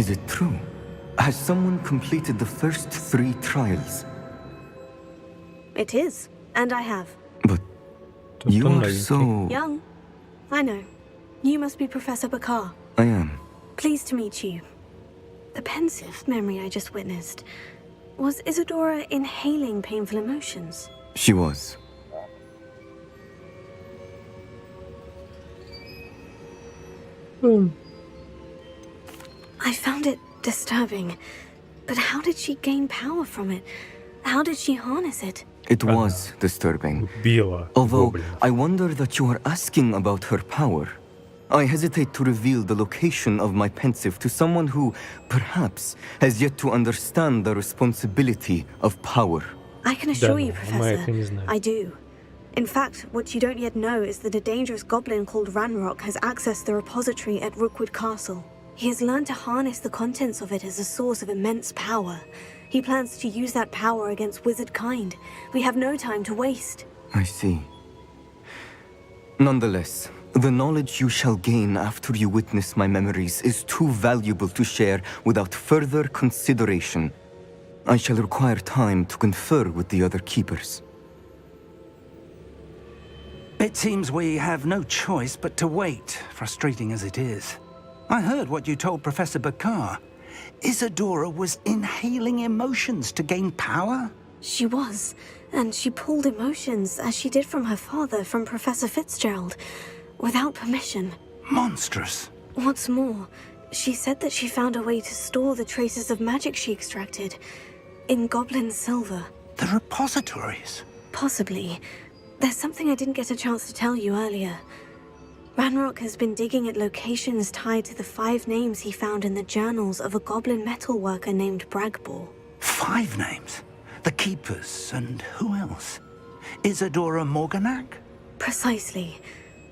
Is it true? Has someone completed the first 3 trials? It is, and I have. But you are so... Young. I know. You must be Professor Bakar. I am. Pleased to meet you. The pensive memory I just witnessed. Was Isadora inhaling painful emotions? She was. I found it disturbing. But how did she gain power from it? How did she harness it? It was disturbing. Although, I wonder that you are asking about her power. I hesitate to reveal the location of my pensive to someone who, perhaps, has yet to understand the responsibility of power. I can assure you, Professor, I do. In fact, what you don't yet know is that a dangerous goblin called Ranrock has accessed the repository at Rookwood Castle. He has learned to harness the contents of it as a source of immense power. He plans to use that power against wizard kind. We have no time to waste. I see. Nonetheless, the knowledge you shall gain after you witness my memories is too valuable to share without further consideration. I shall require time to confer with the other keepers. It seems we have no choice but to wait, frustrating as it is. I heard what you told Professor Bakar. Isadora was inhaling emotions to gain power? She was, and she pulled emotions, as she did from her father, from Professor Fitzgerald, without permission. Monstrous. What's more, she said that she found a way to store the traces of magic she extracted in goblin silver. The repositories? Possibly. There's something I didn't get a chance to tell you earlier. Ranrock has been digging at locations tied to the 5 names he found in the journals of a goblin metalworker named Bragbor. 5 names? The Keepers, and who else? Isadora Morganac? Precisely.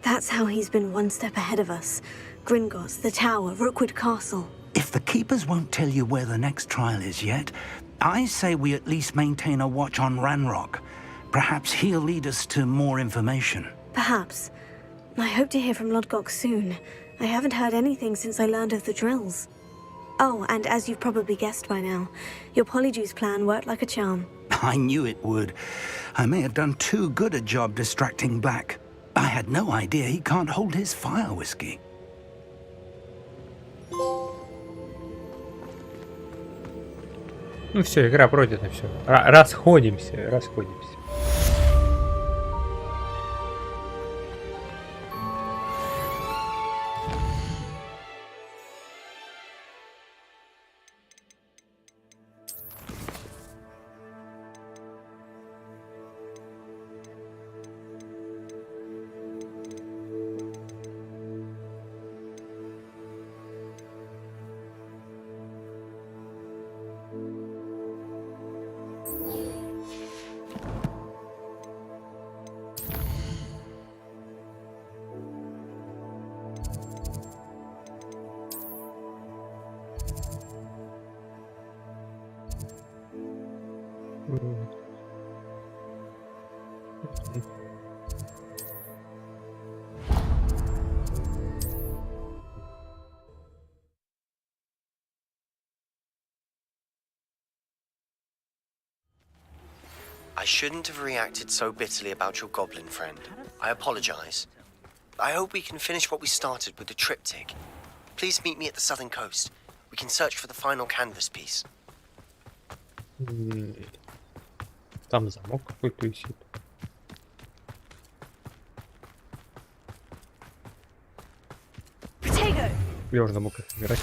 That's how he's been one step ahead of us. Gringotts, the Tower, Rookwood Castle. If the Keepers won't tell you where the next trial is yet, I say we at least maintain a watch on Ranrock. Perhaps he'll lead us to more information. Perhaps. I hope to hear from Lodgok soon. I haven't heard anything since I learned of the drills. Oh, and as you've probably guessed by now, your Polyjuice plan worked like a charm. I knew it would. I may have done too good a job distracting Black. I had no idea he can't hold his fire whiskey. Ну все, игра пройдена, все. Расходимся. I shouldn't have reacted so bitterly about your goblin friend. I apologize. I hope we can finish what we started with the triptych. Please meet me at the southern coast. We can search for the final canvas piece. Там замок какой-то висит. Я уже замок играть.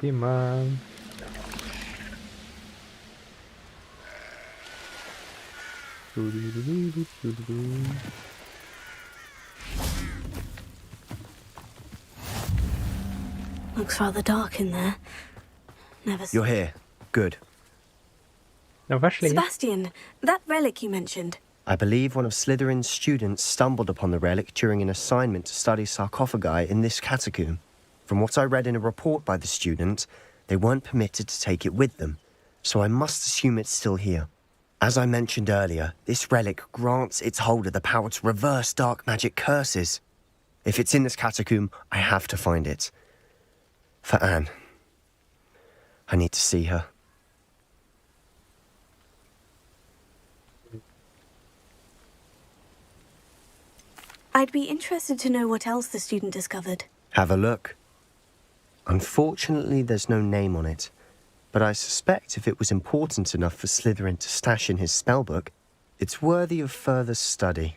Зима. Looks rather dark in there. Never. You're here. Good. Sebastian, that relic you mentioned. I believe one of Slytherin's students stumbled upon the relic during an assignment to study sarcophagi in this catacomb. From what I read in a report by the student, they weren't permitted to take it with them, so I must assume it's still here. As I mentioned earlier, this relic grants its holder the power to reverse dark magic curses. If it's in this catacomb, I have to find it. For Anne. I need to see her. I'd be interested to know what else the student discovered. Have a look. Unfortunately, there's no name on it, but I suspect if it was important enough for Slytherin to stash in his spellbook, it's worthy of further study.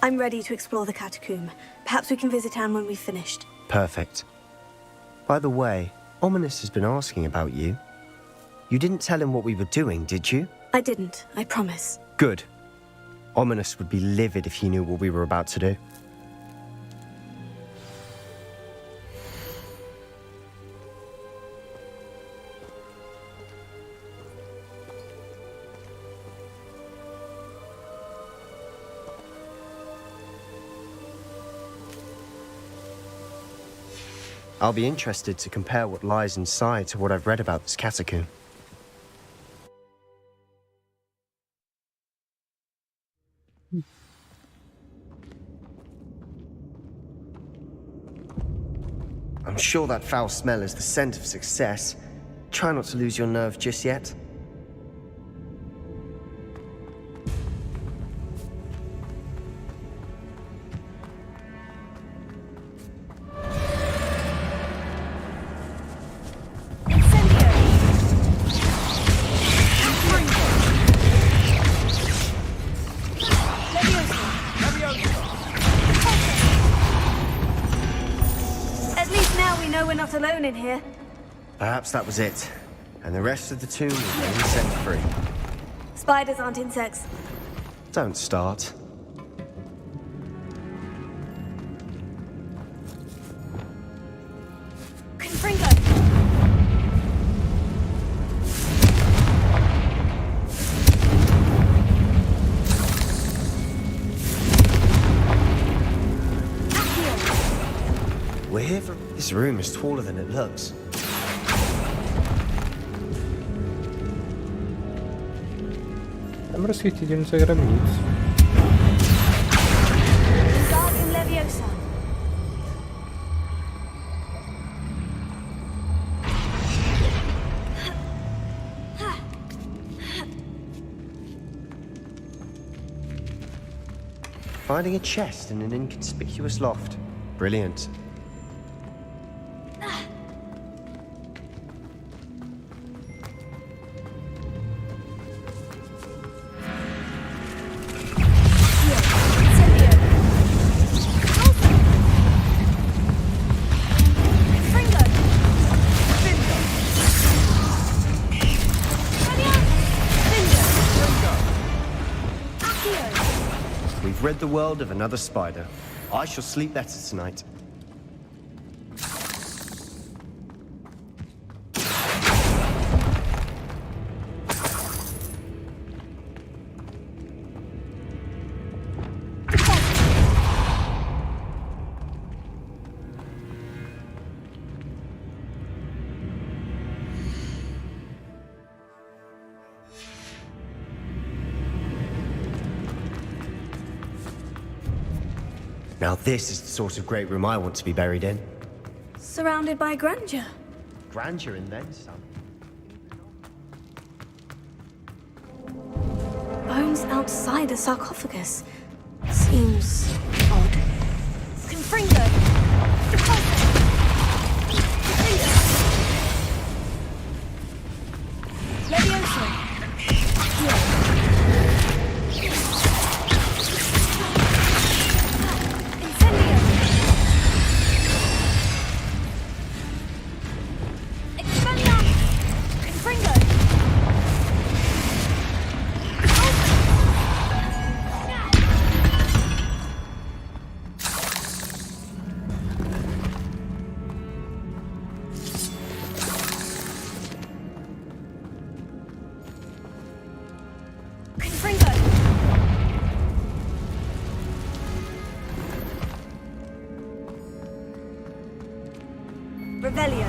I'm ready to explore the catacomb. Perhaps we can visit Anne when we've finished. Perfect. By the way, Ominous has been asking about you. You didn't tell him what we were doing, did you? I didn't, I promise. Good. Ominous would be livid if he knew what we were about to do. I'll be interested to compare what lies inside to what I've read about this catacomb. I'm sure that foul smell is the scent of success. Try not to lose your nerve just yet. Alone in here. Perhaps that was it. And the rest of the tomb was insect-free. Spiders aren't insects. Don't start. Confringo! We're here for... This room is taller than it looks. Там расхитительница гробниц. Wingardium Leviosa. Finding a chest in an inconspicuous loft. Brilliant. We've rid the world of another spider. I shall sleep better tonight. Now this is the sort of great room I want to be buried in. Surrounded by grandeur. Grandeur and then some. Bones outside a sarcophagus. Seems odd. Confringo! Leviosa! Rebellion.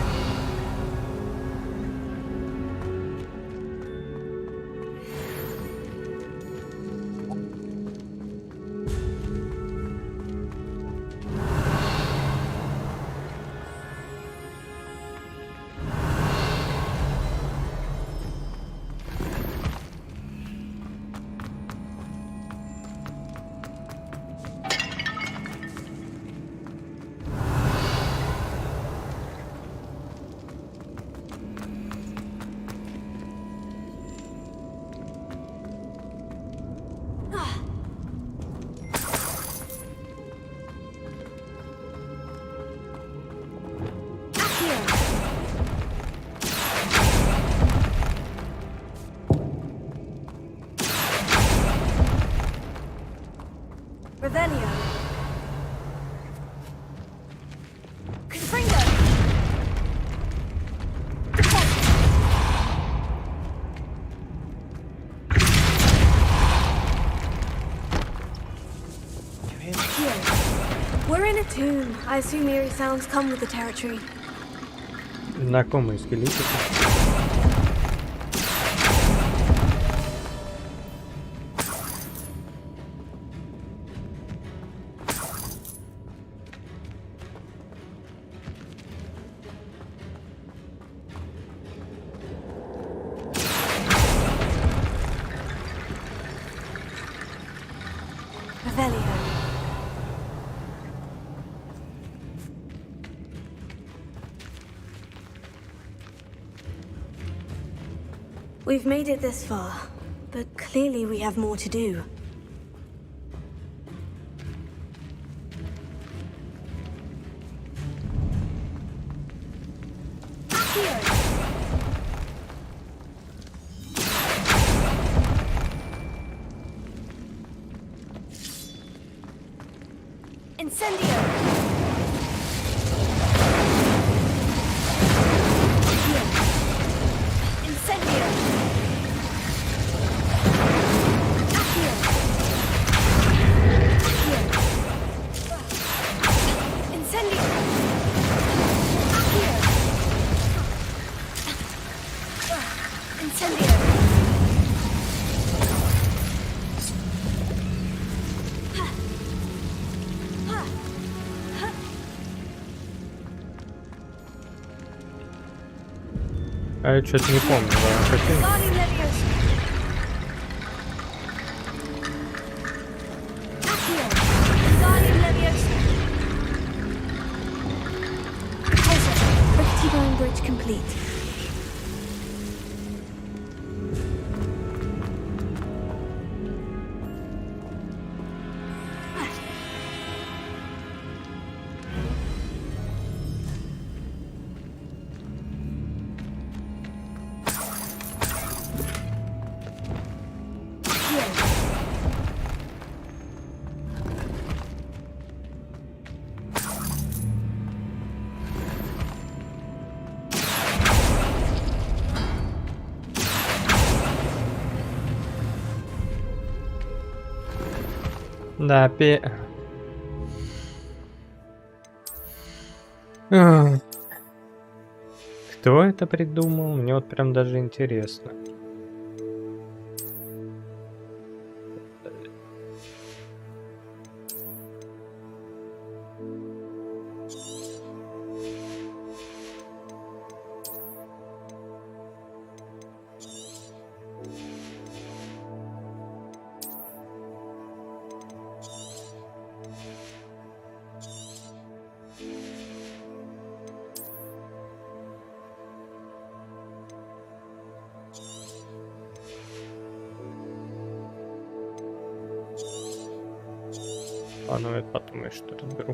tune. I assume eerie sounds come with the territory. Знакомые скелетики. We've made it this far, but clearly we have more to do. А я что-то не помню, да, каким? Bridge complete. Да, Кто это придумал? Мне вот прям даже интересно. Ладно, это потом я что-то разберу.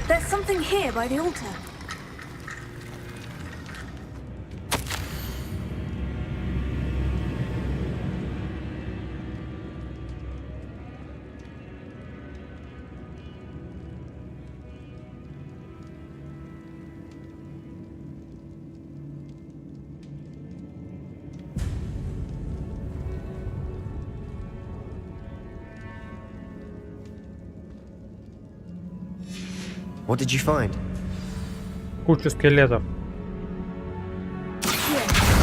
There's something here by the altar. What did you find? Куча скелетов.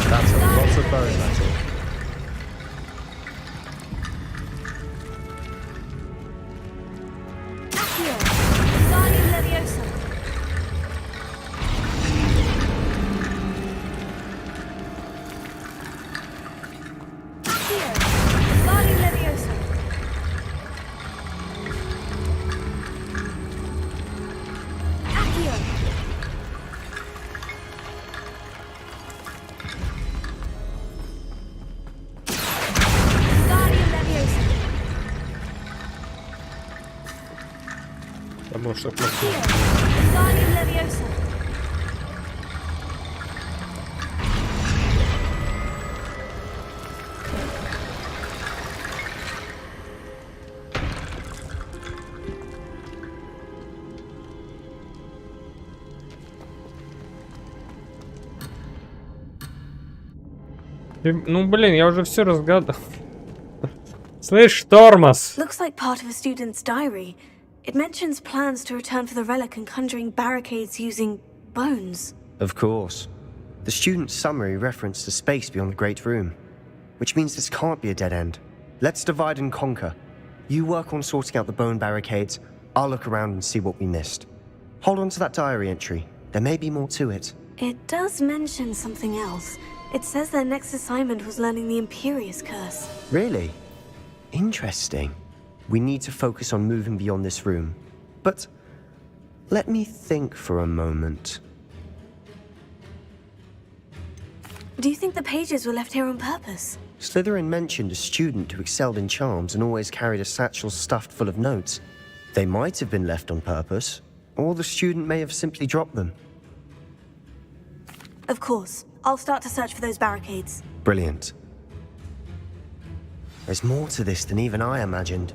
That's a lot of bone metal. Потому что Ну, блин, я уже все разгадал. Слышь, тормоз! Looks like part of a student's diary. It mentions plans to return for the relic and conjuring barricades using bones. Of course. The student's summary referenced a space beyond the Great Room, which means this can't be a dead end. Let's divide and conquer. You work on sorting out the bone barricades, I'll look around and see what we missed. Hold on to that diary entry. There may be more to it. It does mention something else. It says their next assignment was learning the Imperious Curse. Really? Interesting. We need to focus on moving beyond this room. But let me think for a moment. Do you think the pages were left here on purpose? Slytherin mentioned a student who excelled in charms and always carried a satchel stuffed full of notes. They might have been left on purpose, or the student may have simply dropped them. Of course. I'll start to search for those barricades. Brilliant. There's more to this than even I imagined.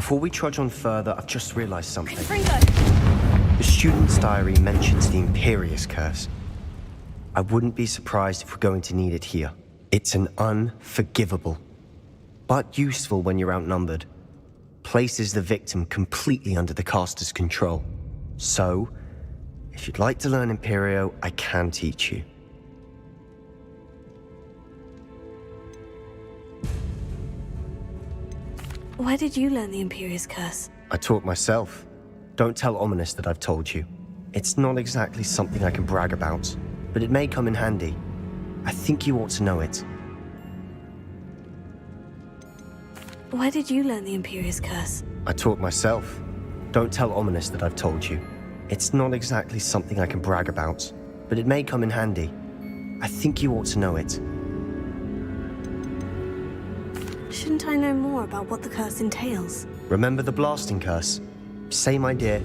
Before we trudge on further, I've just realized something. The student's diary mentions the Imperious Curse. I wouldn't be surprised if we're going to need it here. It's an unforgivable, but useful when you're outnumbered. Places the victim completely under the caster's control. So, if you'd like to learn Imperio, I can teach you. Where did you learn the Imperious Curse? I taught myself. Don't tell Ominous that I've told you. It's not exactly something I can brag about, but it may come in handy. I think you ought to know it. Where did you learn the Imperious Curse? I taught myself. Don't tell Ominous that I've told you. It's not exactly something I can brag about, but it may come in handy. I think you ought to know it. Shouldn't I know more about what the curse entails? Remember the blasting curse? Same idea,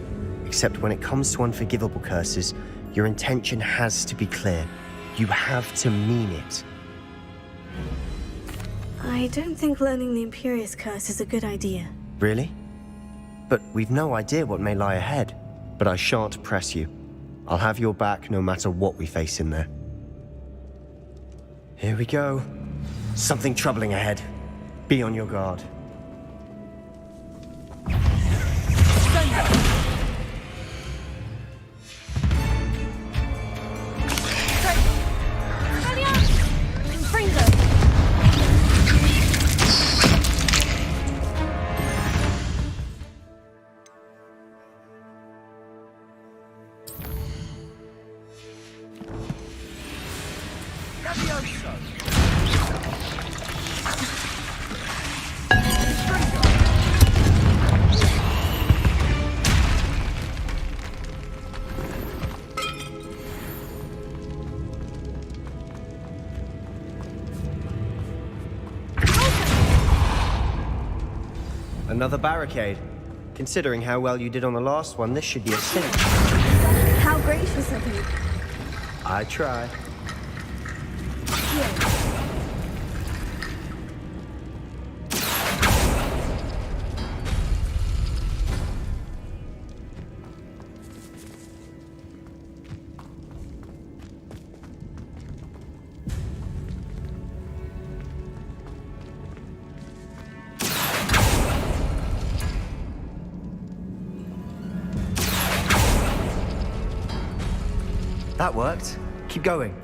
except when it comes to unforgivable curses, your intention has to be clear. You have to mean it. I don't think learning the Imperious Curse is a good idea. Really? But we've no idea what may lie ahead. But I shan't press you. I'll have your back no matter what we face in there. Here we go. Something troubling ahead. Be on your guard. Another barricade. Considering how well you did on the last one, this should be a cinch. How gracious of you. I try. Here. That worked. Keep going.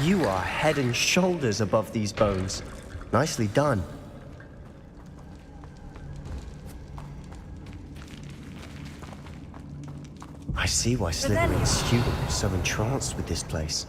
You are head and shoulders above these bones. Nicely done. I see why Slytherin's student was so entranced with this place.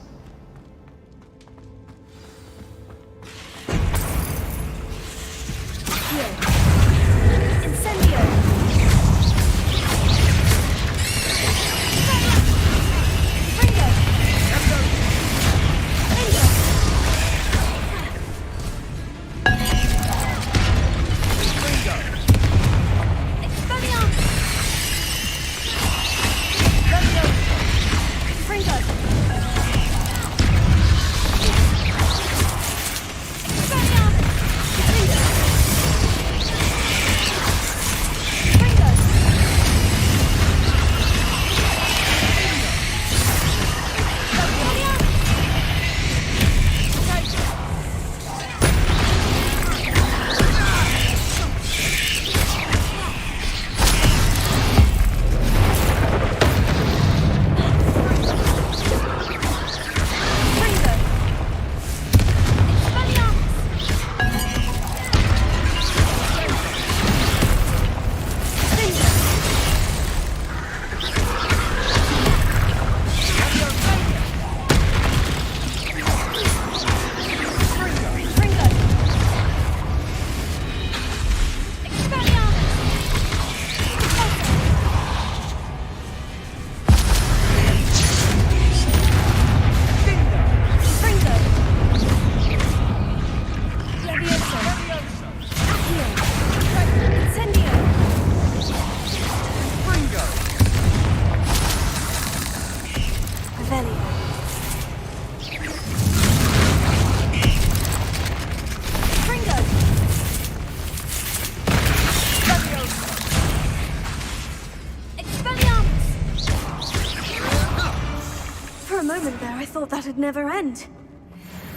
That'd never end.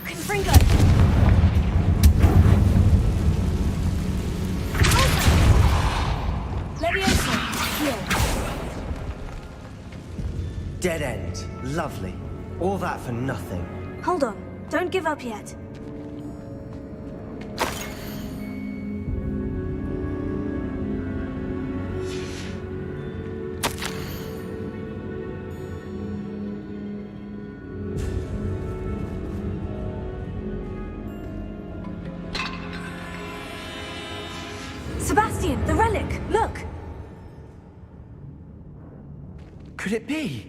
Confringo! Leviosa! Here. Dead end. Lovely. All that for nothing. Hold on. Don't give up yet. Sebastian, the relic! Look! Could it be?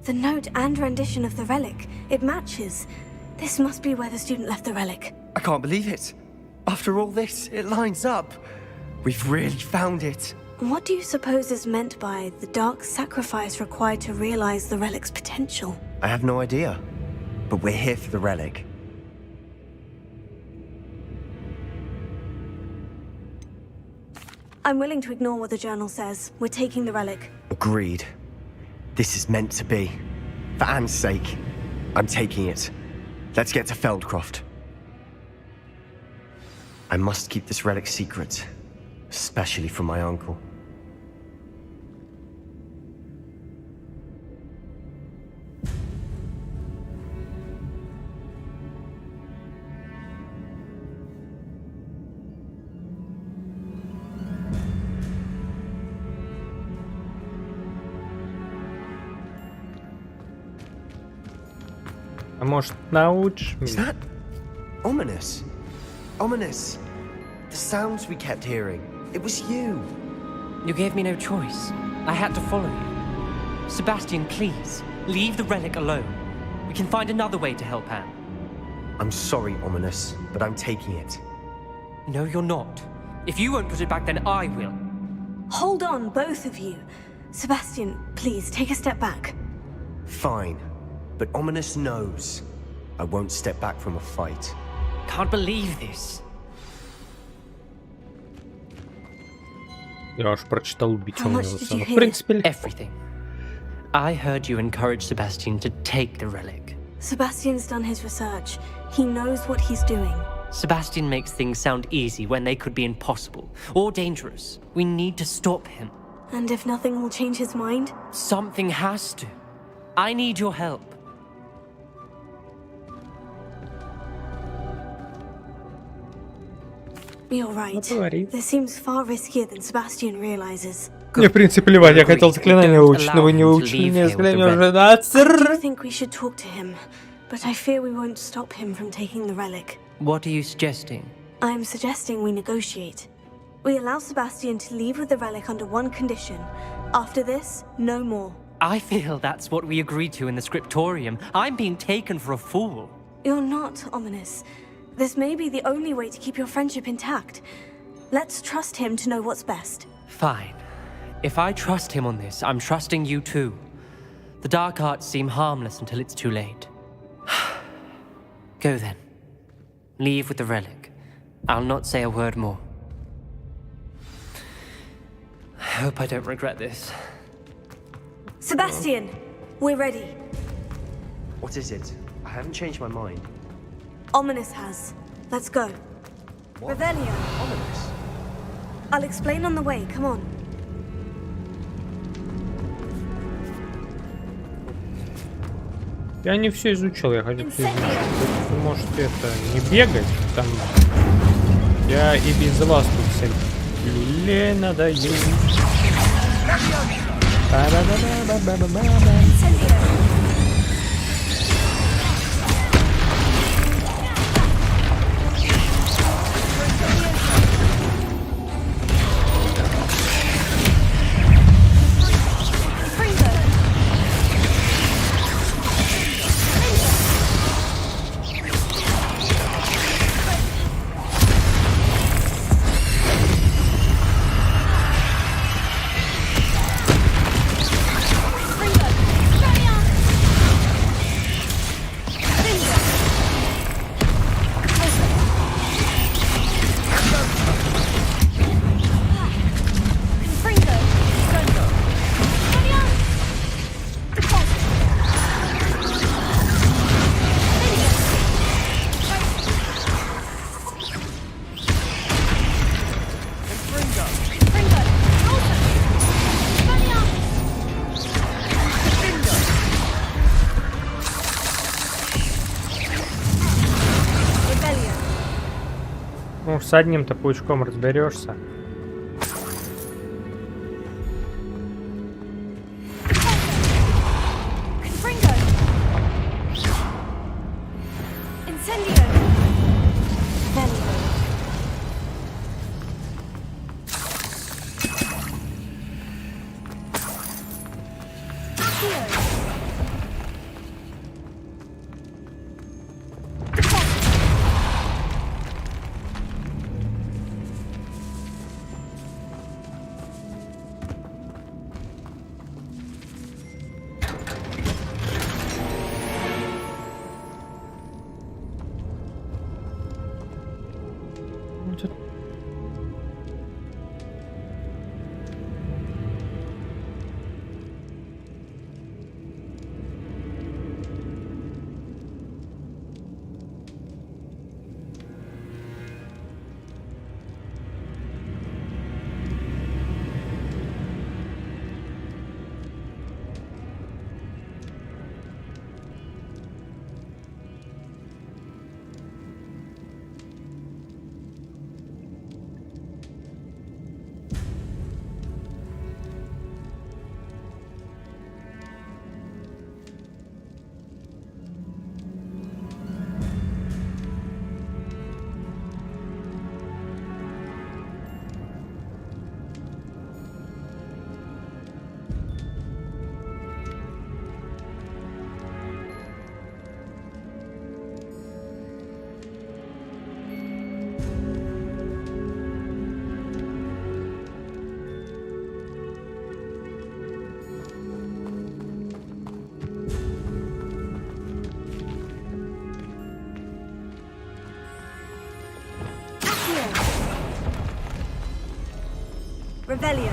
The note and rendition of the relic. It matches. This must be where the student left the relic. I can't believe it. After all this, it lines up. We've really found it. What do you suppose is meant by the dark sacrifice required to realize the relic's potential? I have no idea. But we're here for the relic. I'm willing to ignore what the journal says. We're taking the relic. Agreed. This is meant to be. For Anne's sake, I'm taking it. Let's get to Feldcroft. I must keep this relic secret, especially from my uncle. А может, научишь Is меня? that ominous? Ominous. The sounds we kept hearing. It was you. You gave me no choice. I had to follow you. Sebastian, please, leave the relic alone. We can find another way to help Anne. I'm sorry, Ominous, but I'm taking it. No, you're not. If you won't put it back, then I will. Hold on, both of you. Sebastian, please, take a step back. Fine. But Ominous knows I won't step back from a fight. Can't believe this. Я аж прочитал убить How much умного did сына. you В hear? принципе, Everything. I heard you encourage Sebastian to take the relic. Sebastian's done his research. He knows what he's doing. Sebastian makes things sound easy when they could be impossible or dangerous. We need to stop him. And if nothing will change his mind? Something has to. I need your help. You're right. This seems far riskier than Sebastian realizes. Мне, в принципе, плевать. Я хотел заклинание выучить, но вы не выучили мне заклинание уже. I do think we should talk to him, but I fear we won't stop him from taking the relic. What are you suggesting? I am suggesting we negotiate. We allow Sebastian to leave with the relic under one condition. After this, no more. I feel that's what we agreed to in the scriptorium. I'm being taken for a fool. You're not, Ominous. This may be the only way to keep your friendship intact. Let's trust him to know what's best. Fine. If I trust him on this, I'm trusting you too. The dark arts seem harmless until it's too late. Go then. Leave with the relic. I'll not say a word more. I hope I don't regret this. Sebastian, we're ready. What is it? I haven't changed my mind. Ominous has. Let's go. What? Revelio. Ominous? I'll explain on the way, come on. Я не все изучил, я хочу все изучить. Вы можете это не бегать, там я и без вас тут всем Лена даю. Ну, с одним-то паучком разберешься. Revelio.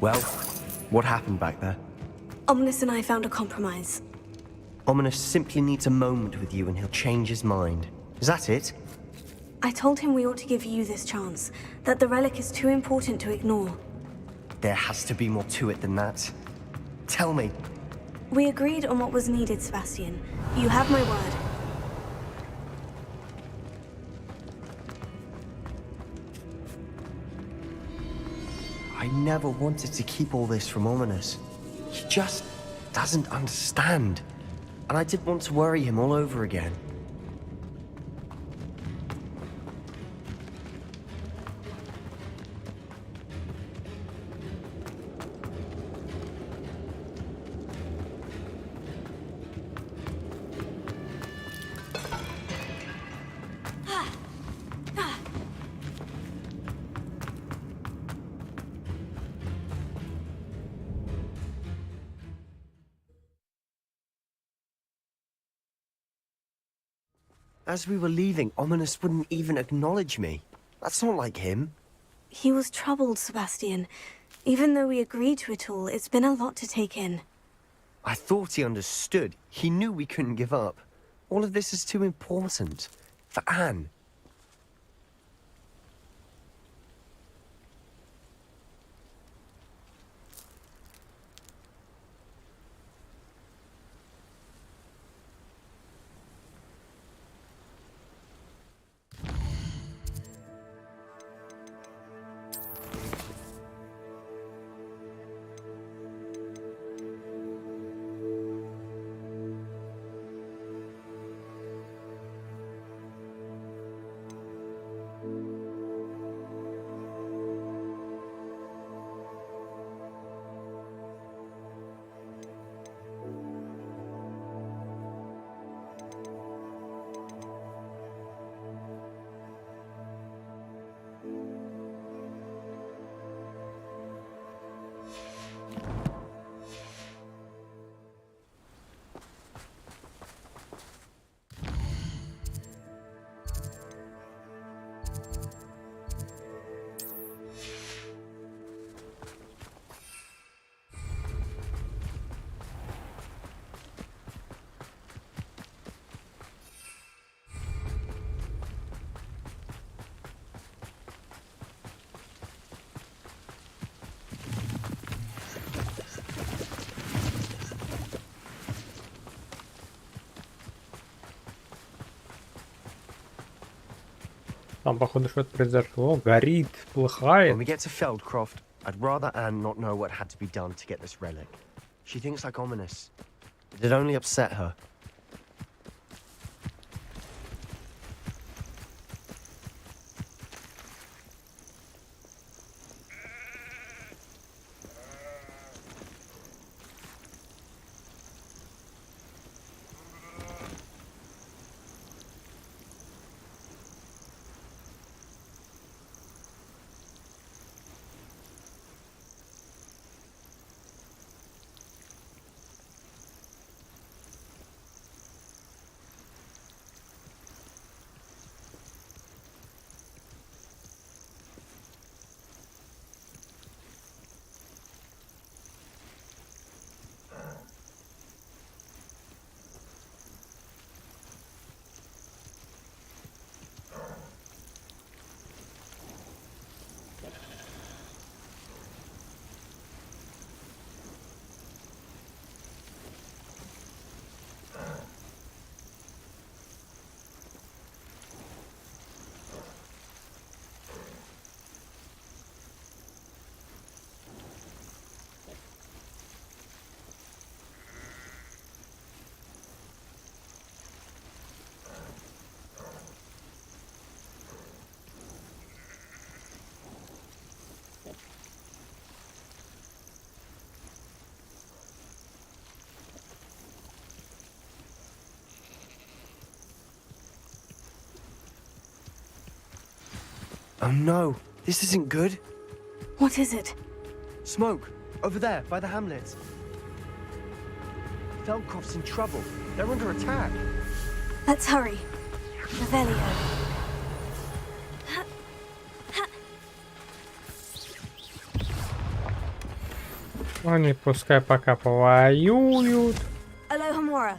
Well, what happened back there? Ominous and I found a compromise. Ominous simply needs a moment with you and he'll change his mind. Is that it? I told him we ought to give you this chance, that the relic is too important to ignore. There has to be more to it than that. Tell me. We agreed on what was needed, Sebastian. You have my word. I never wanted to keep all this from Ominous. He just doesn't understand. And I didn't want to worry him all over again. As we were leaving, Ominous wouldn't even acknowledge me. That's not like him. He was troubled, Sebastian. Even though we agreed to it all, it's been a lot to take in. I thought he understood. He knew we couldn't give up. All of this is too important. For Anne. Там, походу, что-то произошло. Горит, полыхает. When we get to Feldcroft, I'd rather Anne not know what had to be done to get this relic. She thinks like Ominous. It'd only upset her. Oh no, this isn't good. What is it? Smoke, over there, by the hamlet. Feldcroft's in trouble. They're under attack. Let's hurry. Revelio. Они пускай пока повоюют. Alohomora.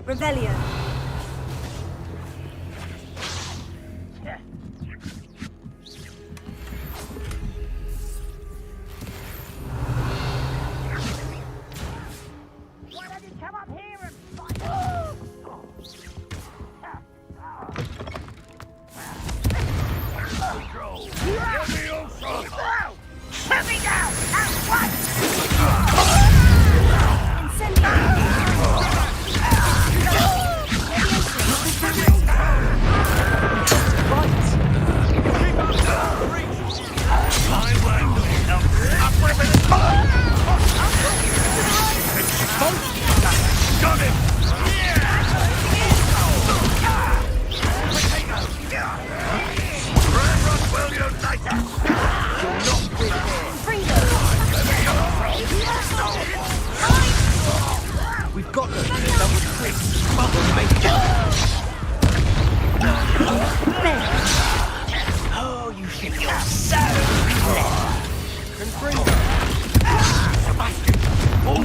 Revelio. We've got them. Double tricks. Bubble make Oh, you think you're so Sebastian! Oh,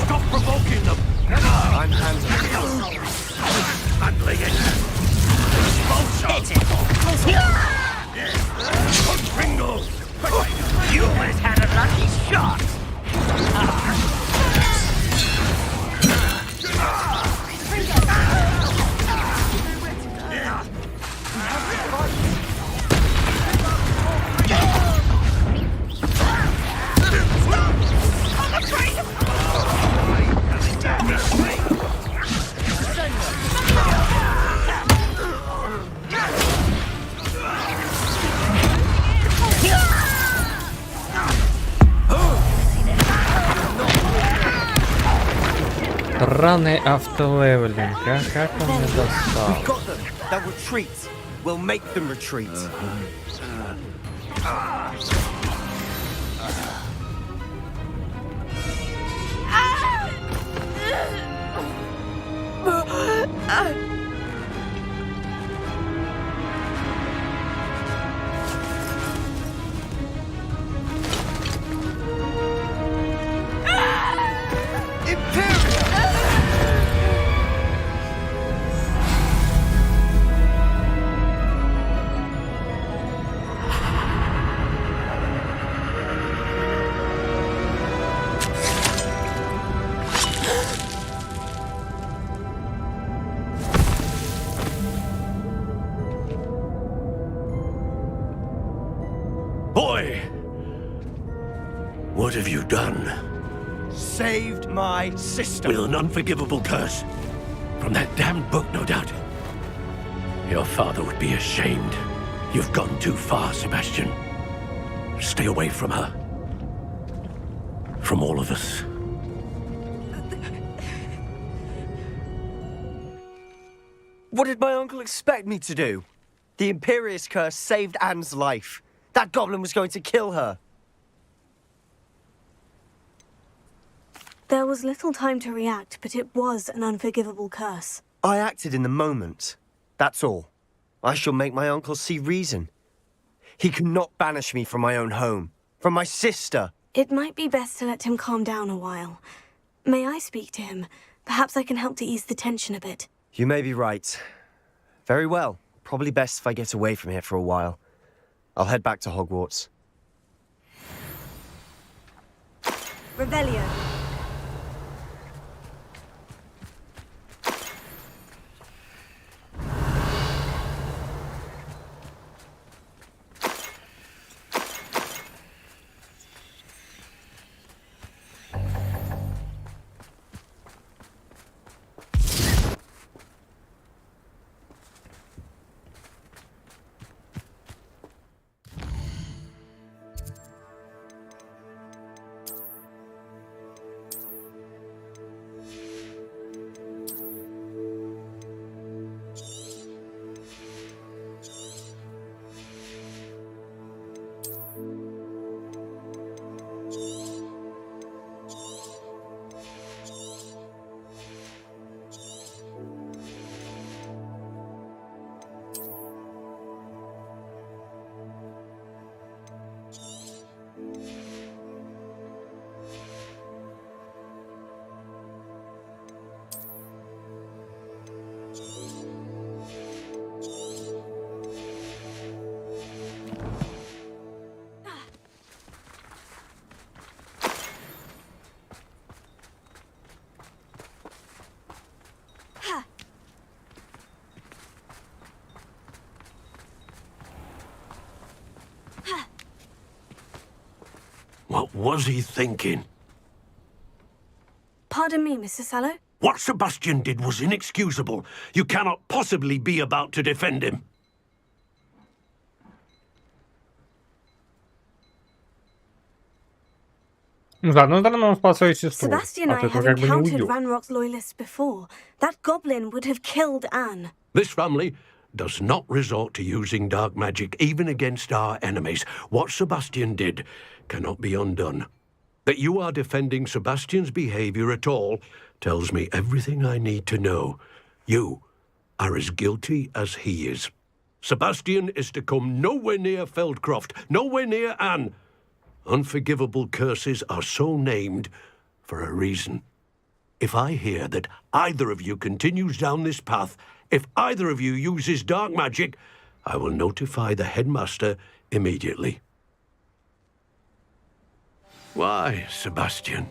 stop provoking them! I'm handling it. Handling it. Pringle! You almost had a lucky shot! Странный автолевелинг, а как он мне достал? We've got them. They'll retreat. We'll make them retreat. Boy! What have you done? Saved my sister. With an unforgivable curse. From that damned book, no doubt. Your father would be ashamed. You've gone too far, Sebastian. Stay away from her. From all of us. What did my uncle expect me to do? The Imperious curse saved Anne's life. That goblin was going to kill her. There was little time to react, but it was an unforgivable curse. I acted in the moment. That's all. I shall make my uncle see reason. He cannot banish me from my own home, from my sister. It might be best to let him calm down a while. May I speak to him? Perhaps I can help to ease the tension a bit. You may be right. Very well. Probably best if I get away from here for a while. I'll head back to Hogwarts. Revelio. was he thinking? Pardon me, Mr. Sallow? What Sebastian did was inexcusable. You cannot possibly be about to defend him. Ну, с одной стороны, он спас свою сестру. Sebastian and I have encountered Ranrock's loyalists before. That goblin would have killed Anne. This family does not resort to using dark magic, even against our enemies. What Sebastian did cannot be undone. That you are defending Sebastian's behavior at all tells me everything I need to know. You are as guilty as he is. Sebastian is to come nowhere near Feldcroft, nowhere near Anne. Unforgivable curses are so named for a reason. If I hear that either of you continues down this path, if either of you uses dark magic, I will notify the headmaster immediately. Why, Sebastian?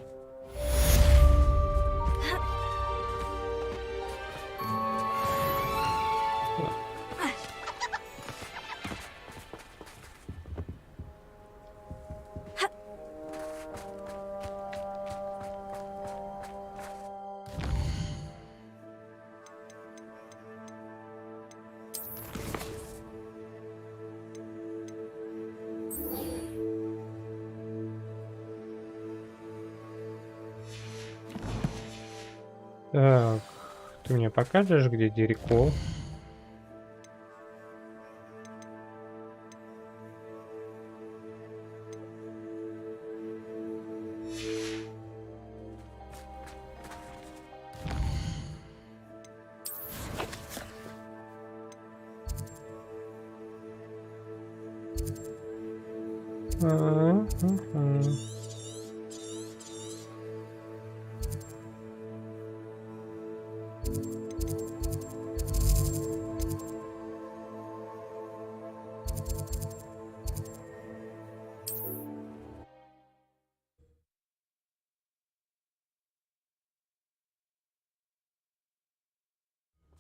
Так, ты мне покажешь, где Дерекол?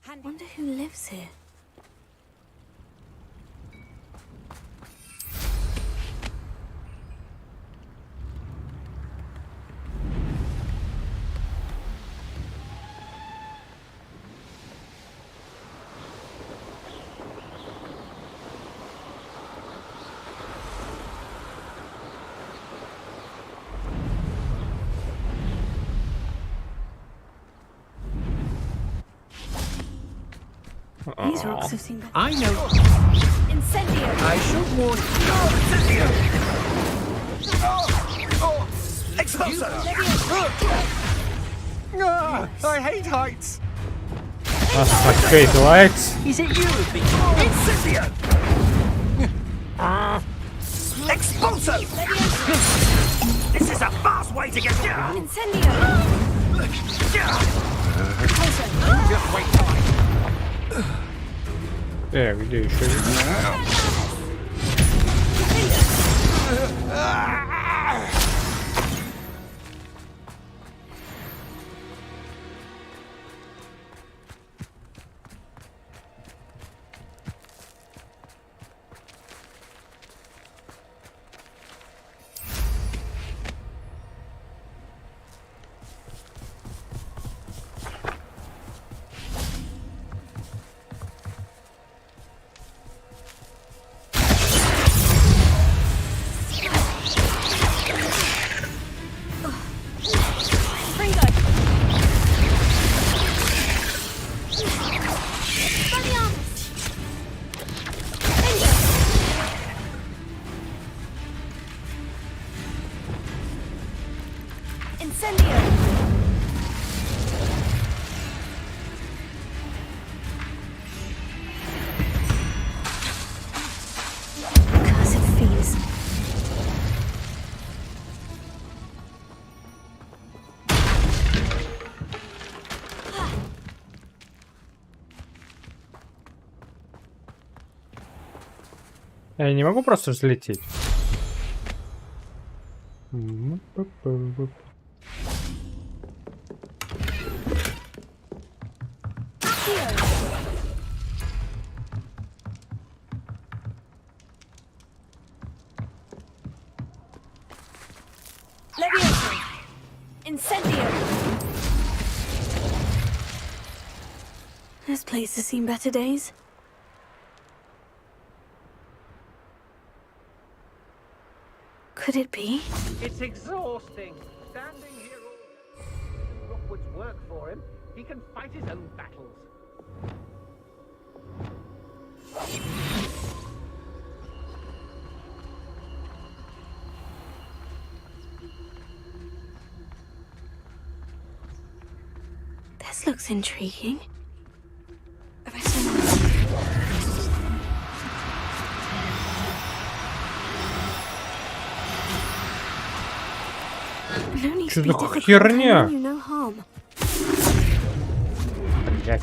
I wonder who lives here. These rocks have seen better. I know. Incendio! I should warn I hate heights. Great lights. Is it you? Incendio! Expulso! This is a fast way to get down. Incendio! Just wait till I... Где еще? Я не могу просто взлететь. This place has seen better days. Could it be? It's exhausting. Standing here all Rookwood's work for him. He can fight his own battles. This looks intriguing. No need to be difficult. Херня. You no harm. Блять.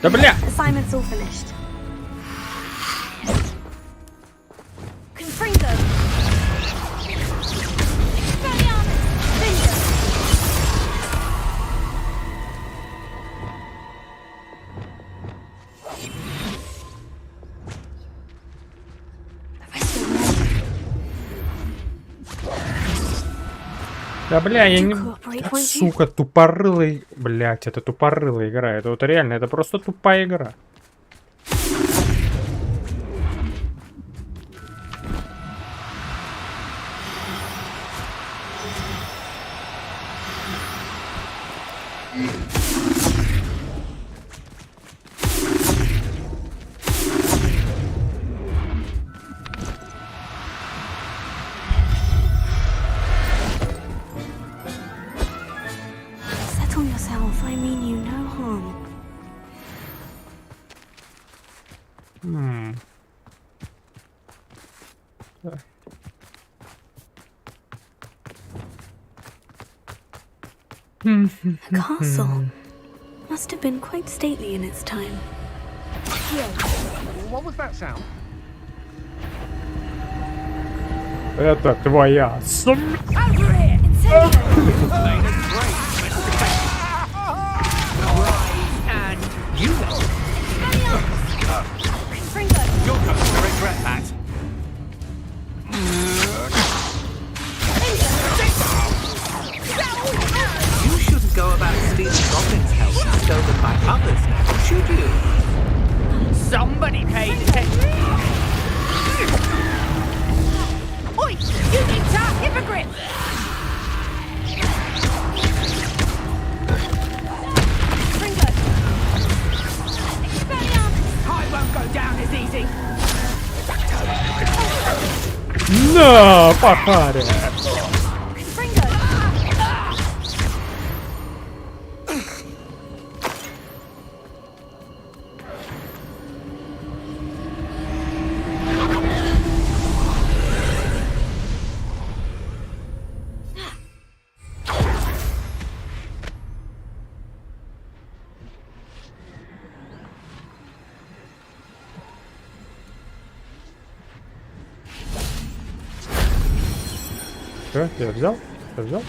Да бля! Assignment's all finished. Confringo. Да бля, я не... Да, сука, тупорылый... Блять, это тупорылая игра. Это вот реально, это просто тупая игра. Settle yourself. I mean you no harm. The castle must have been quite stately in its time. What was that sound? Это твоя You're going to regret that. You shouldn't go about stealing goblins' help stolen by others now, should you? Somebody paid attention. Oi! You need to hypocrite! I won't go down as easy. На, пахаре! Что, я взял? Я взял?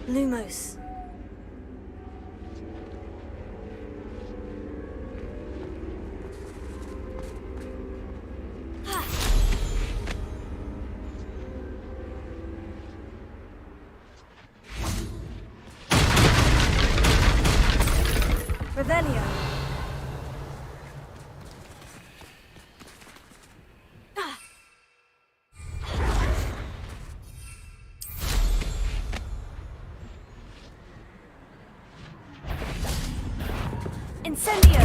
Lumos. Revelio. Incendio.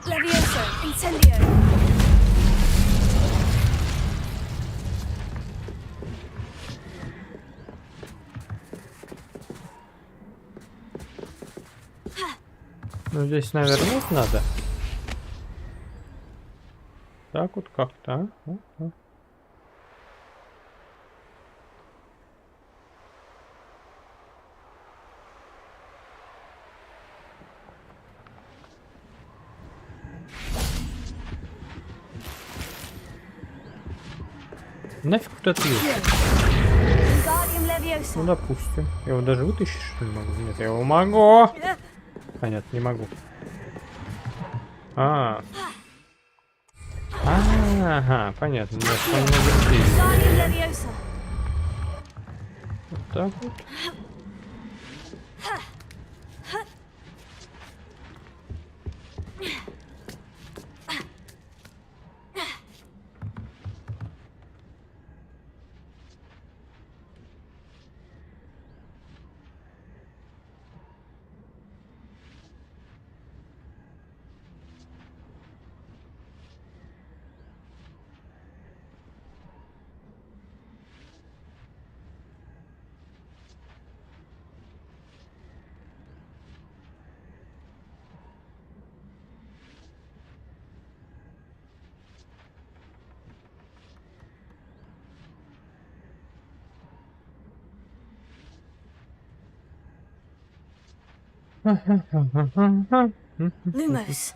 Levioso. Incendio. Ну здесь навернуть надо. Так вот как-то, Нафиг вот это есть? Ну, допустим. Я его даже вытащить, что ли, могу? Нет, я его могу. А, нет, не могу. Ага, понятно. Вот так вот. Lumos.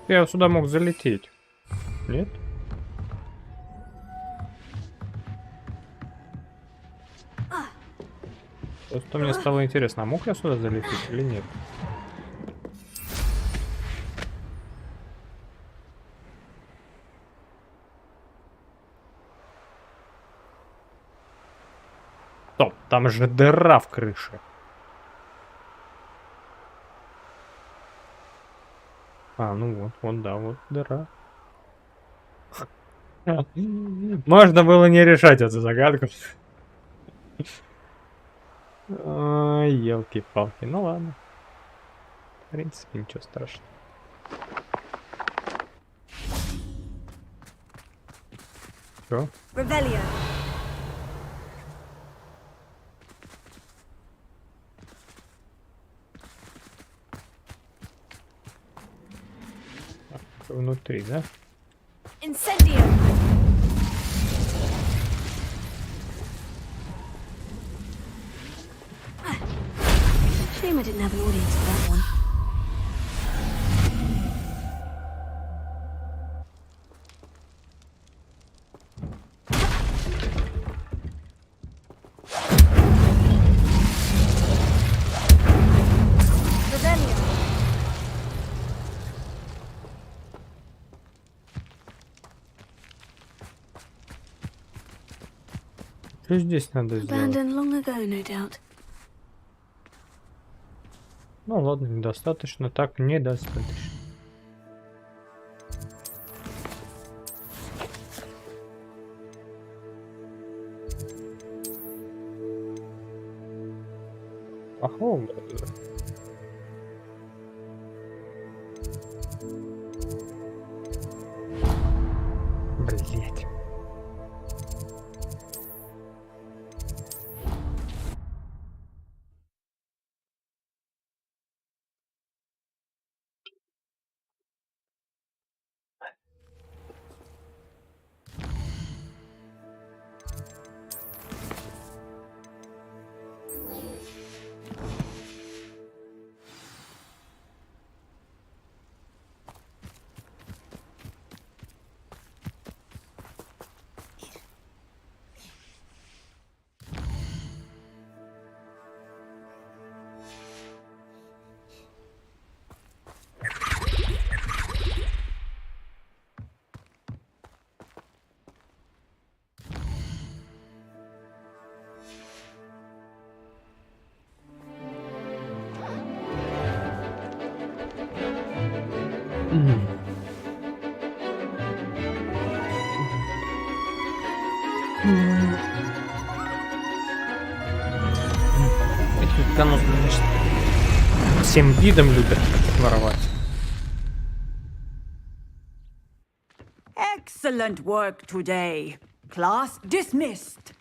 Я сюда мог залететь. Нет? Просто мне стало интересно, а мог я сюда залететь или нет? Стоп, там же дыра в крыше. А, ну вот, да, вот дыра. Можно было не решать эту загадку. Ой, елки-палки. Ну ладно. В принципе, ничего страшного. Чё? Внутри, да? Shame I didn't have an audience for that one. Что здесь надо сделать? Abandoned long ago, no doubt. Ну ладно, недостаточно. Так, недостаточно. А Хогвартс. Блять. Эти каналы, конечно, всем видом любят воровать. Excellent work today. Class dismissed.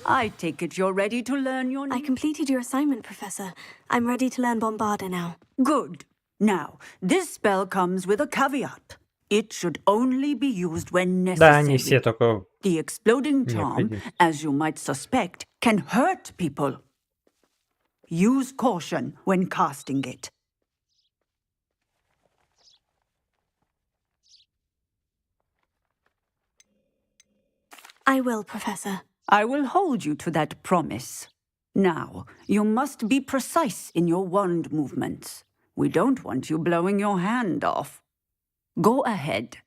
I take it you're ready to learn your new... I completed your assignment, Professor. I'm ready to learn Bombarda now. Good. Now, this spell comes with a caveat. It should only be used when Да, не necessary. все только... The exploding charm, as you might suspect, can hurt people. Use caution when casting it. I will, Professor. I will hold you to that promise. Now, you must be precise in your wand movements. We don't want you blowing your hand off. Go ahead.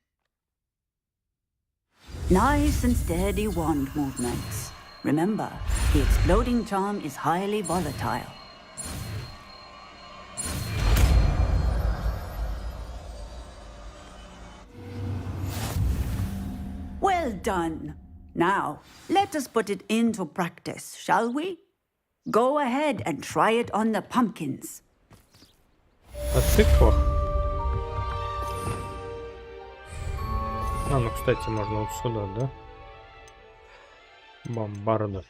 Nice and steady wand movements. Remember, the exploding charm is highly volatile. Well done. Now, let us put it into practice, shall we? Go ahead and try it on the pumpkins. На циклах? А, ну, кстати, можно вот сюда, да? Бомбарда.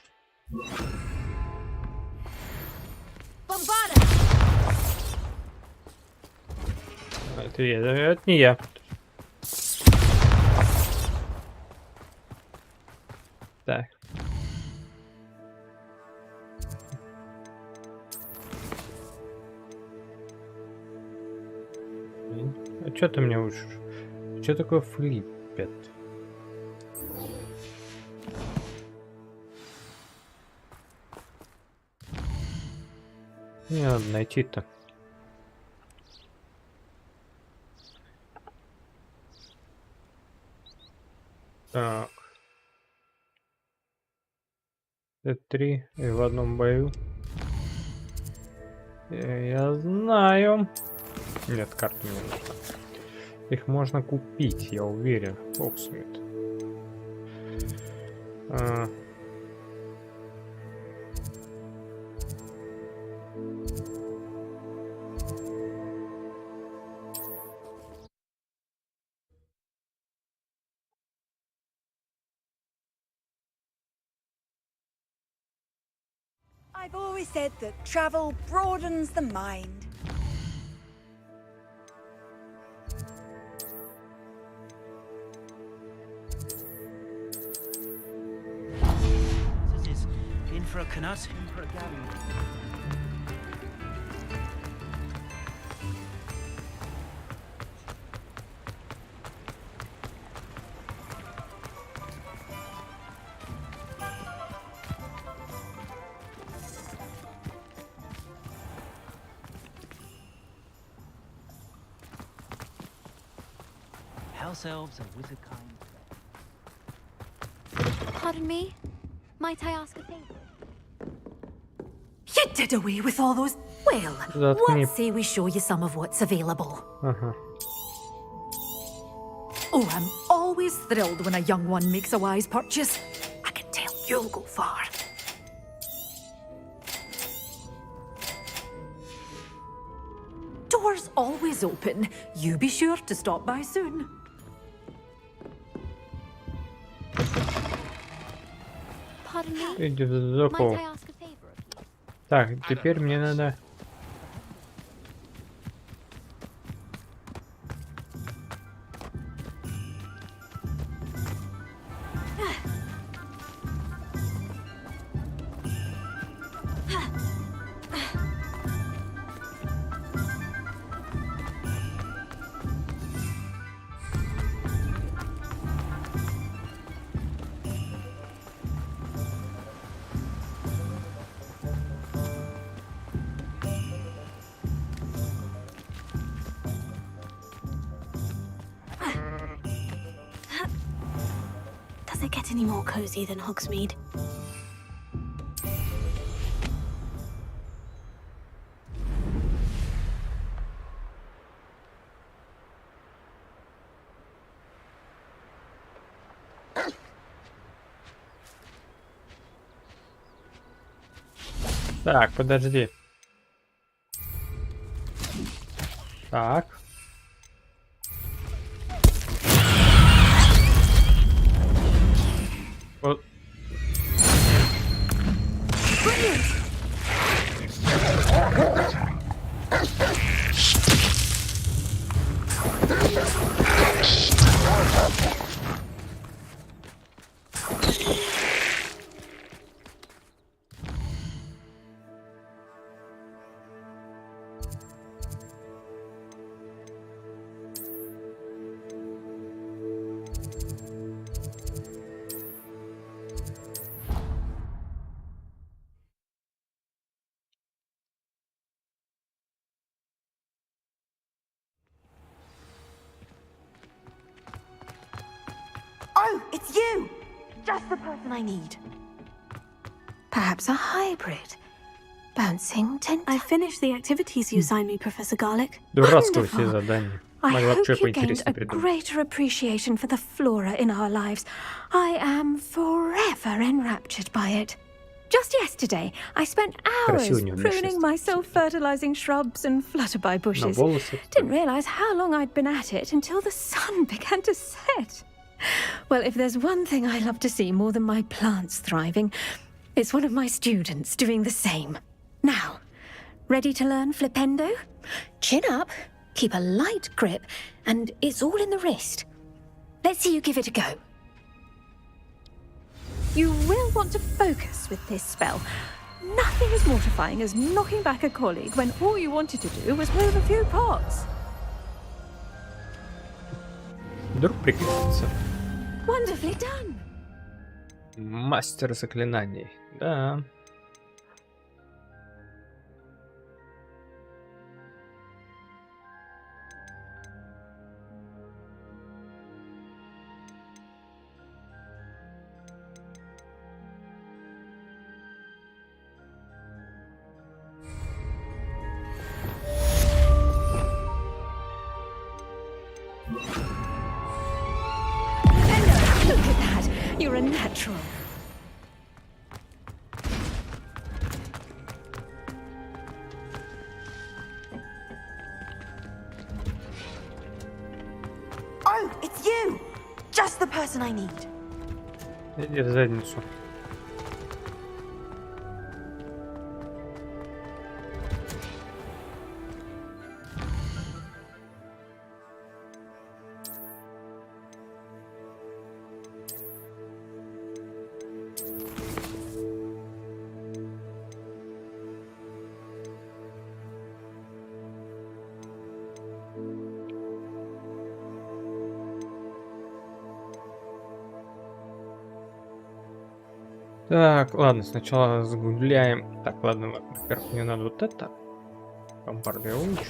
Это я, это не я. Так. А чё ты мне учишь? Чё такое флиппет? Мне надо найти-то. Так. Т3 и в одном бою. Я знаю. Нет, карты мне нужна. Их можно купить, я уверен. Фоксмит. I've always said that travel broadens the mind. This is in for a canut, in for a galley. House elves are wizard kind. Pardon me? Might I ask a favor? You did away with all those... Well, Заткни. what say we show you some of what's available? Ага. Oh, I'm always thrilled when a young one makes a wise purchase. I can tell you'll go far. Doors always open. You be sure to stop by soon. Pardon me? Иди в Might зоку. I ask a favor of you? Так, теперь мне надо... Does it get any more cozy than Hogsmeade? Так, подожди. Так. Вот. Oh, it's you! Just the person I need. Perhaps a hybrid. Bouncing tent. I finished the activities you signed me, Professor Garlic. Дурацкое все задания. I Могла бы hope что-то you gained поинтереснее a придумать. greater appreciation for the flora in our lives. I am forever enraptured by it. Just yesterday, I spent hours Красивая у неё pruning внешность. my self-fertilizing shrubs and flutterby На bushes. волосы. Didn't realize how long I'd been at it until the sun began to set. Well, if there's one thing I love to see more than my plants thriving, it's one of my students doing the same. Now, ready to learn flipendo? Chin up, keep a light grip, and it's all in the wrist. Let's see you give it a go. You will want to focus with this spell. Nothing as mortifying as knocking back a colleague when all you wanted to do was move a few pots. Вдруг пригодится. Wonderfully done. Мастер заклинаний. Да. Look at that. You're a natural. Oh, it's you! Just the person I need. Иди в задницу. Так, ладно, сначала загугляем. Так, ладно, во-первых, мне надо вот это. Бомбарды я улучшу.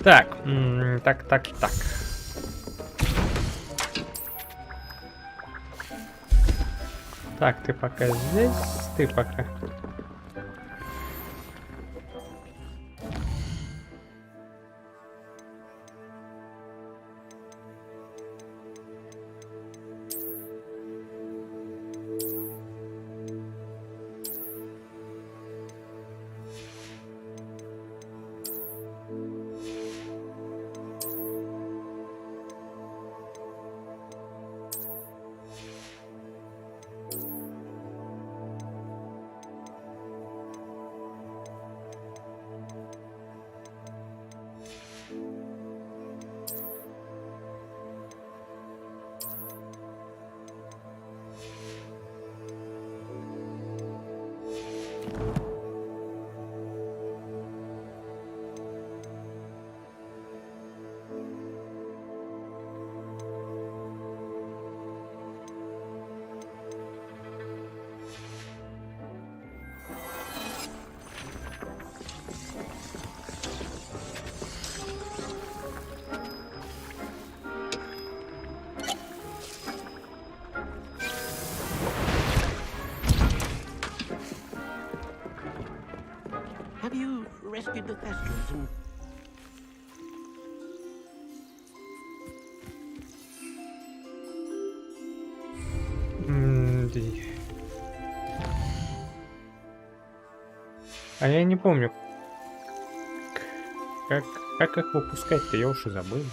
Так, так. Так, ты пока здесь, ты пока. Have you rescued the Thestrals and... А я не помню, как их выпускать-то, я уж и забыл.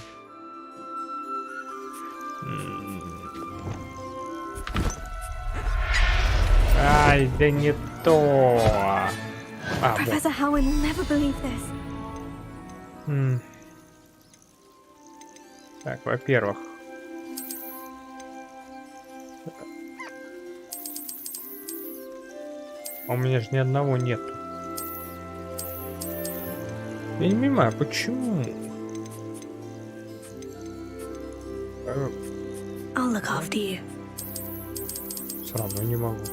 Ай, да не то. Professor Howard will never believe this. Так, во-первых. А у меня же ни одного нету. Я не понимаю, почему? I'll look after you. Все равно не могу.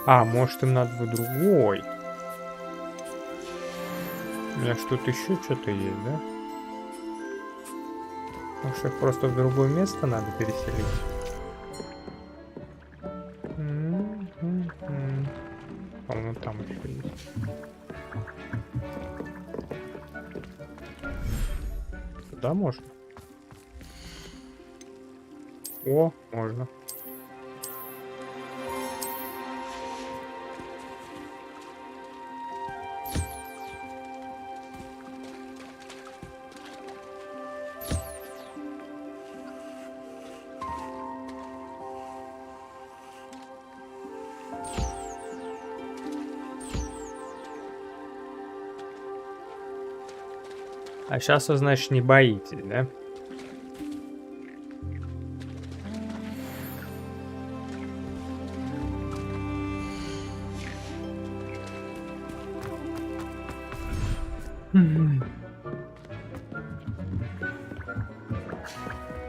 А, может им надо в другой. У меня что-то еще что-то есть, да? Может их просто в другое место надо переселить? По-моему, там еще есть. Туда можно? О, можно. А сейчас вы, значит, не боитесь, да?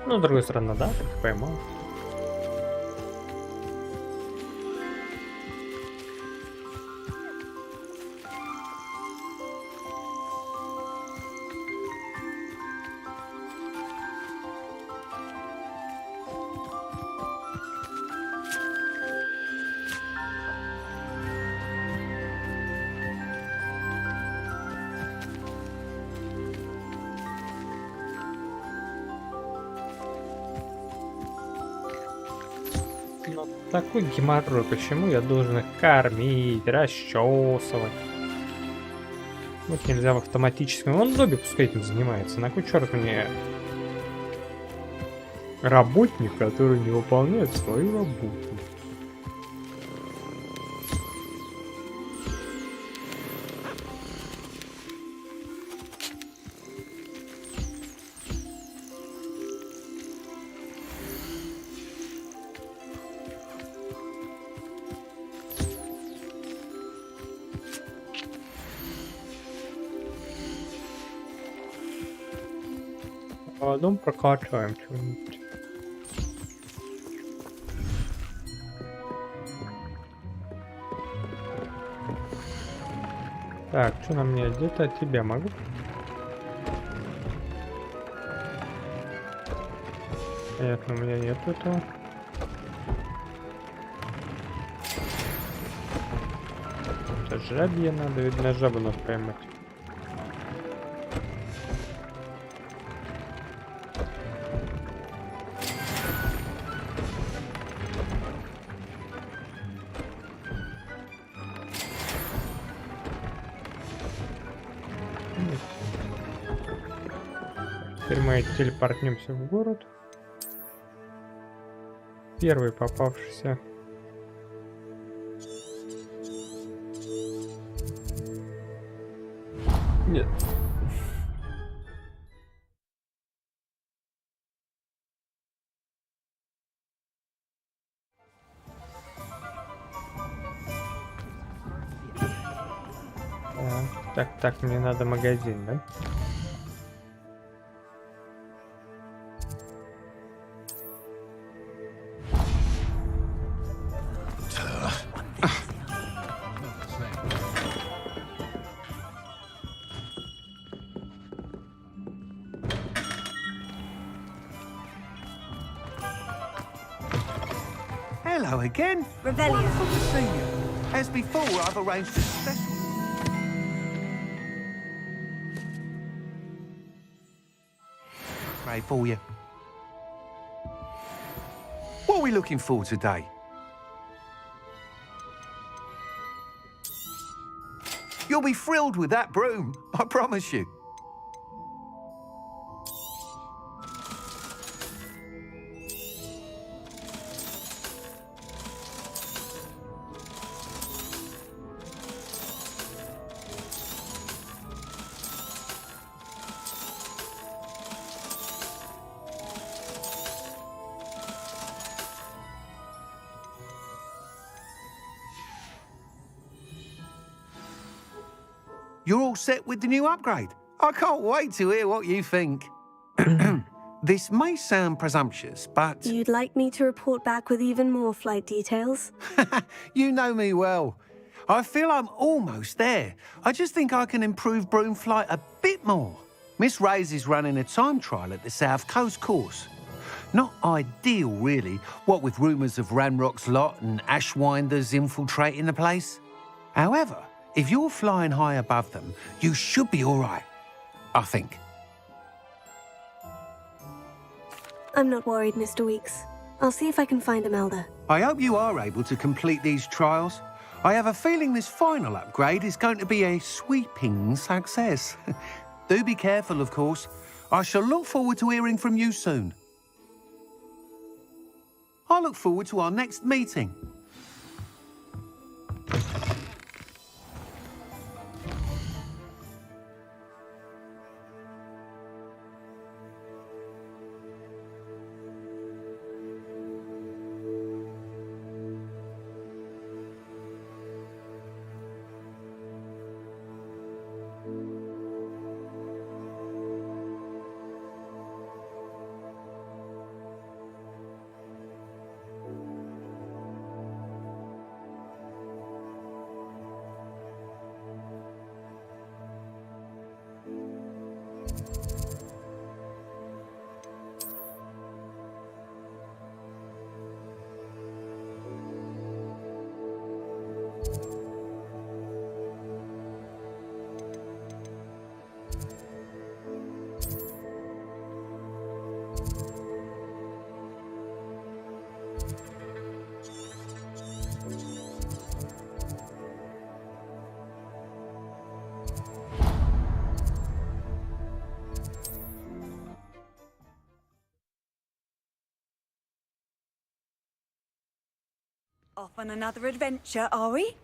Ну, с другой стороны, да, так поймал. Такой геморрой, почему я должен их кормить, расчесывать? Вот нельзя в автоматическом. Вон Добби пускай этим занимается. На кой черт мне работник, который не выполняет свою работу? Потом прокачиваем что-нибудь. Так, что на мне? Где-то от тебя могу? Понятно, у меня нет этого. Это жабье надо, видно, жабу надо поймать. Теперь мы телепортнемся в город. Первый попавшийся. Нет. Так, мне надо магазин, да? Hello again. Revelio. Wonderful to see you. As before, I've arranged a special... Pray for you. What are we looking for today? You'll be thrilled with that broom, I promise you. you're all set with the new upgrade. I can't wait to hear what you think. This may sound presumptuous, but... You'd like me to report back with even more flight details? You know me well. I feel I'm almost there. I just think I can improve broom flight a bit more. Miss Ray's is running a time trial at the South Coast course. Not ideal, really, what with rumours of Ranrock's lot and Ashwinders infiltrating the place. However, if you're flying high above them, you should be all right, I think. I'm not worried, Mr. Weeks. I'll see if I can find Imelda. I hope you are able to complete these trials. I have a feeling this final upgrade is going to be a sweeping success. Do be careful, of course. I shall look forward to hearing from you soon. I look forward to our next meeting. Off on another adventure, are we?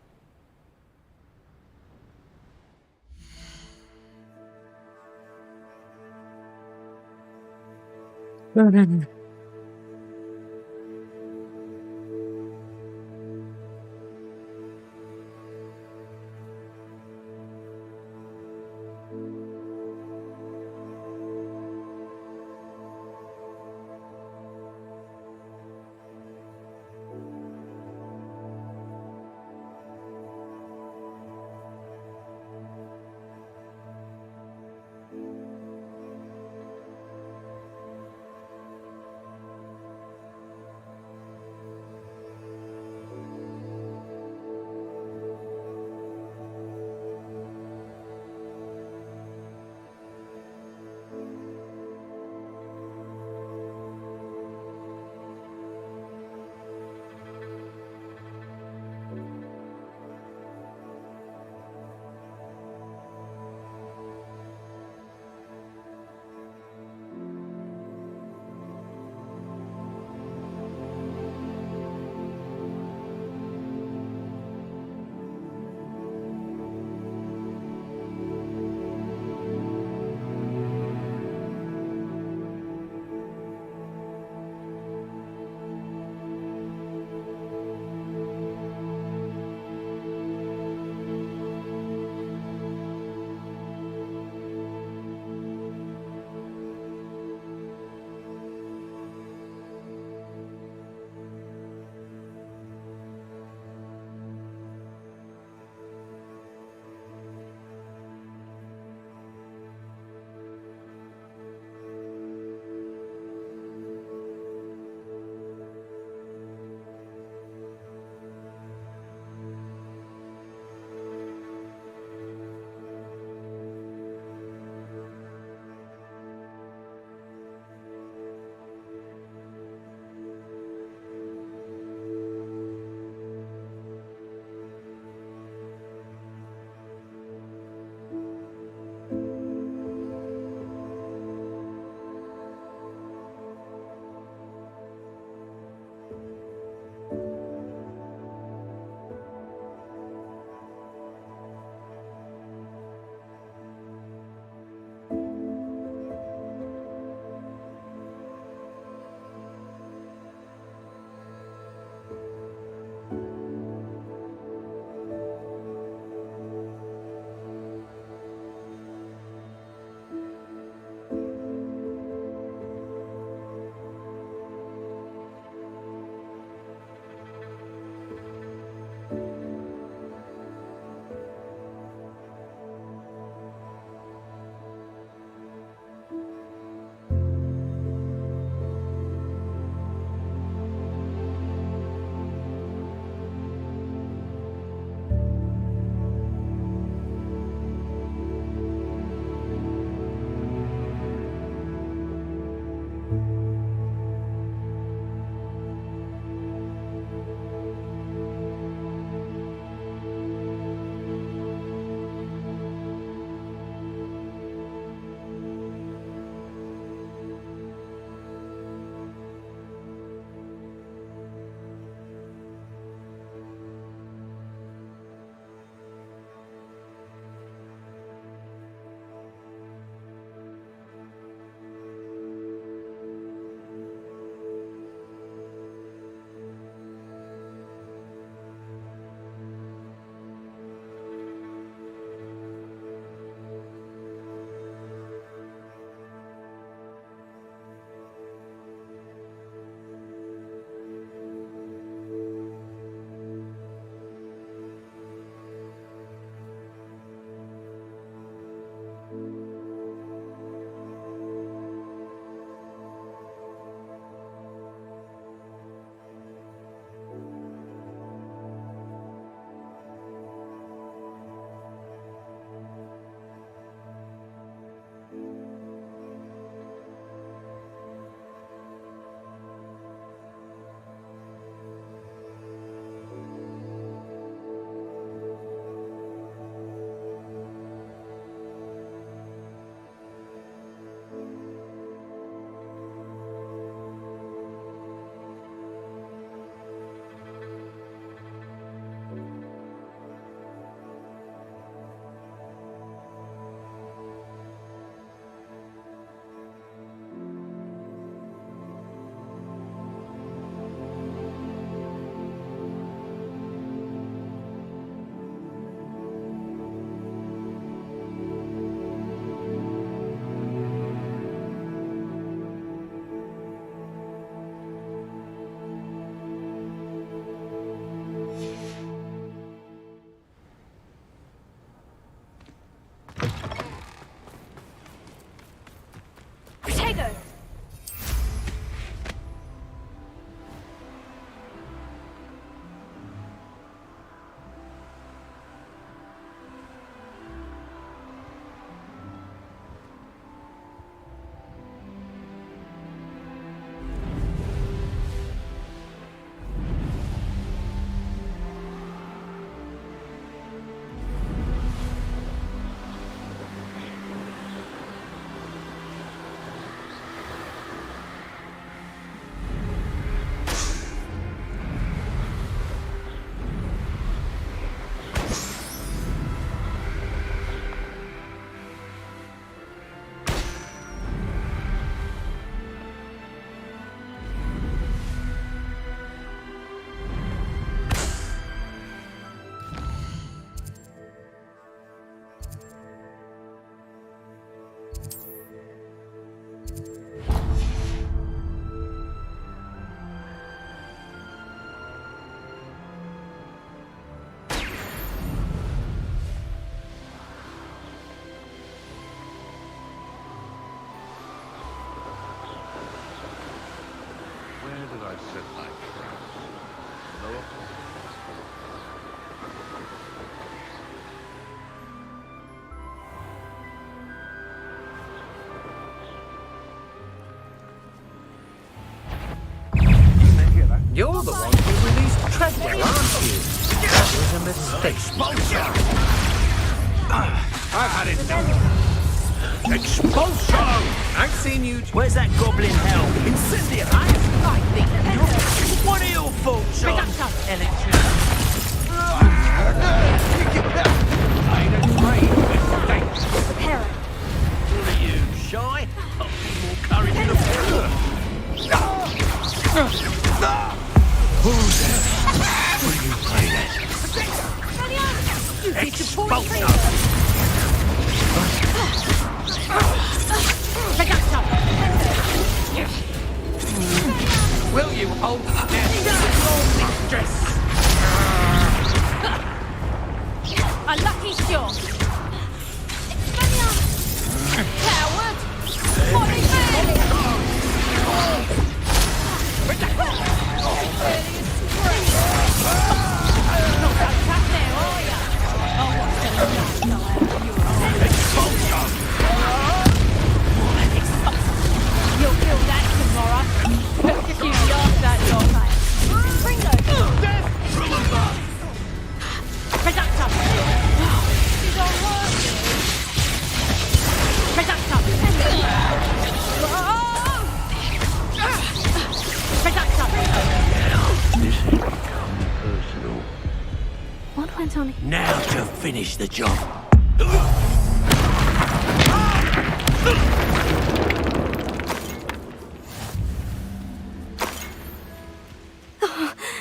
I set my traps. No. You're the one who released Treadwell, aren't you? That was a mistake. Expulsion! I've had it now. Expulsion! I've seen you. Where's that goblin hell? Incendiary! What are your thoughts on electricity? I ain't afraid of mistakes. Prepare. What are you, shy? I'll be more courage than a pillar. Who's that? Will you play that? Expulsion! Will you hold still? Mistress! A lucky shot. Coward! Molly Bailey! Not that tough now, are ya? Oh, what's the You'll kill that tomorrow. If you laugh that your face. Ringo! Reductor! She's on work. Reductor! Reductor! This has become personal. What went on? Now to finish the job.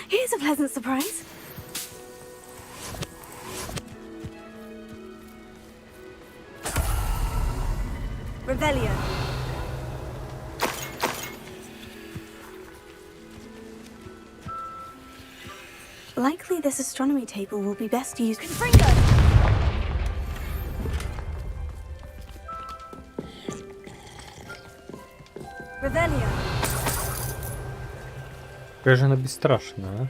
Here's a pleasant surprise. Revelio. Likely this astronomy table will be best used. Confringo! Revelio. Какая же она бесстрашная, а?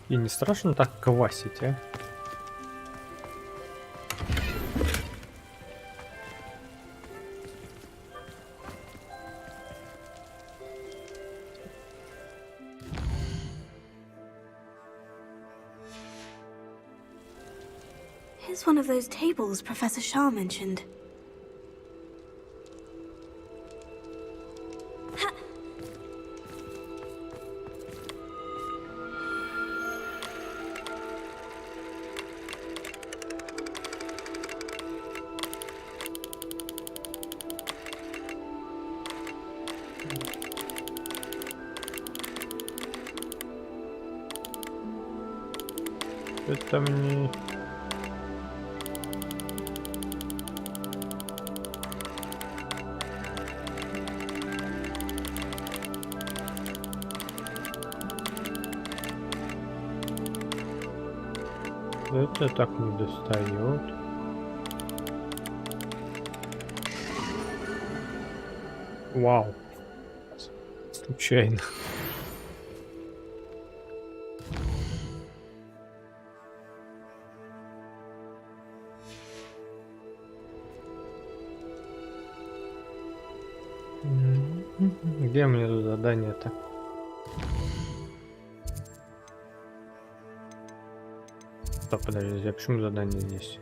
И не страшно так квасить, а? Here's one of those tables Professor Shah mentioned. Это мне... Это так не достает. Вау. Случайно. Где мне тут задание-то? Стоп, подожди, а почему задание здесь?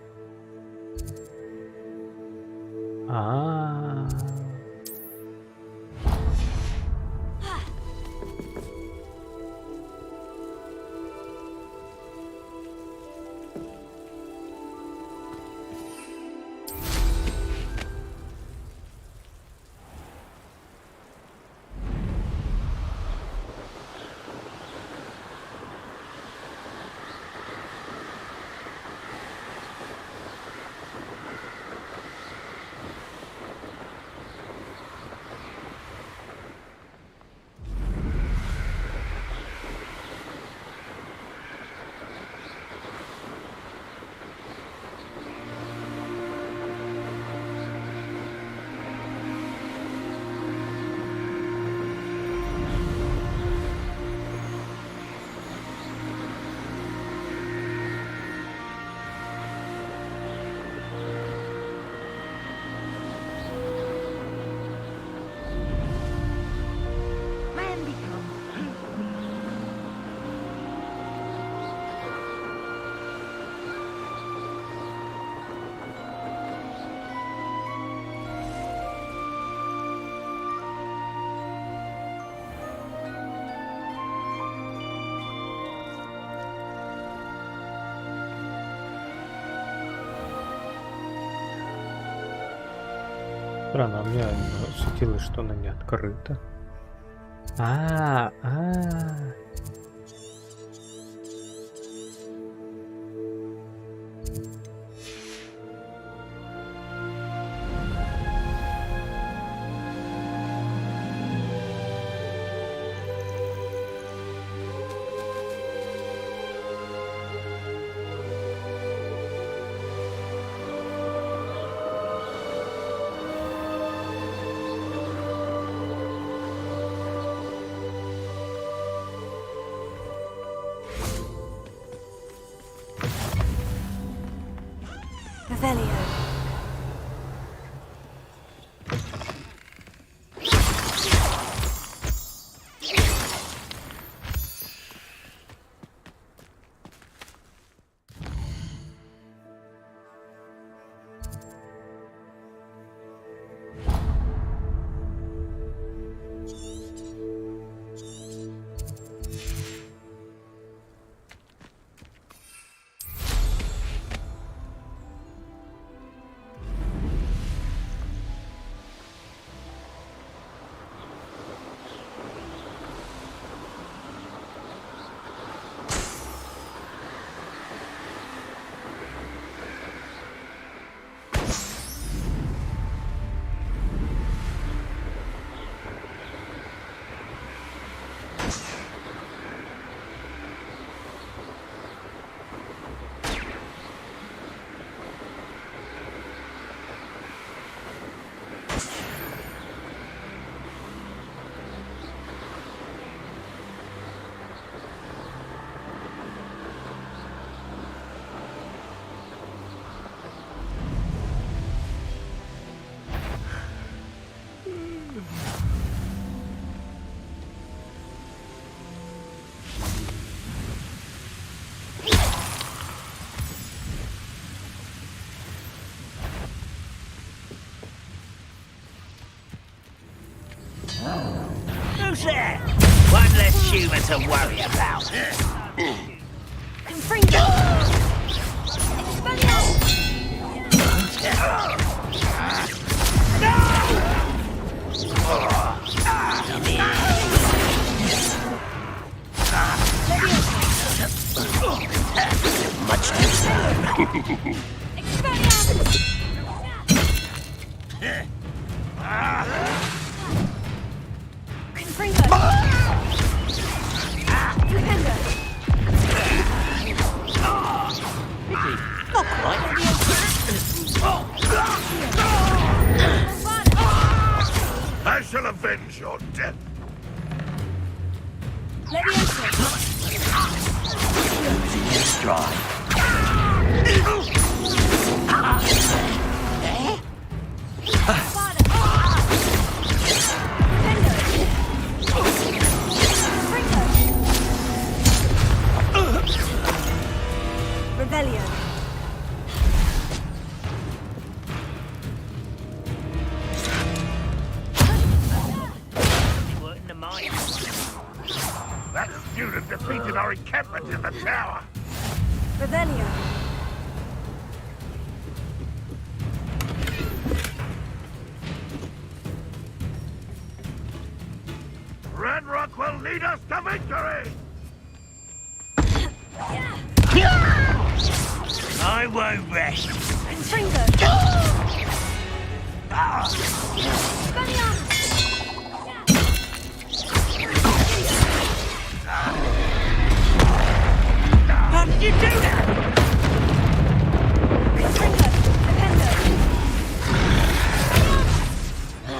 Странно, у меня светилось, что она не открыта. Revelio. Who's there? One less human to worry about. Confringo! Much too soon. Not quite. I shall avenge your death. Stride. Rebellion. That student defeated our encampment in the tower. Revelio. Ranrock will lead us to victory! I won't rest. Confringo. How did you do that?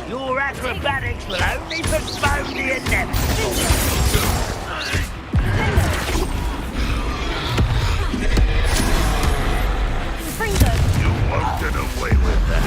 Your acrobatics will only postpone the inevitable. You won't get away with that.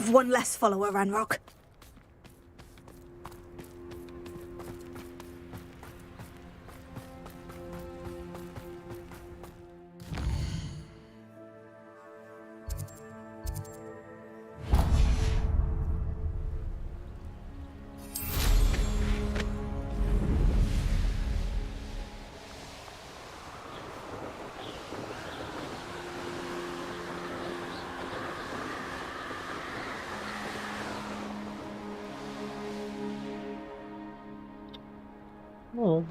You've one less follower, Ranrock. Ну.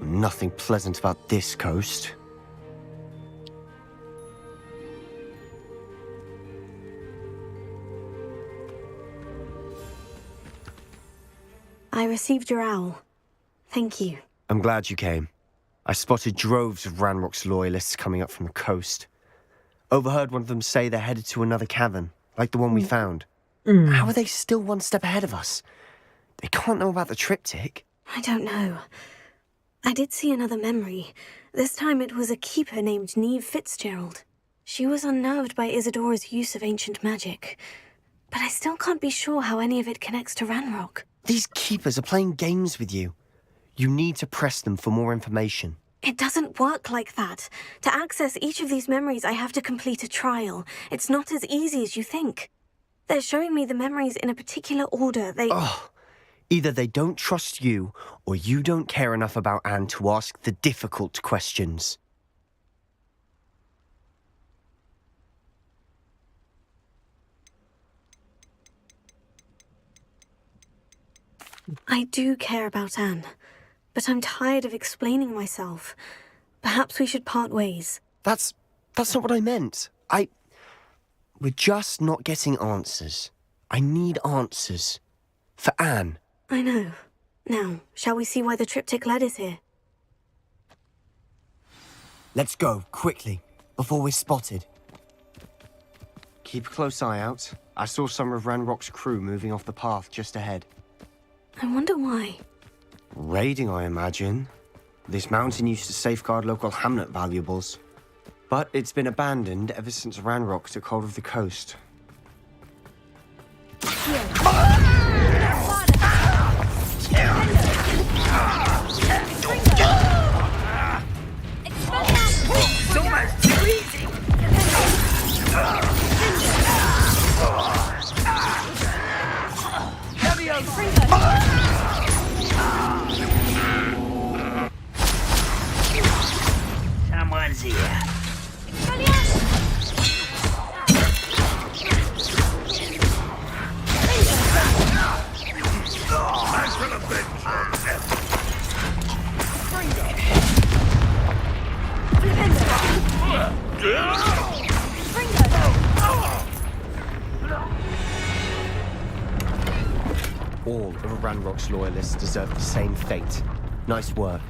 Nothing pleasant about this coast. I received your owl. Thank you. I'm glad you came. I spotted droves of Ranrock's loyalists coming up from the coast. Overheard one of them say they're headed to another cavern, like the one we found. How are they still one step ahead of us? They can't know about the triptych. I don't know. I did see another memory. This time it was a keeper named Neve Fitzgerald. She was unnerved by Isadora's use of ancient magic. But I still can't be sure how any of it connects to Ranrock. These keepers are playing games with you. You need to press them for more information. It doesn't work like that. To access each of these memories, I have to complete a trial. It's not as easy as you think. They're showing me the memories in a particular order. Either they don't trust you, or you don't care enough about Anne to ask the difficult questions. I do care about Anne, but I'm tired of explaining myself. Perhaps we should part ways. That's not what I meant. We're just not getting answers. I need answers. For Anne. I know. Now, shall we see why the triptych led us here? Let's go, quickly, before we're spotted. Keep a close eye out. I saw some of Ranrock's crew moving off the path just ahead. I wonder why. Raiding, I imagine. This mountain used to safeguard local hamlet valuables. But it's been abandoned ever since Ranrock took hold of the coast. So much too easy! Someone's here. All of Ranrock's loyalists deserve the same fate. Nice work.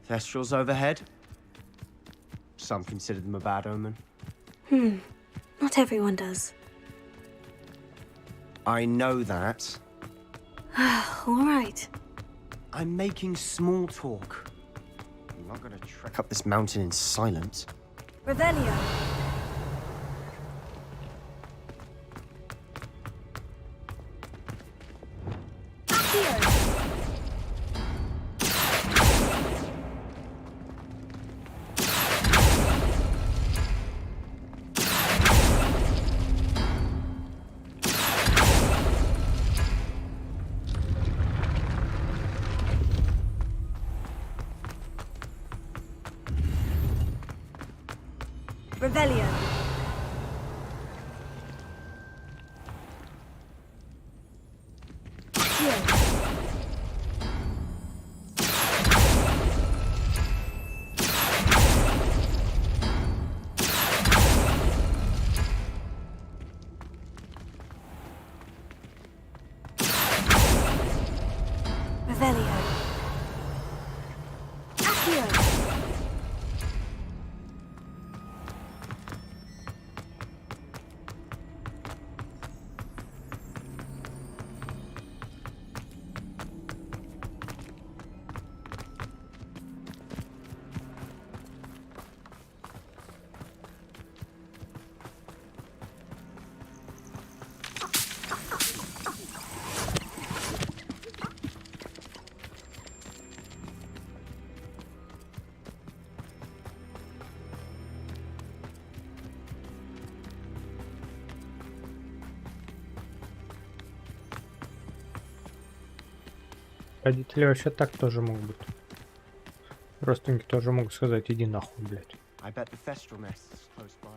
Thestrals overhead. Some consider them a bad omen. Not everyone does. I know that. All right. I'm making small talk. I'm not gonna trek up this mountain in silence. Revelio. Revelio. Родители вообще так тоже могут быть. Родственники тоже могут сказать, иди нахуй, блядь. I bet the Thestral nest is close by.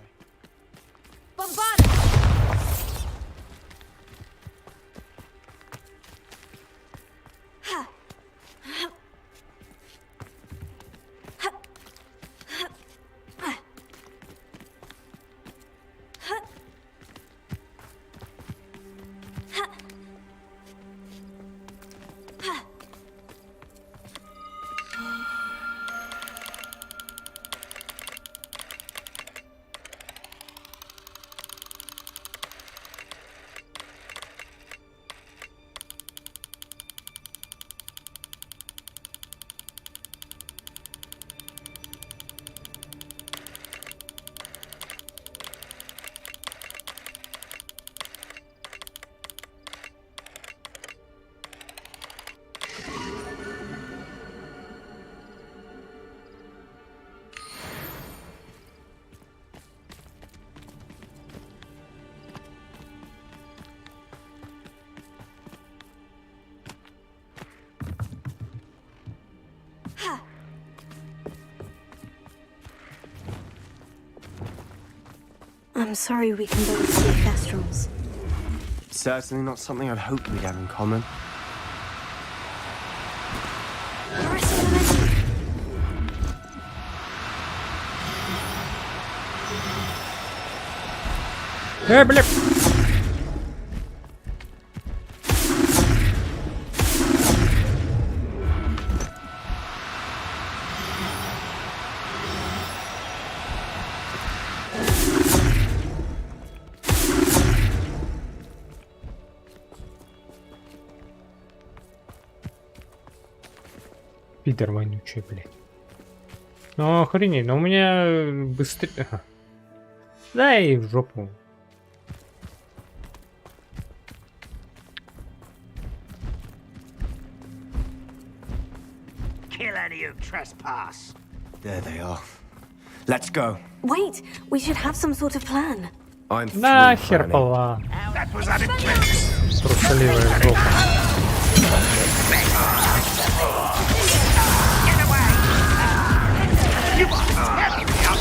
I'm sorry we can both see Thestrals. Certainly not something I'd hoped we'd have in common. Бля. Пидор вонючий, блядь. Ну охренеть, но у меня быстрее... Да и в жопу. Kill any who trespass. There they are. Let's go. Wait, we should have some sort of plan. I'm through Нахер planning. план. That was unexpected. Трусливая жопа. Get away! You are tearing me up.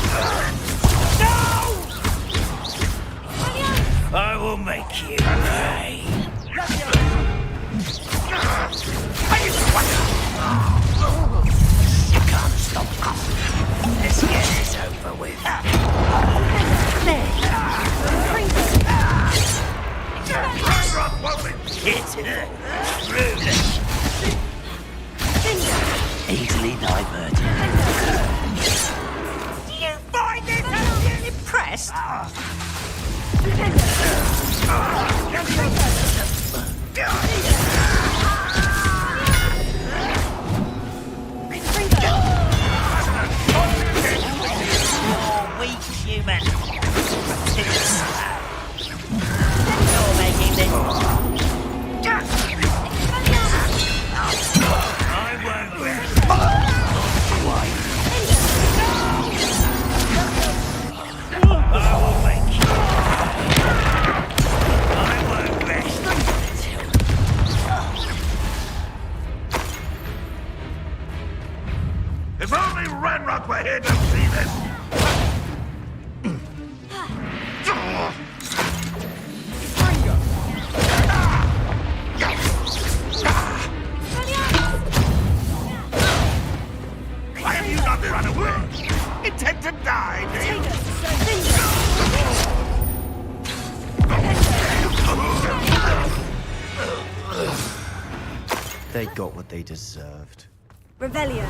No! I will make you pay. You can't stop us. Let's get this over with. It's ruthless. Easily diverted. Do you find this impressed? You're weak, human. You're making this. I won't rest. I will make you. I won't rest. If only Ranrock were here to see this. Why have you not run away? Intent to die, do you? They got what they deserved. Revelio.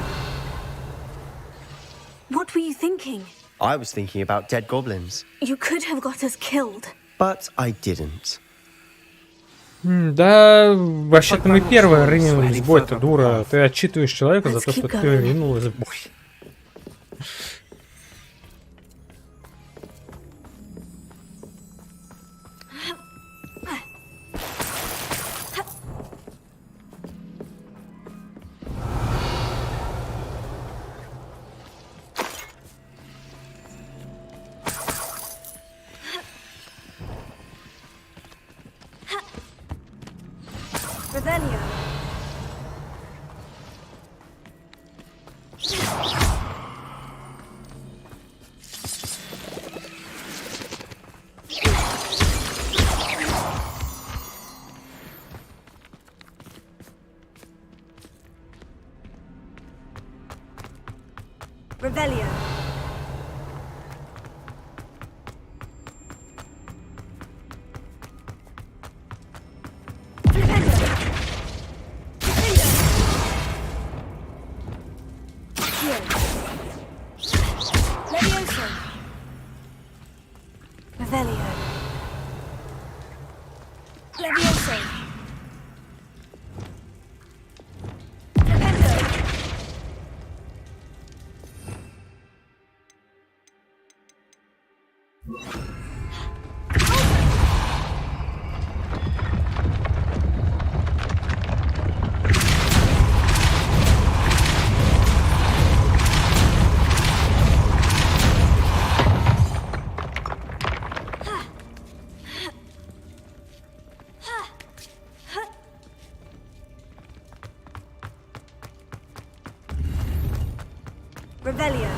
What were you thinking? I was thinking about dead goblins. You could have got us killed. But I didn't. Да, вообще-то мы первые рынулись в бой, ты дура. Ты отчитываешь человека за то, что ты рынулась в бой. Revelio. Revelio. Levioso. Revelio.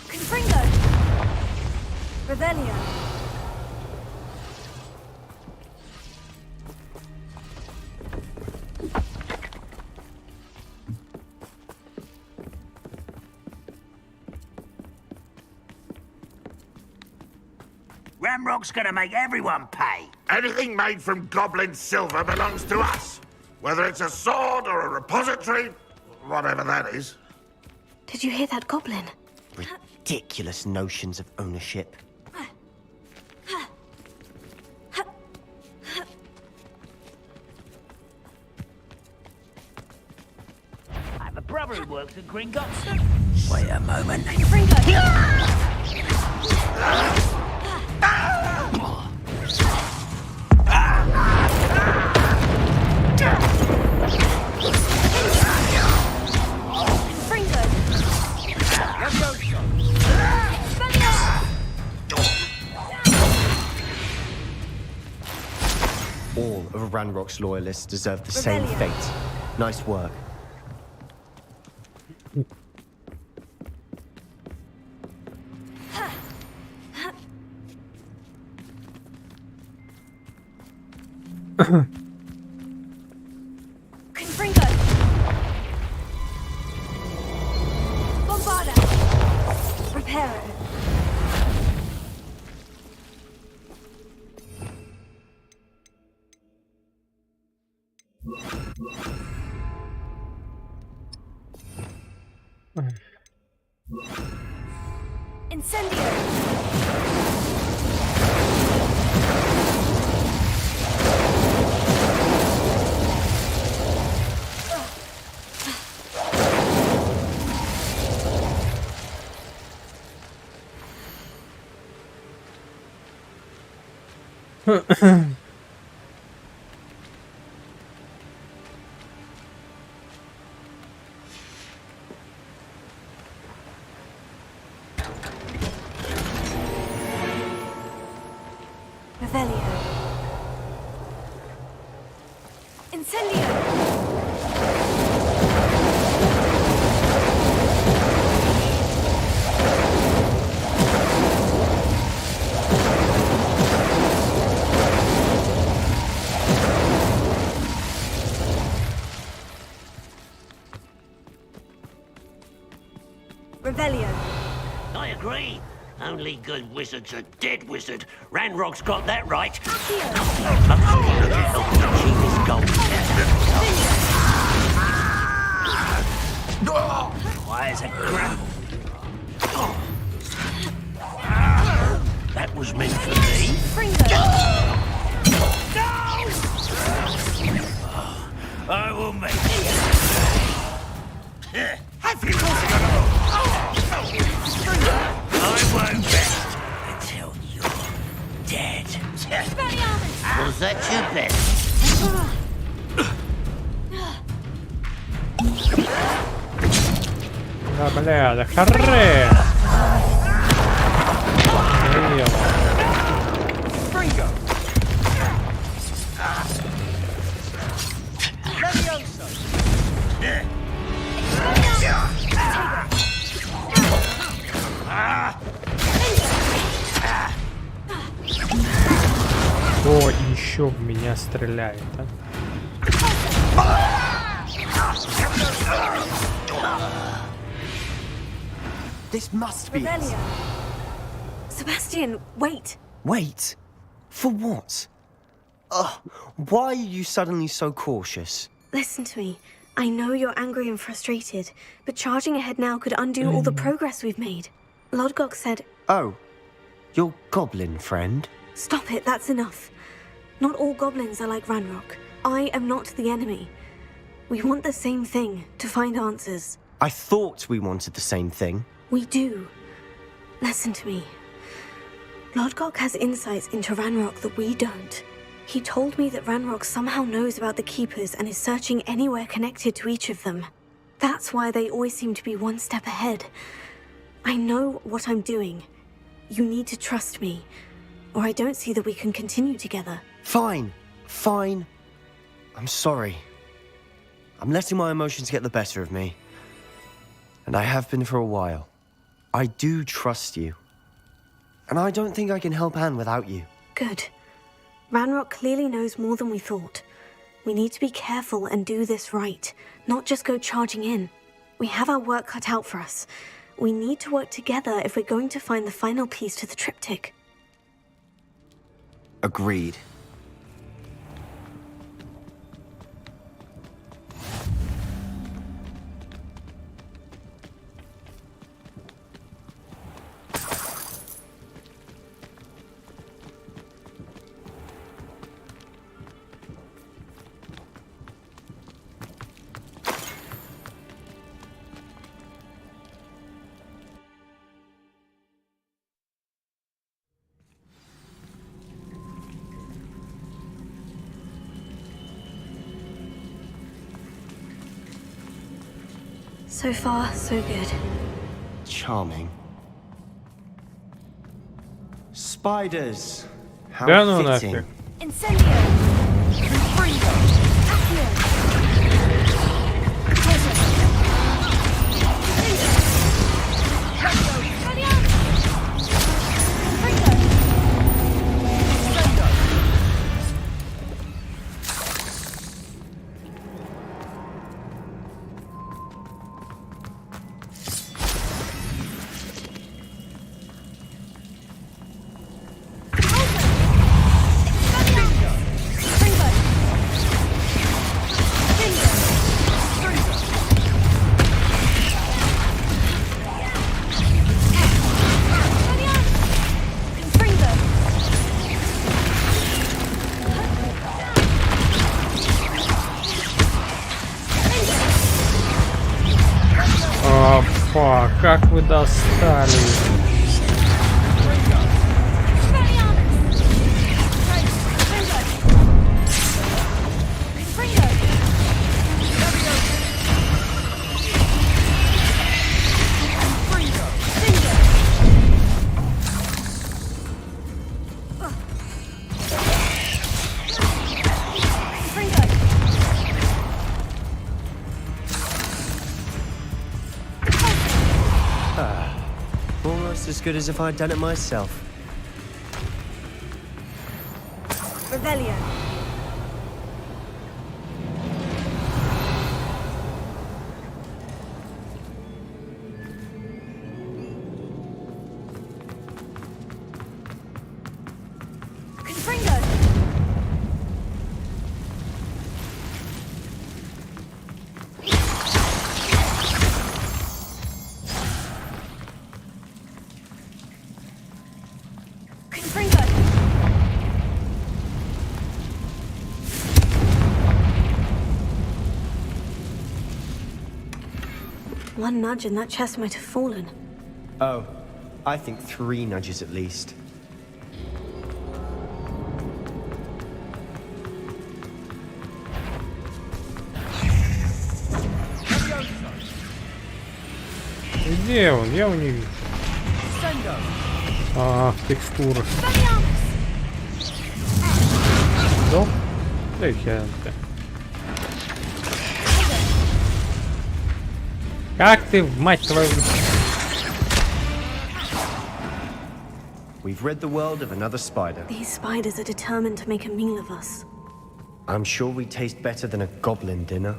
Confringo. Revelio. Ramrock's gonna make everyone pay. Anything made from goblin silver belongs to us. Whether it's a sword or a repository, whatever that is. Did you hear that goblin? Ridiculous notions of ownership. I have a brother who works at Gringotts. Wait a moment. All of Ranrock's loyalists deserve the same fate. Nice work. Confringo. Bombarda. Reparo. Revelio. Incendio. Revelio. I agree. Only good wizards are dead wizard. Ranrock's got that right. Cheapest gold. Why is it grapple? That was meant for me. I will make it. Have you I won't rest until you're dead. Was that your best? Да, бля, да хрен! Кто еще в меня стреляет, а? This must be it. Sebastian, wait. Wait? For what? Why are you suddenly so cautious? Listen to me. I know you're angry and frustrated, but charging ahead now could undo all the progress we've made. Lodgok said... Oh, your goblin friend? Stop it, that's enough. Not all goblins are like Ranrock. I am not the enemy. We want the same thing, to find answers. I thought we wanted the same thing. We do. Listen to me. Lodgok has insights into Ranrock that we don't. He told me that Ranrock somehow knows about the Keepers and is searching anywhere connected to each of them. That's why they always seem to be one step ahead. I know what I'm doing. You need to trust me, or I don't see that we can continue together. Fine. Fine. I'm sorry. I'm letting my emotions get the better of me. And I have been for a while. I do trust you. And I don't think I can help Anne without you. Good. Ranrock clearly knows more than we thought. We need to be careful and do this right, not just go charging in. We have our work cut out for us. We need to work together if we're going to find the final piece to the triptych. Agreed. So far, so good. Charming. Spiders. How Да ну fitting. нафиг. Incendio! Confringo! Accio! Как вы достали. Almost as good as if I'd done it myself. Revelio. One nudge and that chest might have fallen. Oh, I think 3 nudges at least. Где он? Я его не вижу. А, текстура. Да? Да и херенка. Как ты, мать твою... We've rid the world of another spider. These spiders are determined to make a meal of us. I'm sure we taste better than a goblin dinner.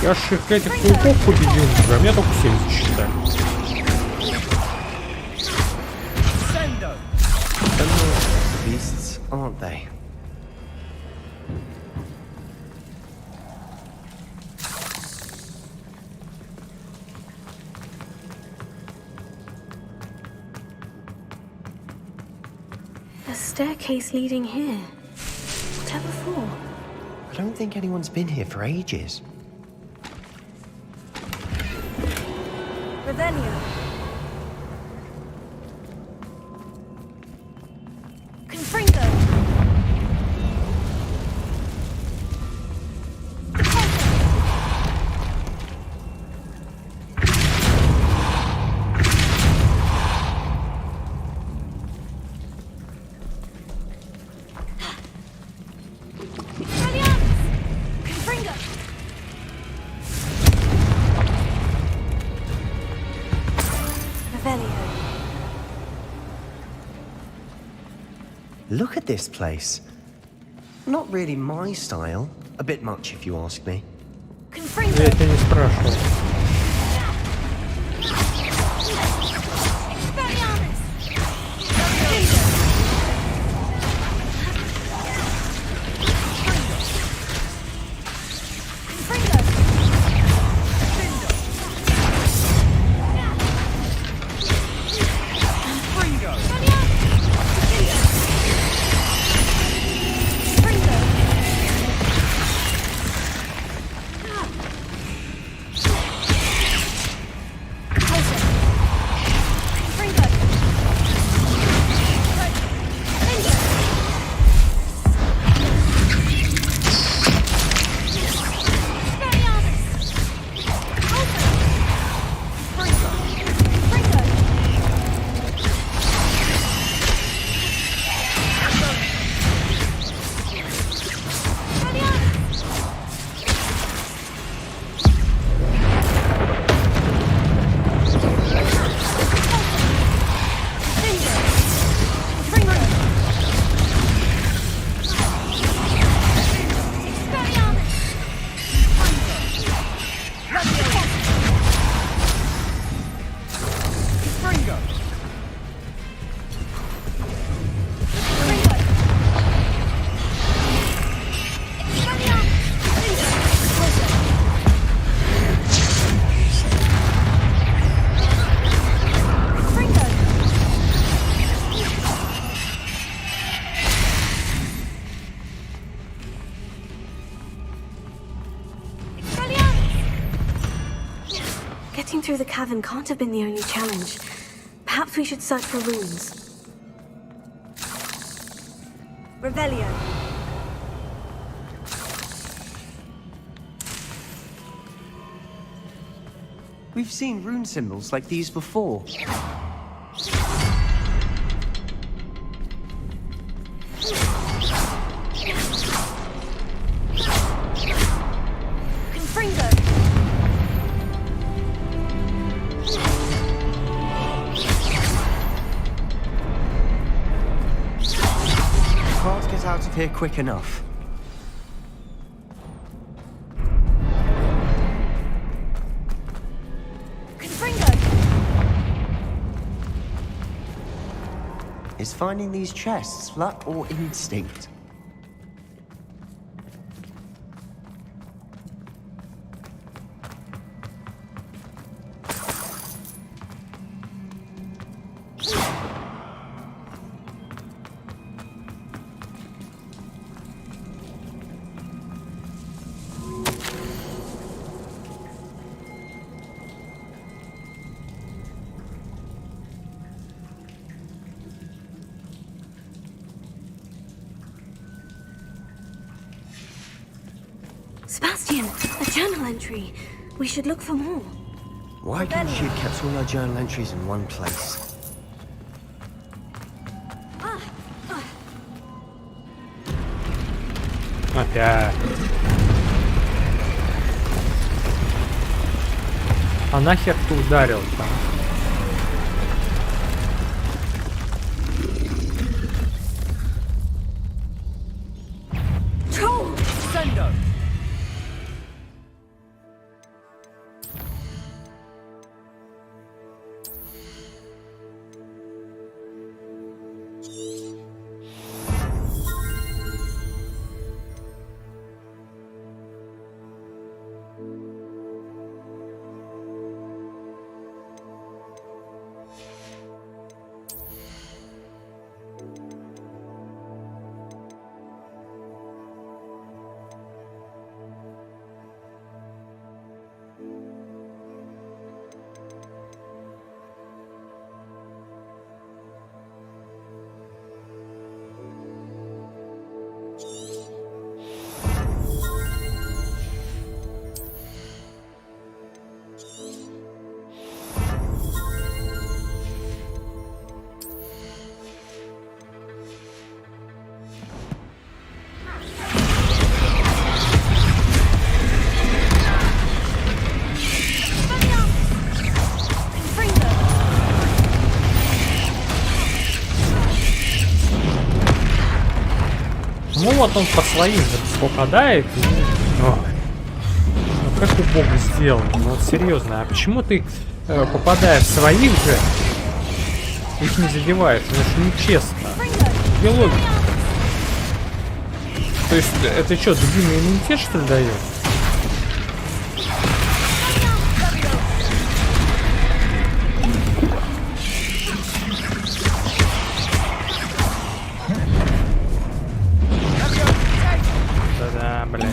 Я ж этих пауков победил, а меня только 7 считали. Beasts, aren't they? A staircase leading here. Whatever for? I don't think anyone's been here for ages. Revelio. Confringo. Look at this place. Not really my style. A bit much, if you ask me. Я тебя не спрашивал. Getting through the cavern can't have been the only challenge. Perhaps we should search for runes. Revelio. We've seen rune symbols like these before. Can't get out of here quick enough. Is finding these chests luck or instinct? Sebastian, a journal entry. We should look for more. Why couldn't she have kept all our journal entries in one place? Опять. А нахер ты ударил-то? Ну вот он по своим попадает. Ну как у Бога сделано? Ну вот серьезно, а почему ты, попадая в своих же, их не задеваешь? Ну это нечестно. Где логика? То есть это что, длинный иммунитет что ли дает? Да-да, блядь.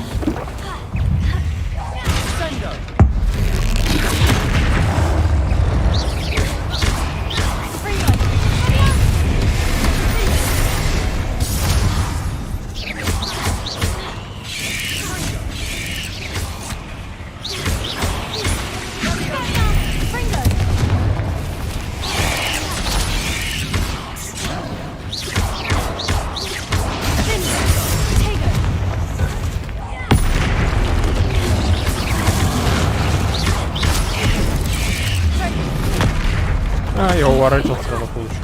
А, я уворачивался, но получил.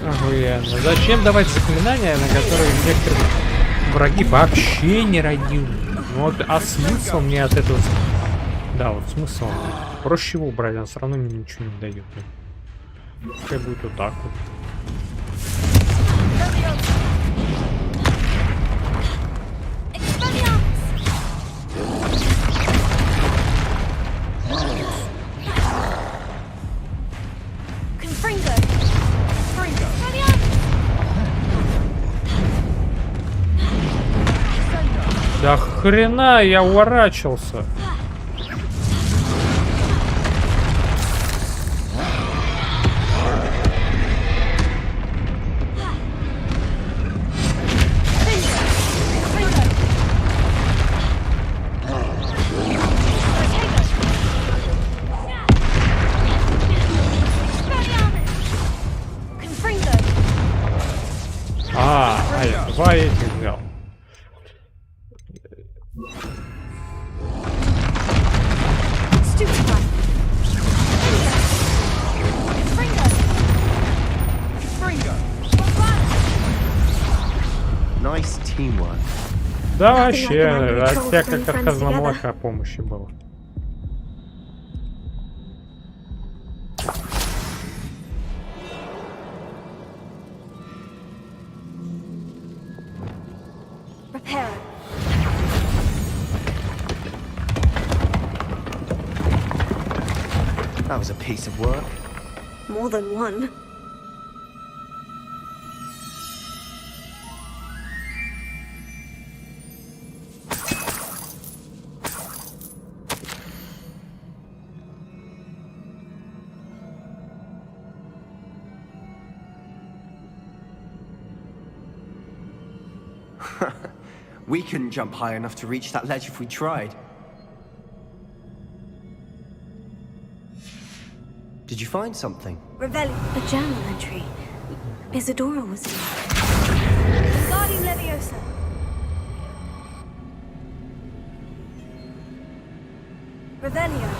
Охуенно. Зачем давать заклинания, на которые некоторые враги вообще не родили? Ну вот, а смысл мне от этого? Да, вот смысл. Проще его убрать, он все равно мне ничего не дает. Пускай будет вот так вот. Да хрена я уворачивался. я два этих взял. Nice teamwork. Да, вообще, от тебя как от козломолока помощи было. That was a piece of work. More than one. We couldn't jump high enough to reach that ledge if we tried. Did you find something? A journal entry. Isadora was in it. Guardian Leviosa. Revelio.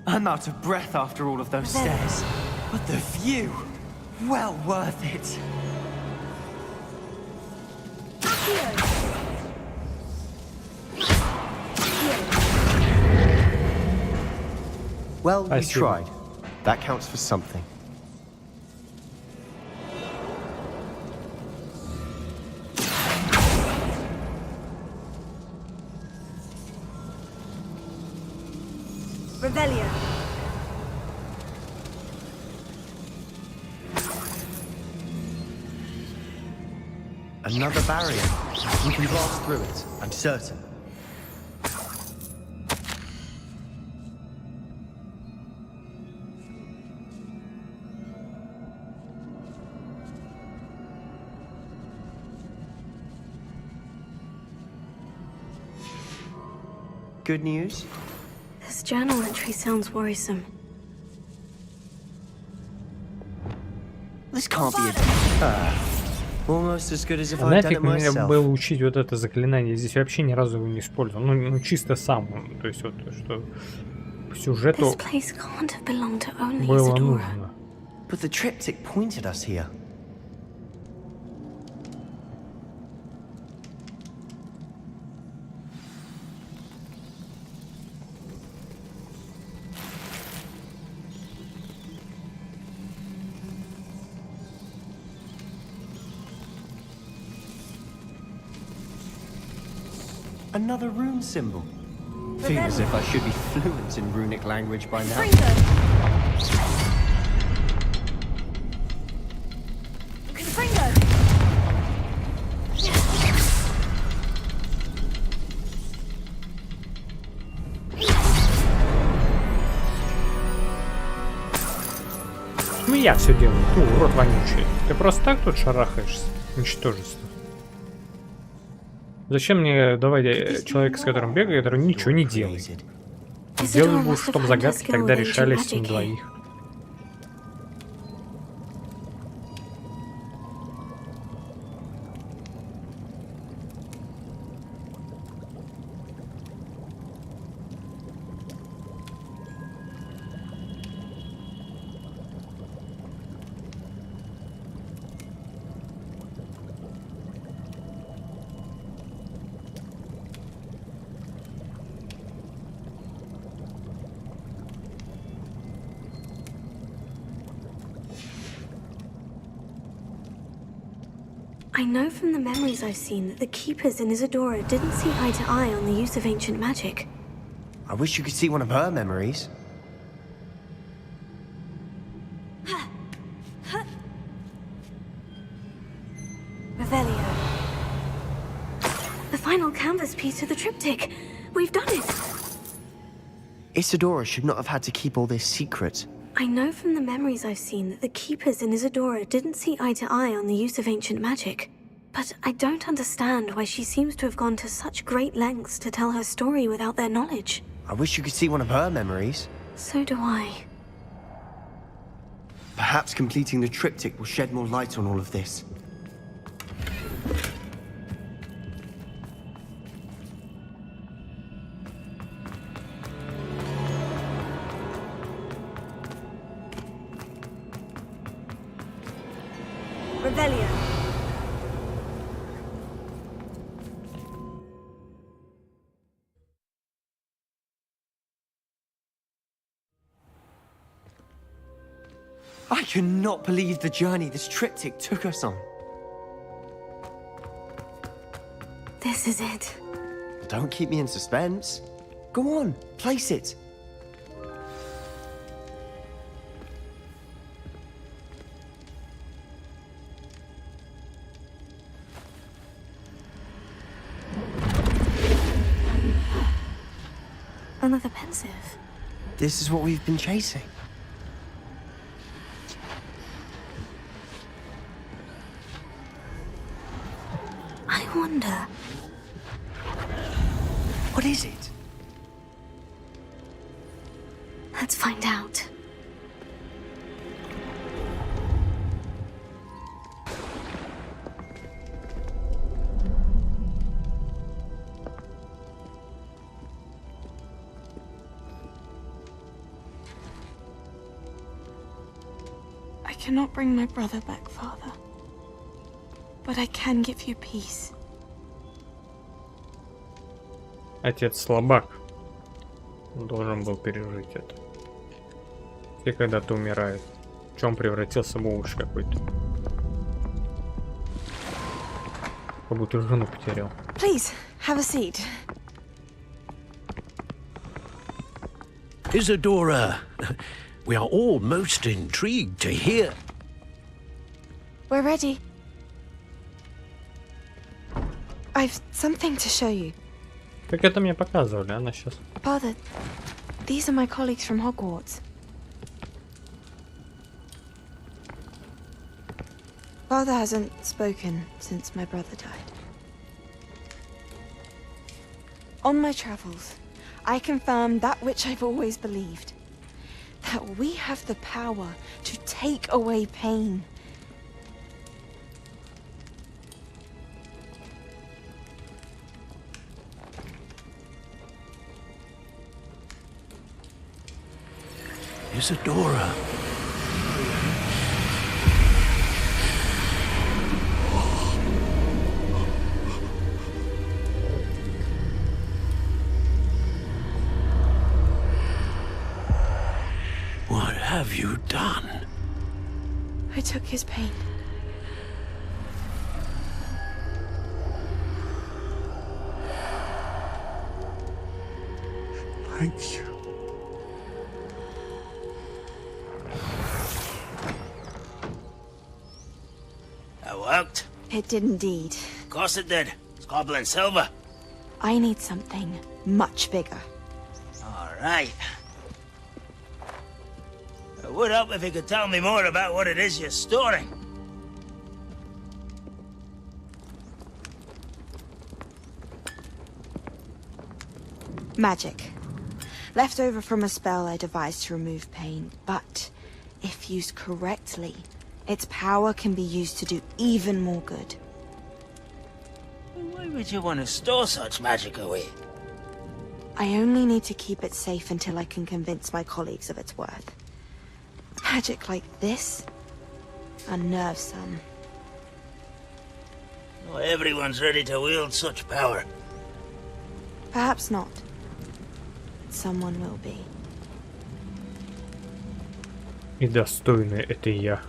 I'm out of breath after all of those stairs. But the view! Well worth it. Well, we tried. That counts for something. Revelio. Another barrier. We can blast through it, I'm certain. Good news? This journal entry sounds worrisome. This can't be almost as good as if I'd done Нафиг it мне myself. было учить вот это заклинание. Здесь вообще ни разу его не использовал. Ну чисто сам. То есть вот что по сюжету This place can't have belonged to only было Isadora. нужно. But the triptych pointed us here. Another rune symbol. Feel as if I should be fluent in runic language by now. Ну я все делаю. Ты урод вонючий. Ты просто так тут шарахаешься? Ничтожество. Зачем мне давать человека, с которым бегаю, который ничего не делает? Делаю бы, чтобы загадки тогда решались на двоих. I know from the memories I've seen that the Keepers in Isadora didn't see eye to eye on the use of ancient magic. I wish you could see one of her memories. Revelio. The final canvas piece to the triptych. We've done it. Isadora should not have had to keep all this secret. I know from the memories I've seen that the Keepers and Isadora didn't see eye to eye on the use of ancient magic. But I don't understand why she seems to have gone to such great lengths to tell her story without their knowledge. I wish you could see one of her memories. So do I. Perhaps completing the triptych will shed more light on all of this. Revelio. I cannot believe the journey this triptych took us on. This is it. Don't keep me in suspense. Go on, place it. Another pensive. This is what we've been chasing. I wonder. What is it? Let's find out. I cannot bring my brother back, Father. But I can give you peace. Отец слабак. Он должен был пережить это. И когда-то умирает. В чем превратился в овощ какой-то. Как будто жену потерял. Please, have a seat. Isadora, we are all most intrigued to hear. We're ready. I've something to show you. Как это мне показывали, она сейчас. Father, these are my colleagues from Hogwarts. Father hasn't spoken since my brother died. On my travels, I confirmed that which I've always believed. That we have the power to take away pain. Isadora. What have you done? I took his pain. Thank you. That worked? It did indeed. Of course it did. It's goblin silver. I need something much bigger. All right. It would help if you could tell me more about what it is you're storing. Magic. Left over from a spell I devised to remove pain, but if used correctly, its power can be used to do even more good. Why would you want to store such magic away? I only need to keep it safe until I can convince my colleagues of its worth. Magic like this unnerves some. Not everyone's ready to wield such power. Perhaps not. Someone will be. И достойный это я.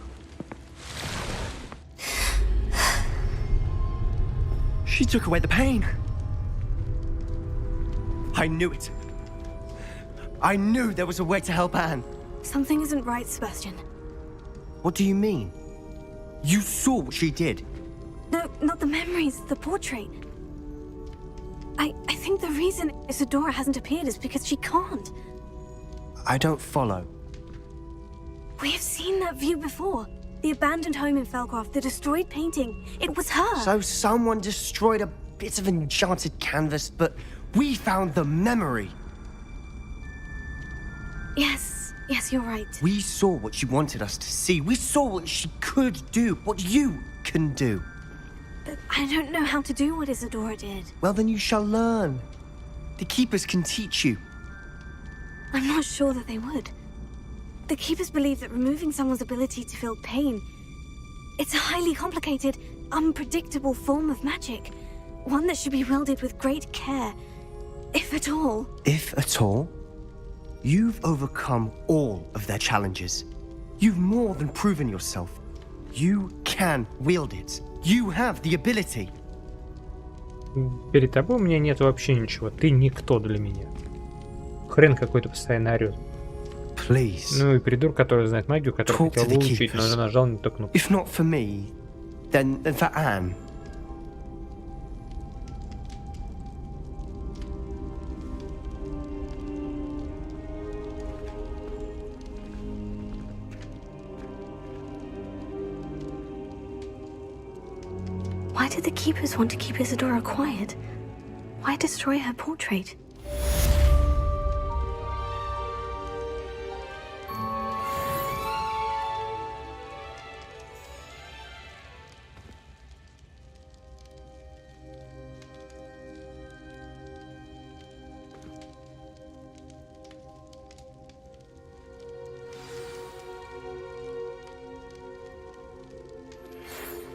She took away the pain. I knew it. I knew there was a way to help Anne. Something isn't right, Sebastian. What do you mean? You saw what she did. No, not the memories, the portrait. I think the reason Isadora hasn't appeared is because she can't. I don't follow. We have seen that view before. The abandoned home in Felcroft, the destroyed painting. It was her. So someone destroyed a bit of enchanted canvas, but we found the memory. Yes, you're right. We saw what she wanted us to see. We saw what she could do, what you can do. But I don't know how to do what Isadora did. Well, then you shall learn. The Keepers can teach you. I'm not sure that they would. The Keepers believe that removing someone's ability to feel pain, it's a highly complicated, unpredictable form of magic. One that should be wielded with great care, if at all. If at all? You've overcome all of their challenges. You've more than proven yourself. You can wield it. You have the ability. Перед тобой у меня нет вообще ничего. Ты никто для меня. Хрен какой-то постоянно орёт. Please. Ну и придурок, который знает магию, который хотел выучить, но нажал не ту кнопку. If not for me, then for Anne. Why did the Keepers want to keep Isadora quiet? Why destroy her portrait?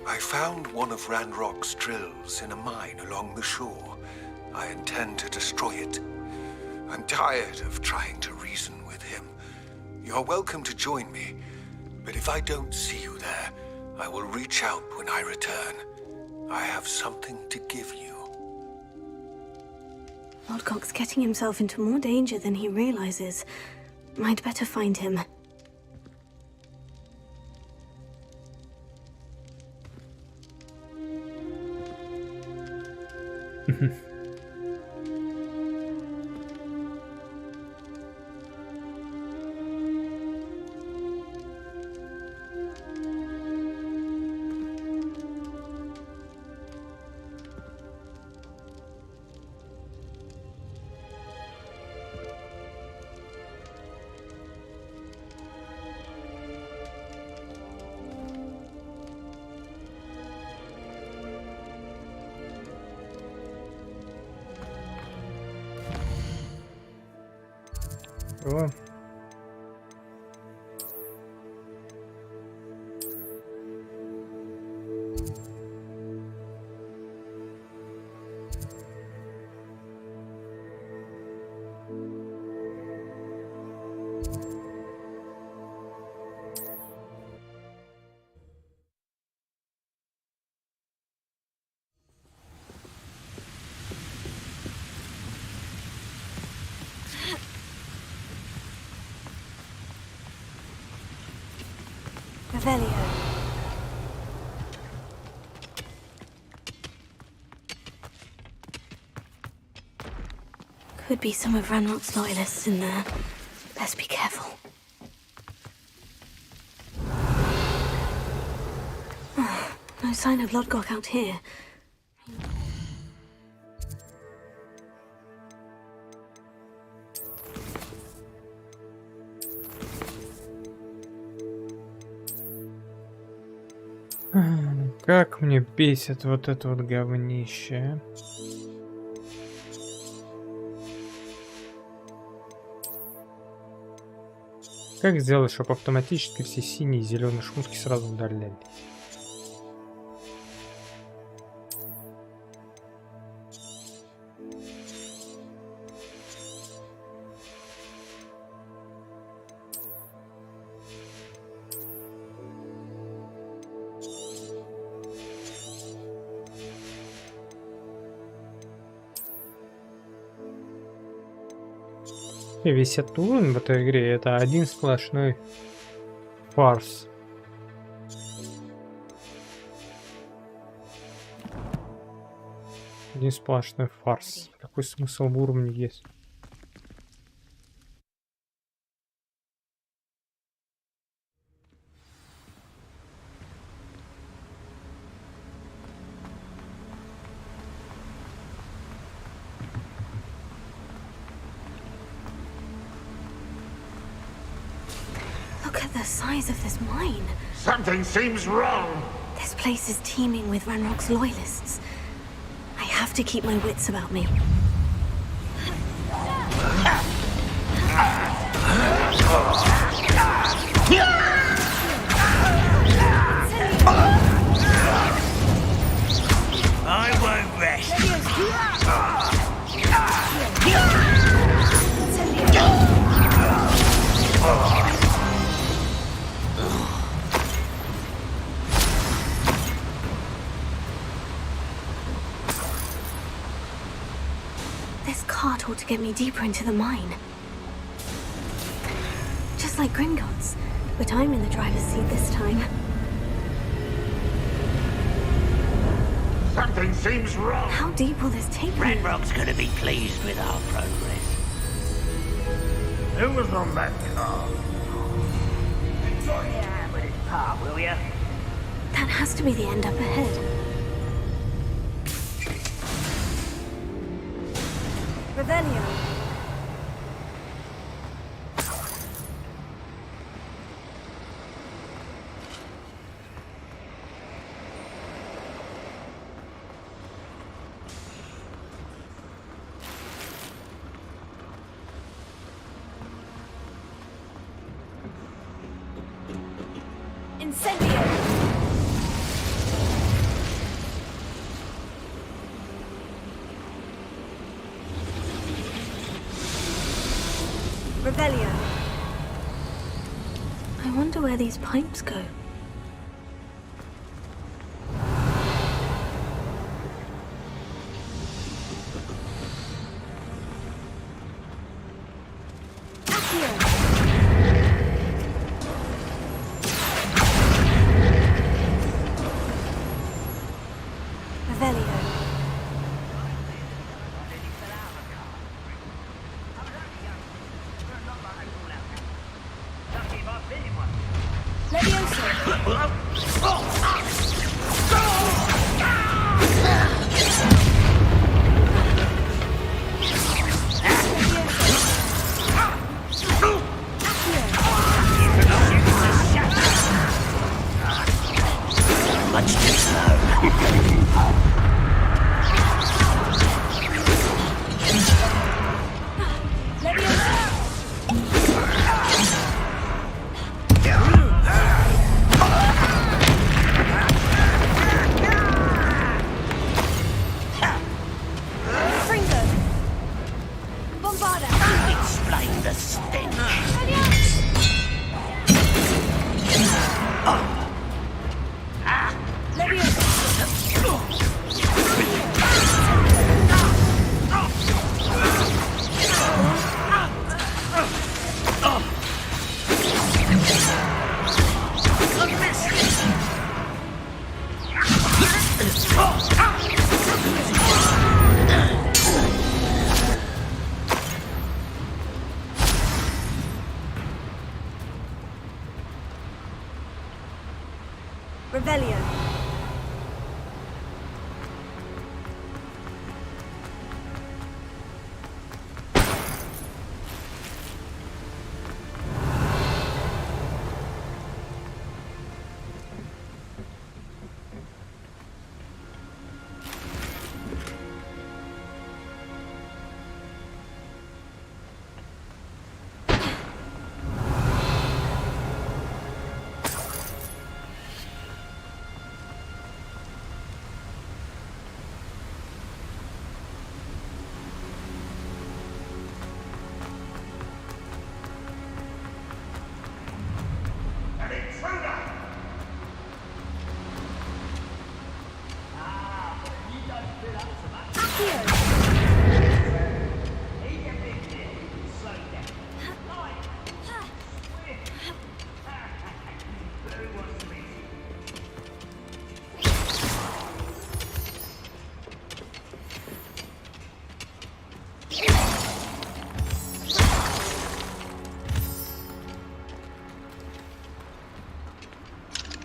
I found one of Ranrock's drills in a mine along the shore. I intend to destroy it. I'm tired of trying to reason with him. You're welcome to join me, but if I don't see you there, I will reach out when I return. I have something to give you. Lodgok's getting himself into more danger than he realizes. Might better find him. О. Revelio. Could be some of Ranrock's loyalists in there. Best be careful. Oh, no sign of Lodgok out here. Как мне бесит вот это вот говнище. Как сделать, чтобы автоматически все синие и зеленые шмотки сразу удалялись? И весь этот уровень в этой игре это один сплошной фарс. Один сплошной фарс. Какой смысл в уровне есть? Look at the size of this mine. Something seems wrong. This place is teeming with Ranrock's loyalists. I have to keep my wits about me. I won't rest. This cart ought to get me deeper into the mine. Just like Gringotts, but I'm in the driver's seat this time. Something seems wrong. How deep will this take me? Ranrock's gonna be pleased with our progress. Who was on that car? Enjoy your hand with his part, will ya? That has to be the end up ahead. Revelio. Incendio. Revelio. I wonder where these pipes go. Revelio.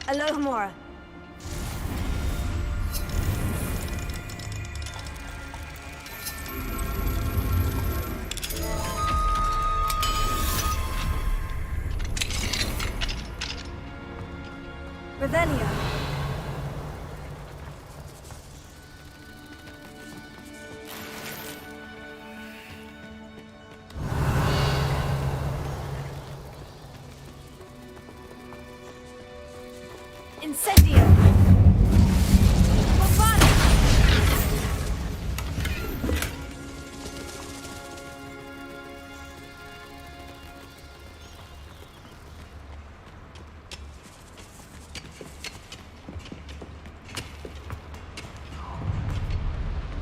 Alohomora. Revelio. Incendio. Bombardment.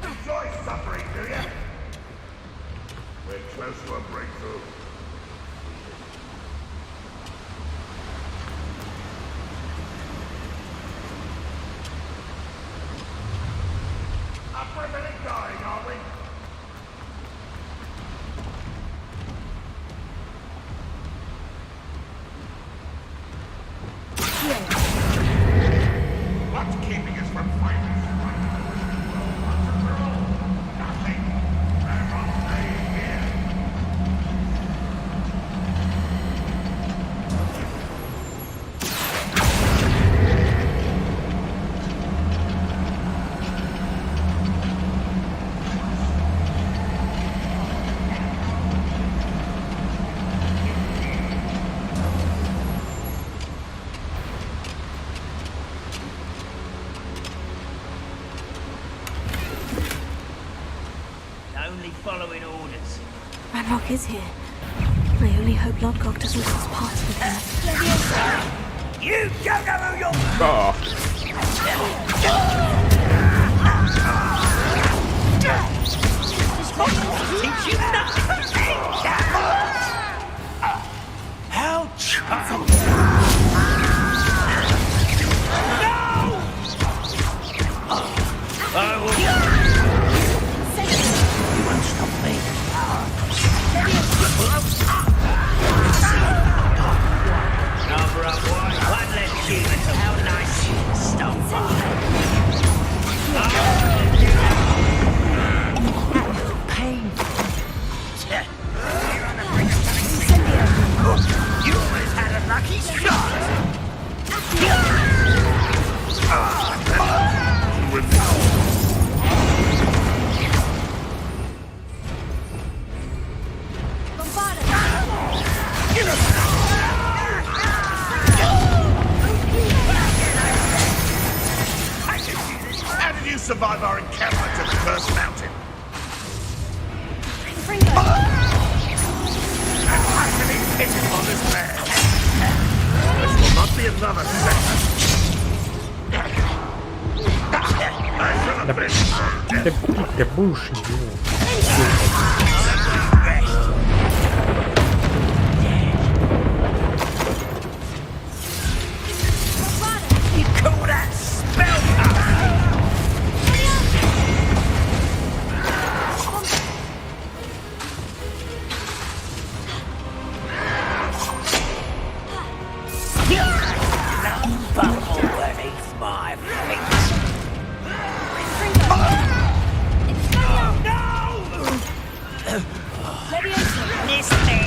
Enjoy suffering, do you? We're close to a breakthrough. Up with it going, are we? What's keeping us from fighting? Nothing. Ranrock staying here. Only following orders. Ranrock is here. I only hope Lodgok doesn't cross paths with him. You don't know who you're... Teach you nothing. How charming. I will... You won't stop me. Number up, boy. One less human. How nice you stop by. Pain. You're on the brink of something. You always had a lucky shot. How did you survive our encounter to the Cursed Mountain? And actually hit him on his man. This will not be another second. Да будешь идиот. You call that spell bubble beneath my feet. Miss me.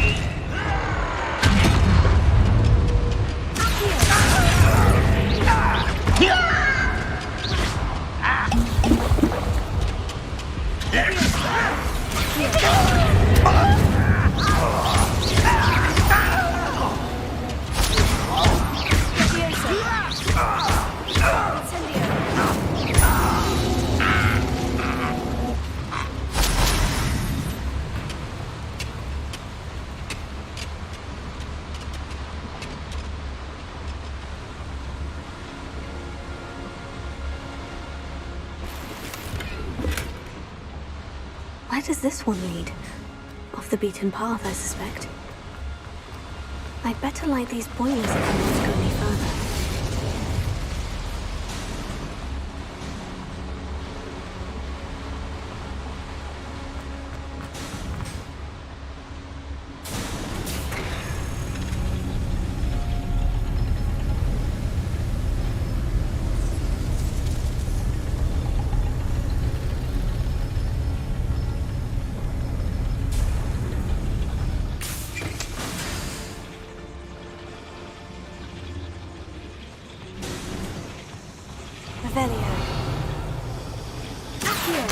Where does this one lead? Off the beaten path, I suspect. I'd better light these boilers if I want to go any further. Revelio. Accio.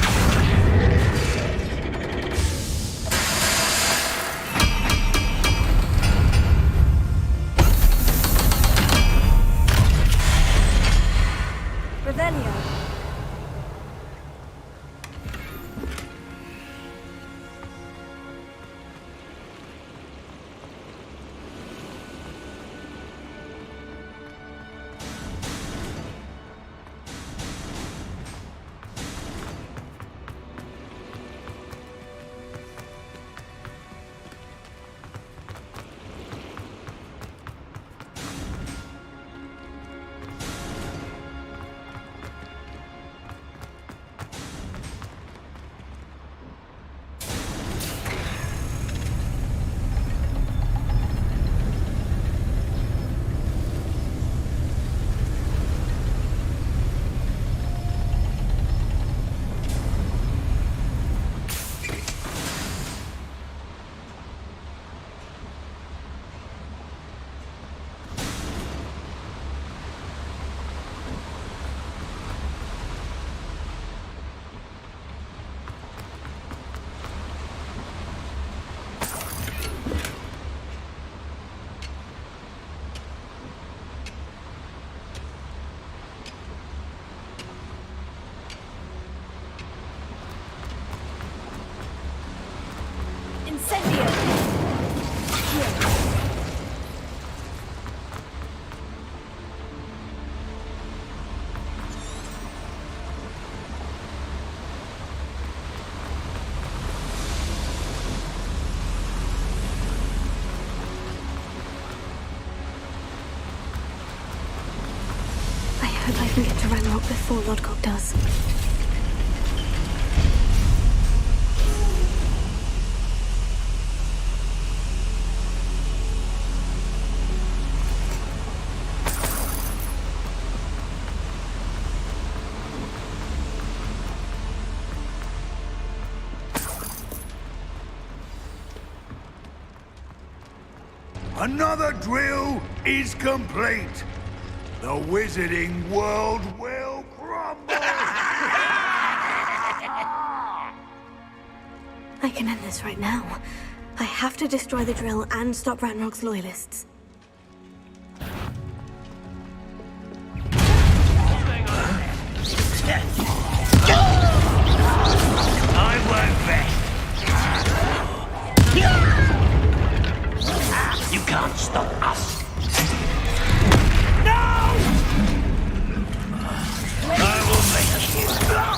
Revelio. I hope I can get to Ranrock before Lodgok does. Another drill is complete. The wizarding world will crumble! I can end this right now. I have to destroy the drill and stop Ranrock's loyalists. I won't bet. You can't stop us. I will make you down.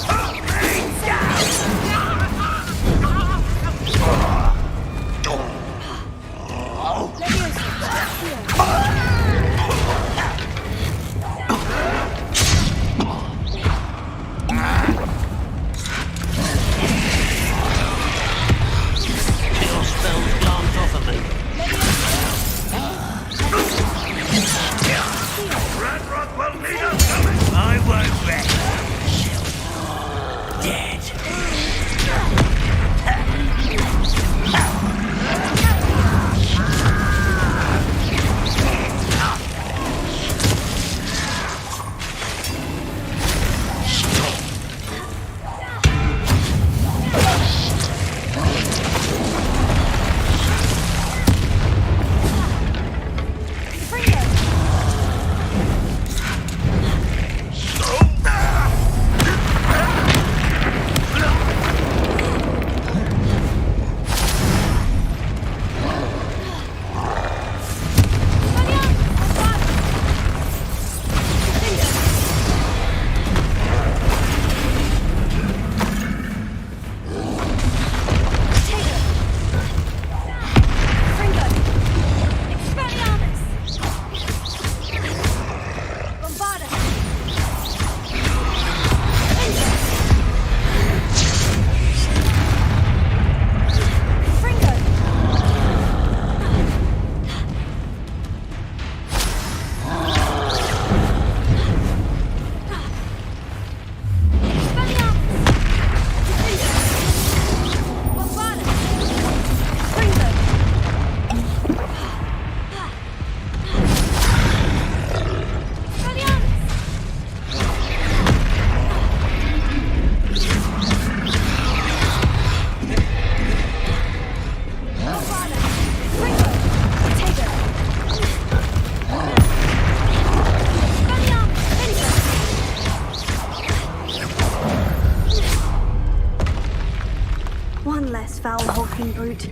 fucking brute.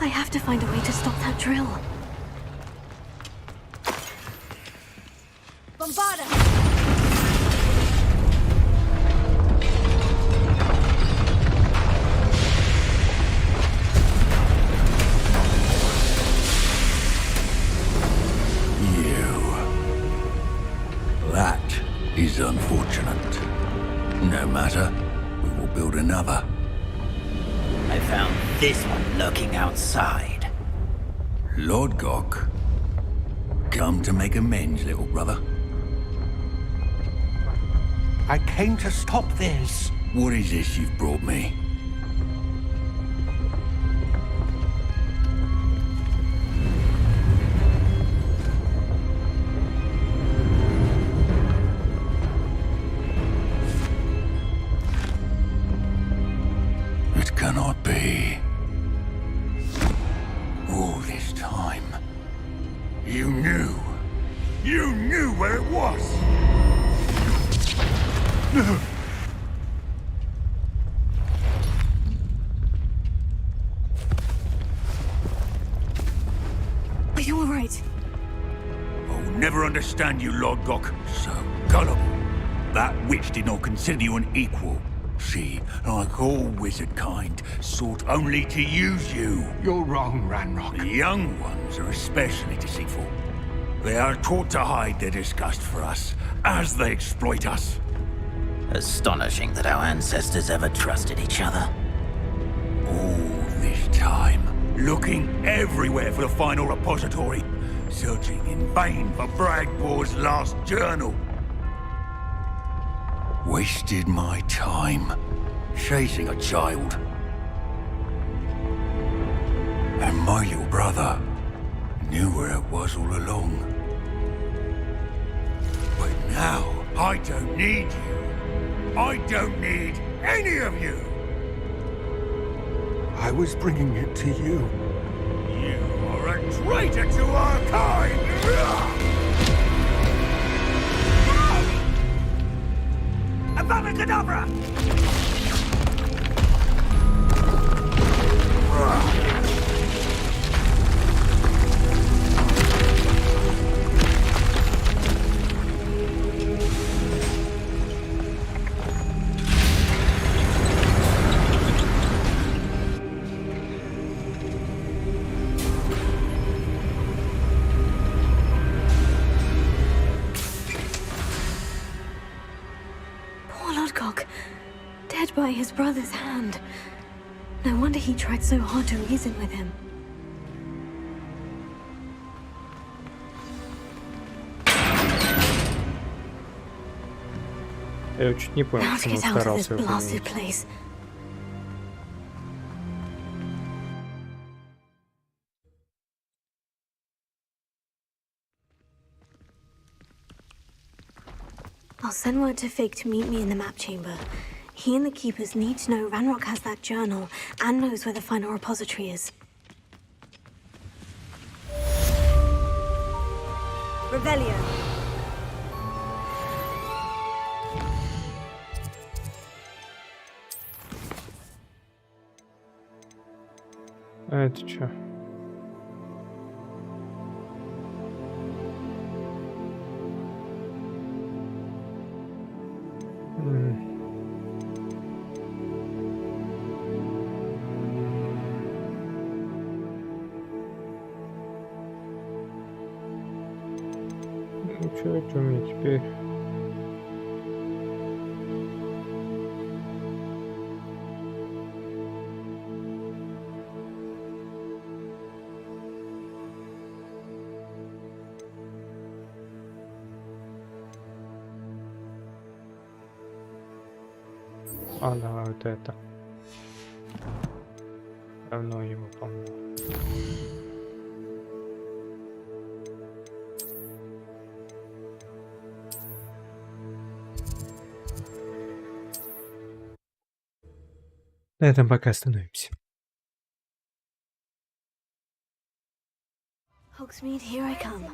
I have to find a way to stop that drill. Bombarda! That is unfortunate. No matter, we will build another. I found this one lurking outside. Lord Gok, come to make amends, little brother. I came to stop this. What is this you've brought me? It cannot be. All this time, you knew. You knew where it was. Are you all right? I'll never understand you, Lord Gok. So gullible. That witch did not consider you an equal. She, like all wizard kind, sought only to use you. You're wrong, Ranrock. The young ones are especially deceitful. They are taught to hide their disgust for us, as they exploit us. Astonishing that our ancestors ever trusted each other. All this time, looking everywhere for the final repository, searching in vain for Bragbor's last journal. Wasted my time, chasing a child. And my little brother knew where it was all along. But now, I don't need you. I don't need any of you. I was bringing it to you. You are a traitor to our kind! Avada Kedavra! Dead by his brother's hand. No wonder he tried so hard to reason with him. Я чуть не понял, почему он старался его поменять. I'll send word to Fig to meet me in the map chamber. He and the Keepers need to know Ranrock has that journal and knows where the final repository is. Revelio. А это чё? Ну чё мне теперь? А, да, вот это. Давно его помню. На этом пока остановимся. Hogsmeade, here I come.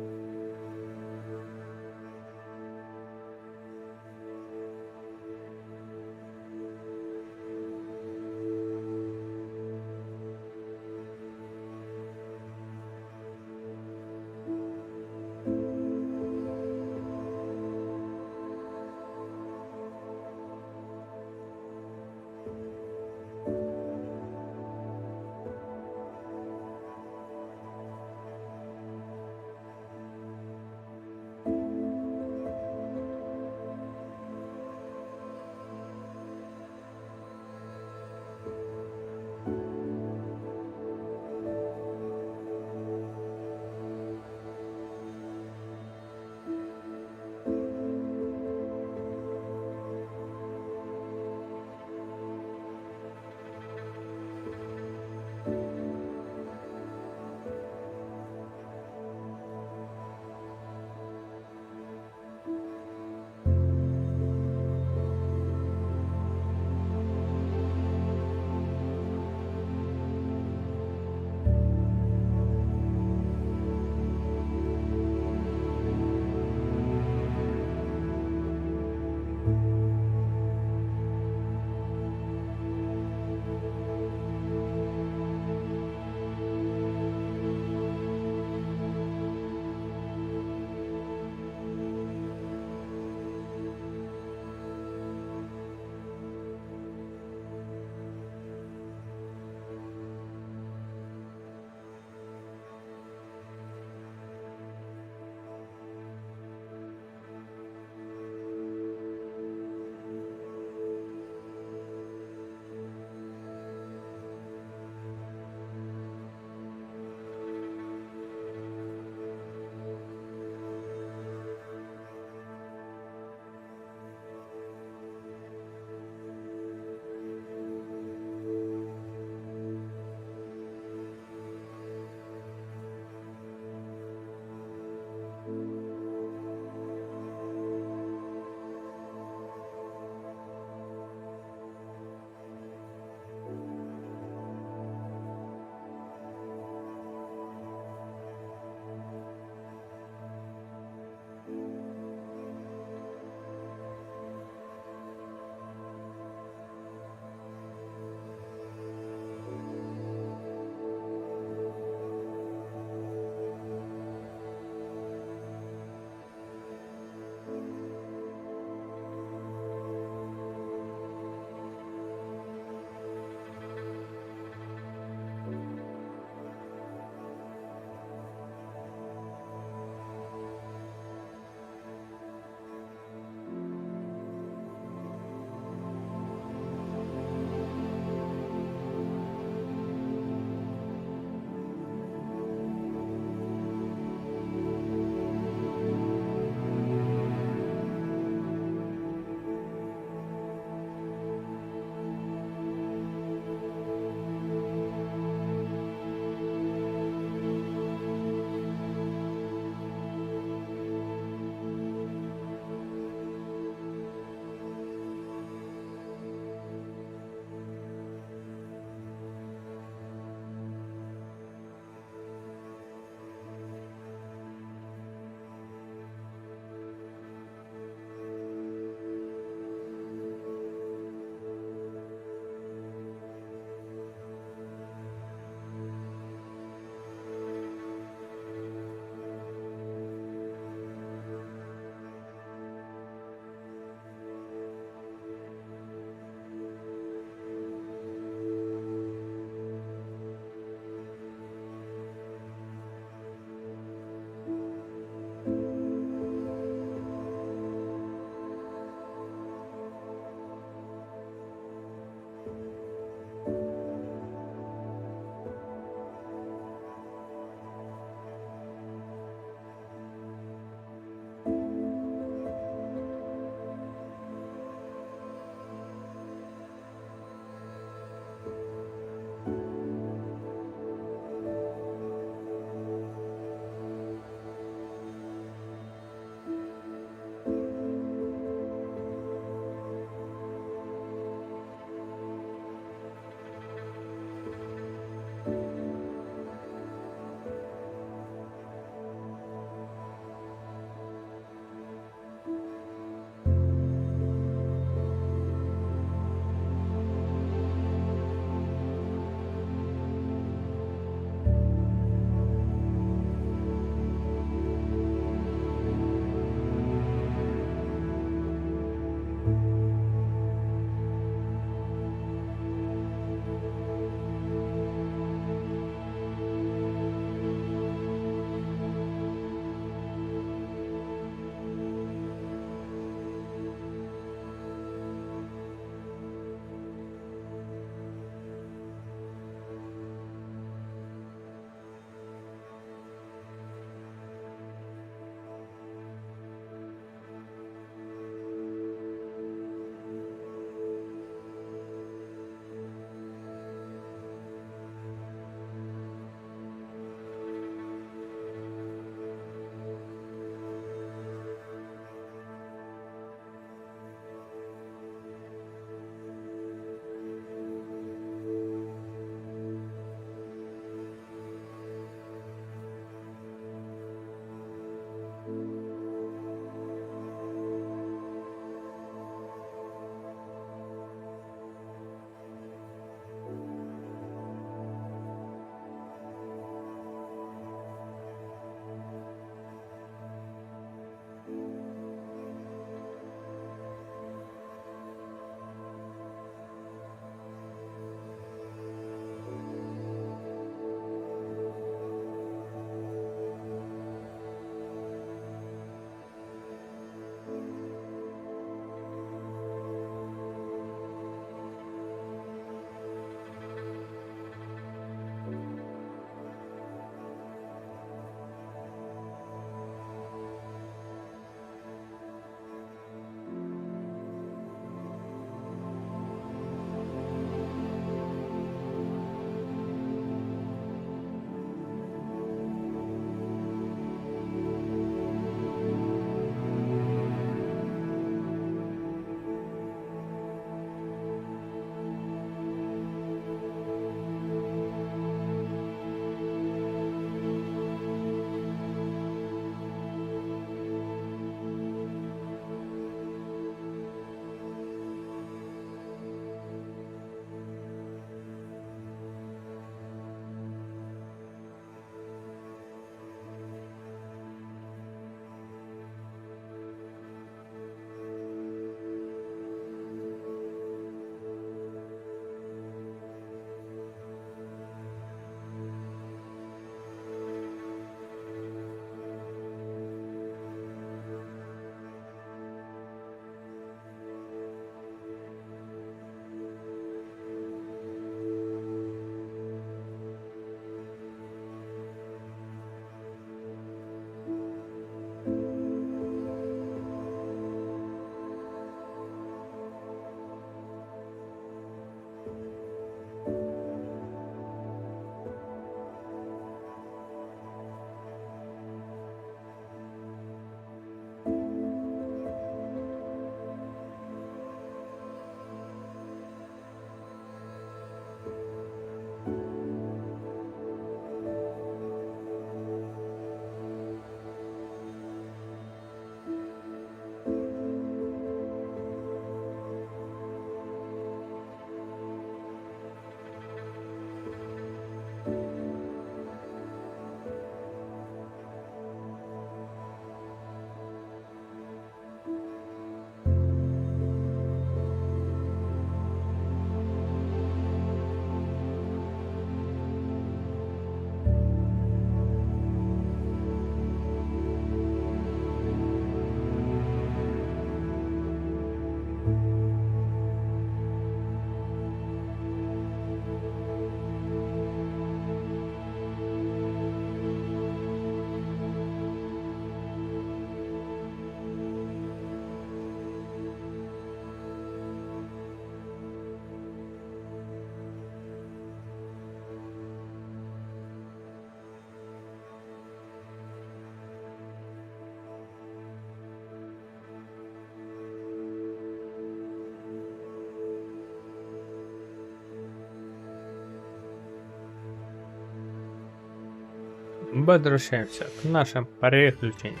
Возвращаемся к нашим приключениям.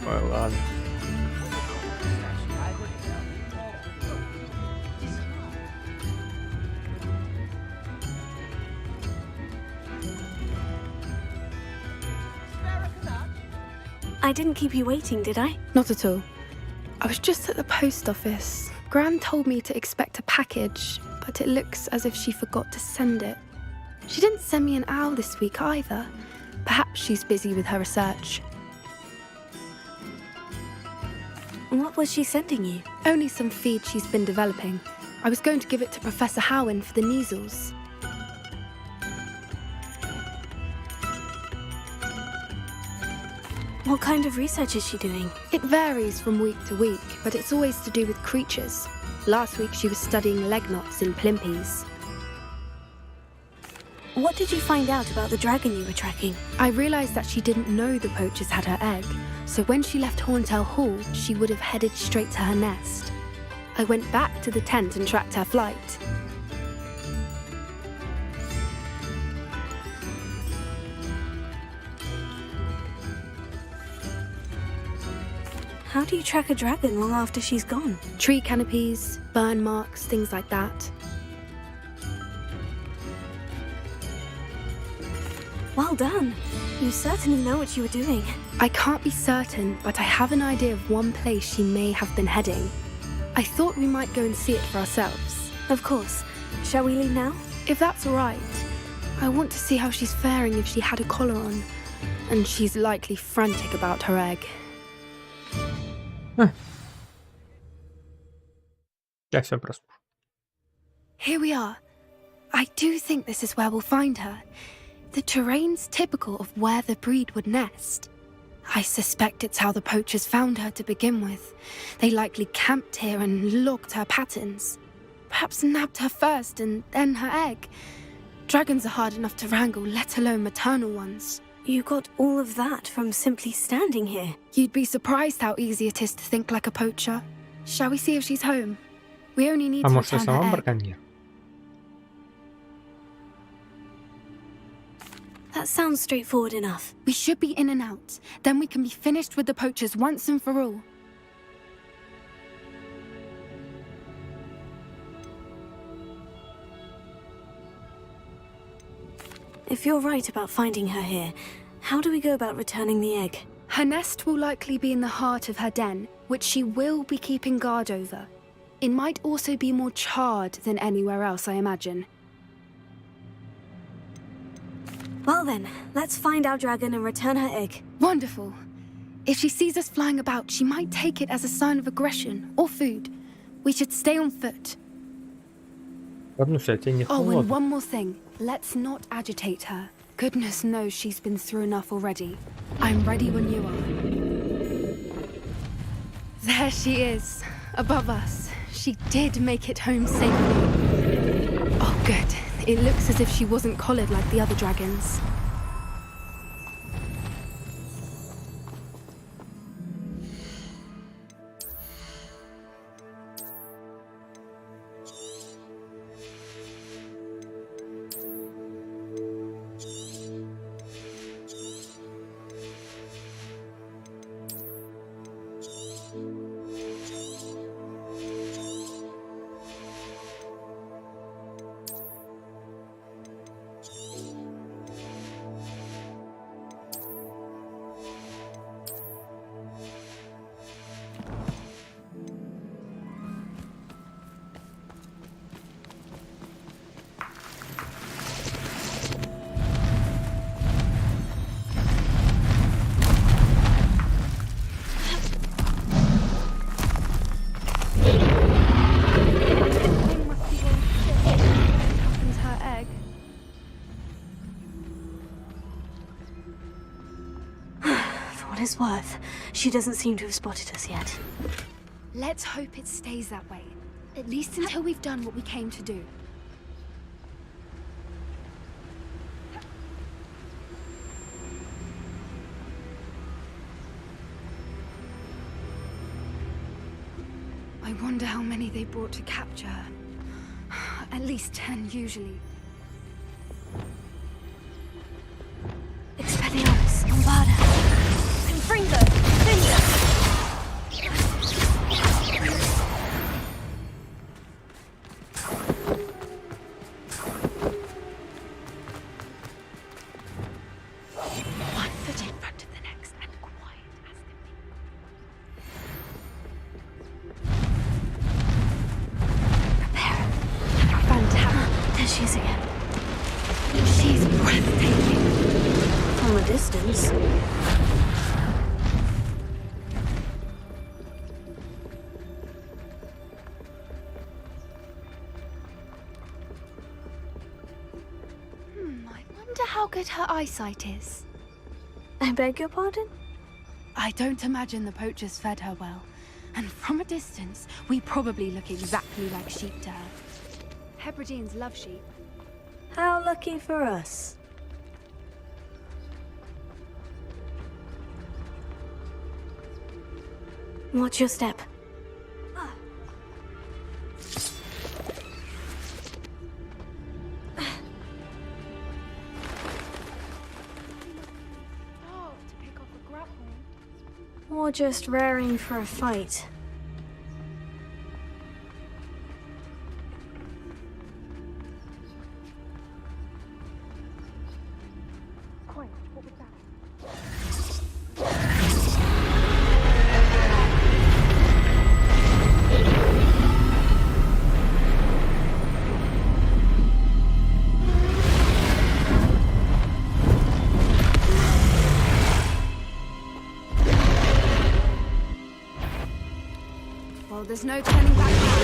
Ой, ладно. I didn't keep you waiting, did I? Not at all. I was just at the post office. Gran told me to expect a package, but it looks as if she forgot to send it. She didn't send me an owl this week either. Perhaps she's busy with her research. What was she sending you? Only some feed she's been developing. I was going to give it to Professor Howen for the measles. What kind of research is she doing? It varies from week to week, but it's always to do with creatures. Last week she was studying leg knots in plimpies. What did you find out about the dragon you were tracking? I realized that she didn't know the poachers had her egg, so when she left Horntail Hall, she would have headed straight to her nest. I went back to the tent and tracked her flight. How do you track a dragon long after she's gone? Tree canopies, burn marks, things like that. Well done. You certainly know what you were doing. I can't be certain, but I have an idea of one place she may have been heading. I thought we might go and see it for ourselves. Of course. Shall we leave now? If that's all right. I want to see how she's faring if she had a collar on. And she's likely frantic about her egg. Я все прослушал. Here we are. I do think this is where we'll find her. The terrain's typical of where the breed would nest. I suspect it's how the poachers found her to begin with. They likely camped here and logged her patterns. Perhaps nabbed her first and then her egg. Dragons are hard enough to wrangle, let alone maternal ones. You got all of that from simply standing here. You'd be surprised how easy it is to think like a poacher. Shall we see if she's home? We only need to return her egg. That sounds straightforward enough. We should be in and out. Then we can be finished with the poachers once and for all. If you're right about finding her here, how do we go about returning the egg? Her nest will likely be in the heart of her den, which she will be keeping guard over. It might also be more charred than anywhere else, I imagine. Well then, let's find our dragon and return her egg. Wonderful. If she sees us flying about, she might take it as a sign of aggression or food. We should stay on foot. Oh, and one more thing. Let's not agitate her. Goodness knows she's been through enough already. I'm ready when you are. There she is, above us. She did make it home safely. Oh, good. It looks as if she wasn't collared like the other dragons. His worth. She doesn't seem to have spotted us yet. Let's hope it stays that way. At least until we've done what we came to do. I wonder how many they brought to capture her. At least 10 usually. breathtaking. From a distance. I wonder how good her eyesight is. I beg your pardon? I don't imagine the poachers fed her well. And from a distance, we probably look exactly like sheep to her. Hebrideans love sheep. How lucky for us. Watch your step. Or just raring for a fight. Well, there's no turning back now.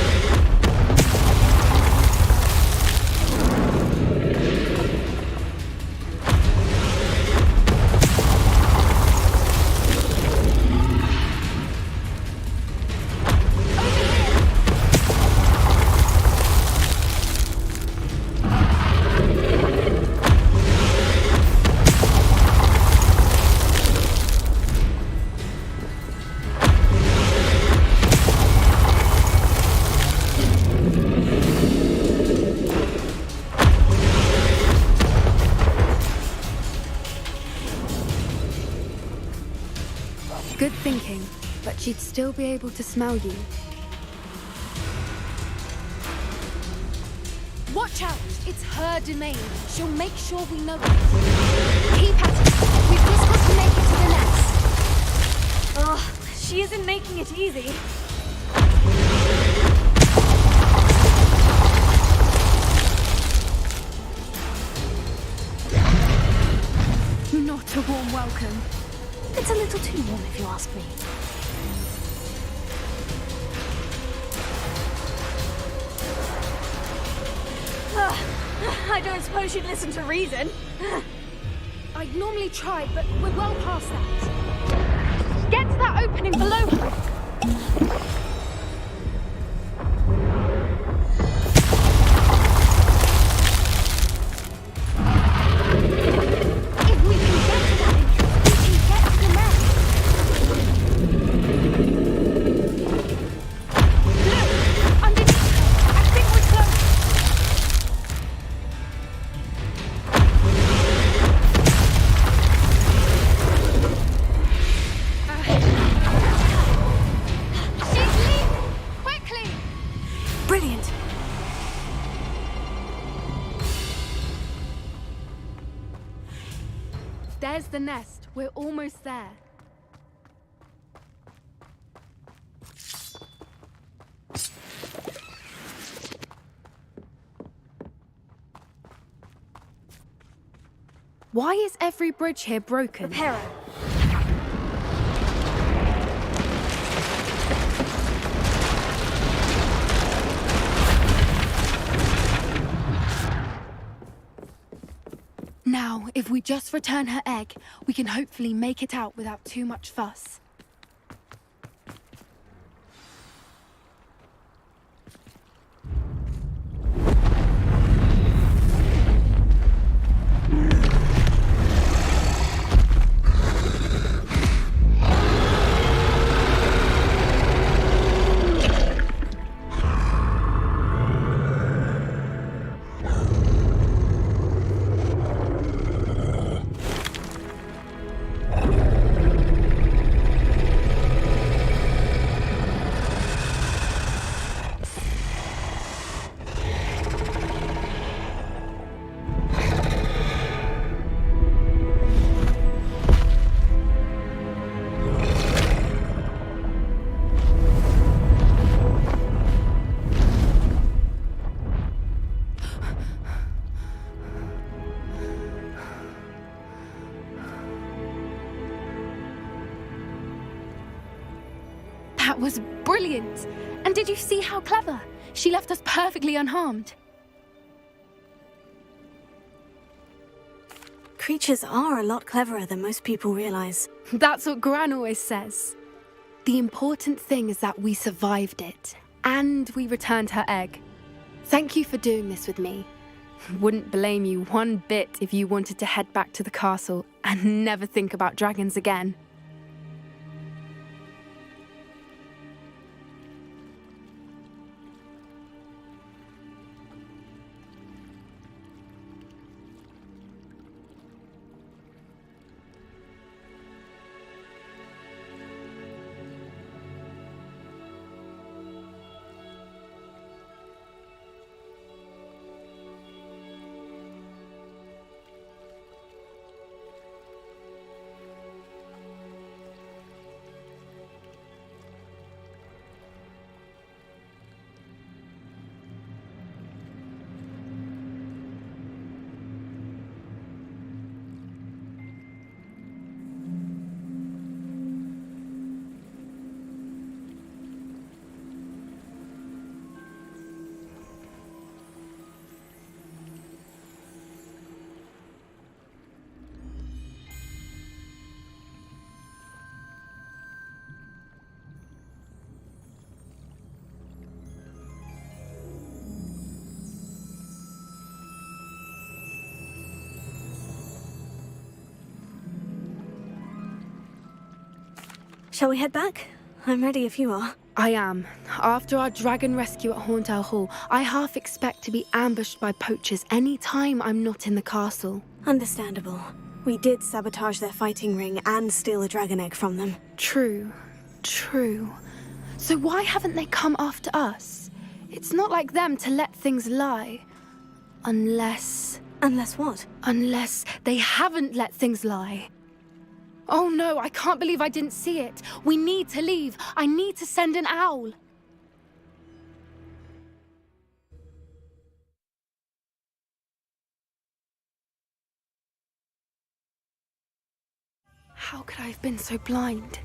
Good thinking, but she'd still be able to smell you. Watch out! It's her domain. She'll make sure we know it. Keep at it. We've just got to make it to the nest. Oh, she isn't making it easy. Not a warm welcome. It's a little too warm if you ask me. I don't suppose you'd listen to reason. I'd normally try, but we're well past that. Get to that opening below her. There's the nest. We're almost there. Why is every bridge here broken? Reparo. Now, if we just return her egg, we can hopefully make it out without too much fuss. That was brilliant. And did you see how clever? She left us perfectly unharmed. Creatures are a lot cleverer than most people realize. That's what Gran always says. The important thing is that we survived it, and we returned her egg. Thank you for doing this with me. Wouldn't blame you one bit if you wanted to head back to the castle and never think about dragons again. Shall we head back? I'm ready if you are. I am. After our dragon rescue at Hauntow Hall, I half expect to be ambushed by poachers any time I'm not in the castle. Understandable. We did sabotage their fighting ring and steal a dragon egg from them. True. So why haven't they come after us? It's not like them to let things lie. Unless... Unless what? Unless they haven't let things lie. Oh no, I can't believe I didn't see it. We need to leave. I need to send an owl. How could I have been so blind?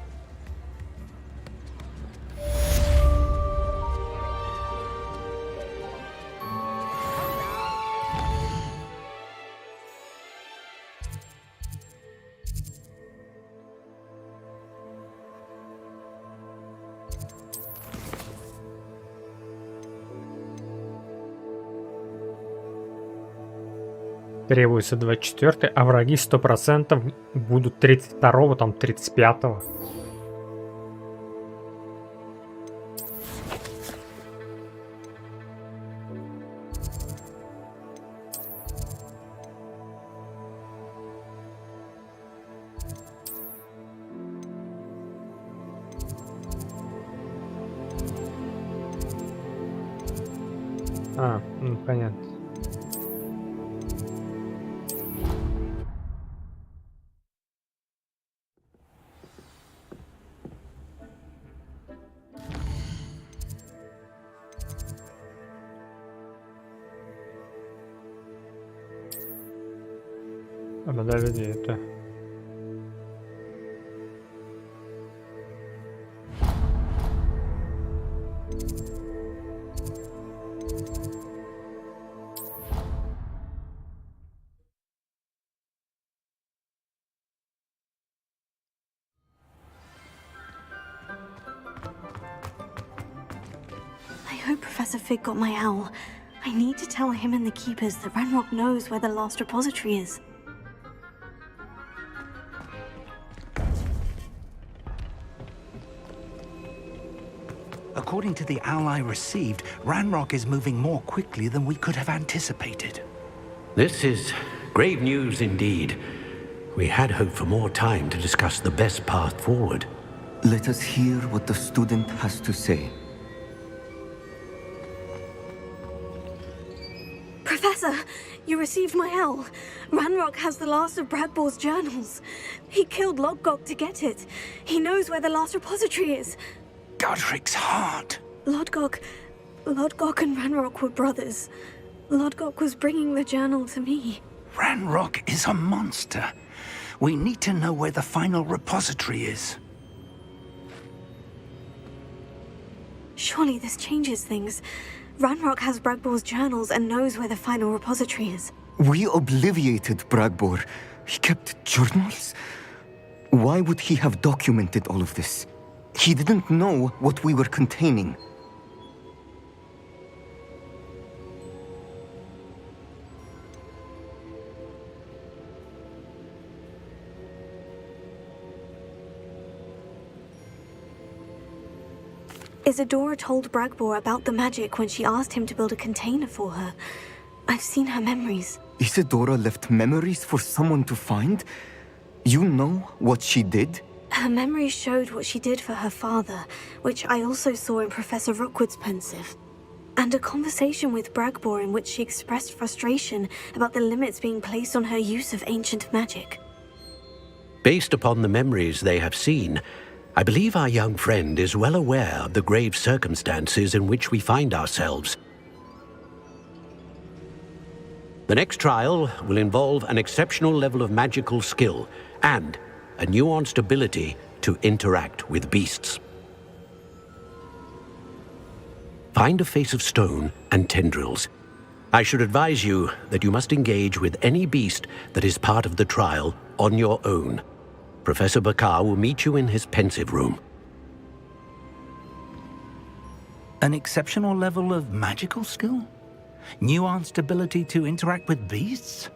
Требуется 24-й, а враги 100% будут 32-го, там 35-го. Понятно. Подожди, это... I hope Professor Fig got my owl. I need to tell him and the keepers that Ranrock knows where the last repository is. According to the owl I received, Ranrock is moving more quickly than we could have anticipated. This is grave news indeed. We had hoped for more time to discuss the best path forward. Let us hear what the student has to say. Professor, you received my owl. Ranrock has the last of Bradbor's journals. He killed Lodgok to get it. He knows where the last repository is. Godric's heart. Lodgok and Ranrock were brothers. Lodgok was bringing the journal to me. Ranrock is a monster. We need to know where the final repository is. Surely this changes things. Ranrock has Bragbor's journals and knows where the final repository is. We obliviated Bragbor. He kept journals? Why would he have documented all of this? He didn't know what we were containing. Isadora told Bragbor about the magic when she asked him to build a container for her. I've seen her memories. Isadora left memories for someone to find? You know what she did? Her memories showed what she did for her father, which I also saw in Professor Rookwood's pensive. And a conversation with Bragbor in which she expressed frustration about the limits being placed on her use of ancient magic. Based upon the memories they have seen, I believe our young friend is well aware of the grave circumstances in which we find ourselves. The next trial will involve an exceptional level of magical skill and a nuanced ability to interact with beasts. Find a face of stone and tendrils. I should advise you that you must engage with any beast that is part of the trial on your own. Professor Bakar will meet you in his pensive room. An exceptional level of magical skill? Nuanced ability to interact with beasts?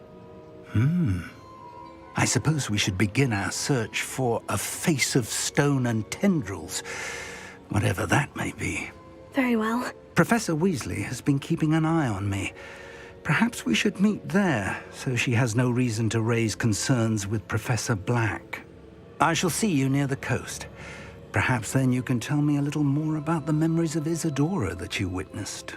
I suppose we should begin our search for a face of stone and tendrils, whatever that may be. Very well. Professor Weasley has been keeping an eye on me. Perhaps we should meet there, so she has no reason to raise concerns with Professor Black. I shall see you near the coast. Perhaps then you can tell me a little more about the memories of Isadora that you witnessed.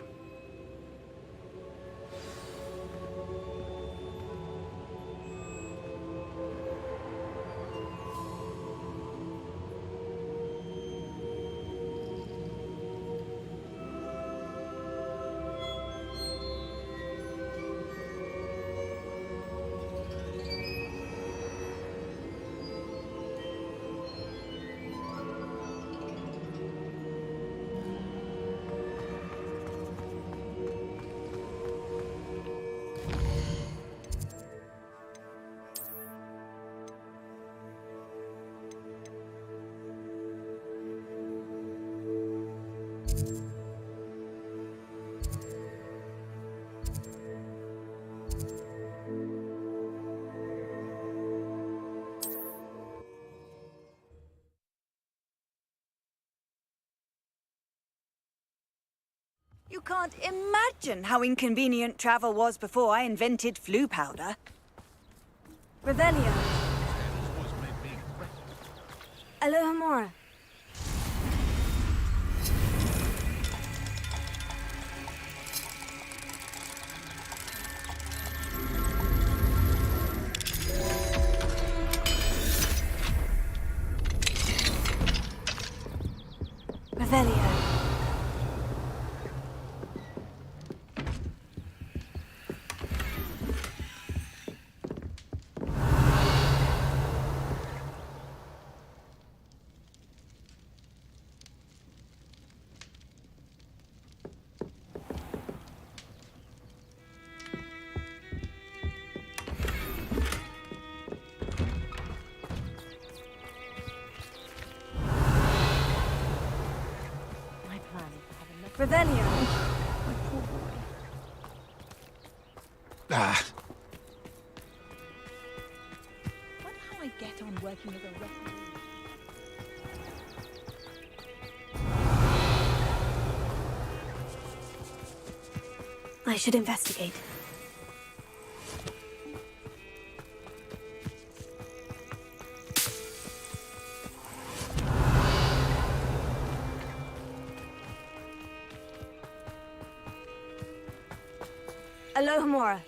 You can't imagine how inconvenient travel was before I invented flu powder. Revelio. Alohomora. Revelio. Revelio. My poor boy. Wonder how I get on working as a referee. I should investigate. Alohomora.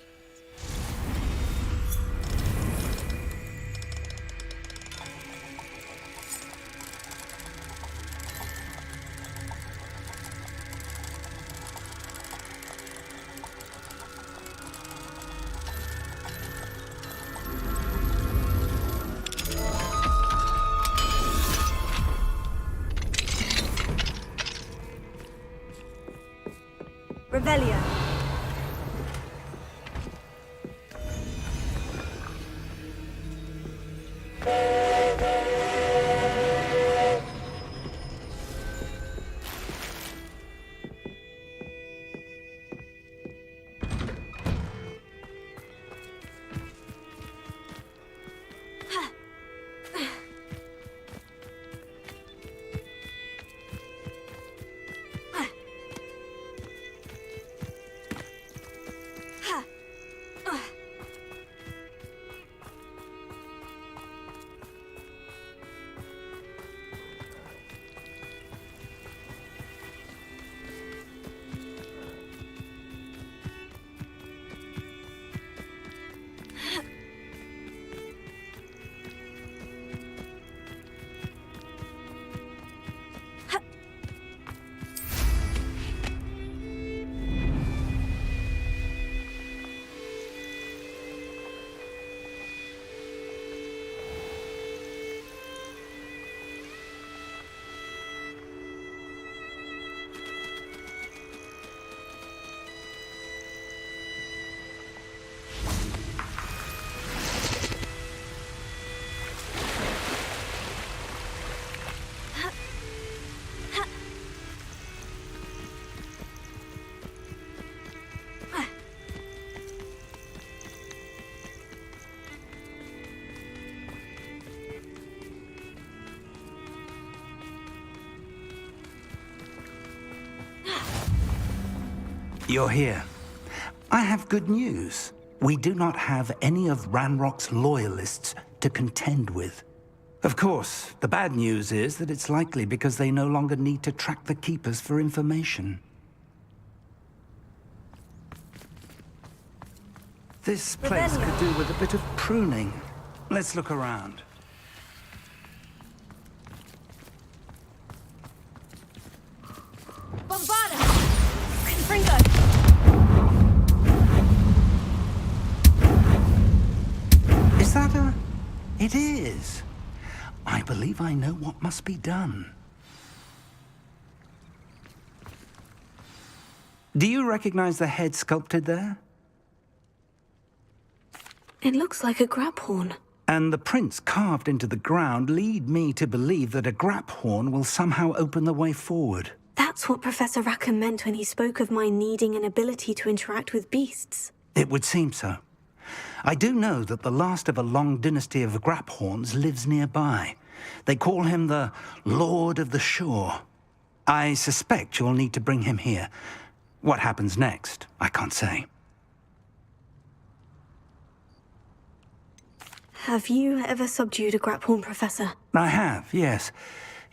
Revelio. You're here. I have good news. We do not have any of Ranrock's loyalists to contend with. Of course, the bad news is that it's likely because they no longer need to track the Keepers for information. This place could do with a bit of pruning. Let's look around. Bombarda! Confringo! Is that a... It is. I believe I know what must be done. Do you recognize the head sculpted there? It looks like a grab horn. And the prints carved into the ground lead me to believe that a grap horn will somehow open the way forward. That's what Professor Rackham meant when he spoke of my needing an ability to interact with beasts. It would seem so. I do know that the last of a long dynasty of Graphorns lives nearby. They call him the Lord of the Shore. I suspect you'll need to bring him here. What happens next, I can't say. Have you ever subdued a Graphorn, Professor? I have, yes.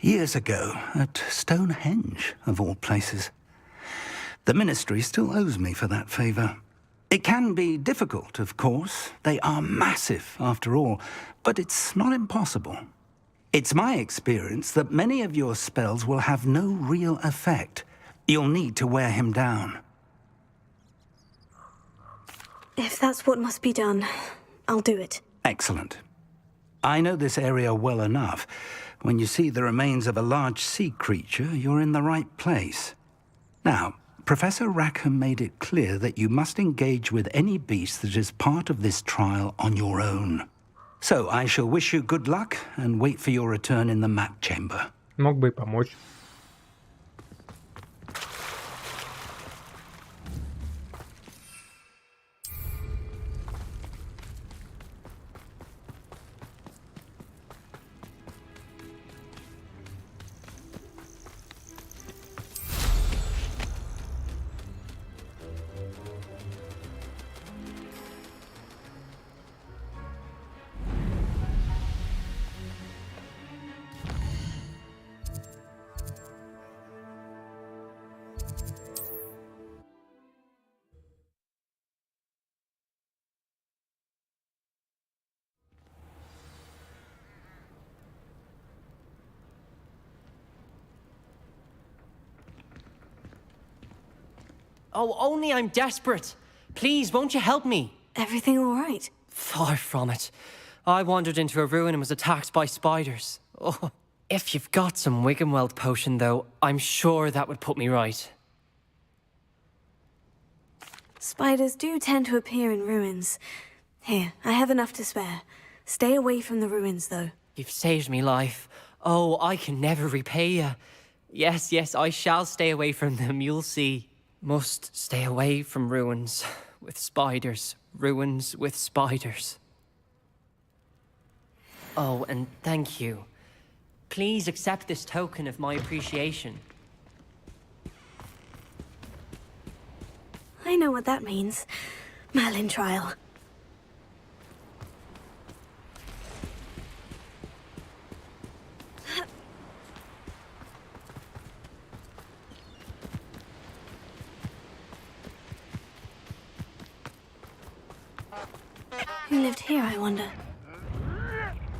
Years ago, at Stonehenge, of all places. The Ministry still owes me for that favor. It can be difficult, of course. They are massive, after all, but it's not impossible. It's my experience that many of your spells will have no real effect. You'll need to wear him down. If that's what must be done, I'll do it. Excellent. I know this area well enough. When you see the remains of a large sea creature, you're in the right place. Now, Professor Rackham made it clear that you must engage with any beast that is part of this trial on your own. So I shall wish you good luck and wait for your return in the map chamber. Мог бы и помочь. Oh, only I'm desperate. Please, won't you help me? Everything all right? Far from it. I wandered into a ruin and was attacked by spiders. Oh, if you've got some Wiggenweld potion, though, I'm sure that would put me right. Spiders do tend to appear in ruins. Here, I have enough to spare. Stay away from the ruins, though. You've saved me life. Oh, I can never repay you. Yes, yes, I shall stay away from them, you'll see. Must stay away from ruins with spiders. Ruins with spiders. Oh, and thank you. Please accept this token of my appreciation. I know what that means. Merlin trial. Who lived here, I wonder?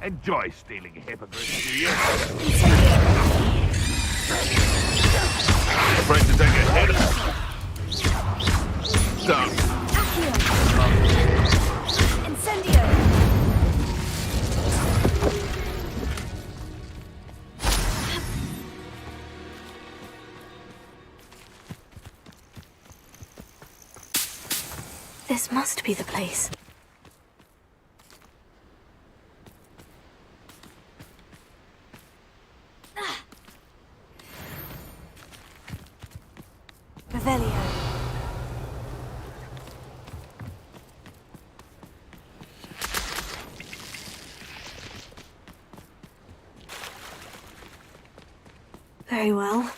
Enjoy stealing hippogriffs, do you? Afraid to take a hit? Done. Incendio! This must be the place. Revelio. Very well.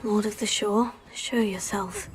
Lord of the Shore, show yourself.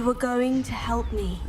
You were going to help me.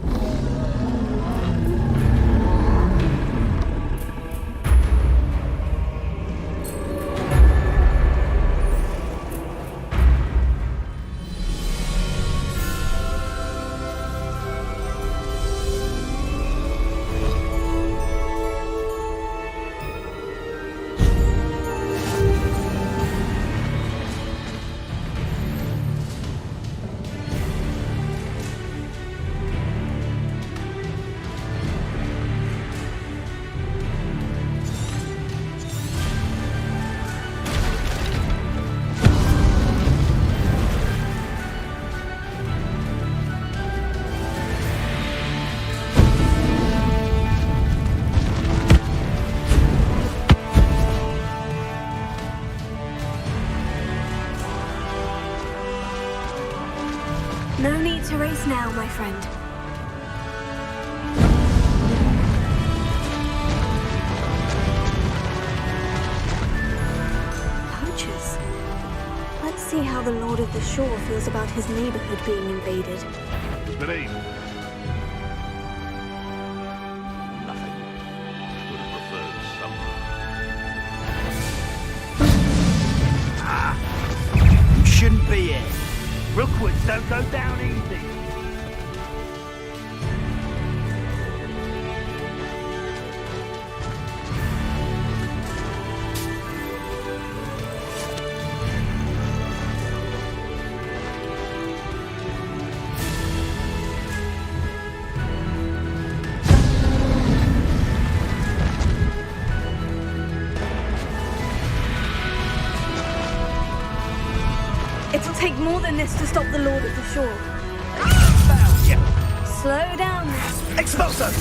No need to race now, my friend. Poachers. Let's see how the Lord of the Shore feels about his neighborhood being invaded. Believe. You shouldn't be here. Rookwoods don't go down easy. It'll take more than this to stop the Lord of the Shore. Slow down. Expulso!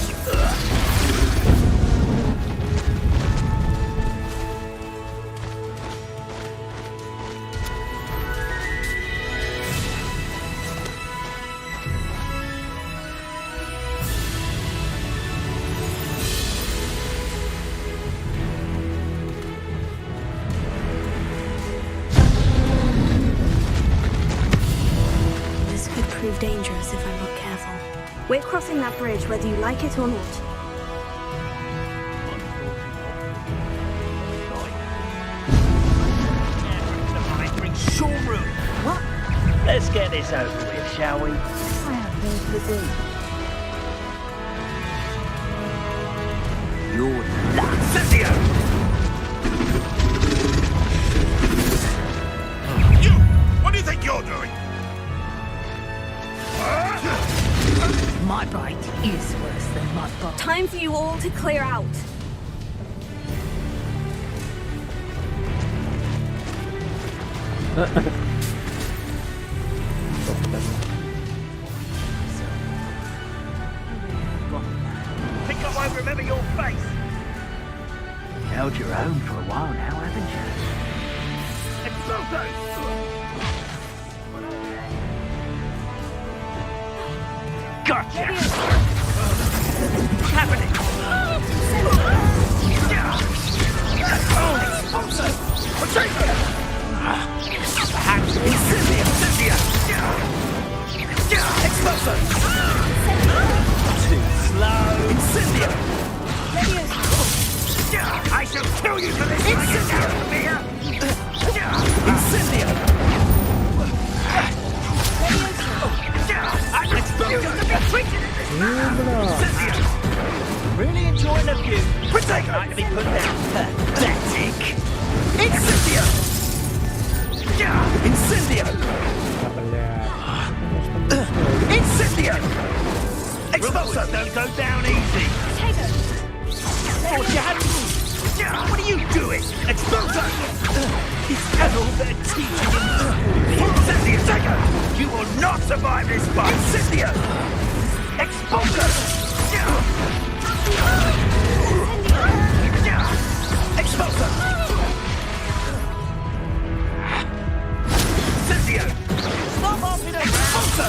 Prove dangerous if I'm not careful. We're crossing that bridge whether you like it or not. What? Let's get this over with, shall we? I have things to do. You're nuts. Cynthia! You! What do you think you're doing? My bite is worse than mud bite. Time for you all to clear out. Think I won't remember your face? You held your own for a while now, haven't you? Expulso! Gotcha! What's happening? Perhaps Cynthia! Expulso! Too slow! Incendia! I shall kill you for this! Incendia! Incendia! Really enjoying the view. Protego! Like to be put down. Pathetic! Incendia! Incendia! Incendia! Expulso! Don't go down easy. Thought you had me. What are you doing? Expulso! Is that all they're teaching in Incendia! Take You will not survive this fight! Incendia! Expulso! Expulso! Cynthia! Stop hopping! Expulso!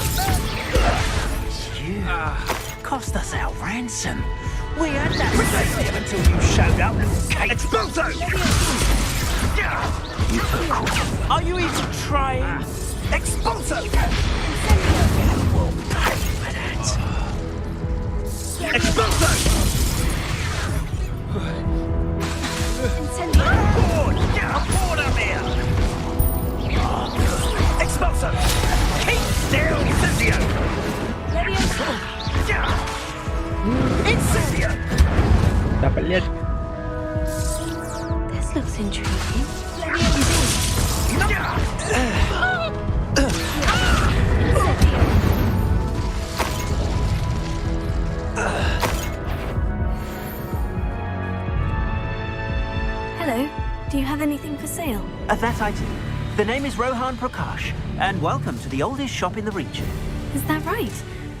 You cost us our ransom. We had that safety until you showed up. Expulso! Are you even trying? Expulso! equal. Expulso! Aboard! Aboard up here! Expulso! Keep still, Incendio! Incendio! Да, блядь. This looks intriguing. Hello. Do you have anything for sale? That I do. The name is Rohan Prakash, and welcome to the oldest shop in the region. Is that right?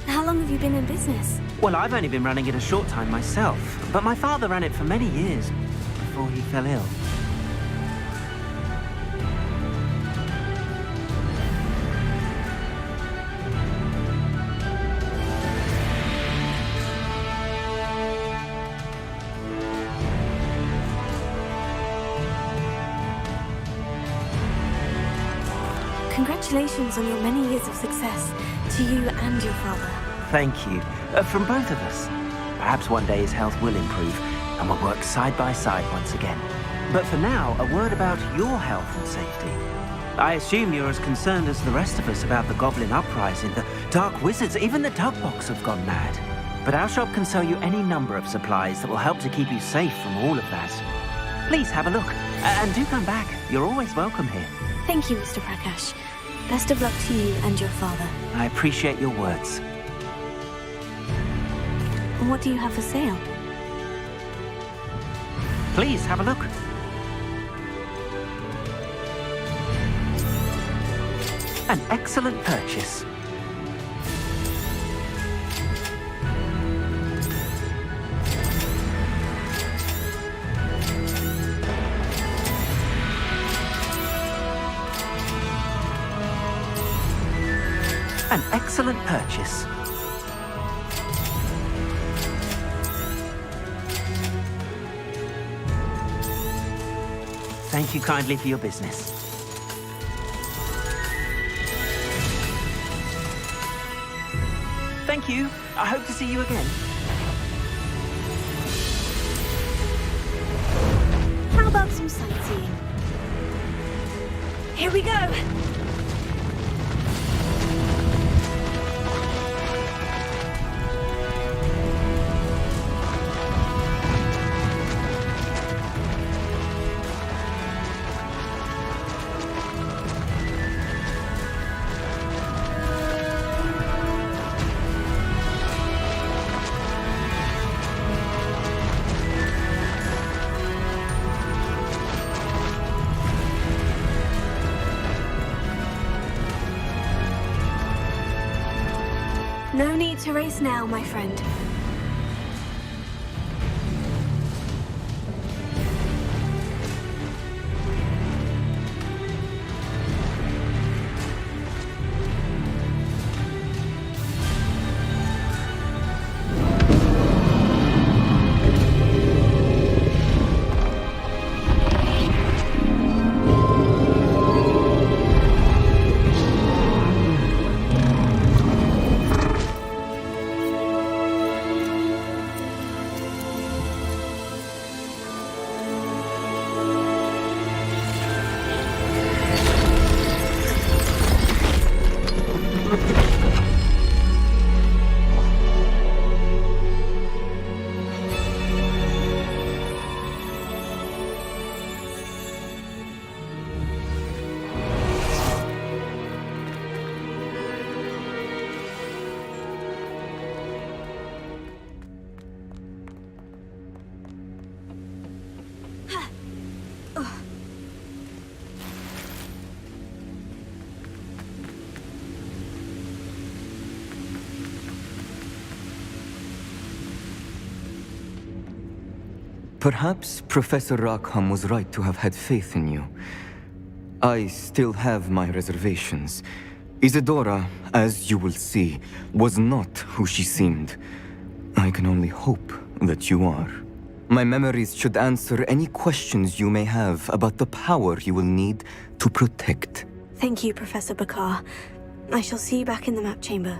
How long have you been in business? Well, I've only been running it a short time myself, but my father ran it for many years before he fell ill. Congratulations on your many years of success, to you and your father. Thank you. From both of us. Perhaps one day his health will improve, and we'll work side by side once again. But for now, a word about your health and safety. I assume you're as concerned as the rest of us about the Goblin Uprising, the Dark Wizards, even the Tugbox have gone mad. But our shop can sell you any number of supplies that will help to keep you safe from all of that. Please have a look, and do come back. You're always welcome here. Thank you, Mr. Prakash. Best of luck to you and your father. I appreciate your words. What do you have for sale? Please have a look. An excellent purchase. An excellent purchase. Thank you kindly for your business. Thank you. I hope to see you again. How about some sightseeing? Here we go! No need to race now, my friend. Perhaps Professor Rackham was right to have had faith in you. I still have my reservations. Isadora, as you will see, was not who she seemed. I can only hope that you are. My memories should answer any questions you may have about the power you will need to protect. Thank you, Professor Bakar. I shall see you back in the map chamber.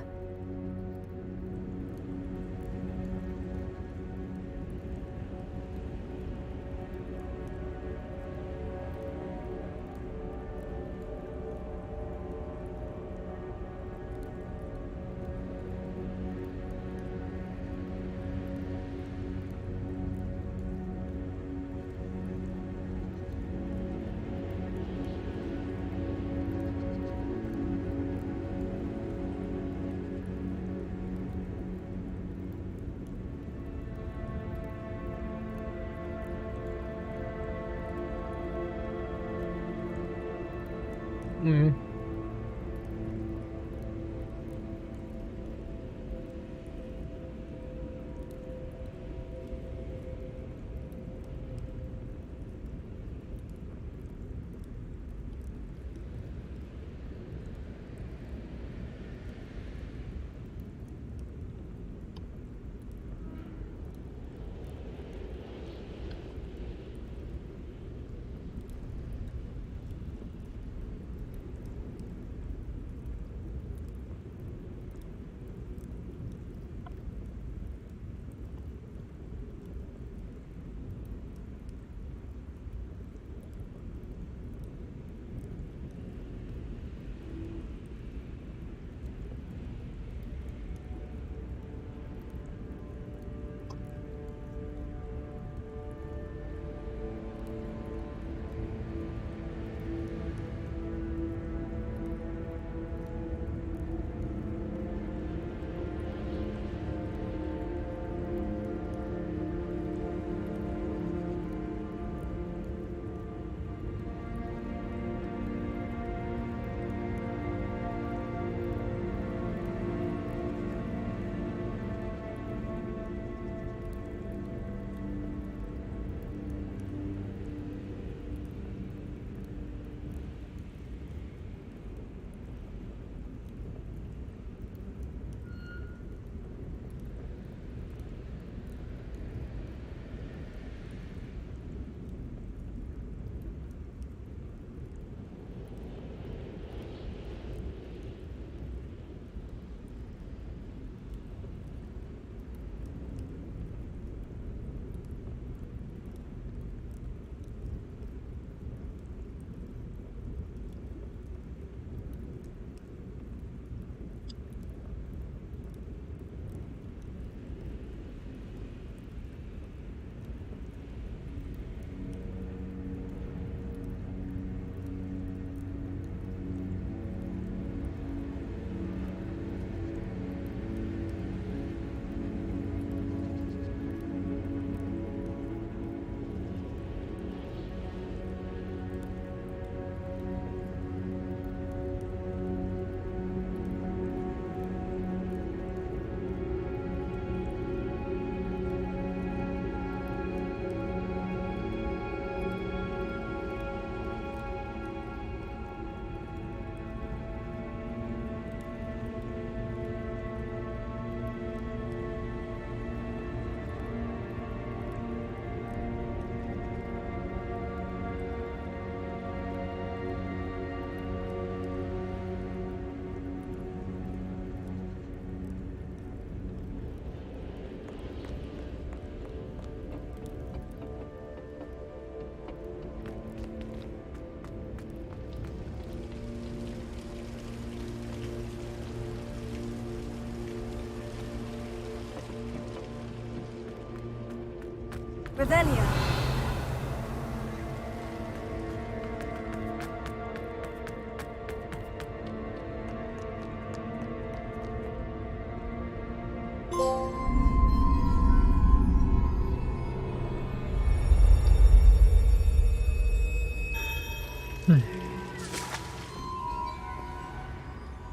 Revelio.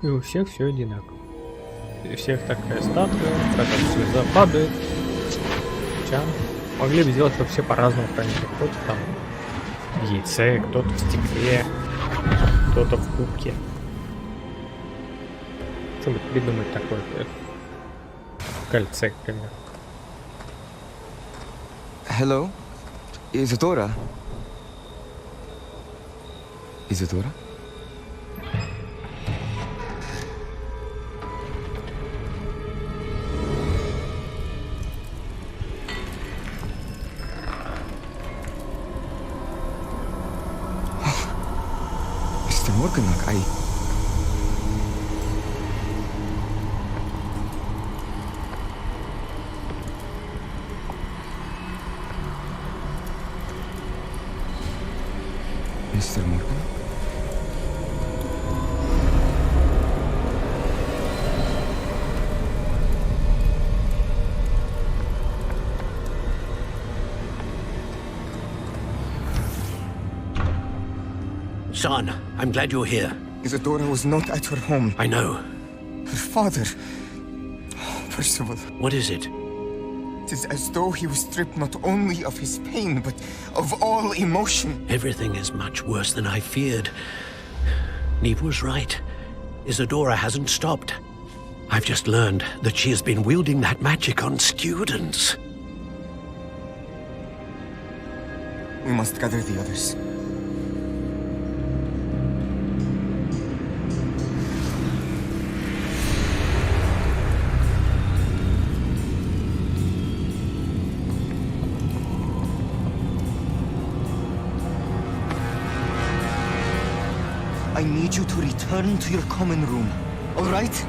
И у всех все одинаково. И у всех такая статуя, когда слеза падает. Чан. Могли бы сделать, чтобы все по-разному хранили. Кто-то там в яйце, кто-то в стекле, кто-то в кубке. Что-нибудь придумать такое. В кольце, к примеру. Hello? Isadora? Isadora? Mr. Morganach, Mr. Morgan? Son, I'm glad you're here. Isadora was not at her home. I know. Her father... Oh, Percival. What is it? It is as though he was stripped not only of his pain, but of all emotion. Everything is much worse than I feared. Neve was right. Isadora hasn't stopped. I've just learned that she has been wielding that magic on students. We must gather the others. I need you to return to your common room, all right?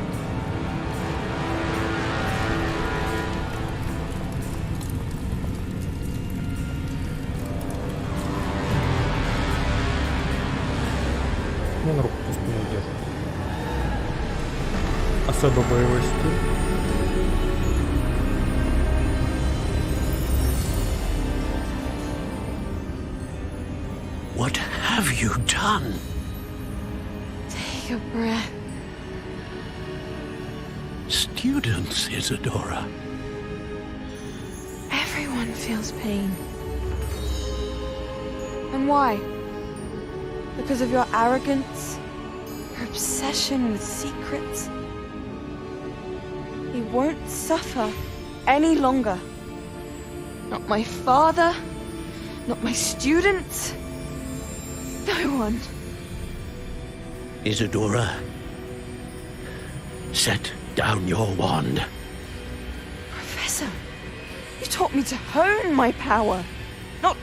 Мне на руку по спине держит. Особо боевой стиль. What have you done? Take a breath. Students, Isadora. Everyone feels pain. And why? Because of your arrogance? Your obsession with secrets? He won't suffer any longer. Not my father, not my students, no one. Isadora, set down your wand. Professor, you taught me to hone my power, not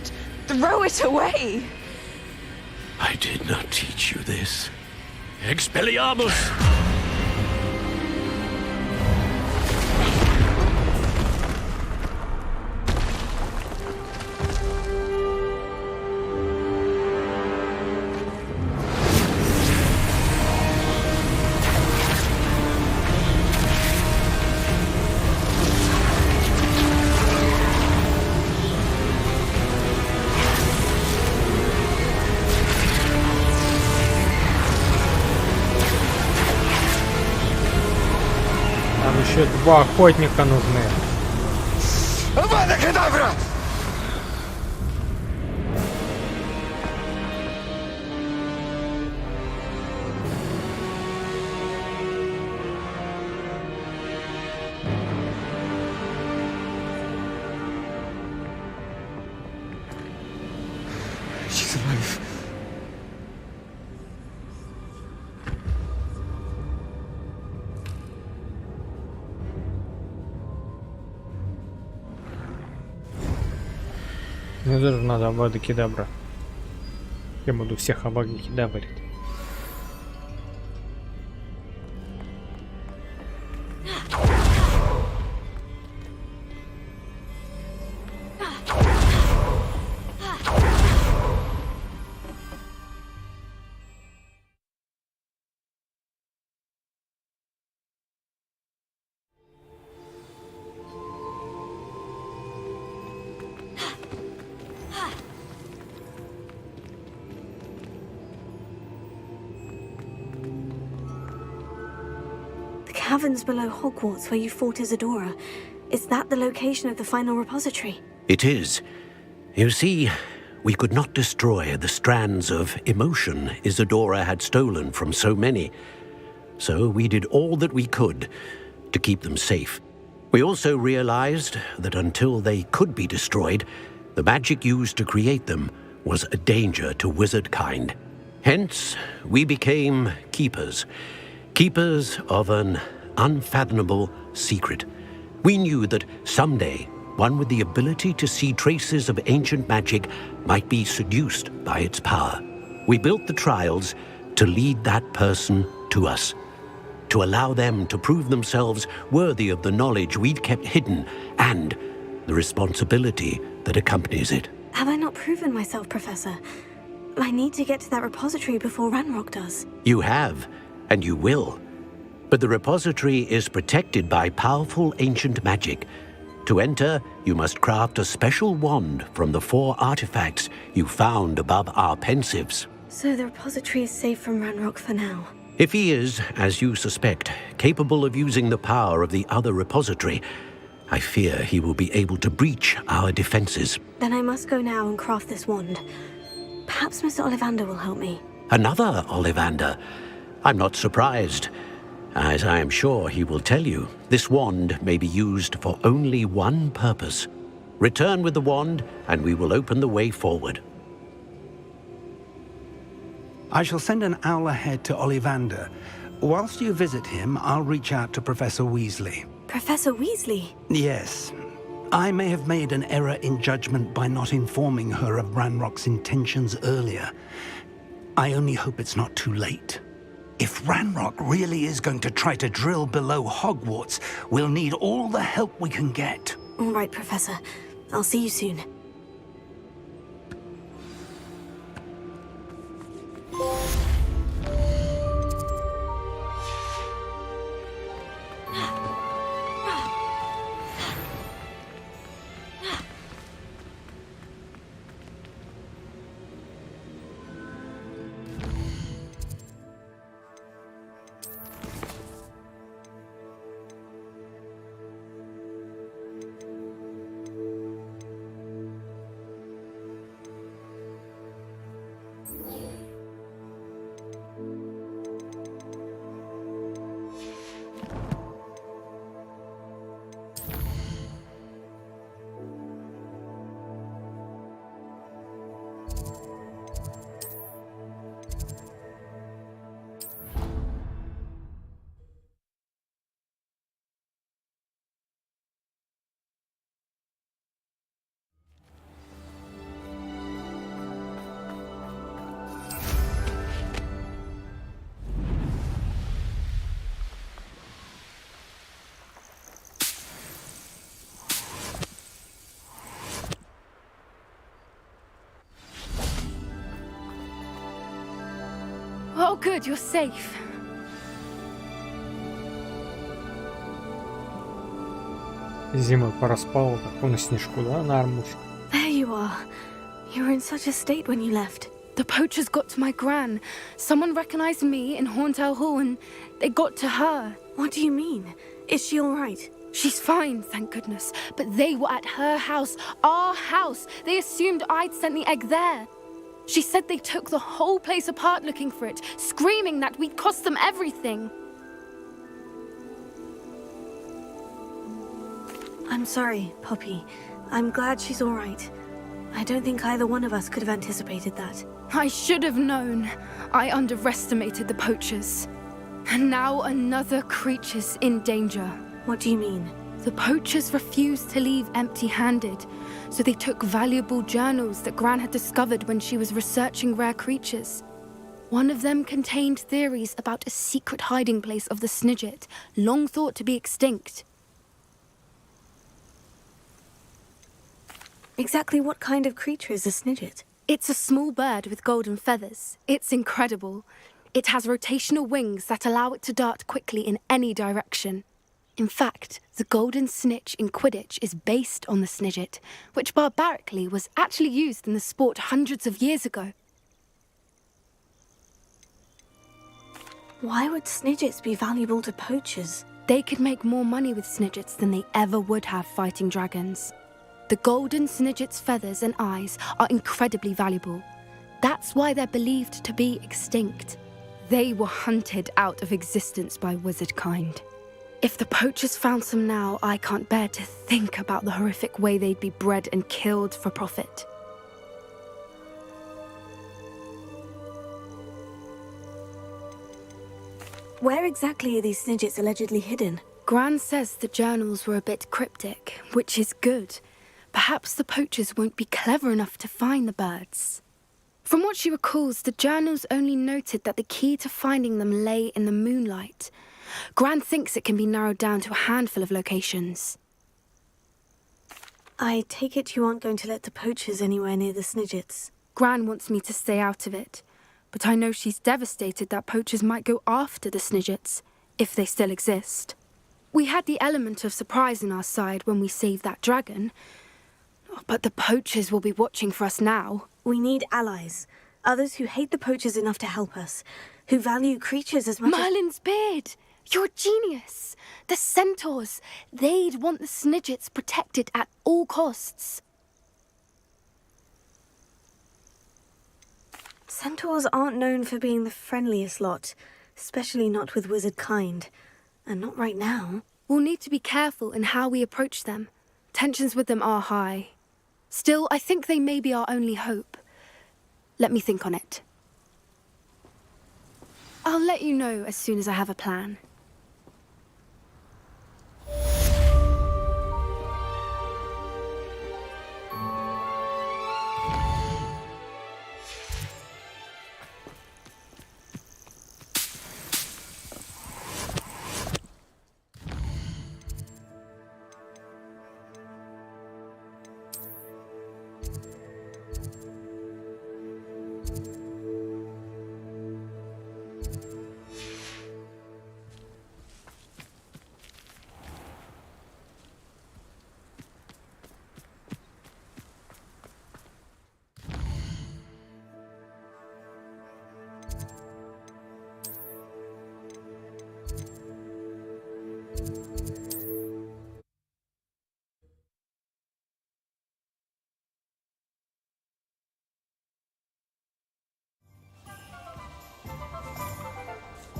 throw it away. I did not teach you this. Expelliarmus! Еще два охотника нужны. Авада кедавра! She's alive. Мне даже надо Авада Кедавра. Я буду всех Авада Кедаврить. Caverns below Hogwarts where you fought Isadora. Is that the location of the final repository? It is. You see, we could not destroy the strands of emotion Isadora had stolen from so many. So we did all that we could to keep them safe. We also realized that until they could be destroyed, the magic used to create them was a danger to wizard kind. Hence, we became keepers. Keepers of an unfathomable secret. We knew that someday, one with the ability to see traces of ancient magic might be seduced by its power. We built the trials to lead that person to us, to allow them to prove themselves worthy of the knowledge we'd kept hidden and the responsibility that accompanies it. Have I not proven myself, Professor? I need to get to that repository before Ranrock does. You have, and you will. But the repository is protected by powerful ancient magic. To enter, you must craft a special wand from the 4 artifacts you found above our pensives. So the repository is safe from Ranrock for now. If he is, as you suspect, capable of using the power of the other repository, I fear he will be able to breach our defenses. Then I must go now and craft this wand. Perhaps Mr. Ollivander will help me. Another Ollivander? I'm not surprised. As I am sure he will tell you, this wand may be used for only one purpose. Return with the wand, and we will open the way forward. I shall send an owl ahead to Ollivander. Whilst you visit him, I'll reach out to Professor Weasley. Professor Weasley? Yes. I may have made an error in judgment by not informing her of Ranrock's intentions earlier. I only hope it's not too late. If Ranrock really is going to try to drill below Hogwarts, we'll need all the help we can get. All right, Professor. I'll see you soon. Oh, good, you're safe. Зимой пораспал, так на снежку, да, на армушку. There you are. You were in such a state when you left. The poachers got to my gran. Someone recognized me in Horntail Hall and they got to her. What do you mean? Is she all right? She's fine, thank goodness. But they were at her house, our house. They assumed I'd sent the egg there. She said they took the whole place apart looking for it, screaming that we'd cost them everything. I'm sorry, Poppy. I'm glad she's all right. I don't think either one of us could have anticipated that. I should have known. I underestimated the poachers. And now another creature's in danger. What do you mean? The poachers refused to leave empty-handed, so they took valuable journals that Gran had discovered when she was researching rare creatures. One of them contained theories about a secret hiding place of the Snidget, long thought to be extinct. Exactly what kind of creature is a Snidget? It's a small bird with golden feathers. It's incredible. It has rotational wings that allow it to dart quickly in any direction. In fact, the golden snitch in Quidditch is based on the Snidget, which barbarically was actually used in the sport hundreds of years ago. Why would Snidgets be valuable to poachers? They could make more money with Snidgets than they ever would have fighting dragons. The golden Snidget's feathers and eyes are incredibly valuable. That's why they're believed to be extinct. They were hunted out of existence by wizard kind. If the poachers found some now, I can't bear to think about the horrific way they'd be bred and killed for profit. Where exactly are these Snidgets allegedly hidden? Gran says the journals were a bit cryptic, which is good. Perhaps the poachers won't be clever enough to find the birds. From what she recalls, the journals only noted that the key to finding them lay in the moonlight. Gran thinks it can be narrowed down to a handful of locations. I take it you aren't going to let the poachers anywhere near the Snidgets. Gran wants me to stay out of it, but I know she's devastated that poachers might go after the Snidgets, if they still exist. We had the element of surprise on our side when we saved that dragon, but the poachers will be watching for us now. We need allies. Others who hate the poachers enough to help us, who value creatures as much Merlin's beard! You're a genius! The centaurs, they'd want the Snidgets protected at all costs. Centaurs aren't known for being the friendliest lot, especially not with wizard kind. And not right now. We'll need to be careful in how we approach them. Tensions with them are high. Still, I think they may be our only hope. Let me think on it. I'll let you know as soon as I have a plan.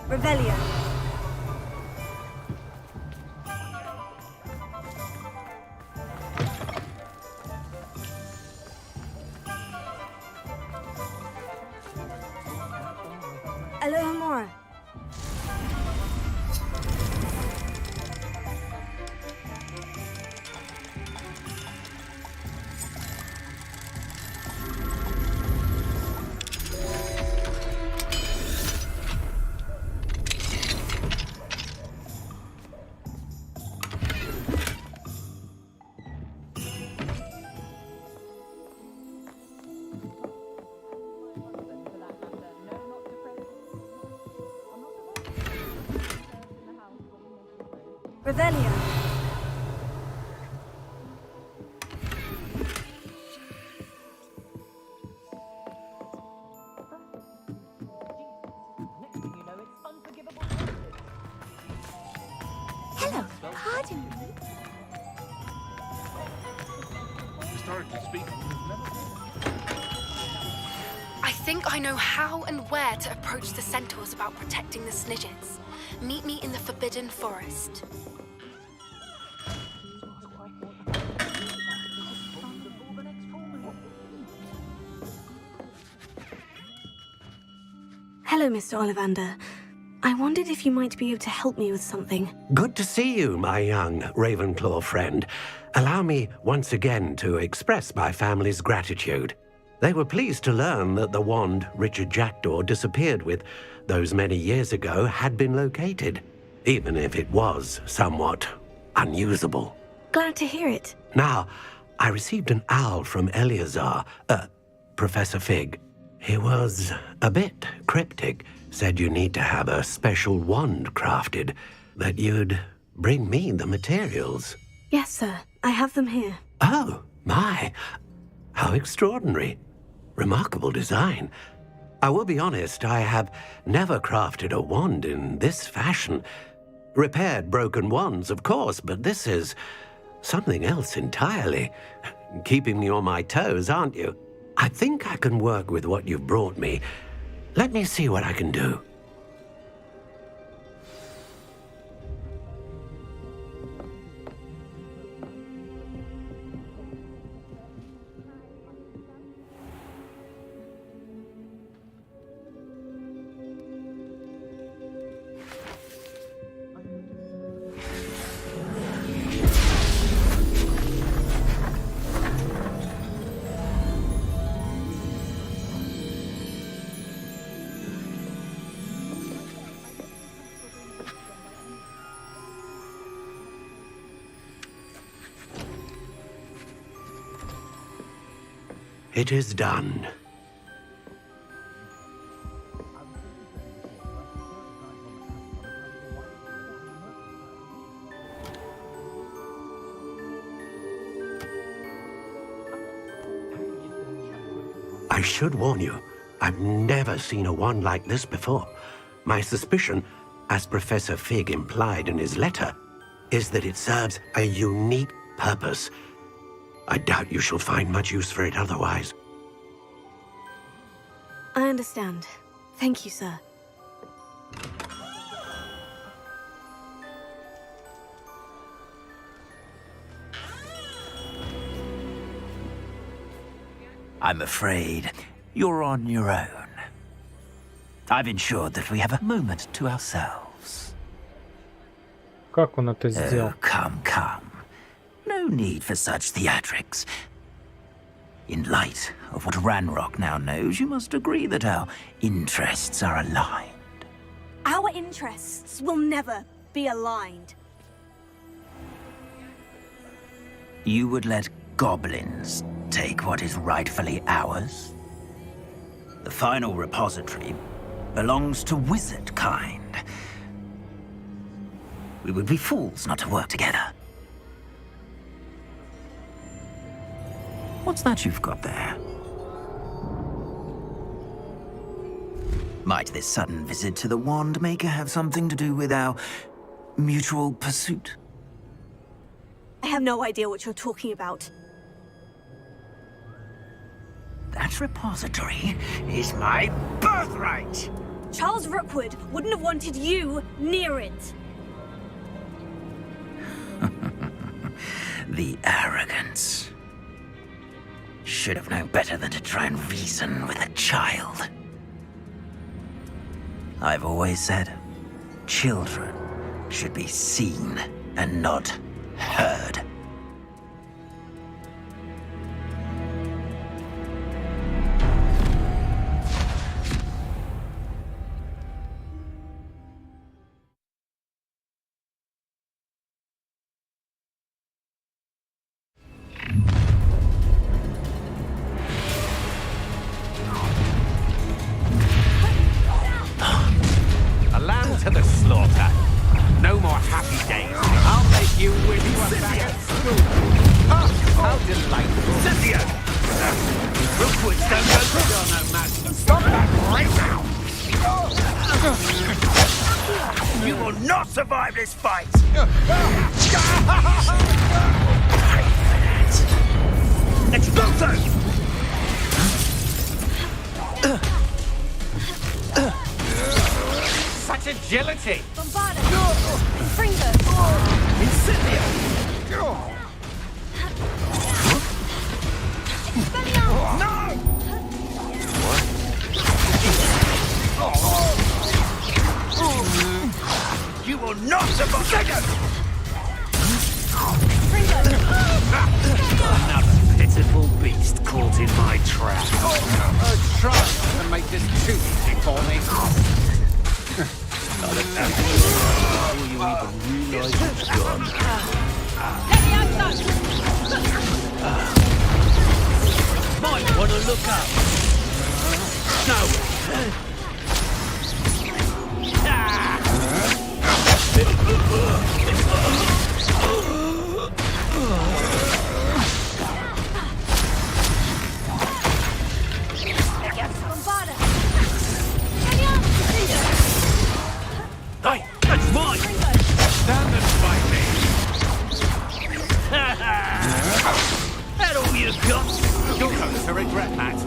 Revelio. Alohomora. Revelio. Hello, pardon me. Historically speaking, I think I know how and where to approach the centaurs about protecting the Snidgets. Meet me in the Forbidden Forest. Hello, Mr. Ollivander. I wondered if you might be able to help me with something. Good to see you, my young Ravenclaw friend. Allow me once again to express my family's gratitude. They were pleased to learn that the wand Richard Jackdaw disappeared with those many years ago had been located, even if it was somewhat unusable. Glad to hear it. Now, I received an owl from Eleazar, Professor Fig. He was a bit cryptic, said you need to have a special wand crafted, that you'd bring me the materials. Yes, sir. I have them here. Oh, my. How extraordinary. Remarkable design. I will be honest, I have never crafted a wand in this fashion. Repaired broken wands, of course, but this is something else entirely. Keeping me on my toes, aren't you? I think I can work with what you've brought me. Let me see what I can do. It is done. I should warn you, I've never seen a wand like this before. My suspicion, as Professor Fig implied in his letter, is that it serves a unique purpose. I doubt you shall find much use for it otherwise. I understand. Thank you, sir. I'm afraid you're on your own. I've ensured that we have a moment to ourselves. Как он это сделал? Oh, come. No need for such theatrics. In light of what Ranrock now knows, you must agree that our interests are aligned. Our interests will never be aligned. You would let goblins take what is rightfully ours? The final repository belongs to wizard kind. We would be fools not to work together. What's that you've got there? Might this sudden visit to the Wand Maker have something to do with our mutual pursuit? I have no idea what you're talking about. That repository is my birthright! Charles Rookwood wouldn't have wanted you near it. The arrogance. Should have known better than to try and reason with a child. I've always said, children should be seen and not heard. To the slaughter. No more happy days. I'll make you wish you were back at school. Oh, how delightful. Cynthia! Rookwood's don't go to no match. Stop that right now! You will not survive this fight! Exploso! Such agility! Bombarda! Fringo! Incendio! No! You will not survive! Another pitiful beast caught in my trap. Try to make this too easy for me. Before you even realize it's gone. Might want to look up. No. Hey, that's mine! Stand and fight me! That all you got? You're going to regret that.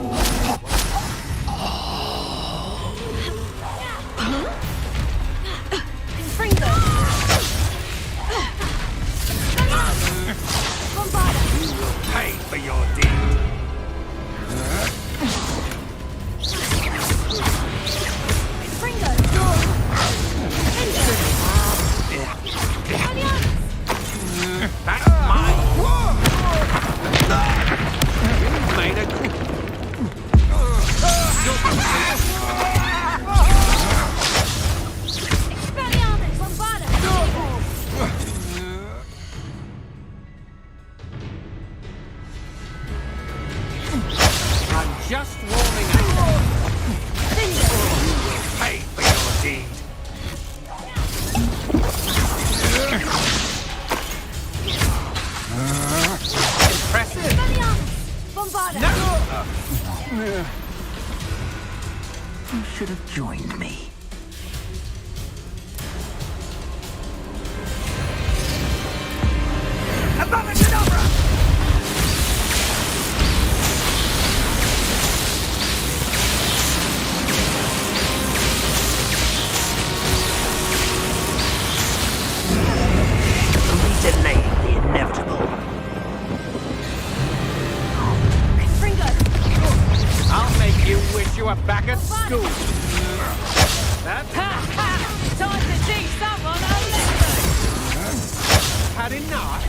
should have joined me. Delaying the inevitable. I'll make you wish you were back at school. That's Time to teach someone a lesson! had enough.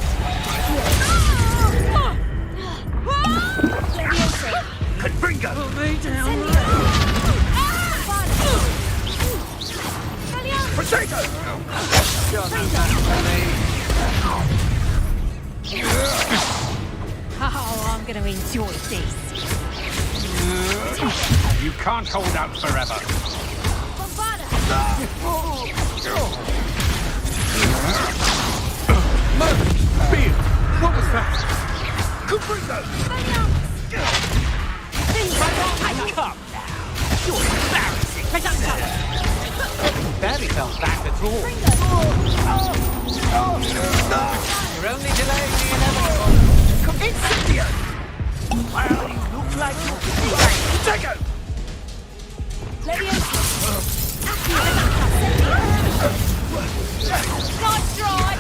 Confringo! Put me down. Potato! Oh, I'm going to enjoy this. You can't hold out forever. Beer! What was that? Confringo! Come now. You're embarrassing. Barely felt that at all. You're only delaying the inevitable. Incendio! Well, you look like you're... Potato! Nice try!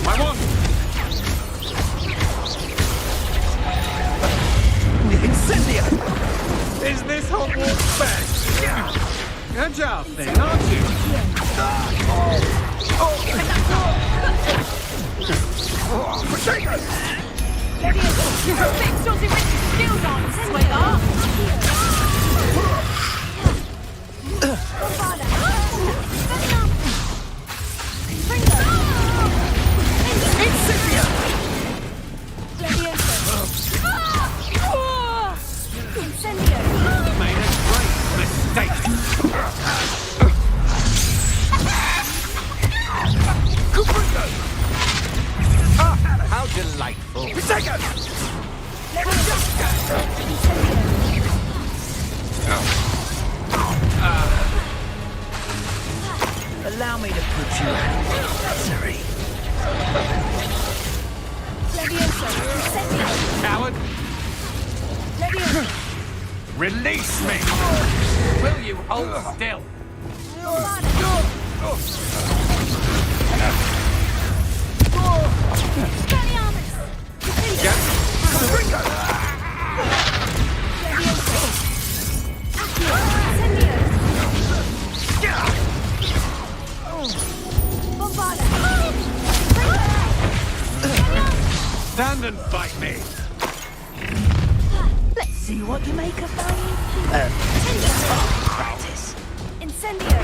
I won. Incendio! Is this Hogwarts back? Agile thing, aren't you? Potato! Big saucy with skills on, sweetheart! Incendio! Made a great mistake. Confringo! How delightful. Potato! Allow me to put you out of your misery. Coward. Release me. Will you hold still? Stand and fight me. Let's see what you make of my practice. Incendio!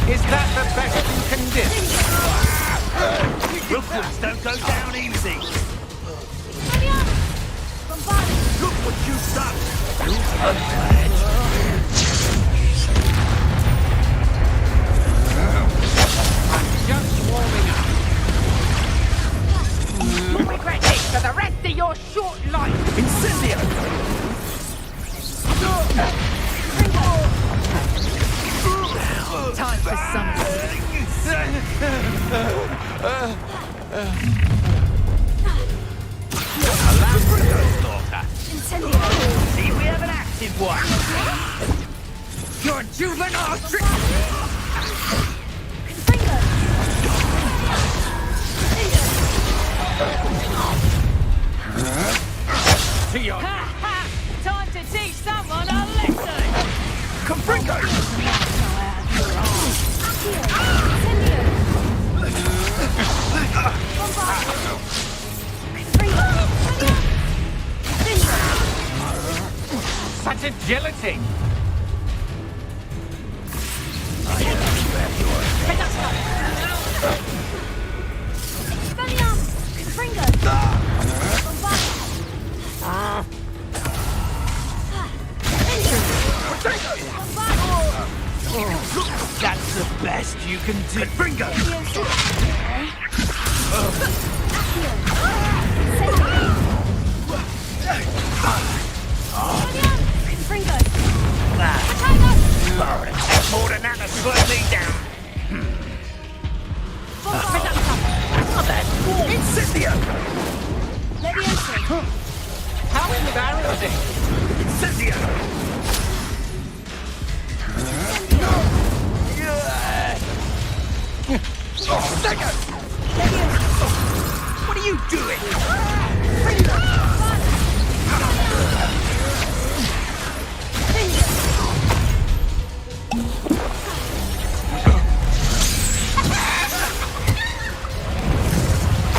Is that the best you can do? Rookwards don't go down easy. Look what you've done. I'm just warming up. You'll regret this for the rest of your short life! Incendio! Time for some. See, we have an active one. Your juvenile trick! To your Time to teach someone a lesson! Confringo! such agility. That's the best you can do. Bingo! More than that to slow me down. Not bad. Incendio! How embarrassing! Incendio! Second! What are you doing?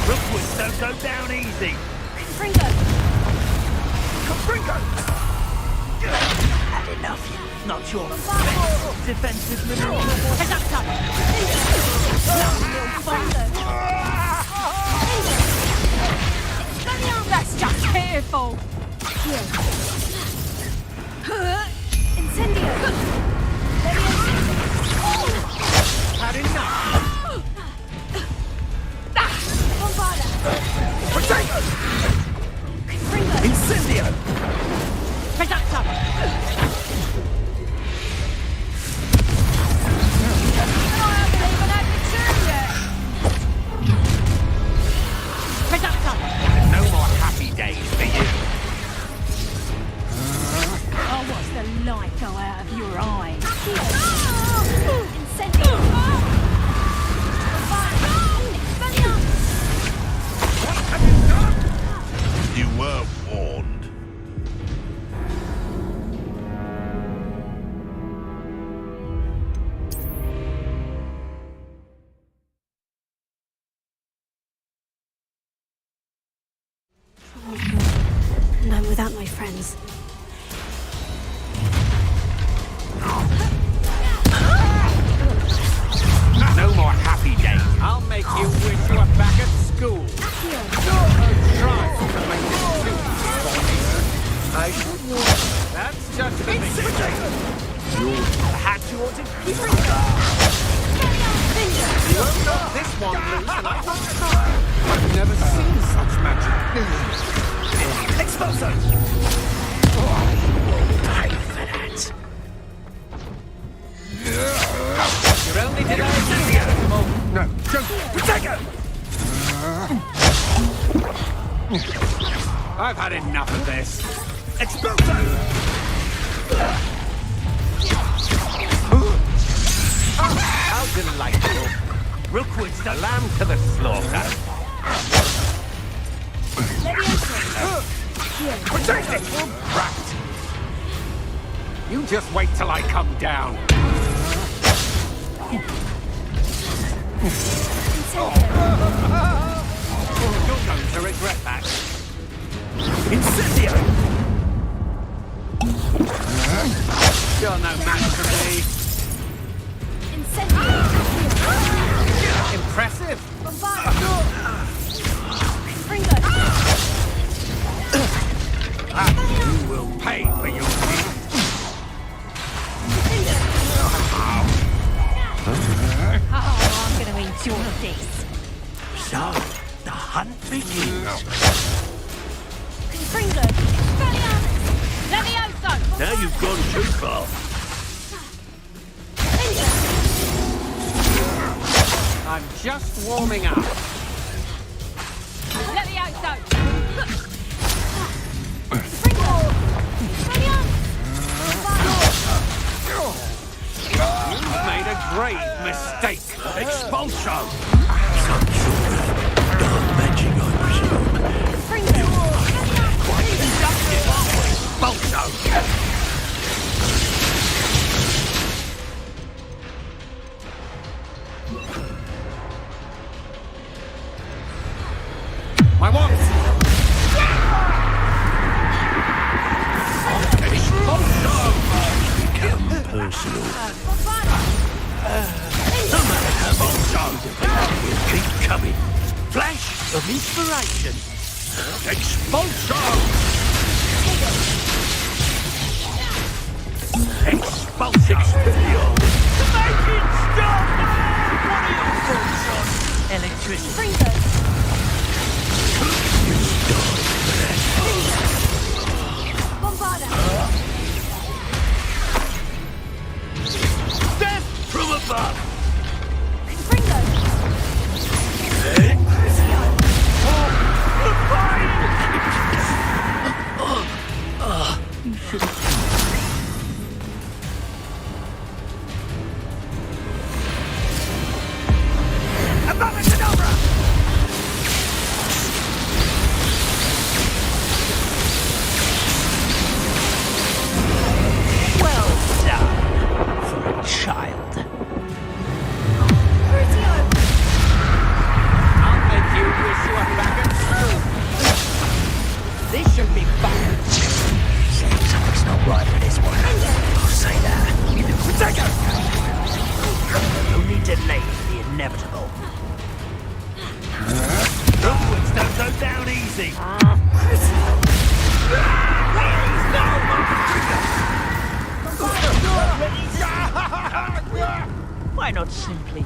Rookwood, don't go down easy. Fringo! Fringo! Had enough. Not your best defensive maneuver. Head up, son! That's just careful! Incendio! Had enough. Bombarda! Potato! Incendio! Reductor! No more happy days for you. I'll watch the light go out of your eyes. Incendio! You were warned. And I'm without my friends. No more happy days. I'll make you wish you were back at school. Try to make this too easy for me. I should warn you. That's just the beginning. You had to order. You won't knock this one loose, and I'm not sure. I've never seen such magic. Exposo! Pay for that. You're only delaying the moment. No, don't. Potato! I've had enough of this. Exposo! How delightful. Rookwood's the Lamb to the slaughter. Protect it! Right. You just wait till I come down. You're going to regret that. Incendio! You're no match for me. Incendio! Impressive. Fringo! You will pay for your deed. Oh, I'm going to enjoy this. So, the hunt begins. Fringo! Levioso! Now you've gone too far. I'm just warming up. Levioso! You've made a grave mistake. Expulso! Some sort of dark magic, I presume. Quite inductive, aren't we? Expulso! My wands! Become personal. No matter how many times will keep coming. Flash of inspiration. Expulso! Expulso! Electricity. Bombarda. Death from above. Ringo. You should have. Well done for a child. I'll make you wish you were back at school. This should be fun. Something's not right with this one. I'll say that. Take it! Only delays the inevitable. Hogwarts don't go down easy. Why not simply...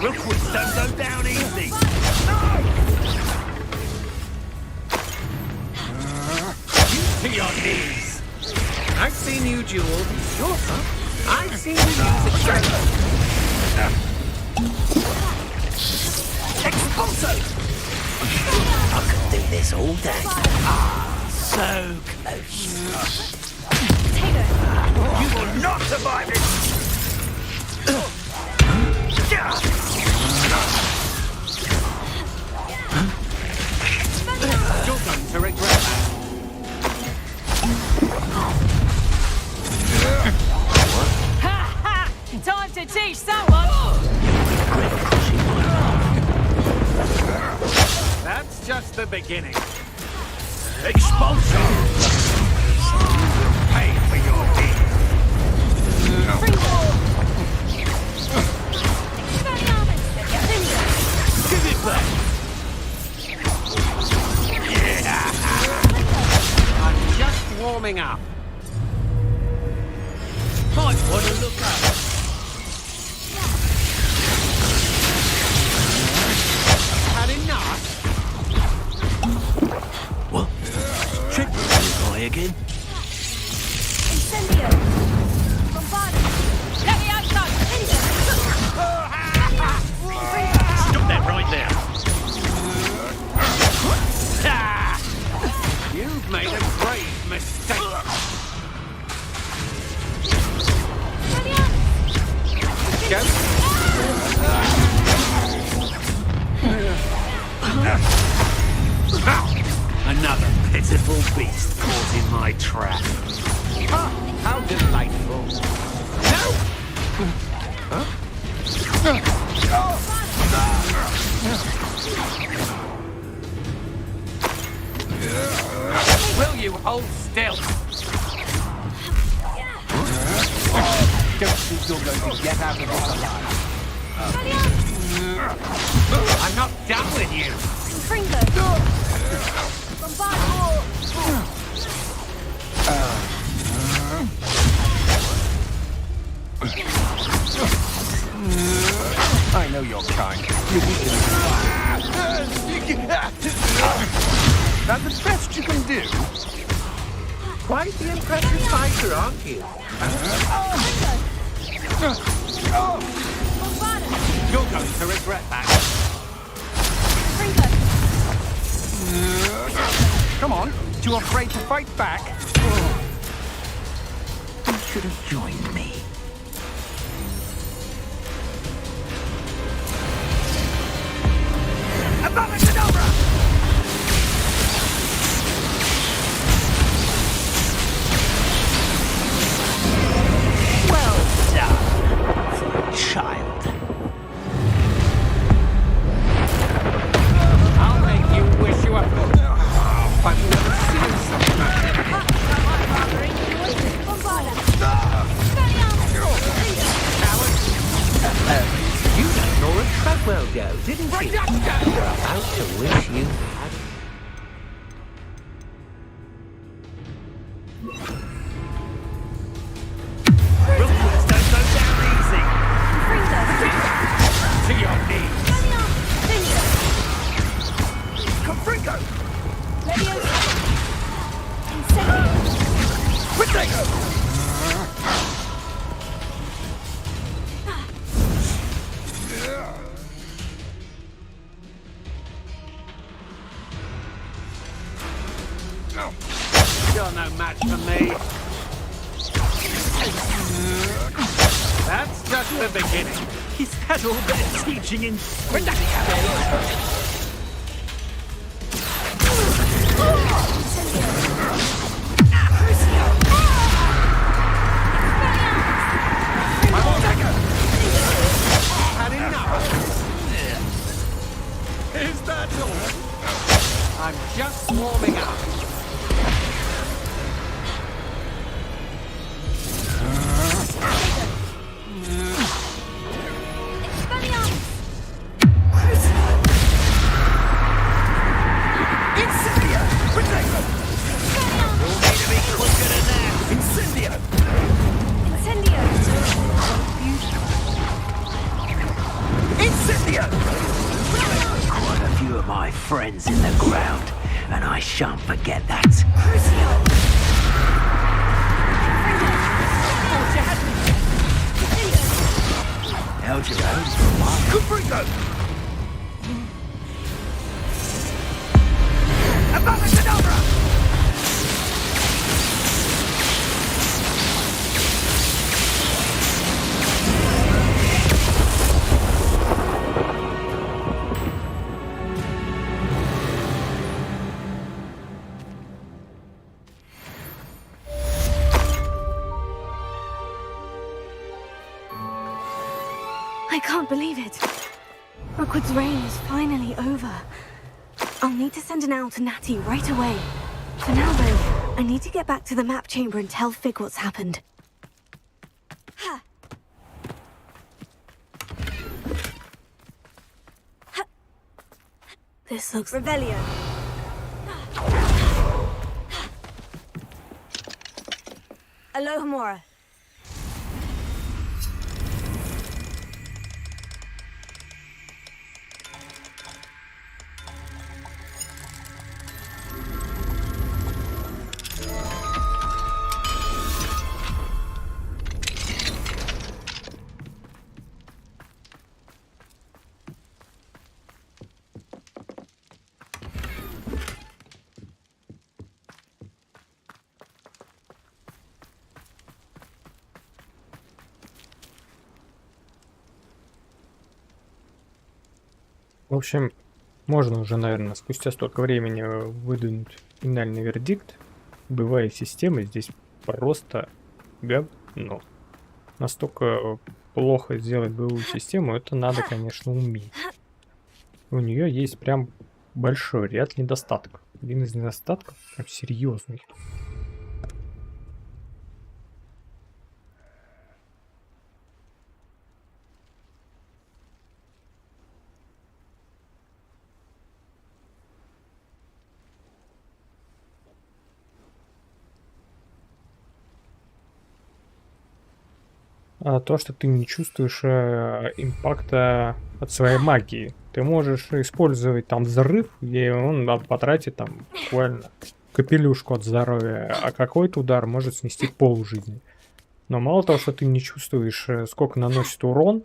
Rookwoods don't go down easy. To your knees. I've seen you duel. Sure, huh? I've seen you use a dragon. Expulso! I could do this all day. So close. You will not survive it! You're going to regret that. Time to teach someone! That's just the beginning. Expulso! Pay for your deeds. Give it back! I'm just warming up. Might want to look up. Had enough? What? Trick boy again? Incendio! Bombardment! Let me outside! Stop that right there! You've made a grave mistake. Go. Another pitiful beast caught in my trap. Ah, how delightful. No! Will you hold still? Don't think you're going to get out of this alive. I'm not done with you. I know you're kind. That's the best you can do. Quite the impressive fighter, aren't you? You're going to regret that. Come on, too afraid to fight back? You should have joined me. Well done, for a child. I'll make you wish you were... I've never seen something like You let Nora Treadwell go, didn't you? You're about to wish you had... Rookwoods don't go down easy. To your knees. Confringo! Quintago! You're no match for me. That's just the beginning. He's had all their teaching in Had enough. Is that all? I'm just warming up. Incendio! my friends in the ground, and I shan't forget that. Held your own for a while. Caprico! Abacadabra! I can't believe it. Rookwood's reign is finally over. I'll need to send an owl to Natty right away. For now, though, I need to get back to the map chamber and tell Fig what's happened. This looks... Revelio. Alohomora. В общем, можно уже, наверное, спустя столько времени выдвинуть финальный вердикт. Боевая система здесь просто говно. Настолько плохо сделать боевую систему, это надо, конечно, уметь. У нее есть прям большой ряд недостатков. Один из недостатков прям серьезный. То, что ты не чувствуешь импакта от своей магии. Ты можешь использовать там взрыв, и он потратит там буквально капелюшку от здоровья, а какой-то удар может снести полжизни. Но мало того, что ты не чувствуешь, сколько наносит урон,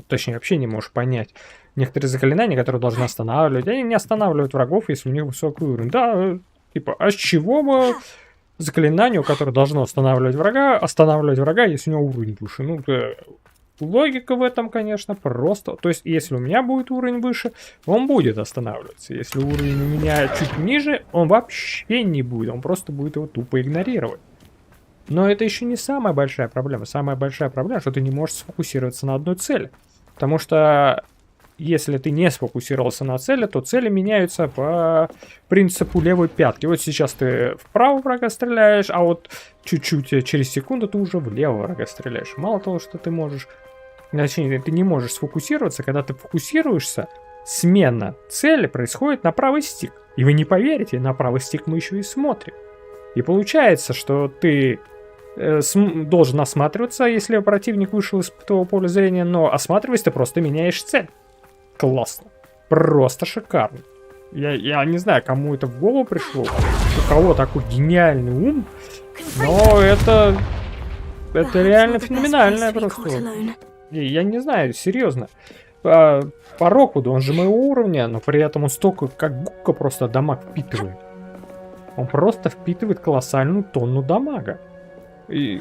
точнее вообще не можешь понять. Некоторые заклинания, которые должны останавливать, они не останавливают врагов, если у них высокий уровень. Да, типа, а с чего бы... заклинанию, которое должно останавливать врага, если у него уровень выше. Ну, логика в этом, конечно, просто... То есть, если у меня будет уровень выше, он будет останавливаться. Если уровень у меня чуть ниже, он вообще не будет. Он просто будет его тупо игнорировать. Но это еще не самая большая проблема. Самая большая проблема, что ты не можешь сфокусироваться на одной цели. Потому что... Если ты не сфокусировался на цели, то цели меняются по принципу левой пятки. Вот сейчас ты вправо врага стреляешь, а вот чуть-чуть через секунду ты уже влево врага стреляешь. Мало того, что ты можешь... Точнее, ты не можешь сфокусироваться. Когда ты фокусируешься, смена цели происходит на правый стик. И вы не поверите, на правый стик мы еще и смотрим. И получается, что ты должен осматриваться, если противник вышел из твоего поля зрения, но осматриваясь, ты просто меняешь цель. Классно. Просто шикарно. Я не знаю, кому это в голову пришло, у кого такой гениальный ум, но это реально феноменально просто. Я не знаю, серьезно. По Роквуду, он же моего уровня, но при этом он столько, как губка, просто дамаг впитывает. Он просто впитывает колоссальную тонну дамага. И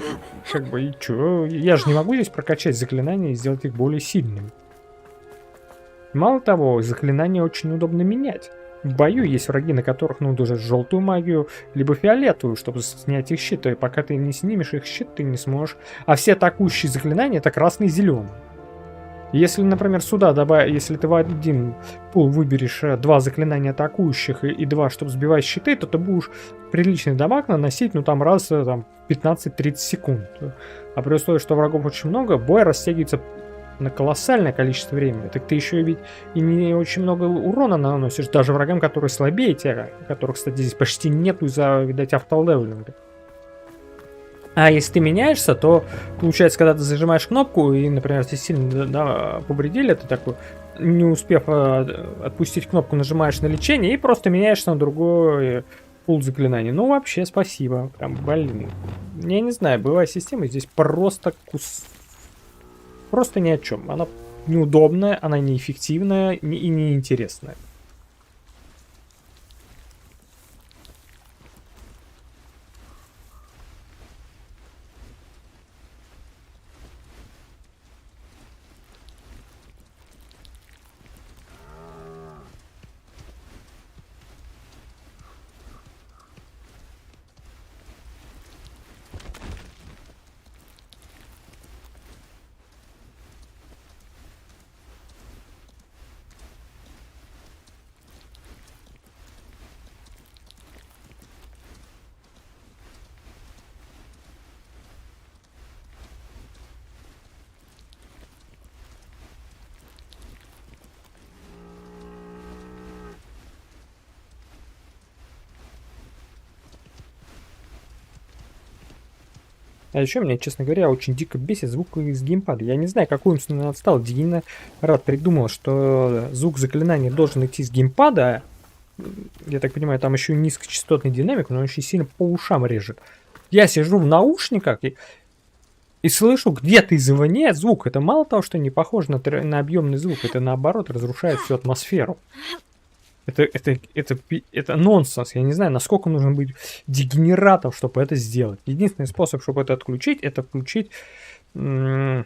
как бы, и чё? Я же не могу здесь прокачать заклинания и сделать их более сильными. Мало того, заклинания очень удобно менять. В бою есть враги, на которых нужно уже желтую магию, либо фиолетовую, чтобы снять их щит. И пока ты не снимешь их щит, ты не сможешь. А все атакующие заклинания это красный и зеленый. Если, например, сюда если ты в один пул выберешь 2 заклинания атакующих и 2, чтобы сбивать щиты, то ты будешь приличный дамаг наносить, ну там раз там, 15-30 секунд. А при условии, что врагов очень много, бой растягивается на колоссальное количество времени. Так ты еще ведь и не очень много урона наносишь даже врагам, которые слабее тебя, которых, кстати, здесь почти нету из-за, видать, автолевелинга. А если ты меняешься, то получается, когда ты зажимаешь кнопку и, например, если сильно повредили, ты такой, не успев отпустить кнопку, нажимаешь на лечение и просто меняешься на другой пул заклинаний. Ну, вообще, спасибо. Прям, блин. Я не знаю, боевая система здесь просто просто ни о чем. Она неудобная, она неэффективная и неинтересная. А еще меня, честно говоря, очень дико бесит звук из геймпада. Я не знаю, какой умственно отстал. Дегенерат придумал, что звук заклинания должен идти с геймпада. Я так понимаю, там еще низкочастотный динамик, но он очень сильно по ушам режет. Я сижу в наушниках и слышу где-то извне звук. Это мало того, что не похоже на объемный звук, это наоборот разрушает всю атмосферу. Это нонсенс. Я не знаю, насколько нужно быть дегенератом, чтобы это сделать. Единственный способ, чтобы это отключить, это включить наушники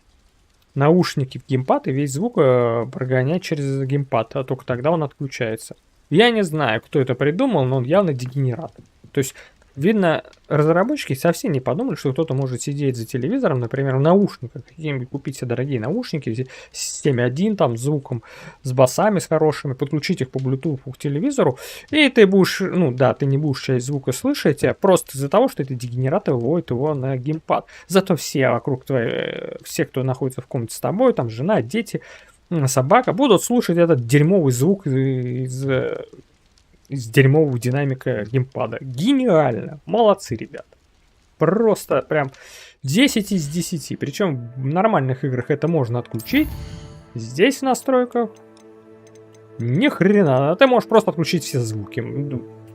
в геймпад и весь звук прогонять через геймпад. А только тогда он отключается. Я не знаю, кто это придумал, но он явно дегенерат. То есть, видно, разработчики совсем не подумали, что кто-то может сидеть за телевизором, например, в наушниках, какие-нибудь купить себе дорогие наушники с системе 1, там, с звуком, с басами, с хорошими, подключить их по Bluetooth к телевизору, и ты будешь, ну да, ты не будешь часть звука слышать, а просто из-за того, что это дегенераты выводят его на геймпад. Зато все вокруг все, кто находится в комнате с тобой, там, жена, дети, собака, будут слушать этот дерьмовый звук из дерьмового динамика геймпада. Гениально. Молодцы, ребят. Просто прям 10 из 10. Причем в нормальных играх это можно отключить. Здесь в настройках ни хрена. Ты можешь просто отключить все звуки.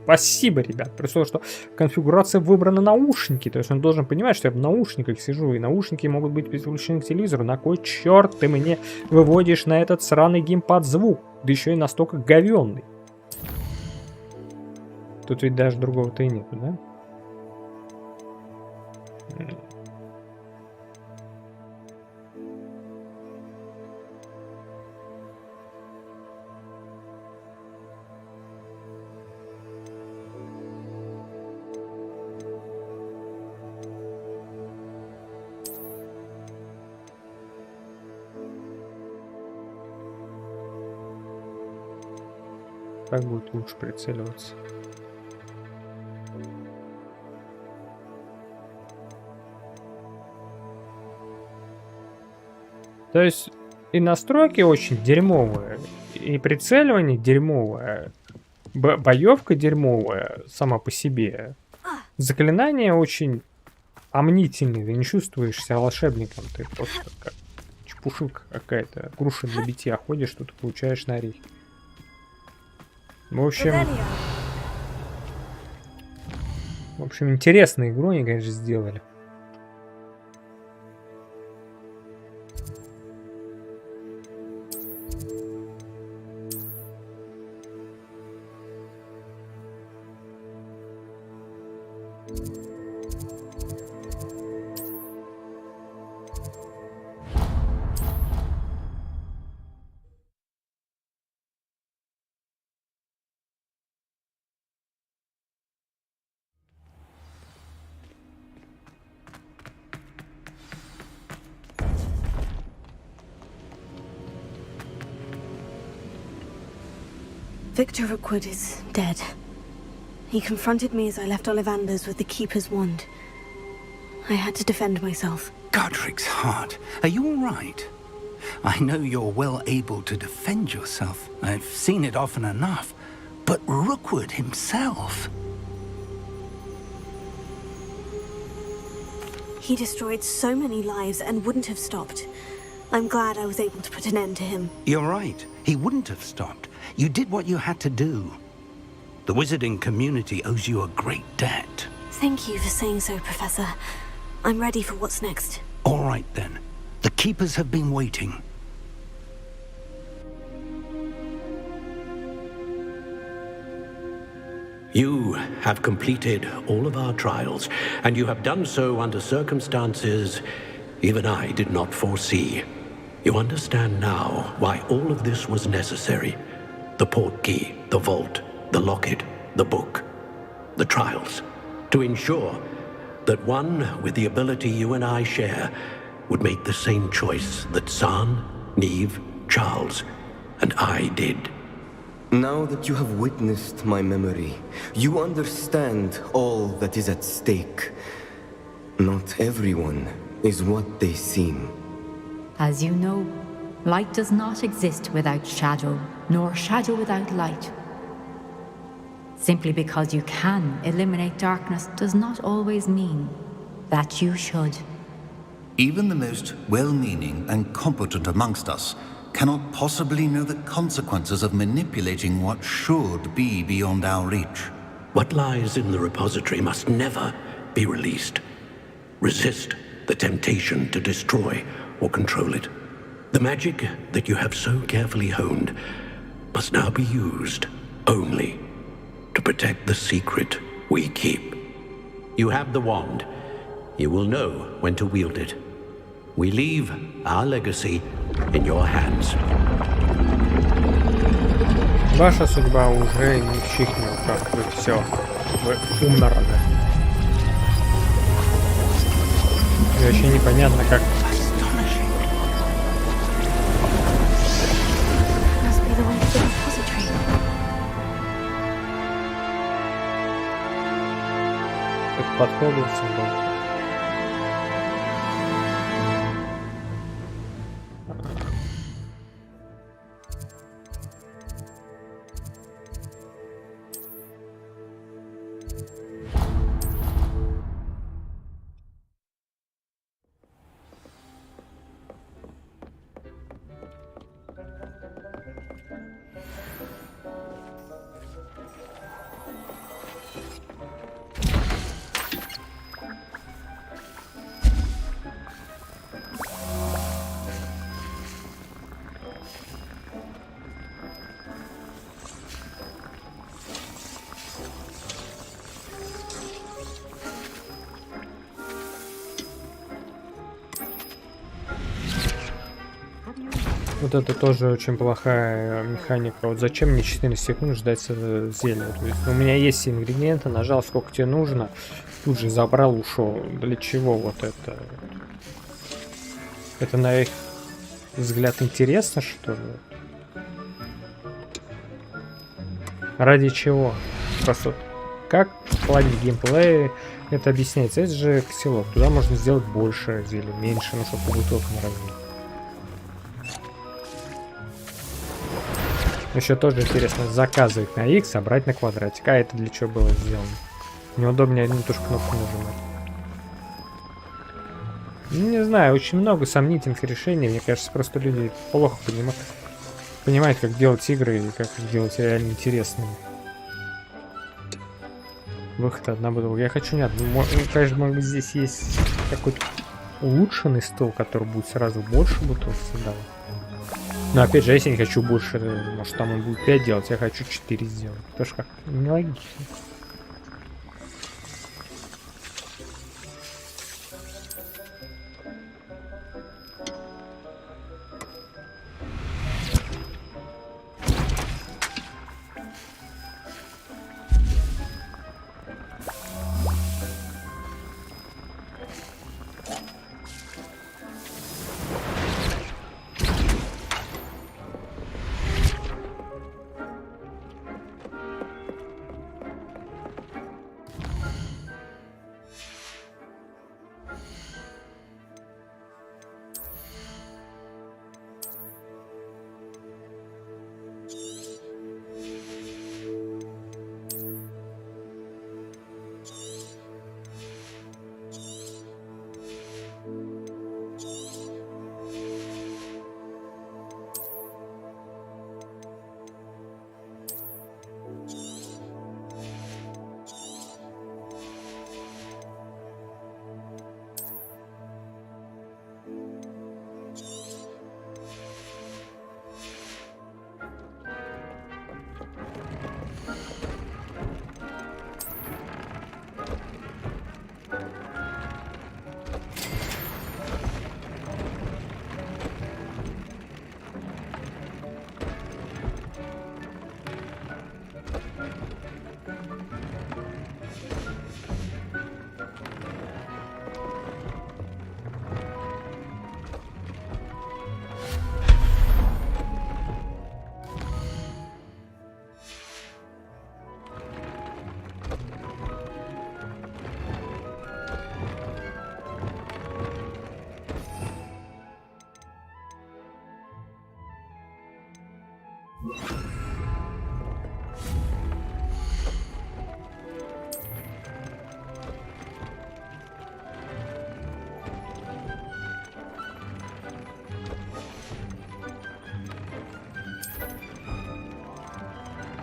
Спасибо, ребят. При том, что конфигурация выбрана наушники. То есть он должен понимать, что я в наушниках сижу. И наушники могут быть подключены к телевизору. На кой черт ты мне выводишь на этот сраный геймпад звук? Да еще и настолько говенный. Тут ведь даже другого-то и нету, да? Так будет лучше прицеливаться. То есть и настройки очень дерьмовые, и прицеливание дерьмовое, боевка дерьмовая сама по себе. Заклинания очень омнительные, ты не чувствуешь себя волшебником, ты просто как чепушилка какая-то, груша для битья ходишь, что ты получаешь на орехи. В общем, интересную игру они, конечно, сделали. Victor Rookwood is dead. He confronted me as I left Ollivander's with the Keeper's wand. I had to defend myself. Godric's heart, are you all right? I know you're well able to defend yourself. I've seen it often enough. But Rookwood himself... He destroyed so many lives and wouldn't have stopped. I'm glad I was able to put an end to him. You're right. He wouldn't have stopped. You did what you had to do. The wizarding community owes you a great debt. Thank you for saying so, Professor. I'm ready for what's next. All right, then. The Keepers have been waiting. You have completed all of our trials, and you have done so under circumstances even I did not foresee. You understand now why all of this was necessary. The portkey, the vault, the locket, the book, the trials. To ensure that one with the ability you and I share would make the same choice that San, Neve, Charles, and I did. Now that you have witnessed my memory, you understand all that is at stake. Not everyone is what they seem. As you know, light does not exist without shadow, nor shadow without light. Simply because you can eliminate darkness does not always mean that you should. Even the most well-meaning and competent amongst us cannot possibly know the consequences of manipulating what should be beyond our reach. What lies in the repository must never be released. Resist the temptation to destroy or control it. The magic that you have so carefully honed must now be used only to protect the secret we keep. You have the wand. You will know when to wield it. We leave our legacy in your hands. Ваша судьба уже не в чьих руках, вы все, вы умерли. И вообще непонятно, как... Как подходится, да. Вот это тоже очень плохая механика. Вот зачем мне 14 секунд ждать зелья? То есть у меня есть все ингредиенты, нажал сколько тебе нужно, тут же забрал, ушел. Для чего вот это? Это на их взгляд интересно, что ли? Ради чего? Просто как в плане геймплея это объясняется? Это же ксилок. Туда можно сделать больше зелья, меньше, ну чтобы бутылка не разбить. Еще тоже интересно заказывать на X, а брать на квадратик. А это для чего было сделано? Неудобнее одну ту же кнопку нажимать. Ну, не знаю, очень много сомнительных решений. Мне кажется, просто люди плохо понимают, как делать игры и как их делать реально интересными. Выход одна бутылка. Я хочу не одну. Конечно, может быть, здесь есть какой-то улучшенный стол, который будет сразу больше бутылок давать. Но опять же, если я не хочу больше, может там он будет 5 делать, я хочу 4 сделать. Тоже как нелогично.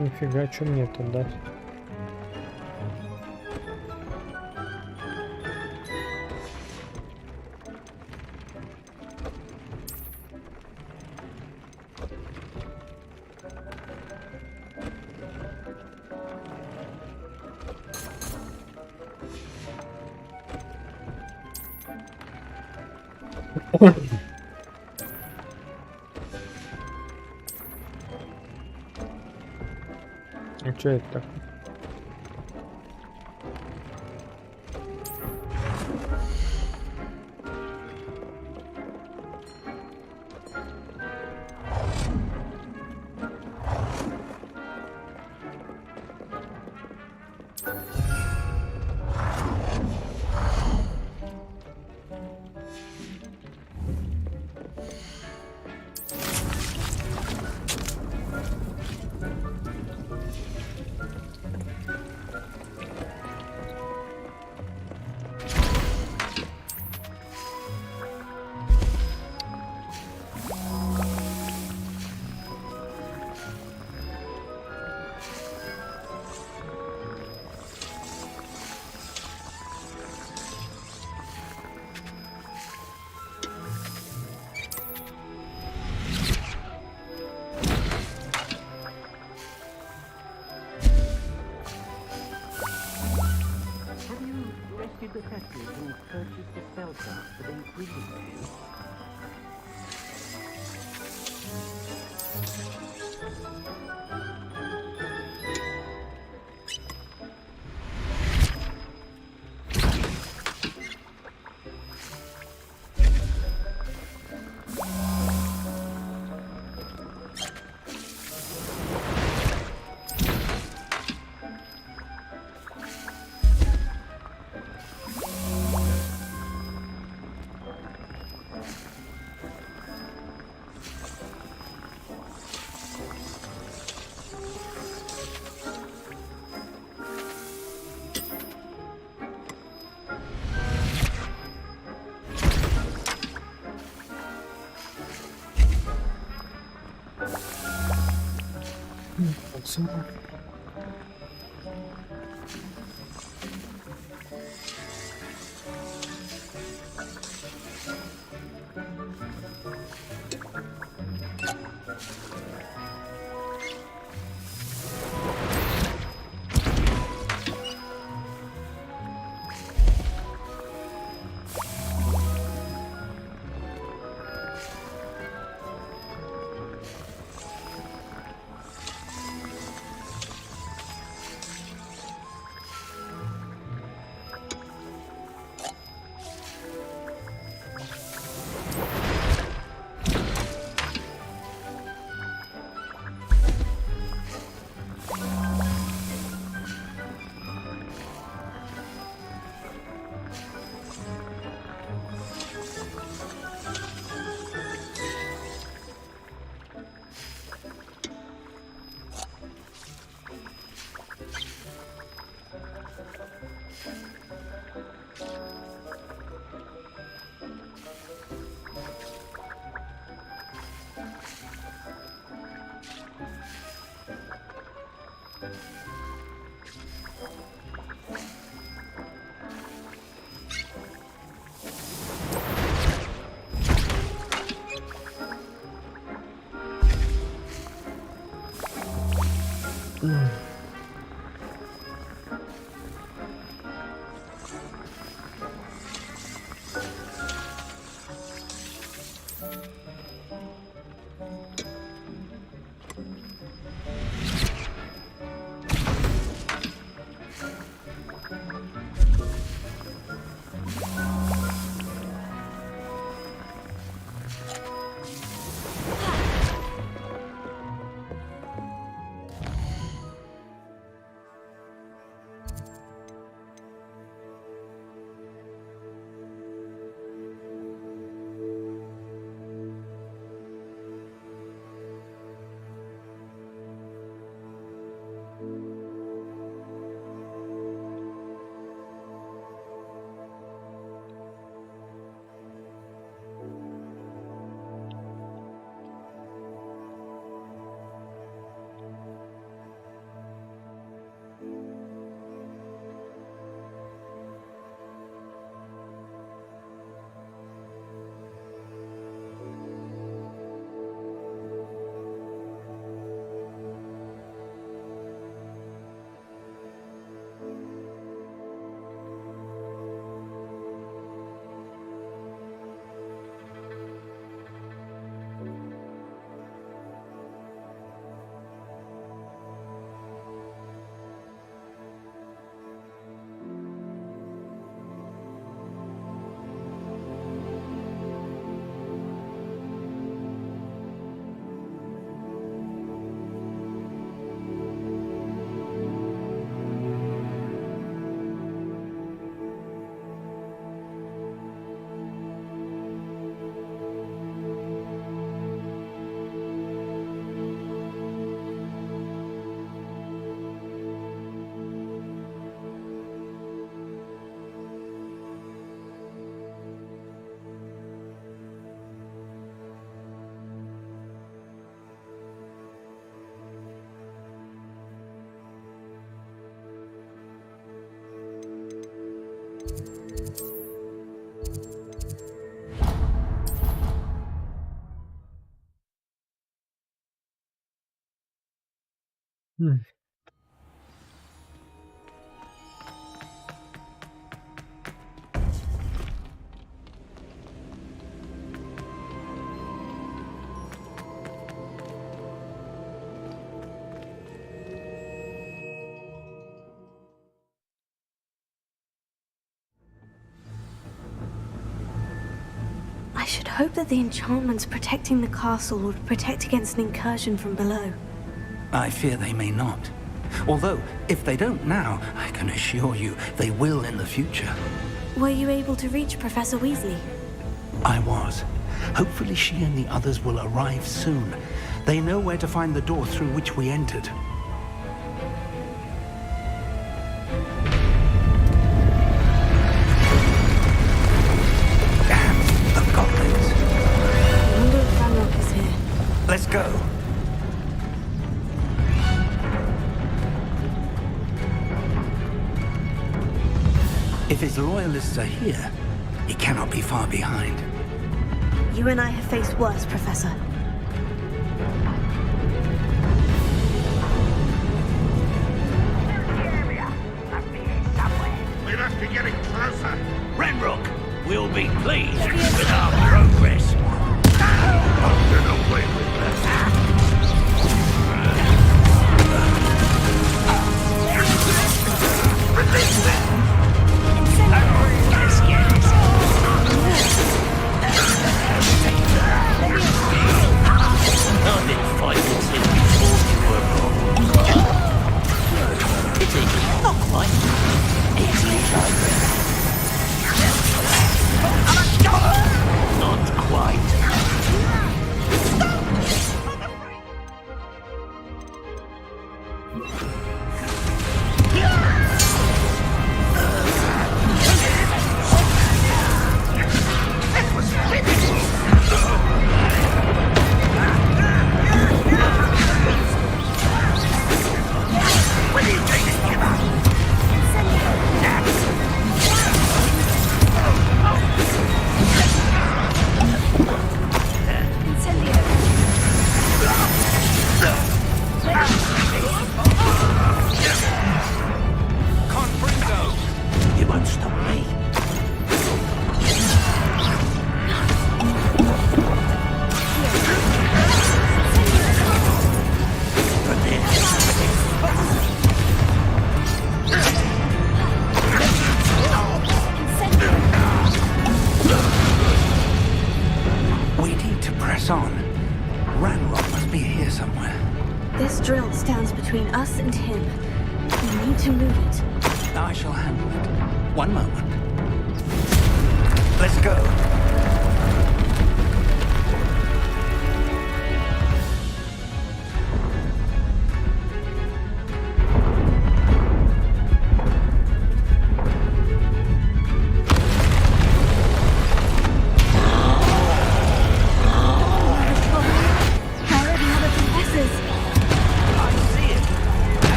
Нифига, что мне тут дать? А что это такое? The factory and purchase the spell craft for the ingredient pen. I should hope that the enchantments protecting the castle would protect against an incursion from below. I fear they may not. Although, if they don't now, I can assure you they will in the future. Were you able to reach Professor Weasley? I was. Hopefully she and the others will arrive soon. They know where to find the door through which we entered. Let's go. If his loyalists are here, he cannot be far behind. You and I have faced worse, Professor. We must be getting closer. Ranrock will be pleased with our progress. I'll get away with that. Release them! I've been fighting since before you were born. Pity, not quite. Easily tried. Not quite.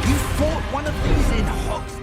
You fought one of these in Hogwarts.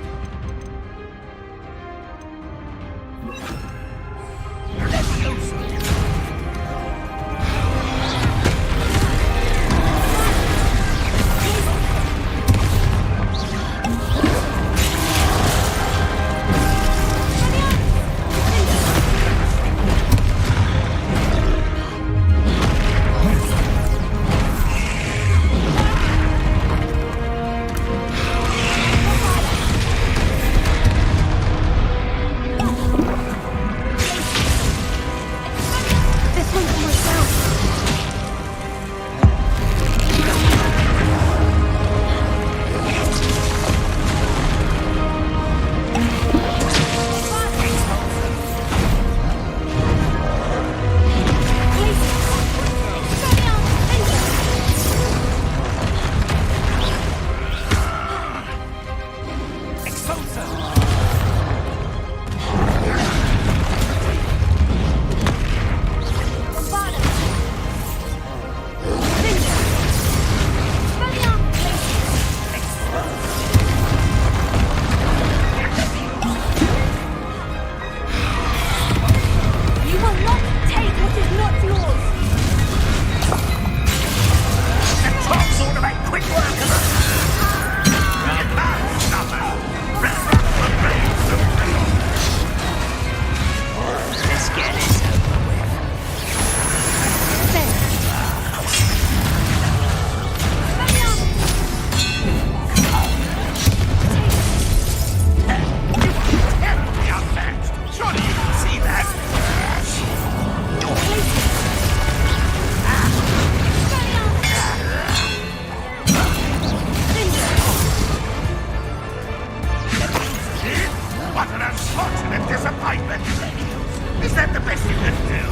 fight Millennials? Is that the best you can do?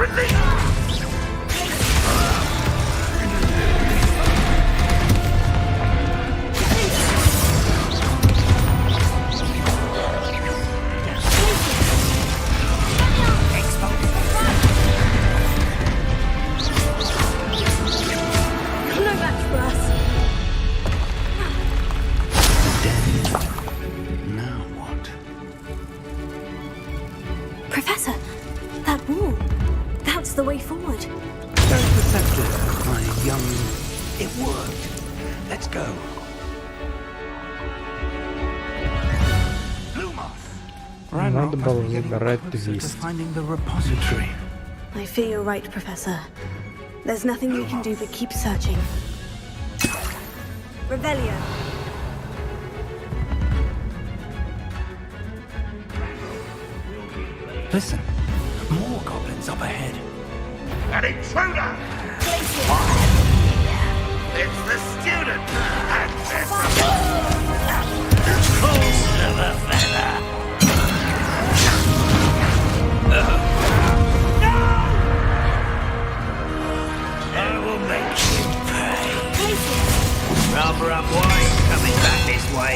Release! Professor, that wall. That's the way forward. Very perceptive, my young... It worked. Let's go. Надо было забирать твист. Finding the repository. I fear you're right, Professor. There's nothing we can do but keep searching. Revelio. Listen, more goblins up ahead. An intruder! It's the student! And Fools of a feather! I will make you pay. Rubber up wine coming back this way.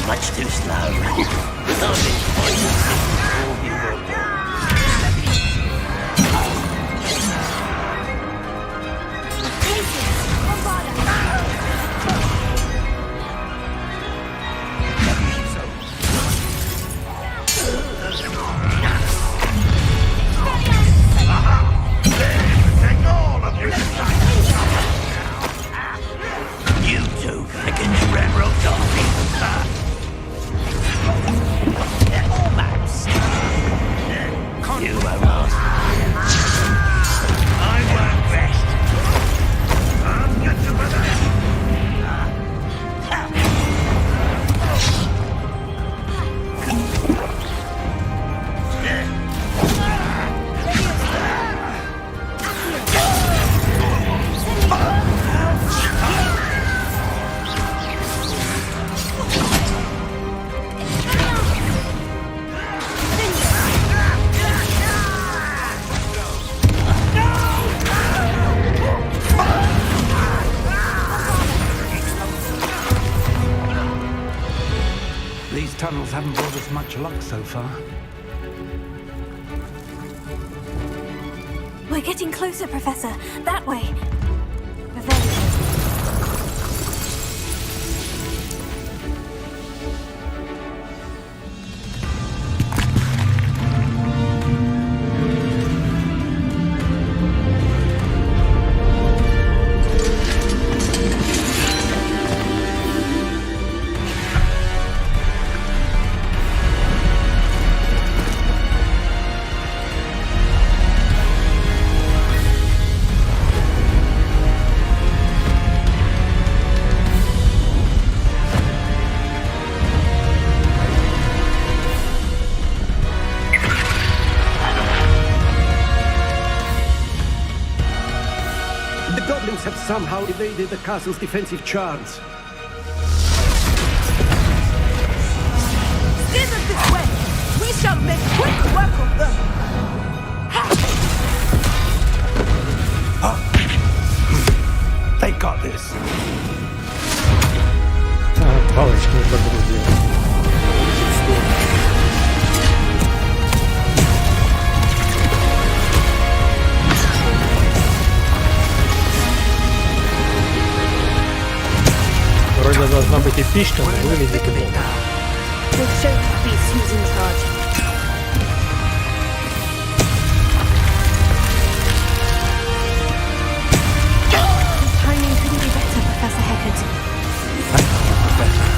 Much too slow. You two against Renrock Darby. Almost. You almost. I won't rest. I'll get you with These tunnels haven't brought us much luck so far. We're getting closer, Professor. That way. Revelio. Have somehow evaded the castle's defensive charms. Steer them this way! We shall make quick work of them! They got this. Палочки не погрузили. Вроде должна быть эпично, но выглядит убого. Timing couldn't be better, Professor Heckert. Thank you, Professor.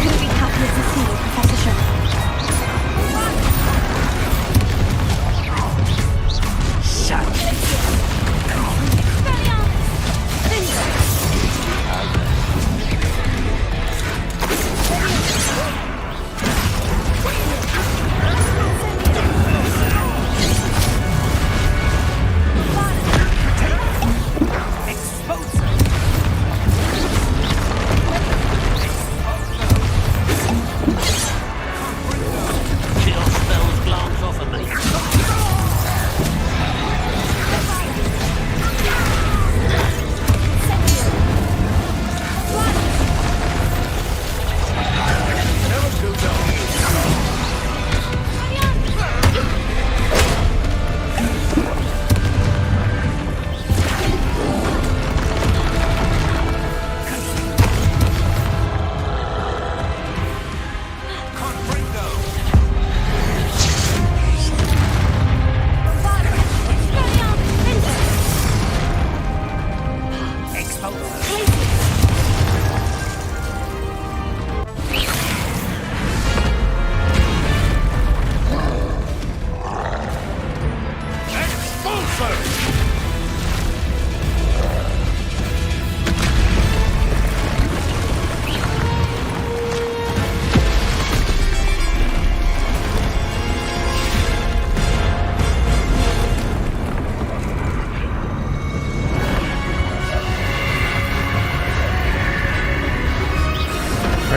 couldn't be happier to see you, Professor Shaw.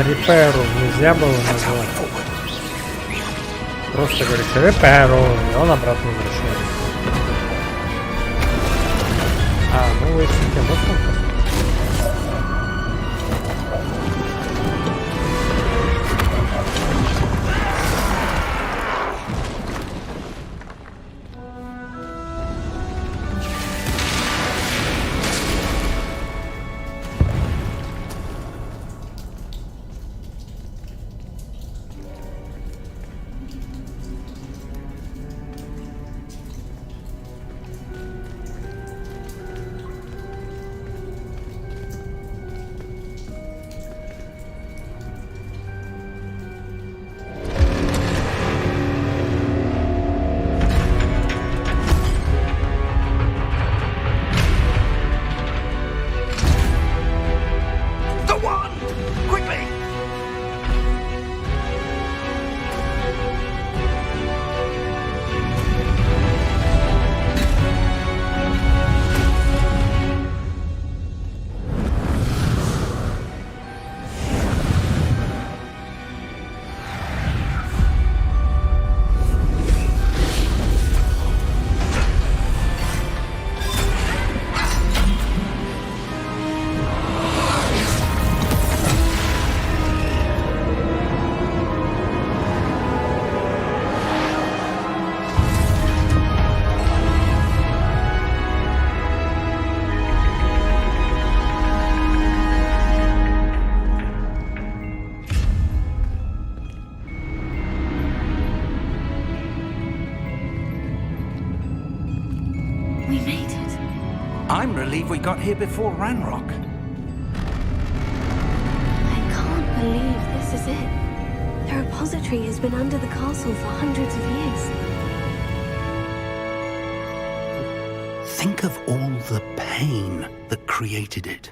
Реперу нельзя было назвать. Просто говорит реперу, и он обратно возвращается. А, ну вы этим тем можно. I'm relieved we got here before Ranrock. I can't believe this is it. The repository has been under the castle for hundreds of years. Think of all the pain that created it.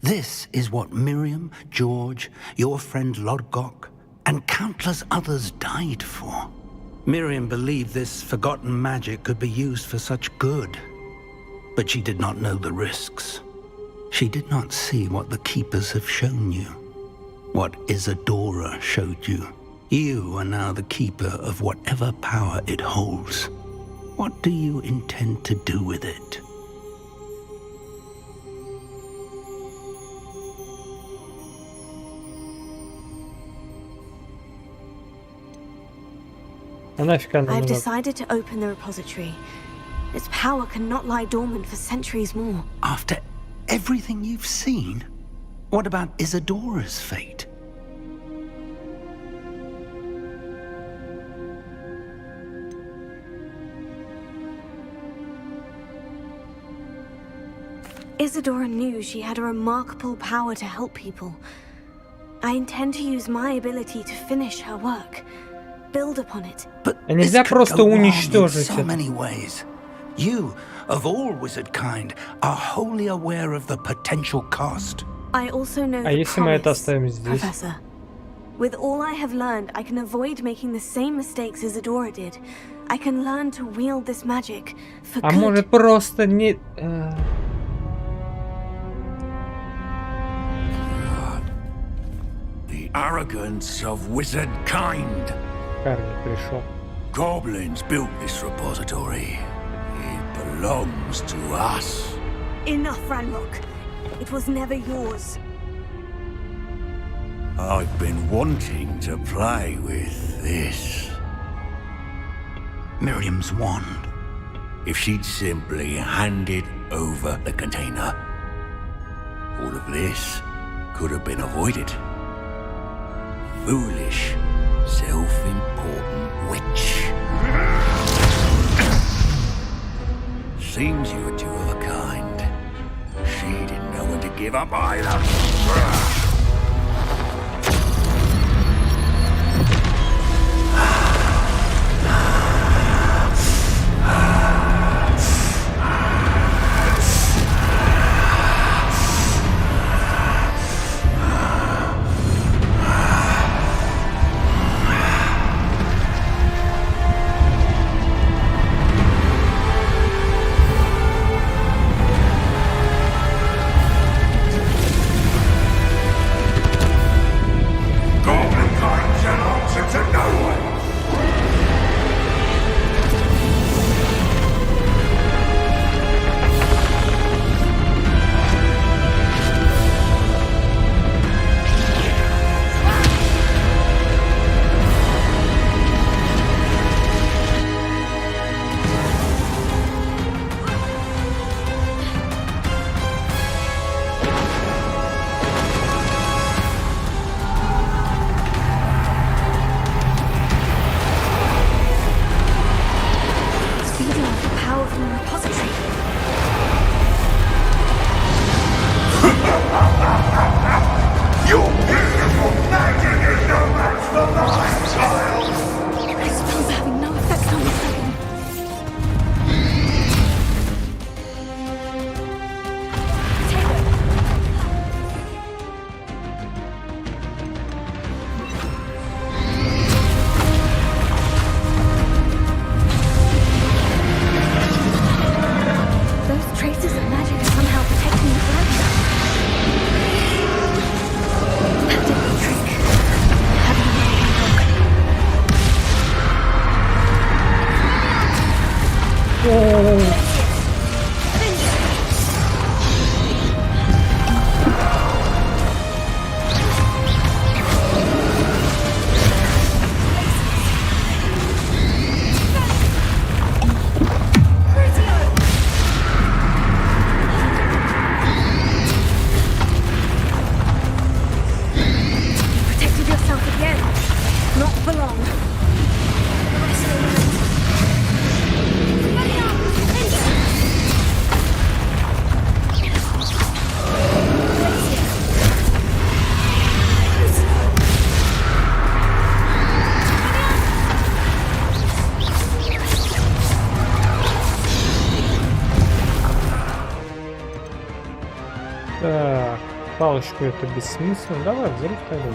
This is what Miriam, George, your friend Lodgok, and countless others died for. Miriam believed this forgotten magic could be used for such good. But she did not know the risks. She did not see what the Keepers have shown you. What Isadora showed you. You are now the Keeper of whatever power it holds. What do you intend to do with it? I've decided to open the repository. Its power cannot lie dormant for centuries more. After everything you've seen? What about Isadora's fate? Isadora knew she had a remarkable power to help people. I intend to use my ability to finish her work, build upon it. But А нельзя просто уничтожить so many ways. You, of all wizard kind, are wholly aware of the potential cost. I also know А the если мы это promise, оставим здесь? Professor. With all I have learned, I can avoid making the same mistakes Isadora did. I can learn to wield this magic for А good. может просто не... The arrogance of wizard kind. Карни пришел. Goblins built this repository. It belongs to us. Enough, Ranrock. It was never yours. I've been wanting to play with this. Miriam's wand. If she'd simply handed over the container, all of this could have been avoided. Foolish, self-important witch. Seems you were two of a kind. She didn't know when to give up either. Так, палочку это бессмысленно. Давай, взрыв тогда.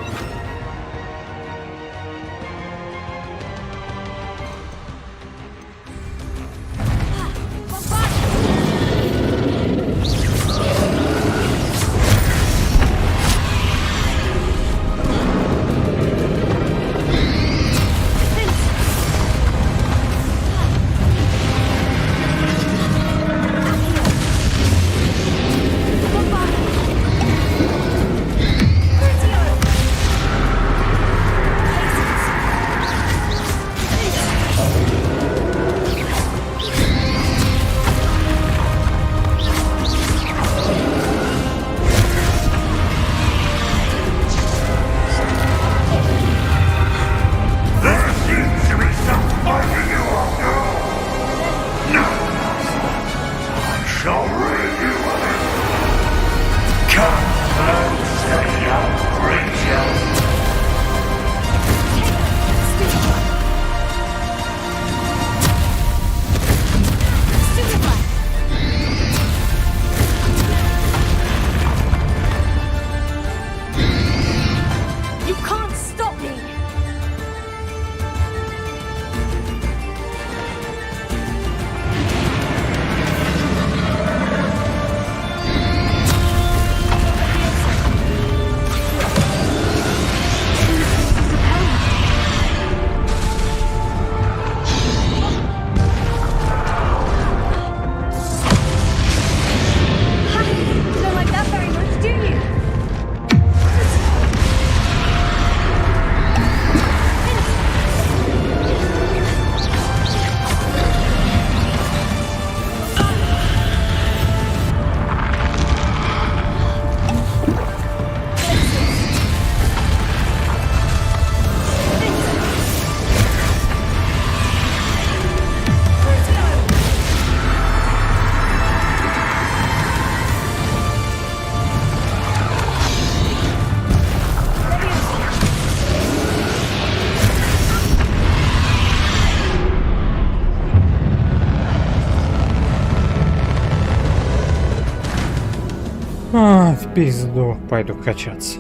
пизду, пойду качаться.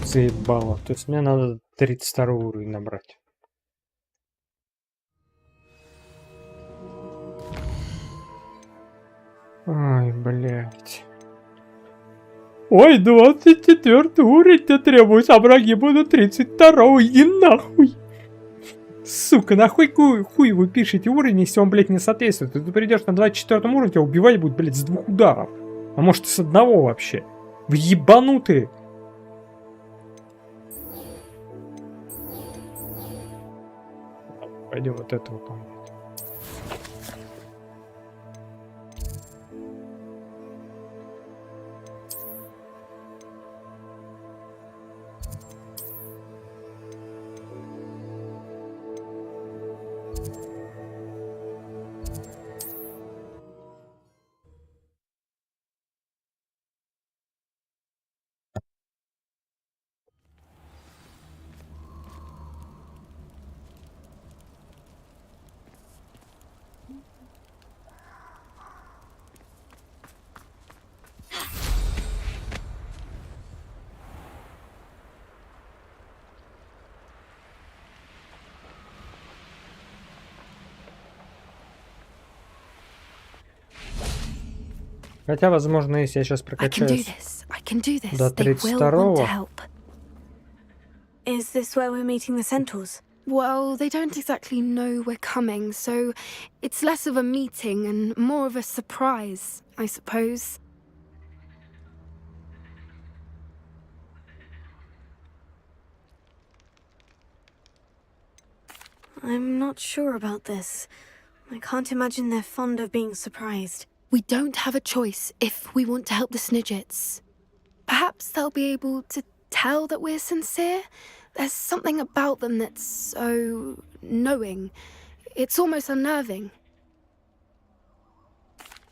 Заебало. То есть мне надо 32 уровень набрать. Ой, блядь. Ой, 24 уровень-то требуется, а враги будут 32-го. Иди нахуй. Сука, нахуй хуй вы пишете уровень, если он, блядь, не соответствует. Ты придешь на 24 уровне, тебя убивать будут, блядь, с 2 ударов. А может и с 1 вообще. Вы ебанутые. Пойдем вот это выполнять. Хотя, возможно, если я сейчас прокачаюсь до 32-го... Is this where we're meeting the centaurs? Well, they don't exactly know we're coming, so it's less of a meeting and more of a surprise, I suppose. I'm not sure about this. I can't imagine they're fond of being surprised. We don't have a choice if we want to help the Snidgets. Perhaps they'll be able to tell that we're sincere. There's something about them that's so knowing. It's almost unnerving.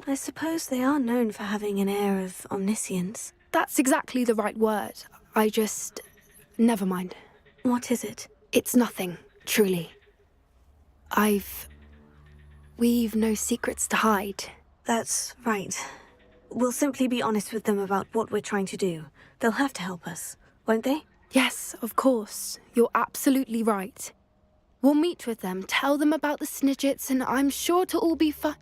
I suppose they are known for having an air of omniscience. That's exactly the right word. I just... never mind. What is it? It's nothing, truly. We've no secrets to hide. That's right. We'll simply be honest with them about what we're trying to do. They'll have to help us, won't they? Yes, of course. You're absolutely right. We'll meet with them, tell them about the Snidgets, and I'm sure it'll all be fine.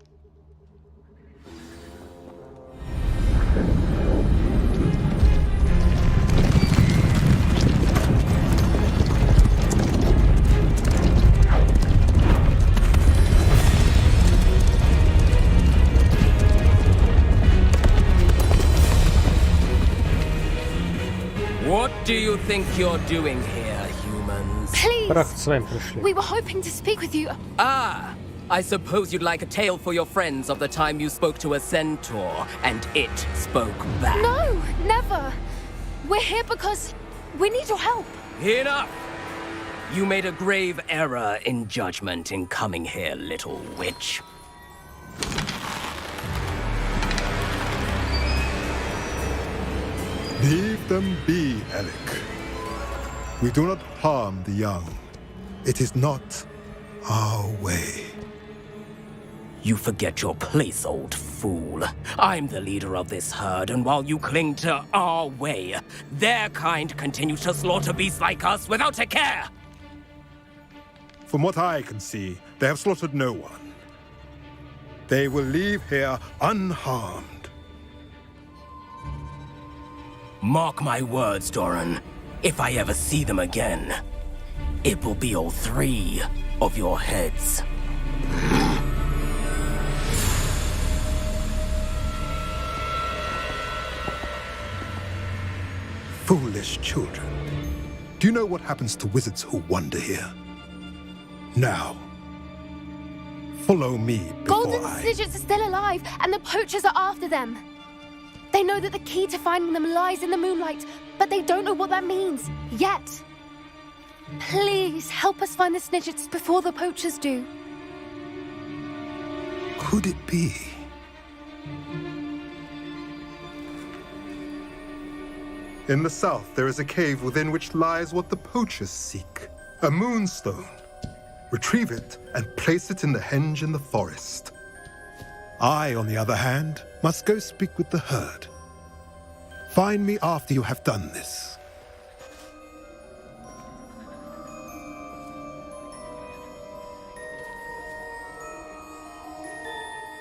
What do you think you're doing here, humans? Please! We were hoping to speak with you. Ah! I suppose you'd like a tale for your friends of the time you spoke to a centaur, and it spoke back. No, never! We're here because we need your help. Enough! You made a grave error in judgment in coming here, little witch. Leave them be, Alec. We do not harm the young. It is not our way. You forget your place, old fool. I'm the leader of this herd, and while you cling to our way, their kind continue to slaughter beasts like us without a care! From what I can see, they have slaughtered no one. They will leave here unharmed. Mark my words, Doran. If I ever see them again, it will be all 3 of your heads. Foolish children. Do you know what happens to wizards who wander here? Now, follow me before Golden Snidgets are still alive, and the poachers are after them. They know that the key to finding them lies in the moonlight, but they don't know what that means, yet. Please, help us find the Snidgets before the poachers do. Could it be? In the south, there is a cave within which lies what the poachers seek. A moonstone. Retrieve it and place it in the henge in the forest. I, on the other hand, must go speak with the herd. Find me after you have done this.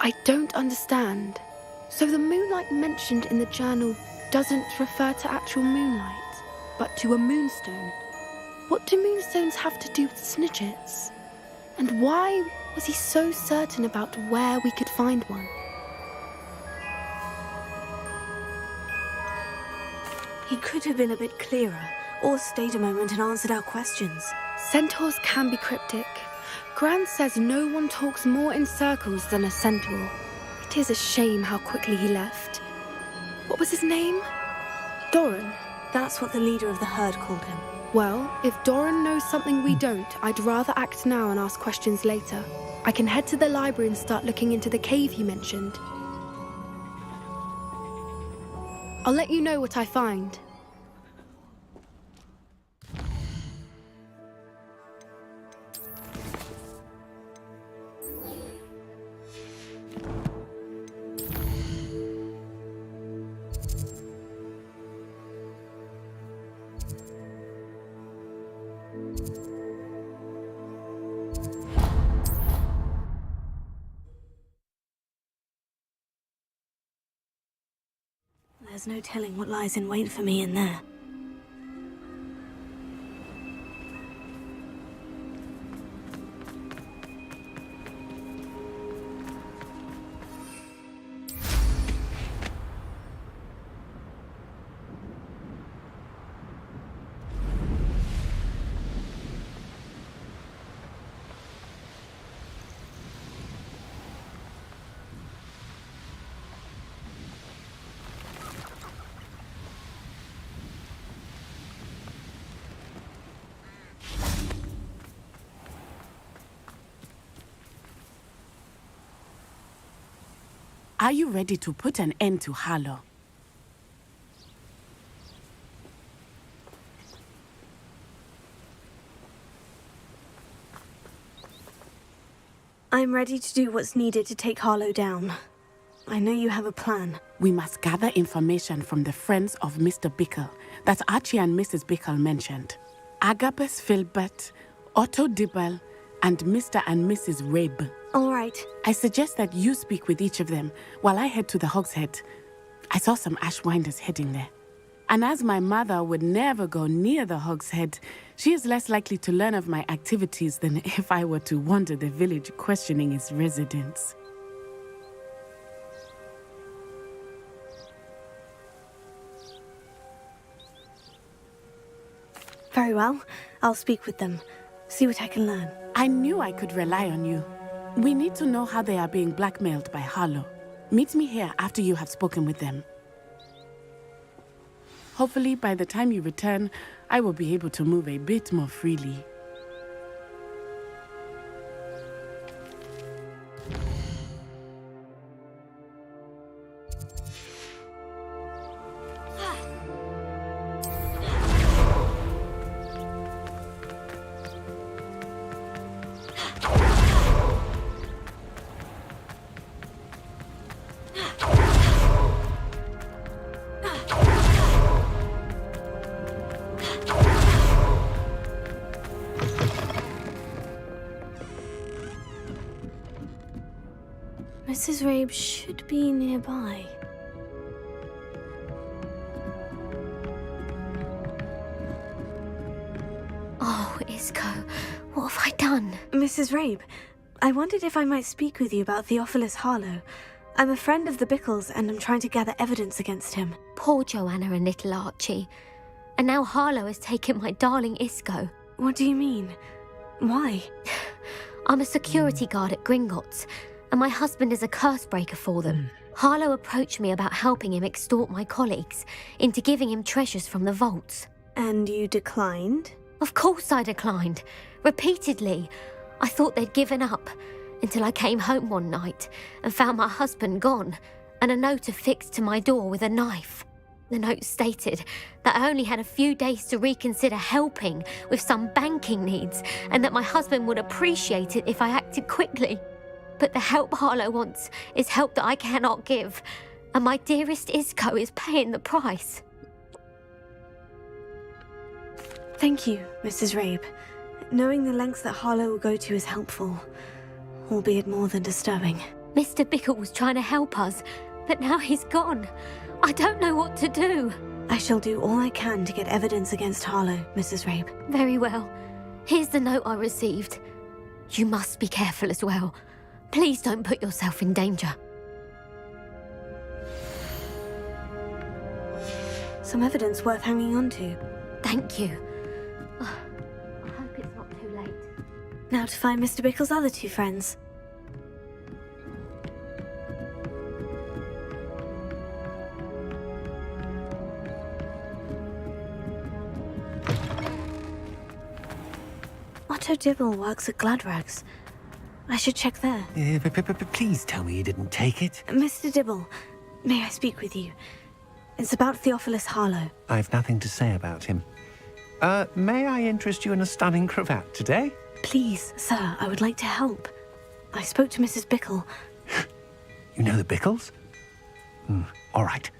I don't understand. So the moonlight mentioned in the journal doesn't refer to actual moonlight, but to a moonstone. What do moonstones have to do with snidgets? And why was he so certain about where we could find one? He could have been a bit clearer, or stayed a moment and answered our questions. Centaurs can be cryptic. Gran says no one talks more in circles than a centaur. It is a shame how quickly he left. What was his name? Doran. That's what the leader of the herd called him. Well, if Doran knows something we don't, I'd rather act now and ask questions later. I can head to the library and start looking into the cave he mentioned. I'll let you know what I find. There's no telling what lies in wait for me in there. Are you ready to put an end to Harlow? I'm ready to do what's needed to take Harlow down. I know you have a plan. We must gather information from the friends of Mr. Bickle that Archie and Mrs. Bickle mentioned. Agabus Filbert, Otto Dibble, and Mr. and Mrs. Rabe. All right. I suggest that you speak with each of them while I head to the Hog's Head. I saw some Ashwinders heading there. And as my mother would never go near the Hog's Head, she is less likely to learn of my activities than if I were to wander the village questioning its residents. Very well. I'll speak with them. See what I can learn. I knew I could rely on you. We need to know how they are being blackmailed by Harlow. Meet me here after you have spoken with them. Hopefully, by the time you return, I will be able to move a bit more freely. Mrs. Rabe should be nearby. Oh, Isco, what have I done? Mrs. Rabe, I wondered if I might speak with you about Theophilus Harlow. I'm a friend of the Bickles and I'm trying to gather evidence against him. Poor Joanna and little Archie. And now Harlow has taken my darling Isco. What do you mean? Why? I'm a security guard at Gringotts, and my husband is a curse breaker for them. Harlow approached me about helping him extort my colleagues into giving him treasures from the vaults. And you declined? Of course I declined. Repeatedly. I thought they'd given up, until I came home one night and found my husband gone, and a note affixed to my door with a knife. The note stated that I only had a few days to reconsider helping with some banking needs, and that my husband would appreciate it if I acted quickly. But the help Harlow wants is help that I cannot give. And my dearest Isco is paying the price. Thank you, Mrs. Rabe. Knowing the lengths that Harlow will go to is helpful, albeit more than disturbing. Mr. Bickle was trying to help us, but now he's gone. I don't know what to do. I shall do all I can to get evidence against Harlow, Mrs. Rabe. Very well. Here's the note I received. You must be careful as well. Please don't put yourself in danger. Some evidence worth hanging on to. Thank you. I hope it's not too late. Now to find Mr. Bickle's other two friends. Otto Dibble works at Gladrags. I should check there. Please tell me you didn't take it. Mr. Dibble, may I speak with you? It's about Theophilus Harlow. I've nothing to say about him. May I interest you in a stunning cravat today? Please, sir, I would like to help. I spoke to Mrs. Bickle. You know the Bickles? All right.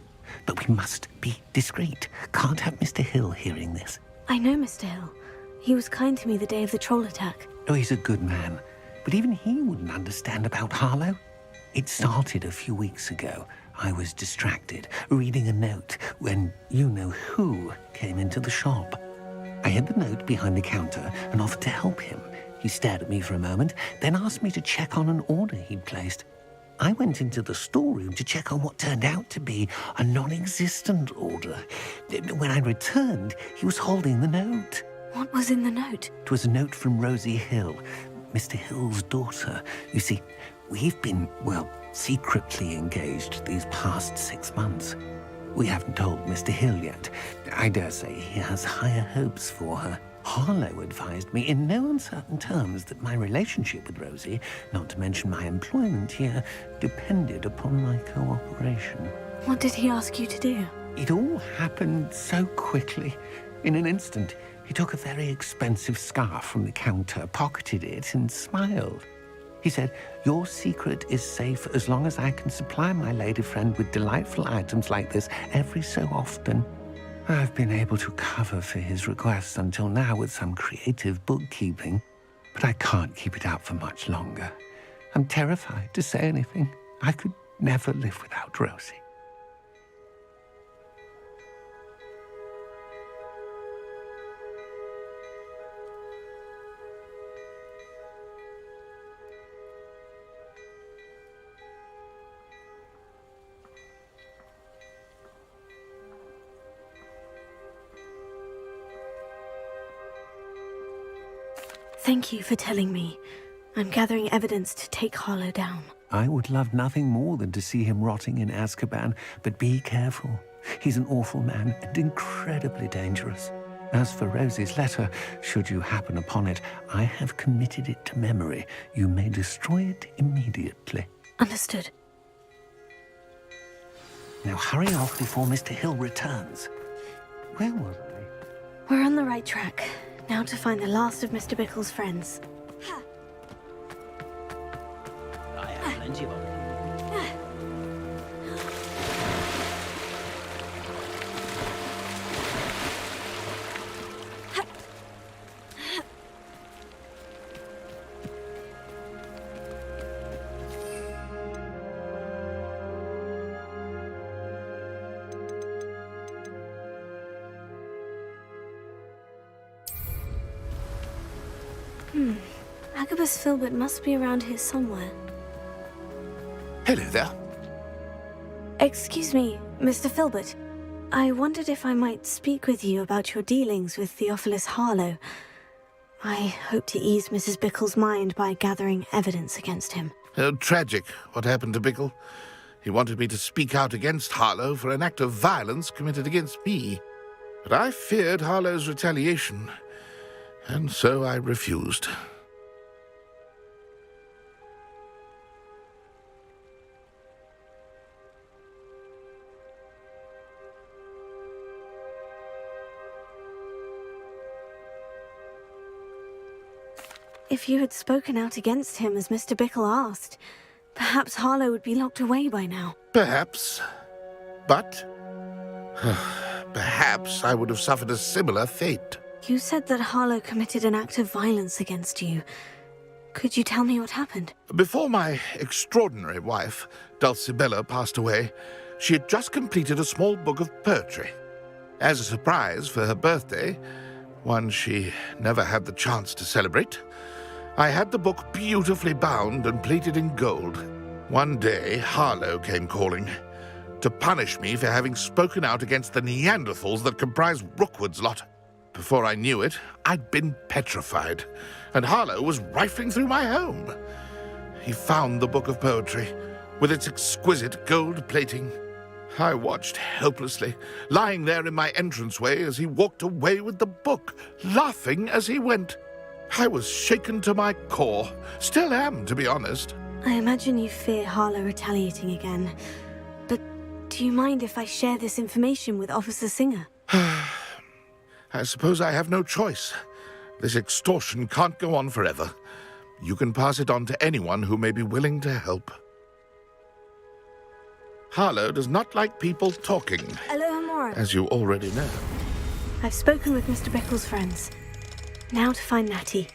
But we must be discreet. Can't have Mr. Hill hearing this. I know Mr. Hill. He was kind to me the day of the troll attack. Oh, he's a good man. But even he wouldn't understand about Harlow. It started a few weeks ago. I was distracted, reading a note, when you-know-who came into the shop. I hid the note behind the counter and offered to help him. He stared at me for a moment, then asked me to check on an order he'd placed. I went into the storeroom to check on what turned out to be a non-existent order. When I returned, he was holding the note. What was in the note? It was a note from Rosie Hill, Mr. Hill's daughter. You see, we've been, well, secretly engaged these past 6 months. We haven't told Mr. Hill yet. I dare say he has higher hopes for her. Harlow advised me in no uncertain terms that my relationship with Rosie, not to mention my employment here, depended upon my cooperation. What did he ask you to do? It all happened so quickly. In an instant, he took a very expensive scarf from the counter, pocketed it, and smiled. He said, "Your secret is safe as long as I can supply my lady friend with delightful items like this every so often." I've been able to cover for his requests until now with some creative bookkeeping, but I can't keep it up for much longer. I'm terrified to say anything. I could never live without Rosie. Thank you for telling me. I'm gathering evidence to take Harlow down. I would love nothing more than to see him rotting in Azkaban, but be careful. He's an awful man and incredibly dangerous. As for Rosie's letter, should you happen upon it, I have committed it to memory. You may destroy it immediately. Understood. Now hurry off before Mr. Hill returns. Where was I? We're on the right track. Now to find the last of Mr. Bickle's friends. I have plenty of them. Agabus Filbert must be around here somewhere. Hello there. Excuse me, Mr. Filbert. I wondered if I might speak with you about your dealings with Theophilus Harlow. I hope to ease Mrs. Bickle's mind by gathering evidence against him. Oh, tragic what happened to Bickle. He wanted me to speak out against Harlow for an act of violence committed against me. But I feared Harlow's retaliation, and so I refused. If you had spoken out against him as Mr. Bickle asked, perhaps Harlow would be locked away by now. Perhaps. But perhaps I would have suffered a similar fate. You said that Harlow committed an act of violence against you. Could you tell me what happened? Before my extraordinary wife, Dulcibella, passed away, she had just completed a small book of poetry. As a surprise for her birthday, one she never had the chance to celebrate, I had the book beautifully bound and plated in gold. One day, Harlow came calling to punish me for having spoken out against the Neanderthals that comprise Rookwood's lot. Before I knew it, I'd been petrified, and Harlow was rifling through my home. He found the book of poetry, with its exquisite gold plating. I watched helplessly, lying there in my entranceway as he walked away with the book, laughing as he went. I was shaken to my core. Still am, to be honest. I imagine you fear Harlow retaliating again. But do you mind if I share this information with Officer Singer? I suppose I have no choice. This extortion can't go on forever. You can pass it on to anyone who may be willing to help. Harlow does not like people talking. Alohomora. As you already know. I've spoken with Mr. Bickle's friends. Now to find Natty.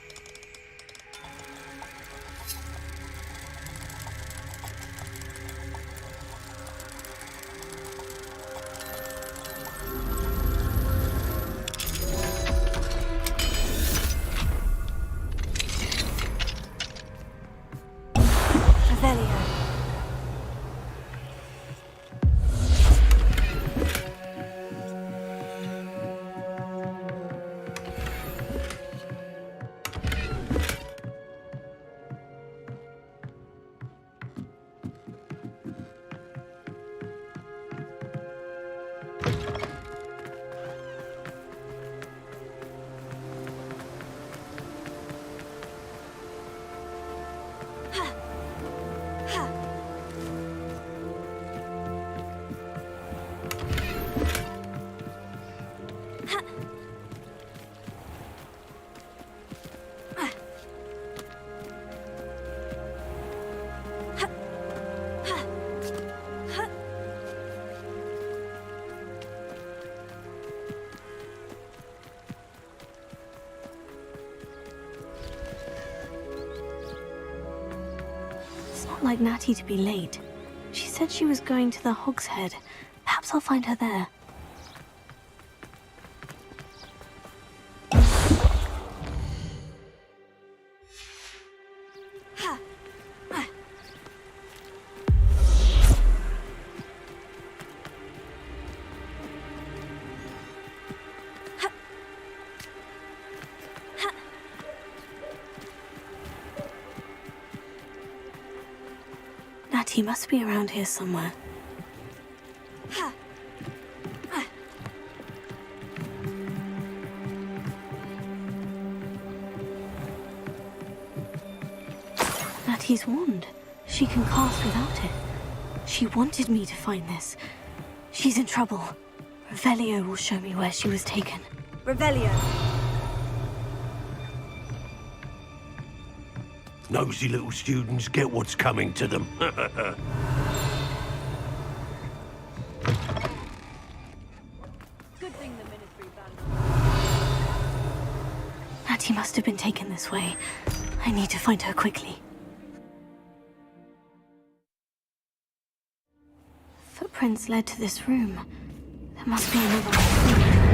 Like Natty to be late. She said she was going to the Hogshead. Perhaps I'll find her there. He must be around here somewhere. Natty's wand. She can cast without it. She wanted me to find this. She's in trouble. Revelio will show me where she was taken. Revelio! Nosy little students get what's coming to them. Natty must have been taken this way. I need to find her quickly. Footprints led to this room. There must be another one.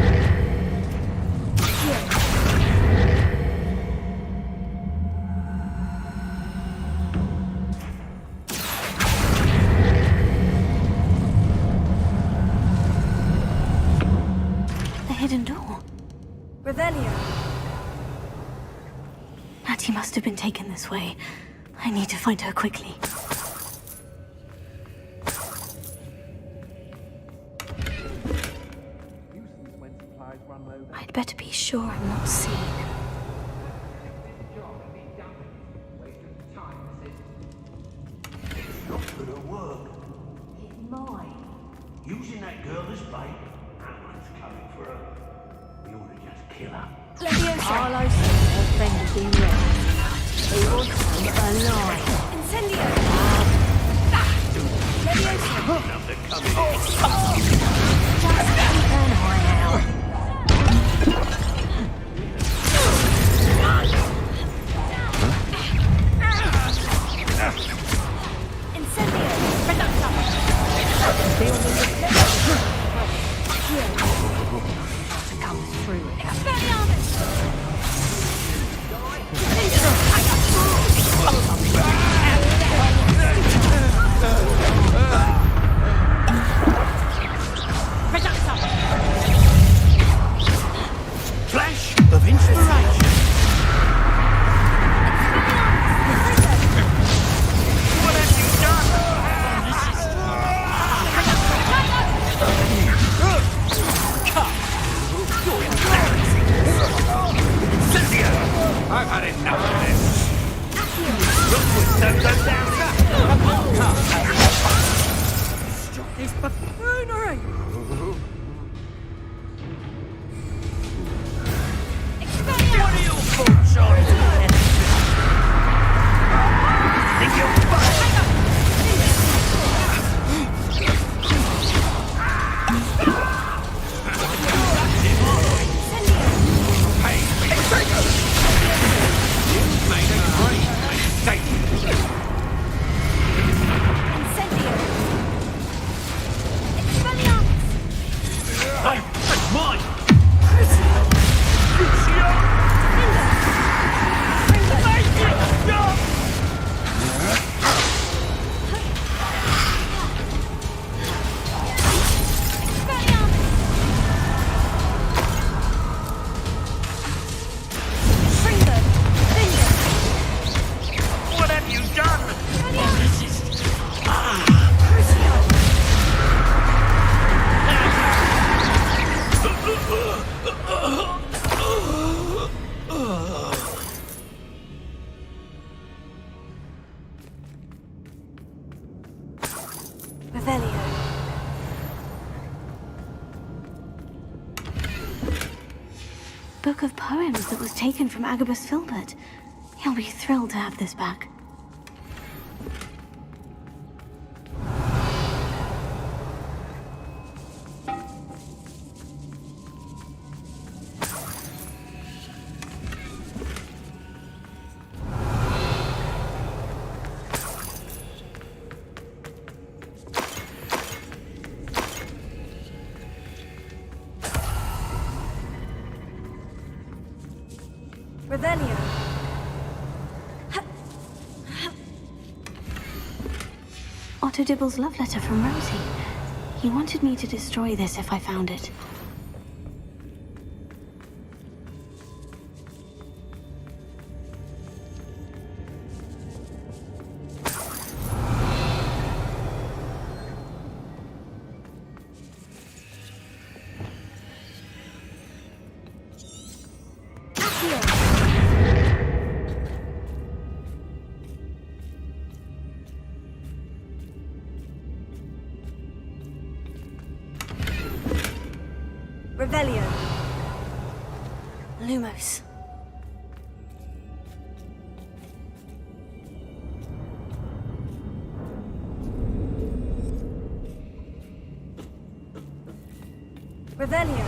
Hidden door. Revelio. Natty must have been taken this way. I need to find her quickly. I'd better be sure I'm not seen. It's not gonna work. It's mine. Using that girl as bait. Coming for her. We ought to just kill her. Harlow said her friend is being wrong. Flash of inspiration. What have you done? This is... You're embarrassing. Cynthia! I've had enough of this. Rookwood, don't go down. Stop this buffoonery. What are your thoughts on it? Think you're fine? You've made a great mistake. That's mine. What have you done? This is... Revelio. Book of poems that was taken from Agabus Filbert. He'll be thrilled to have this back. Revelio. Otto Dibble's love letter from Rosie. He wanted me to destroy this if I found it. Revelio. Lumos. Revelio.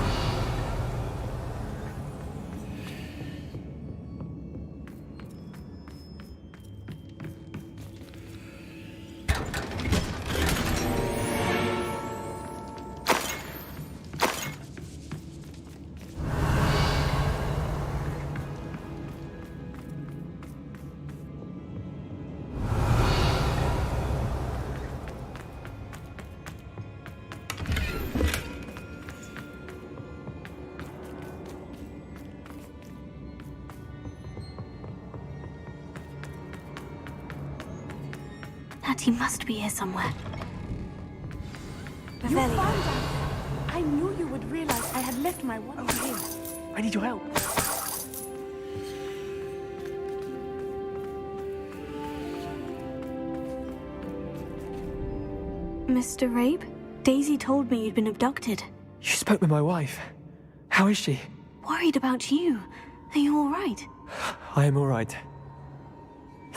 He must be here somewhere. You found out. I knew you would realize I had left my wand here. I need your help. Mr. Rabe, Daisy told me you'd been abducted. You spoke with my wife. How is she? Worried about you. Are you all right? I am all right.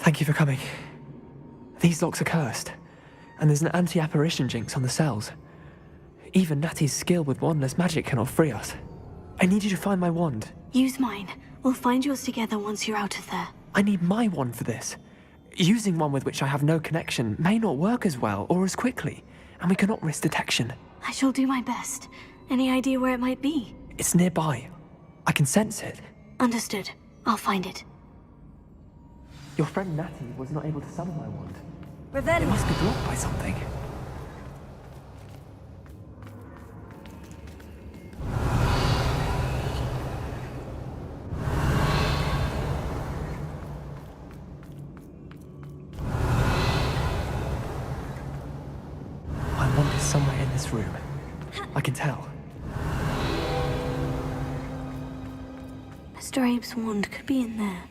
Thank you for coming. These locks are cursed, and there's an anti-apparition jinx on the cells. Even Natty's skill with wandless magic cannot free us. I need you to find my wand. Use mine. We'll find yours together once you're out of there. I need my wand for this. Using one with which I have no connection may not work as well or as quickly, and we cannot risk detection. I shall do my best. Any idea where it might be? It's nearby. I can sense it. Understood. I'll find it. Your friend Natty was not able to summon my wand. Revelio. It must be blocked by something. My wand is somewhere in this room. I can tell. Mr. Abe's wand could be in there.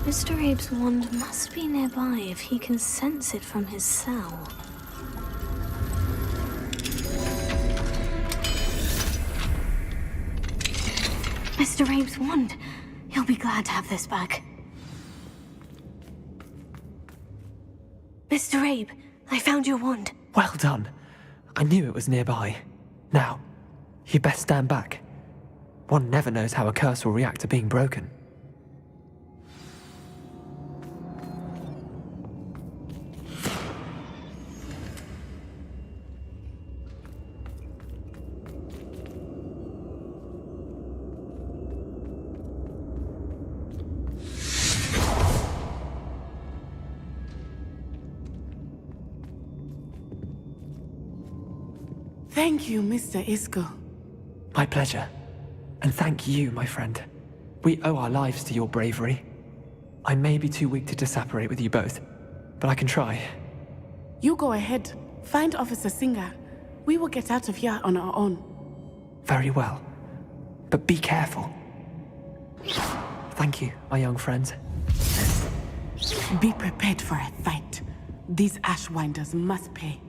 Mr. Abe's wand must be nearby if he can sense it from his cell. Mr. Abe's wand. He'll be glad to have this back. Mr. Abe, I found your wand. Well done. I knew it was nearby. Now, you best stand back. One never knows how a curse will react to being broken. Thank you, Mr. Isco. My pleasure. And thank you, my friend. We owe our lives to your bravery. I may be too weak to disapparate with you both, but I can try. You go ahead. Find Officer Singer. We will get out of here on our own. Very well. But be careful. Thank you, my young friends. Be prepared for a fight. These Ashwinders must pay.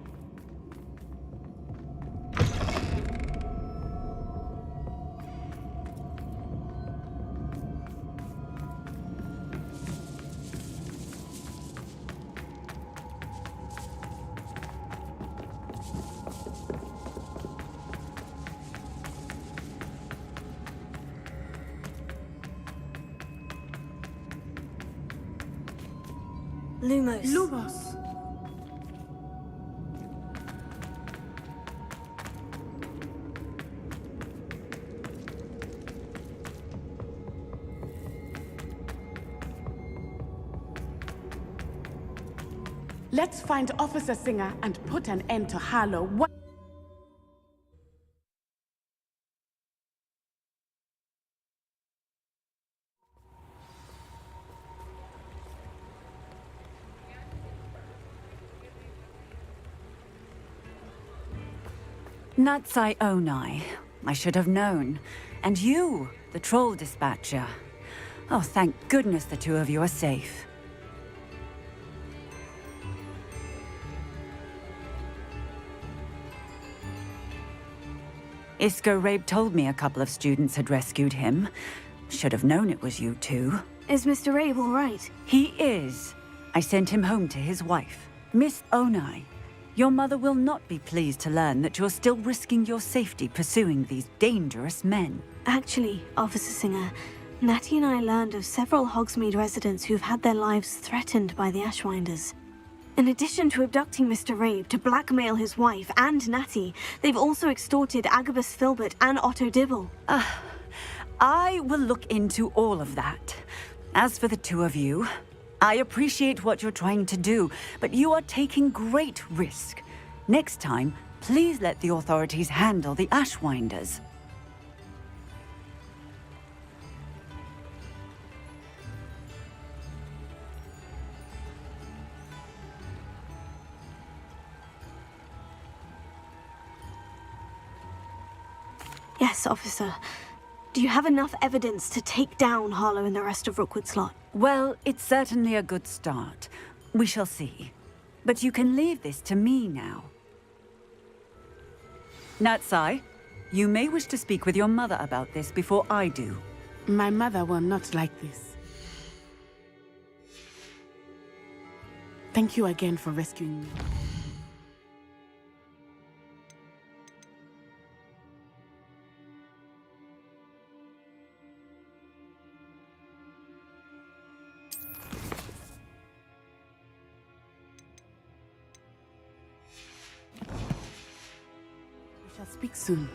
Lumos. Lumos. Let's find Officer Singer and put an end to Harlow. What? Natsai Onai. I should have known. And you, the troll dispatcher. Oh, thank goodness the two of you are safe. Isco Rabe told me a couple of students had rescued him. Should have known it was you two. Is Mr. Rabe all right? He is. I sent him home to his wife, Miss Onai. Your mother will not be pleased to learn that you're still risking your safety pursuing these dangerous men. Actually, Officer Singer, Natty and I learned of several Hogsmeade residents who've had their lives threatened by the Ashwinders. In addition to abducting Mr. Rabe to blackmail his wife and Natty, they've also extorted Agabus Filbert and Otto Dibble. I will look into all of that. As for the two of you, I appreciate what you're trying to do, but you are taking great risk. Next time, please let the authorities handle the Ashwinders. Yes, officer. Do you have enough evidence to take down Harlow and the rest of Rookwood Slot? Well, it's certainly a good start. We shall see. But you can leave this to me now. Natsai, you may wish to speak with your mother about this before I do. My mother will not like this. Thank you again for rescuing me. We shall speak soon.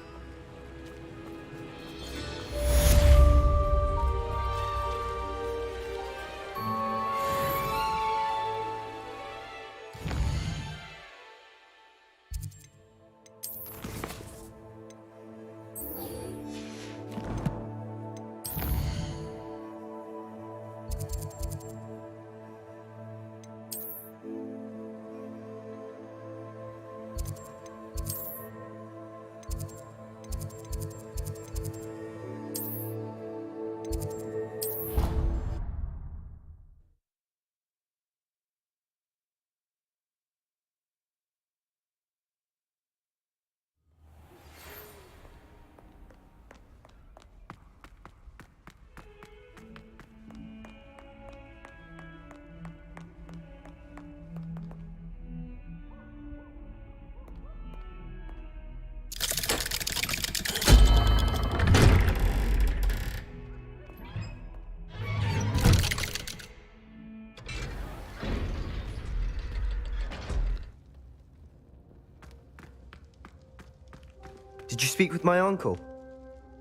Did you speak with my uncle?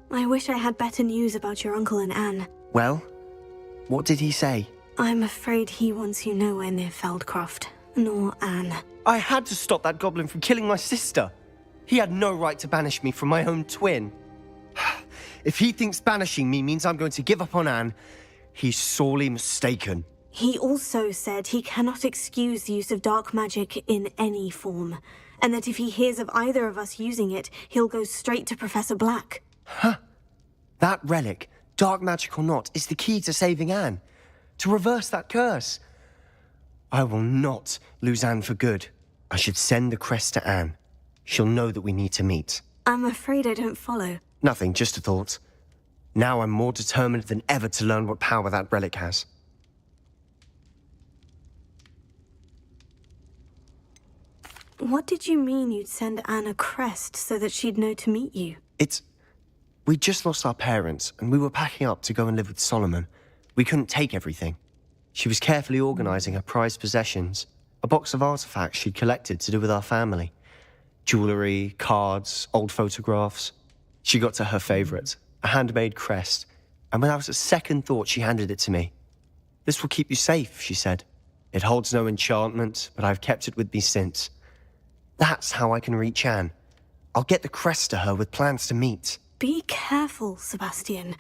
I wish I had better news about your uncle and Anne. Well, what did he say? I'm afraid he wants you nowhere near Feldcroft, nor Anne. I had to stop that goblin from killing my sister. He had no right to banish me from my own twin. If he thinks banishing me means I'm going to give up on Anne, he's sorely mistaken. He also said he cannot excuse the use of dark magic in any form, and that if he hears of either of us using it, he'll go straight to Professor Black. Huh? That relic, dark magic or not, is the key to saving Anne. To reverse that curse. I will not lose Anne for good. I should send the crest to Anne. She'll know that we need to meet. I'm afraid I don't follow. Nothing, just a thought. Now I'm more determined than ever to learn what power that relic has. What did you mean you'd send Anne a crest so that she'd know to meet you? We just lost our parents, and we were packing up to go and live with Solomon. We couldn't take everything. She was carefully organizing her prized possessions, a box of artifacts she'd collected to do with our family. Jewelry, cards, old photographs. She got to her favorite, a handmade crest, and without a second thought, she handed it to me. "This will keep you safe," she said. "It holds no enchantment, but I've kept it with me since. That's how I can reach Anne. I'll get the crest to her with plans to meet." Be careful, Sebastian.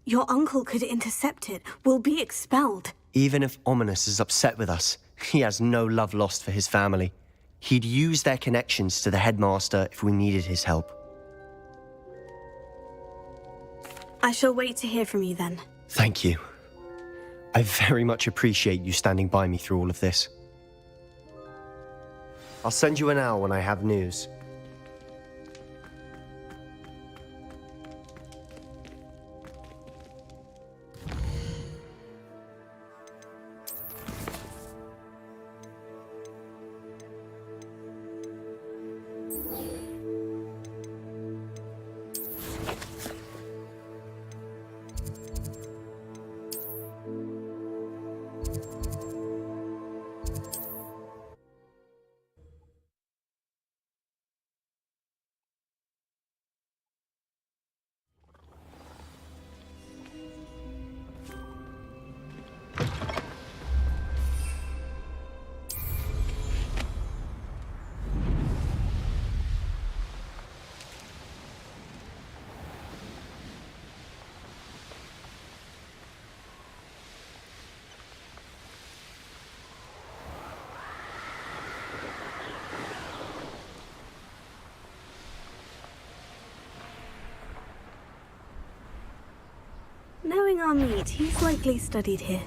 Your uncle could intercept it. We'll be expelled. Even if Ominous is upset with us, he has no love lost for his family. He'd use their connections to the headmaster if we needed his help. I shall wait to hear from you then. Thank you. I very much appreciate you standing by me through all of this. I'll send you an owl when I have news. Knowing our meat, he's likely studied here.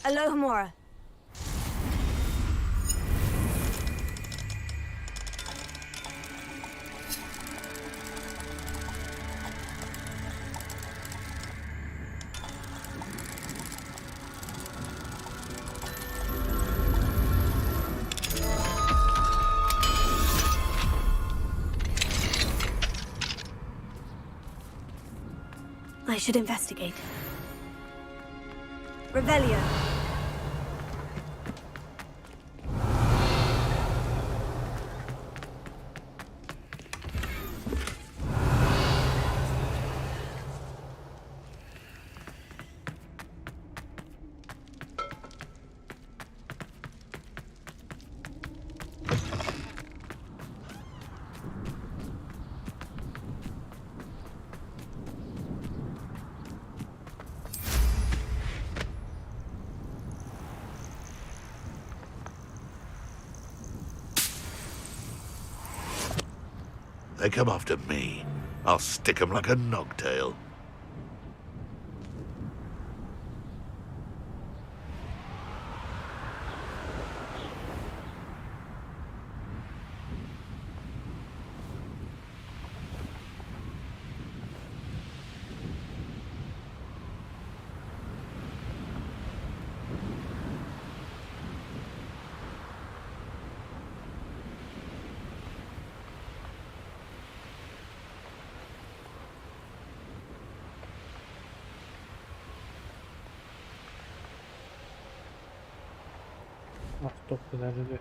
Alohomora. I should investigate. Revelio. They come after me. I'll stick 'em like a nogtail. А, стоп, подожди.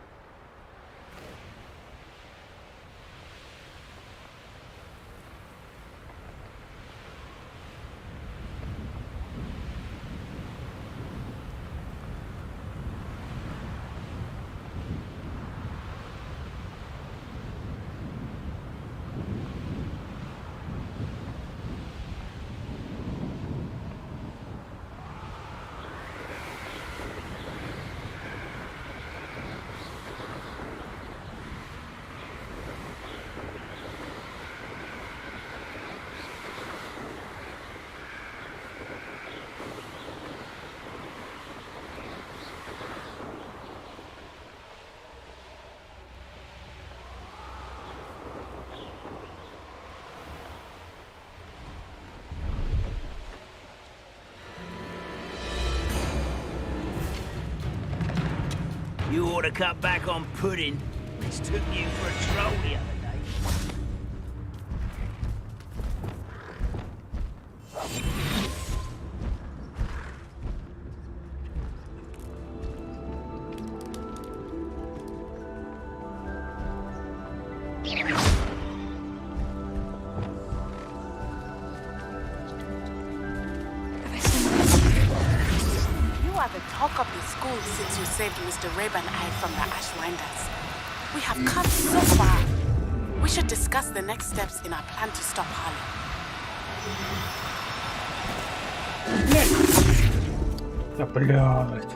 You ought to cut back on pudding. Mistook you for a troll the other day. The talk of the school since you saved Mr. Rabe and I from the Ashwinders. We have come so far. We should discuss the next steps in our plan to stop Harlow. Да блядь.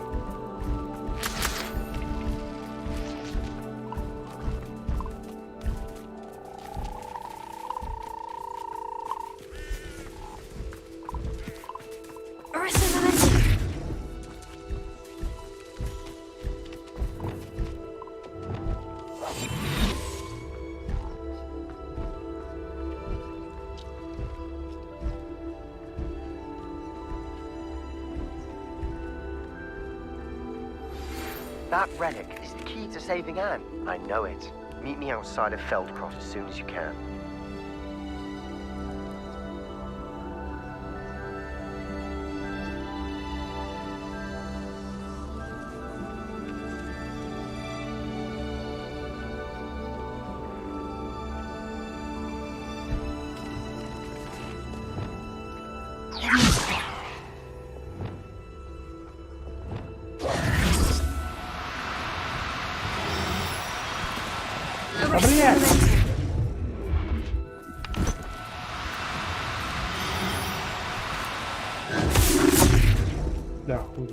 That relic is the key to saving Anne. I know it. Meet me outside of Feldcroft as soon as you can. Да, хуй.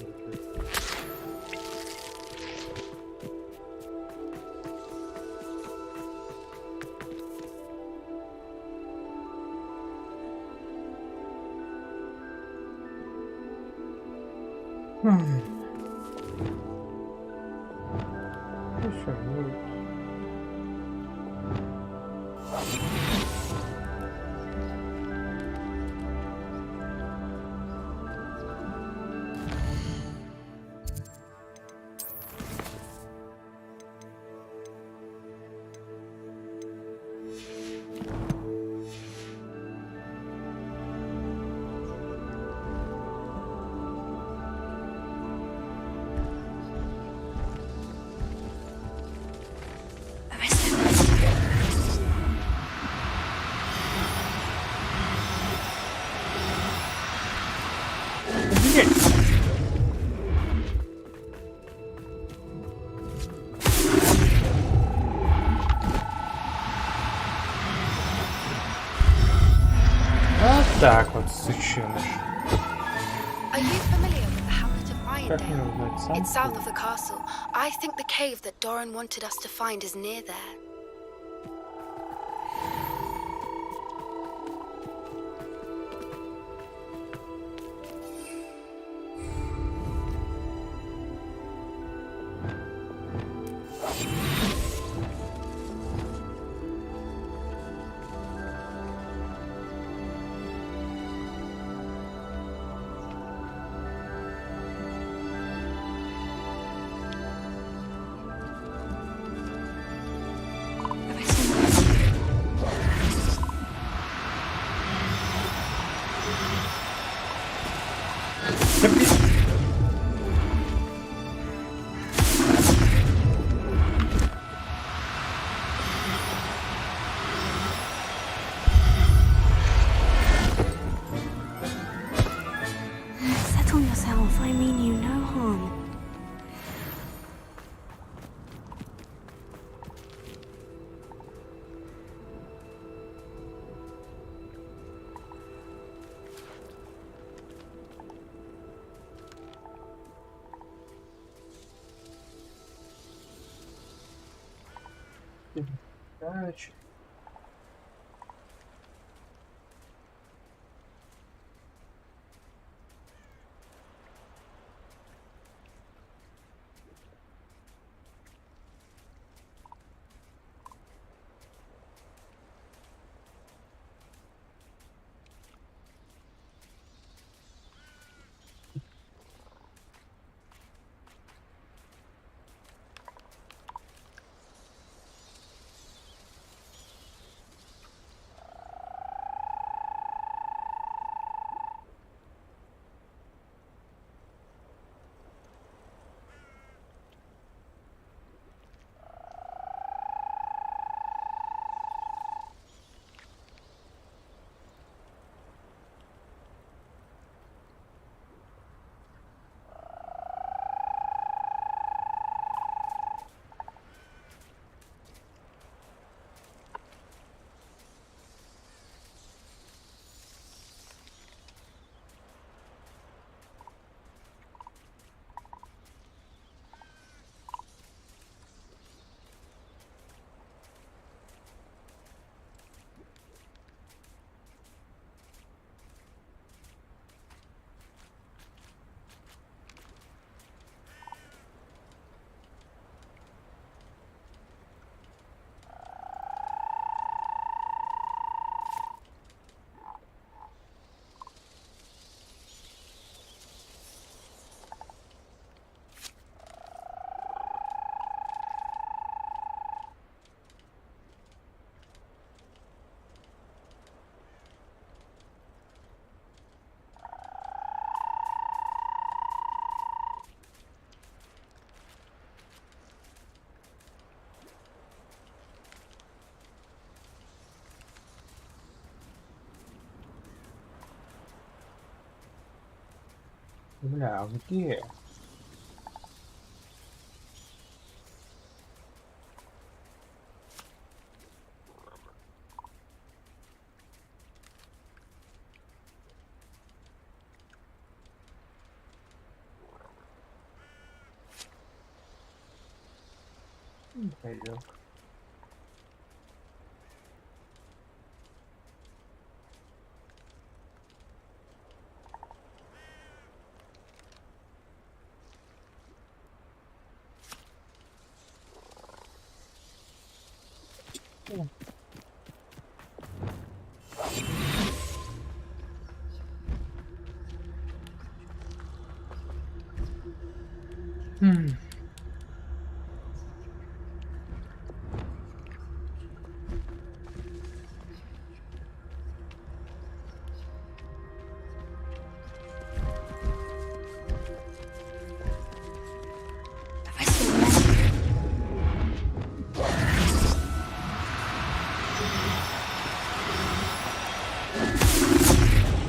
Так вот, сученыш. Are you familiar with the hamlet of Irondale? It's south of the castle. I think the cave that Doran wanted us to find is near there. Settle yourself. I mean you no harm. Бля, а где? Пойдем.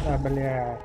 Да, блядь.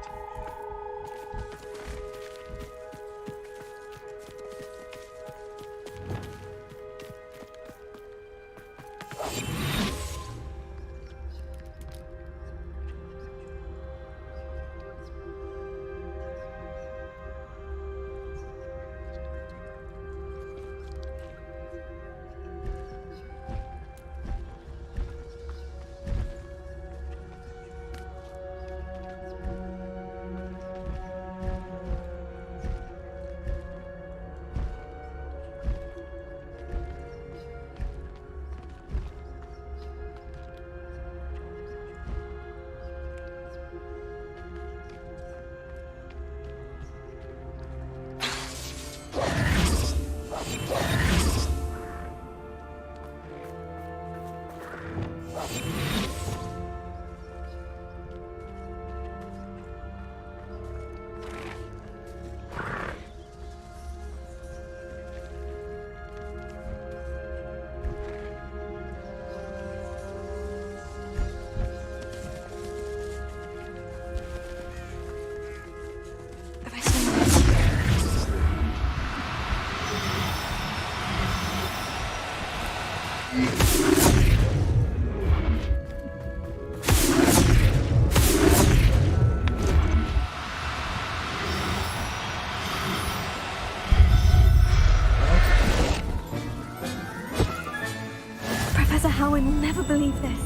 Professor Howin will never believe this.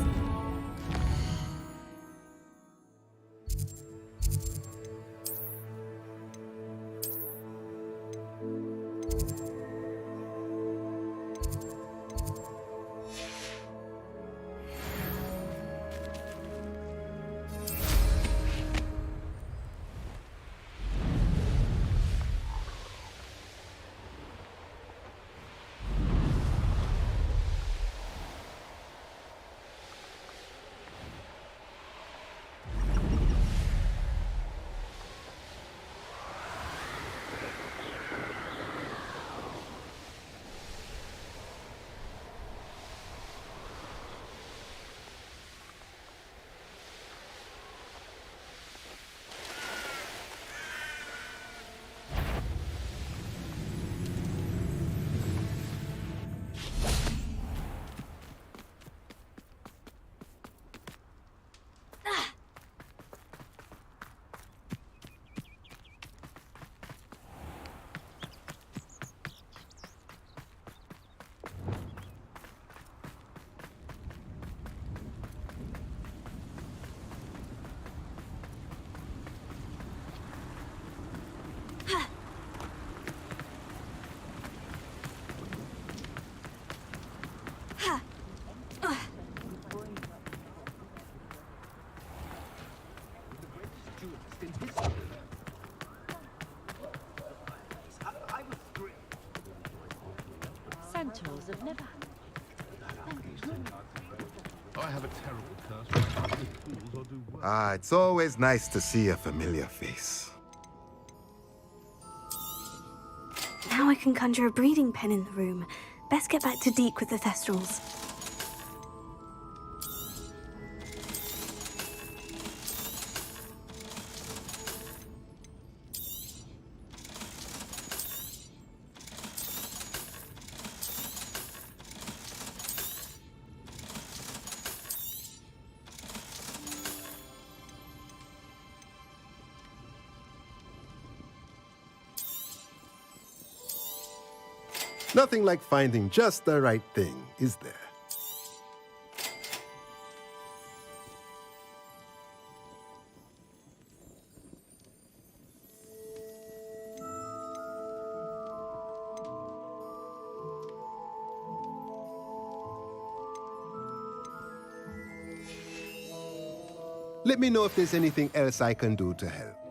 Centaurs have never. I have a terrible curse. Ah, it's always nice to see a familiar face. Now I can conjure a breeding pen in the room. Best get back to Deke with the Thestrals. Nothing like finding just the right thing, is there? Let me know if there's anything else I can do to help.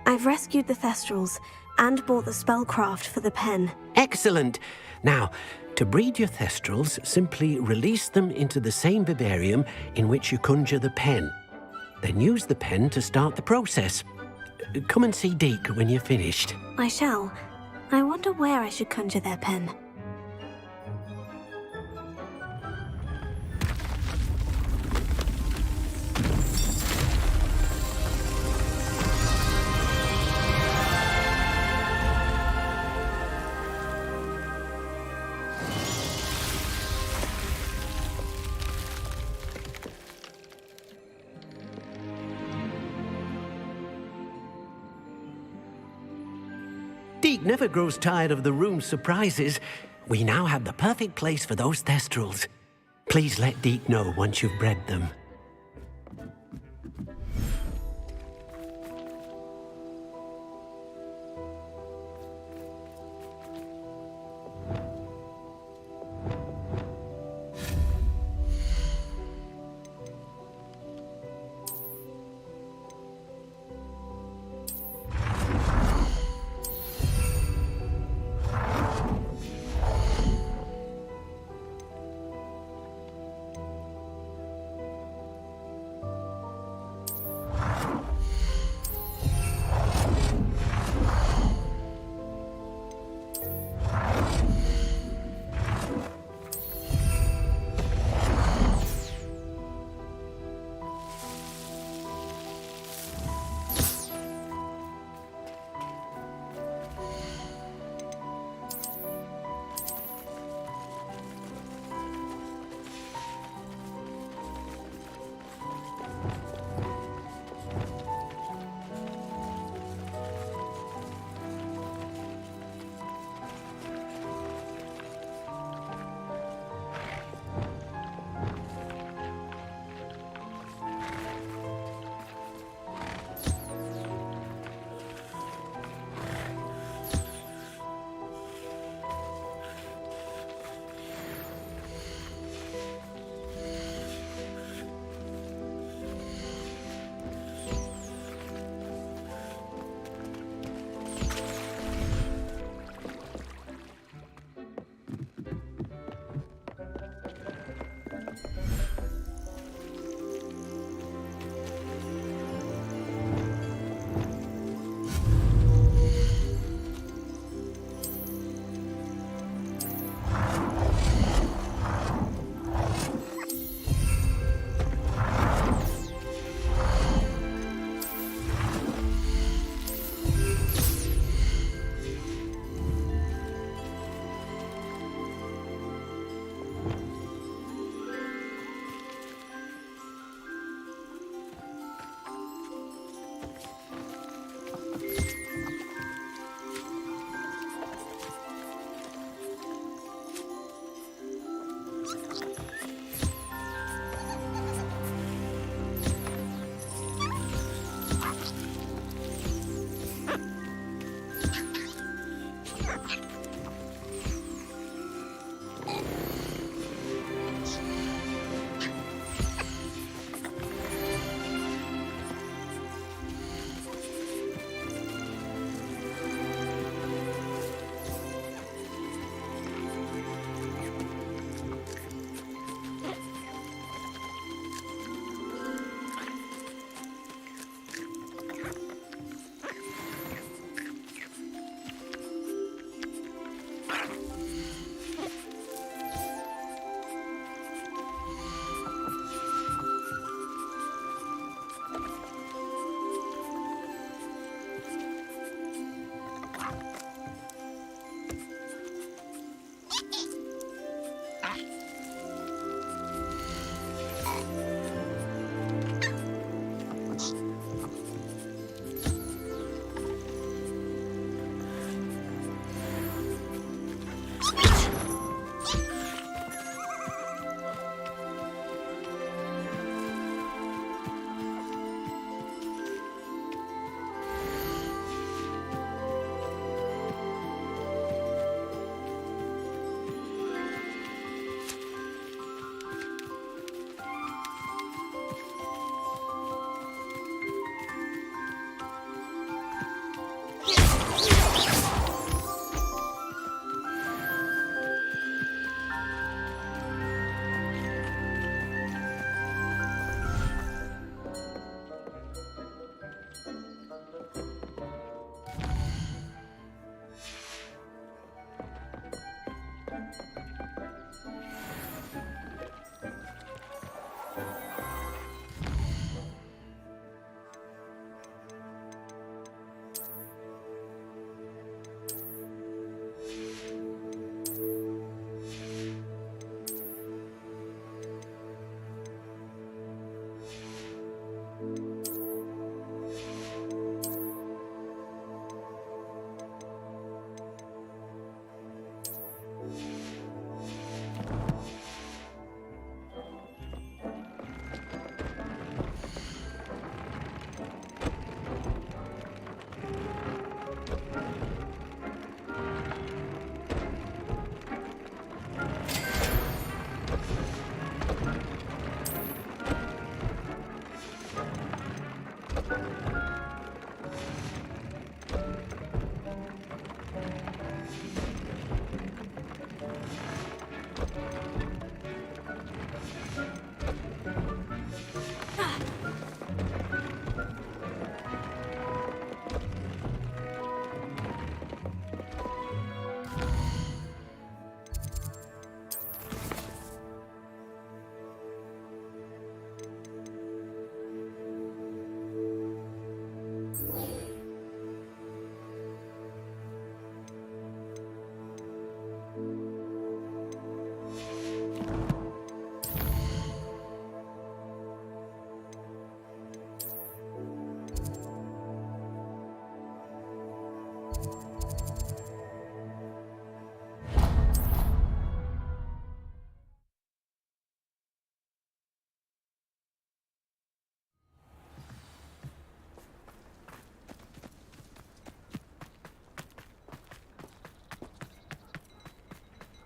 I've rescued the Thestrals and bought the spellcraft for the pen. Excellent. Now, to breed your Thestrals, simply release them into the same vivarium in which you conjure the pen. Then use the pen to start the process. Come and see Deke when you're finished. I shall. I wonder where I should conjure their pen. Deke never grows tired of the room's surprises. We now have the perfect place for those Thestrals. Please let Deke know once you've bred them.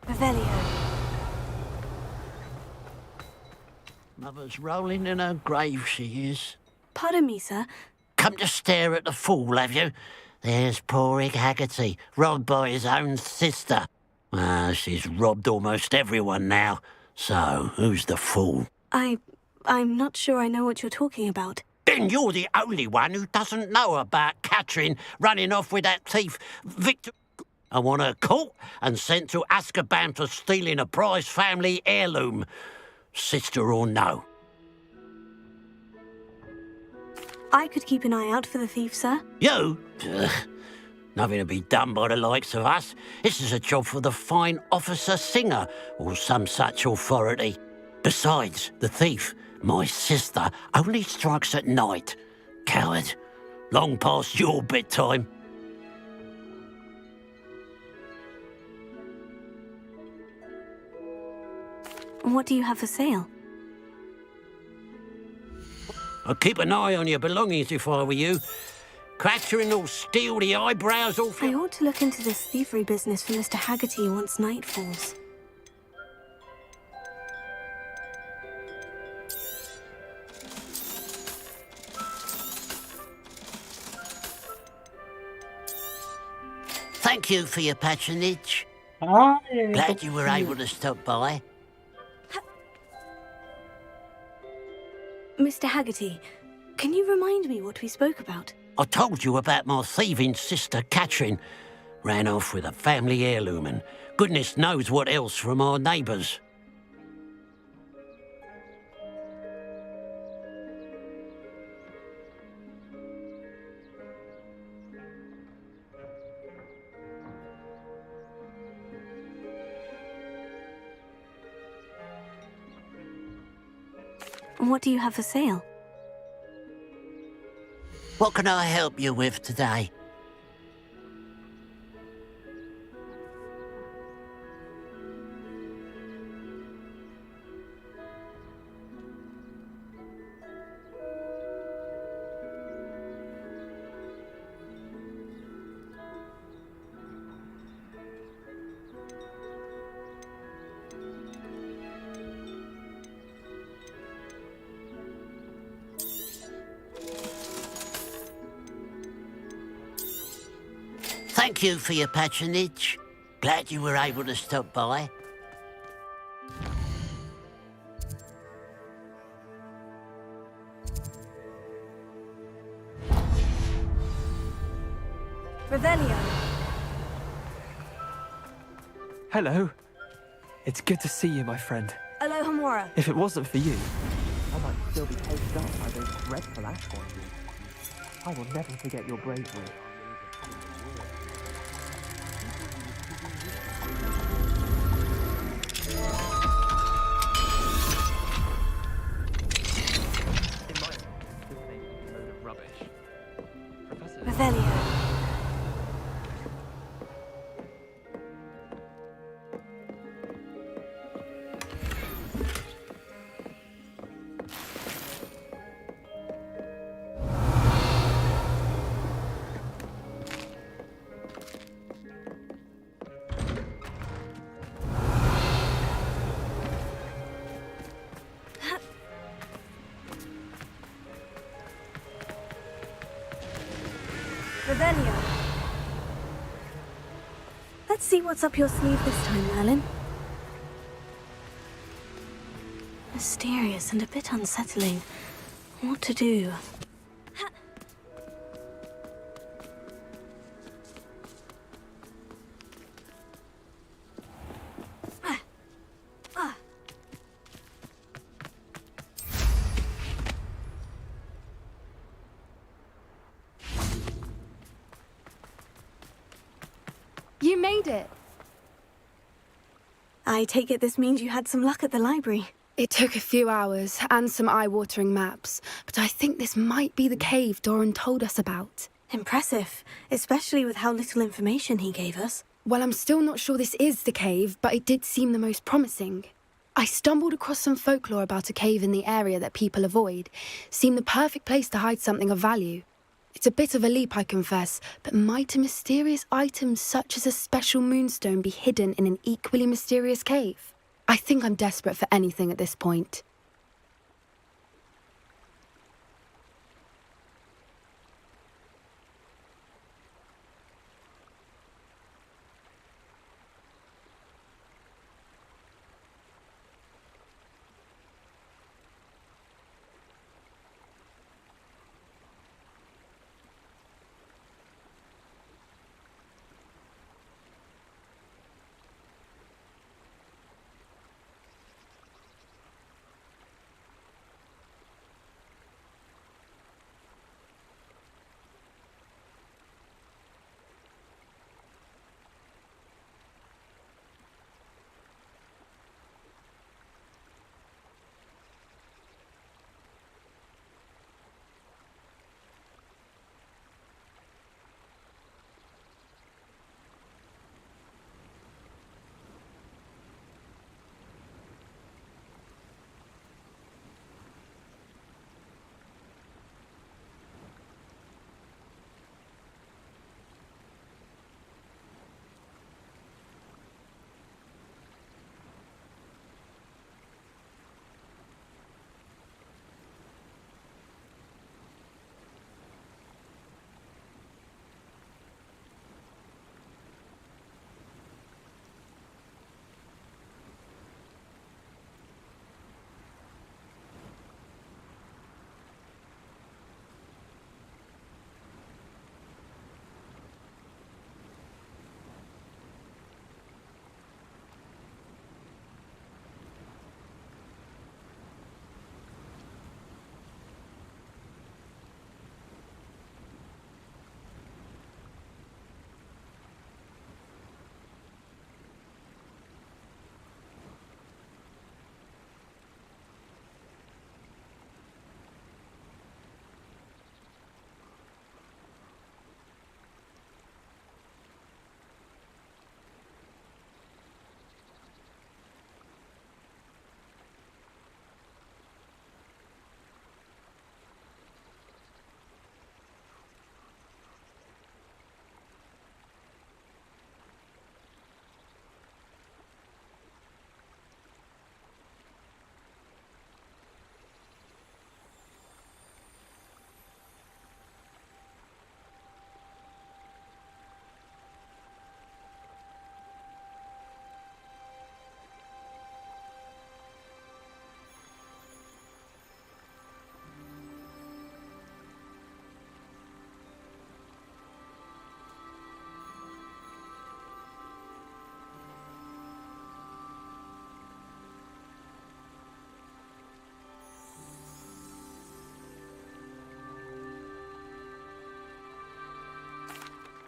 Revelio. Mother's rolling in her grave, she is. Pardon me, sir. Come to stare at the fool, have you? There's poor Ig Haggerty, robbed by his own sister. She's robbed almost everyone now. So, who's the fool? I'm not sure I know what you're talking about. Then you're the only one who doesn't know about Catherine running off with that thief, Victor. I want her caught and sent to Azkaban for stealing a prize family heirloom. Sister or no. I could keep an eye out for the thief, sir. You? Ugh. Nothing to be done by the likes of us. This is a job for the fine officer Singer or some such authority. Besides, the thief, my sister, only strikes at night. Coward. Long past your bedtime. What do you have for sale? I'd keep an eye on your belongings if I were you. Catherine will steal the eyebrows off you. I ought to look into this thievery business for Mr. Haggerty once night falls. Thank you for your patronage. Glad you were able to stop by. Mr. Haggerty, can you remind me what we spoke about? I told you about my thieving sister, Catherine. Ran off with a family heirloom and goodness knows what else from our neighbours. What do you have for sale? What can I help you with today? Thank you for your patronage. Glad you were able to stop by. Revelio. Hello. It's good to see you, my friend. Aloha Mora. If it wasn't for you, I might still be taken up by those dreadful ash ones. I will never forget your bravery. Revelio. Revelio. Let's see what's up your sleeve this time, Merlin. Mysterious and a bit unsettling. What to do? You made it. I take it this means you had some luck at the library. It took a few hours and some eye-watering maps, but I think this might be the cave Doran told us about. Impressive, especially with how little information he gave us. Well, I'm still not sure this is the cave, but it did seem the most promising. I stumbled across some folklore about a cave in the area that people avoid. Seemed the perfect place to hide something of value. It's a bit of a leap, I confess, but might a mysterious item such as a special moonstone be hidden in an equally mysterious cave? I think I'm desperate for anything at this point.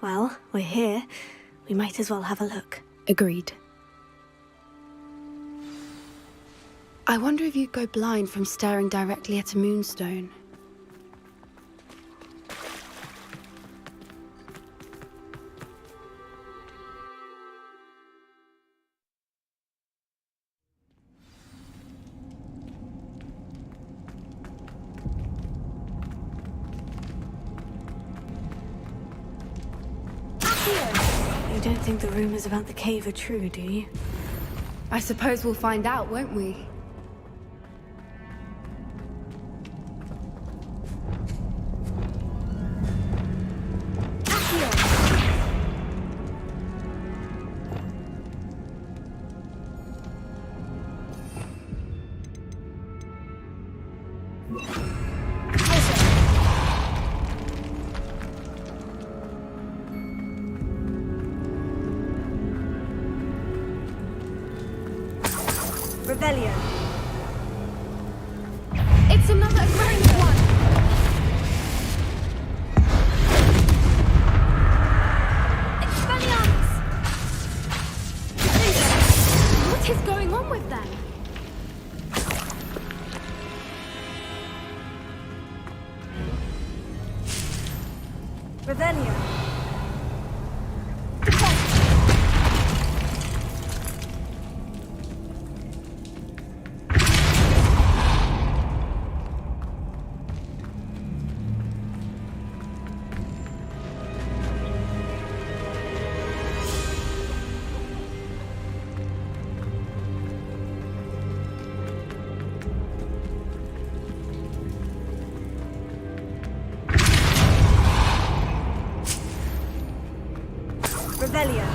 Well, we're here. We might as well have a look. Agreed. I wonder if you'd go blind from staring directly at a moonstone. You don't think the rumors about the cave are true, do you? I suppose we'll find out, won't we? Revelio. It's another aggressive one. Expelliarmus! What is going on with them? Revelio. Revelio.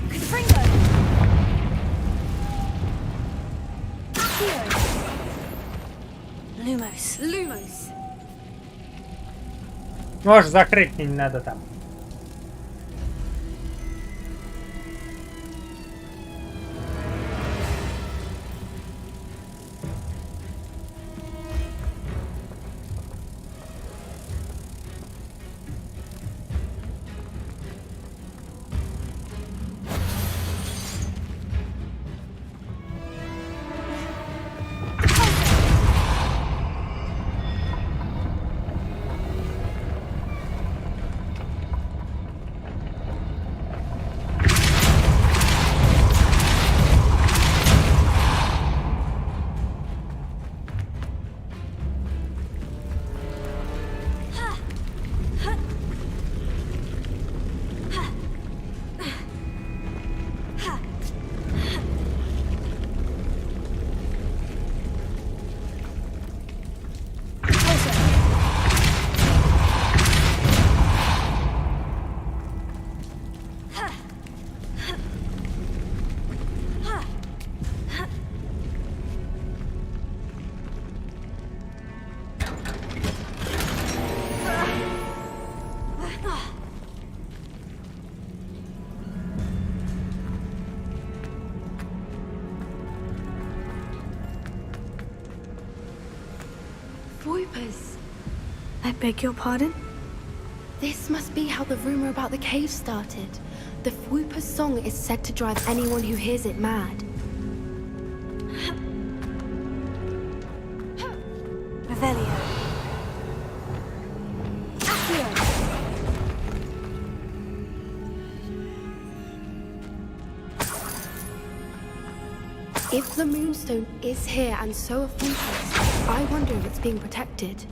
Confringo. Accio. Lumos. Lumos. Можешь закрыть, мне не надо там. Voipers. I beg your pardon? This must be how the rumor about the cave started. The Voiper's song is said to drive anyone who hears it mad. Revelio. Accio. If the Moonstone is here and so are Voipers, I wonder if it's being protected.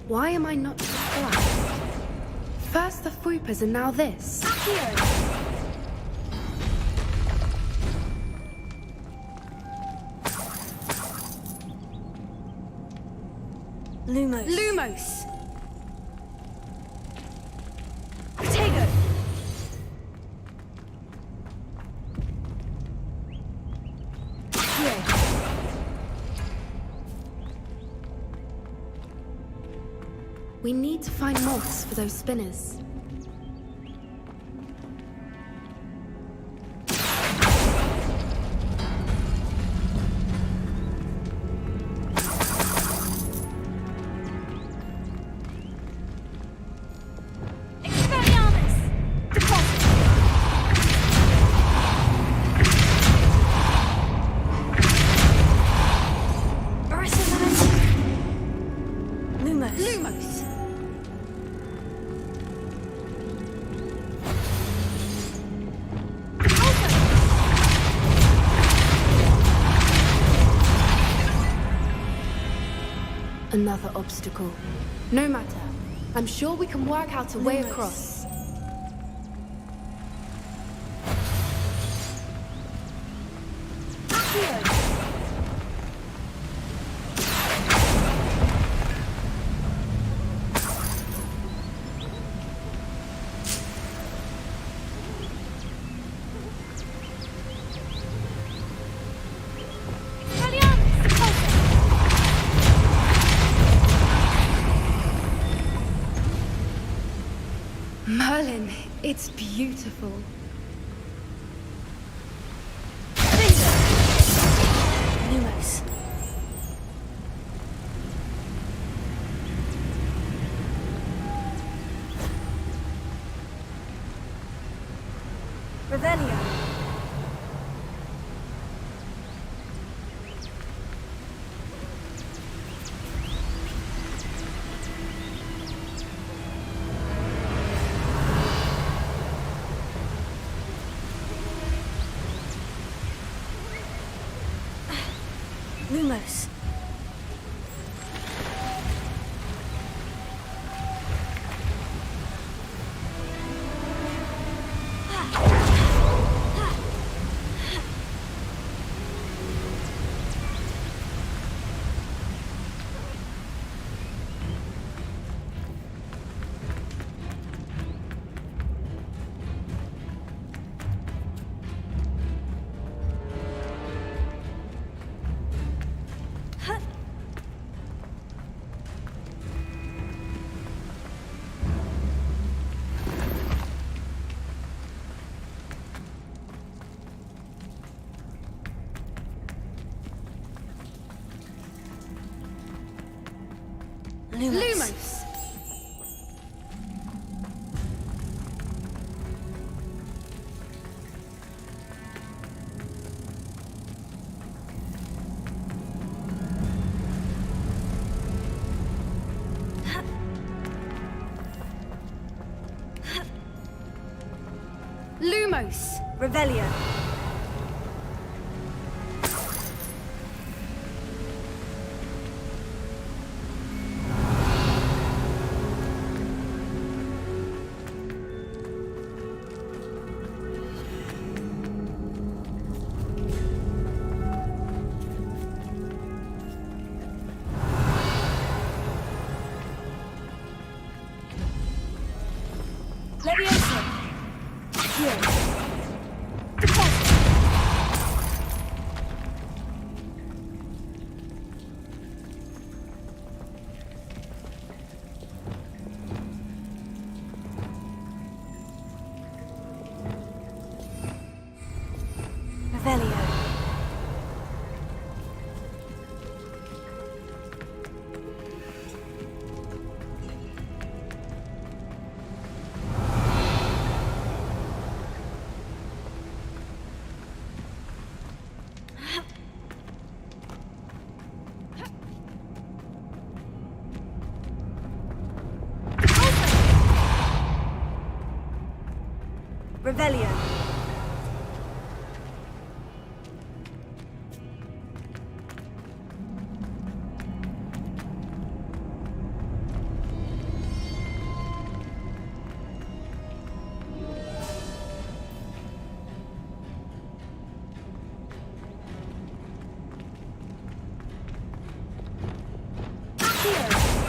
Why am I not surprised? First the Voipers and now this. Lumos. Lumos! Protego! We need to find moths for those spinners. Another obstacle. No matter. I'm sure we can work out a way across. Merlin, it's beautiful. Lumos. Revelio. Lumos. Lumos! Lumos! Revelio. Levioso. Here. Revelio. Revelio. Here.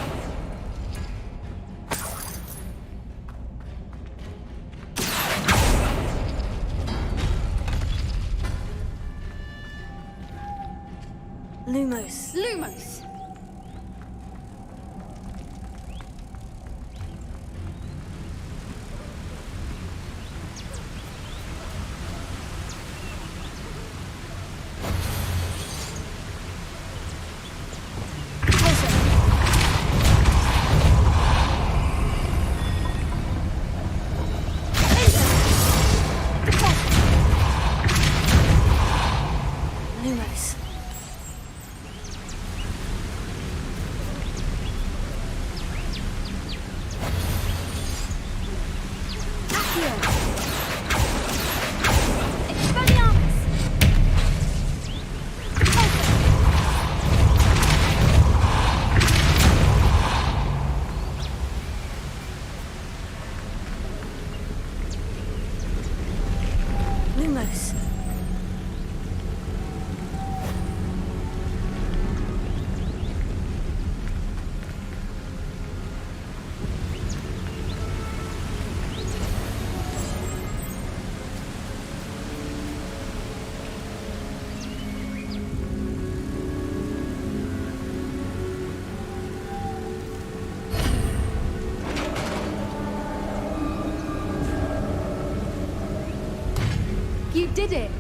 Lumos. Lumos! Lumos. Lumos. You did it!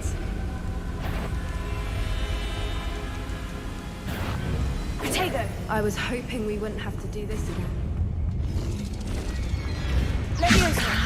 Protego! I was hoping we wouldn't have to do this again. Leviosa!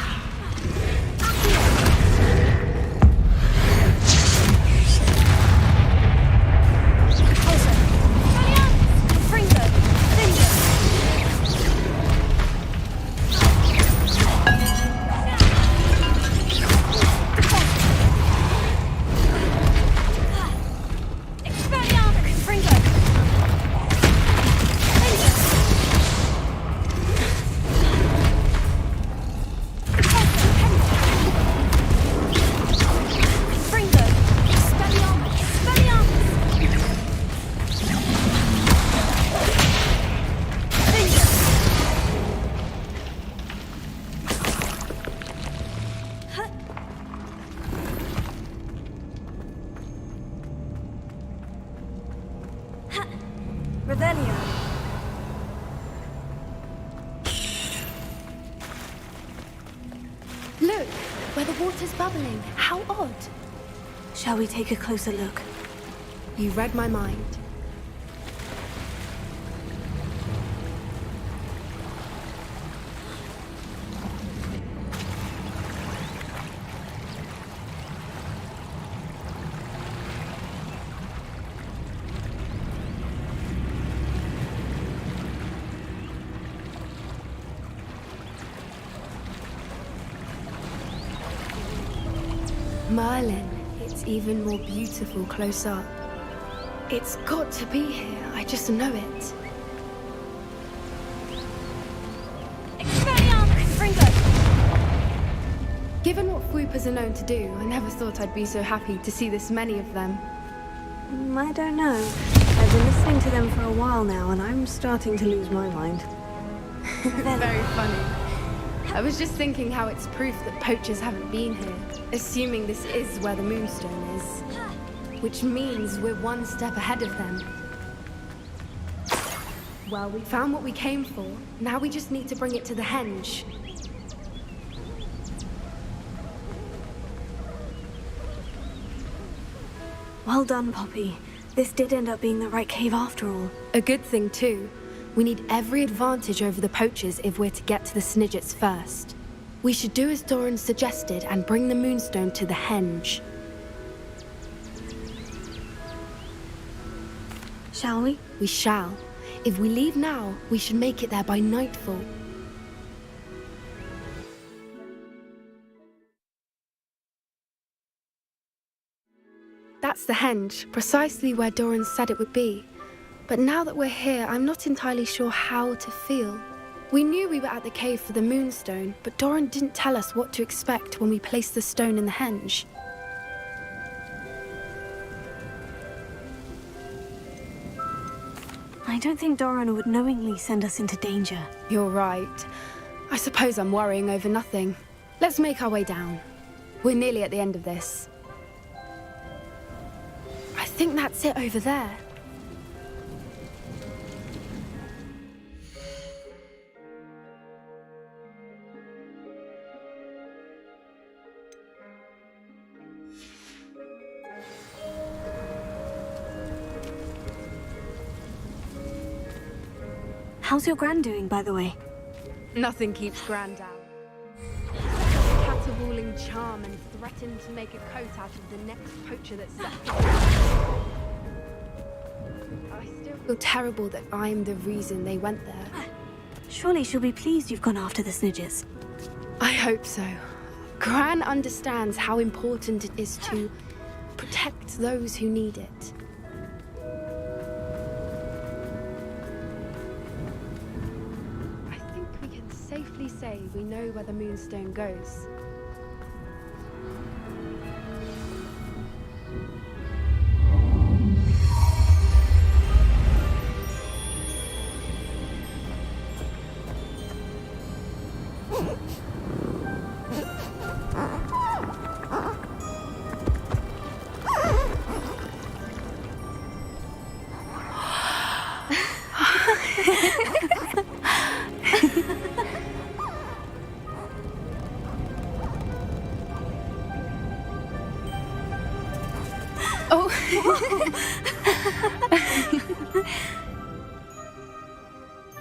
Revelio. Look, where the water's bubbling. How odd. Shall we take a closer look? You read my mind. Merlin, it's even more beautiful close up. It's got to be here, I just know it. Given what Fwoopas are known to do, I never thought I'd be so happy to see this many of them. I don't know. I've been listening to them for a while now, and I'm starting to lose my mind. Very funny. I was just thinking how it's proof that poachers haven't been here, assuming this is where the Moonstone is. Which means we're one step ahead of them. Well, we found what we came for. Now we just need to bring it to the henge. Well done, Poppy. This did end up being the right cave after all. A good thing, too. We need every advantage over the poachers if we're to get to the Snidgets first. We should do as Doran suggested and bring the Moonstone to the henge. Shall we? We shall. If we leave now, we should make it there by nightfall. That's the henge, precisely where Doran said it would be. But now that we're here, I'm not entirely sure how to feel. We knew we were at the cave for the Moonstone, but Doran didn't tell us what to expect when we placed the stone in the henge. I don't think Doran would knowingly send us into danger. You're right. I suppose I'm worrying over nothing. Let's make our way down. We're nearly at the end of this. I think that's it over there. How's your gran doing, by the way? Nothing keeps Gran down. Caterwauling charm and threatened to make a coat out of the next poacher that sets I still feel terrible that I'm the reason they went there. Surely she'll be pleased you've gone after the snidgers. I hope so. Gran understands how important it is to protect those who need it. I think we can safely say we know where the Moonstone goes.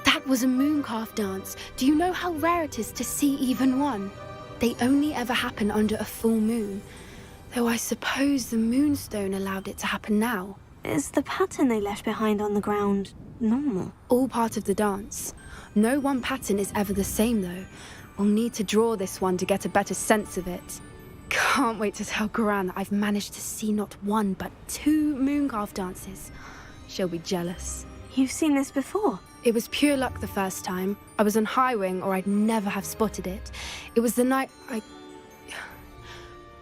That was a mooncalf dance. Do you know how rare it is to see even one? They only ever happen under a full moon. Though I suppose the Moonstone allowed it to happen now. Is the pattern they left behind on the ground normal? All part of the dance. No one pattern is ever the same, though. We'll need to draw this one to get a better sense of it. Can't wait to tell Gran that I've managed to see not one, but 2 mooncalf dances. She'll be jealous. You've seen this before? It was pure luck the first time. I was on Highwing, or I'd never have spotted it. It was the night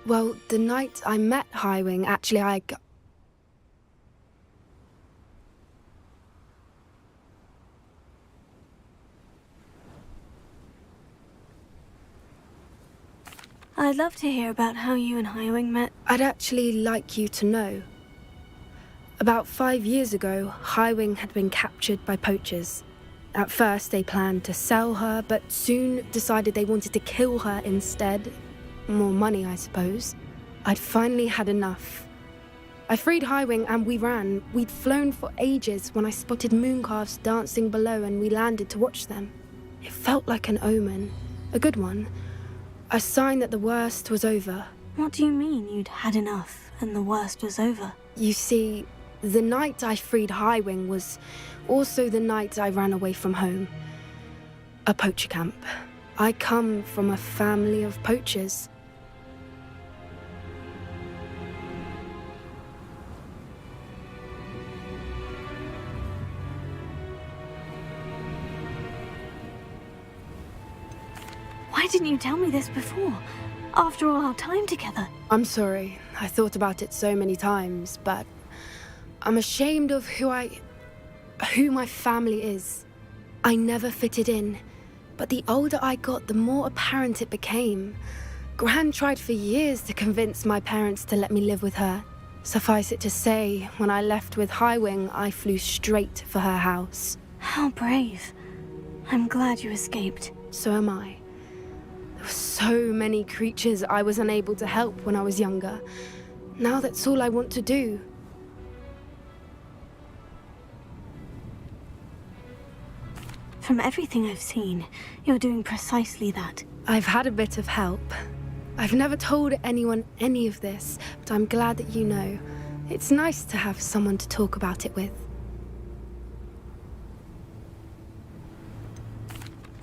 Well, the night I met Highwing, actually, I'd love to hear about how you and Highwing met. I'd actually like you to know. About 5 years ago, Highwing had been captured by poachers. At first, they planned to sell her, but soon decided they wanted to kill her instead. More money, I suppose. I'd finally had enough. I freed Highwing and we ran. We'd flown for ages when I spotted mooncalves dancing below and we landed to watch them. It felt like an omen. A good one. A sign that the worst was over. What do you mean you'd had enough and the worst was over? You see, the night I freed Highwing was also the night I ran away from home. A poacher camp. I come from a family of poachers. Why didn't you tell me this before? After all our time together. I'm sorry. I thought about it so many times, but I'm ashamed of who my family is. I never fitted in, but the older I got, the more apparent it became. Gran tried for years to convince my parents to let me live with her. Suffice it to say, when I left with Highwing, I flew straight for her house. How brave. I'm glad you escaped. So am I. There were so many creatures I was unable to help when I was younger. Now that's all I want to do. From everything I've seen, you're doing precisely that. I've had a bit of help. I've never told anyone any of this, but I'm glad that you know. It's nice to have someone to talk about it with.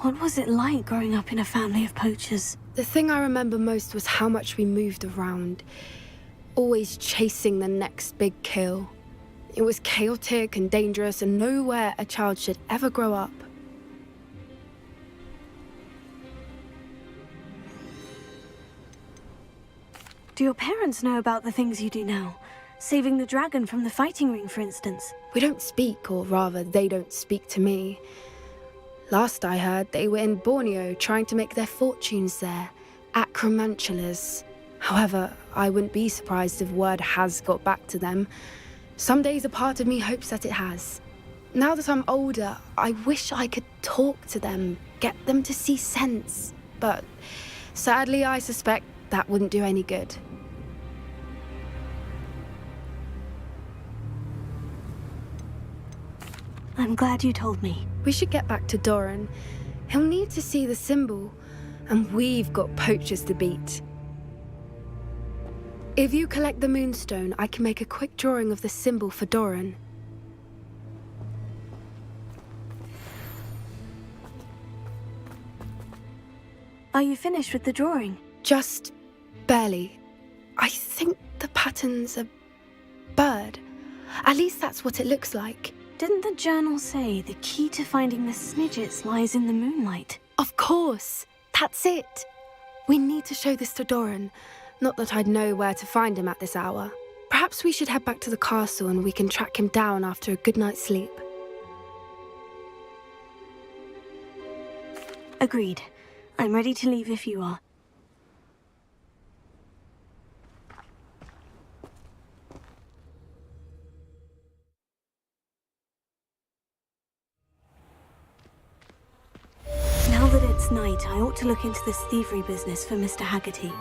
What was it like growing up in a family of poachers? The thing I remember most was how much we moved around, always chasing the next big kill. It was chaotic and dangerous and nowhere a child should ever grow up. Do your parents know about the things you do now? Saving the dragon from the fighting ring, for instance. We don't speak, or rather, they don't speak to me. Last I heard, they were in Borneo trying to make their fortunes there, acromantulas. However, I wouldn't be surprised if word has got back to them. Some days a part of me hopes that it has. Now that I'm older, I wish I could talk to them, get them to see sense. But sadly, I suspect that wouldn't do any good. I'm glad you told me. We should get back to Doran. He'll need to see the symbol, and we've got poachers to beat. If you collect the moonstone, I can make a quick drawing of the symbol for Doran. Are you finished with the drawing? Just barely. I think the pattern's a bird. At least that's what it looks like. Didn't the journal say the key to finding the Snidgets lies in the moonlight? Of course. That's it. We need to show this to Doran. Not that I'd know where to find him at this hour. Perhaps we should head back to the castle and we can track him down after a good night's sleep. Agreed. I'm ready to leave if you are. Now that it's night, I ought to look into this thievery business for Mr. Haggerty.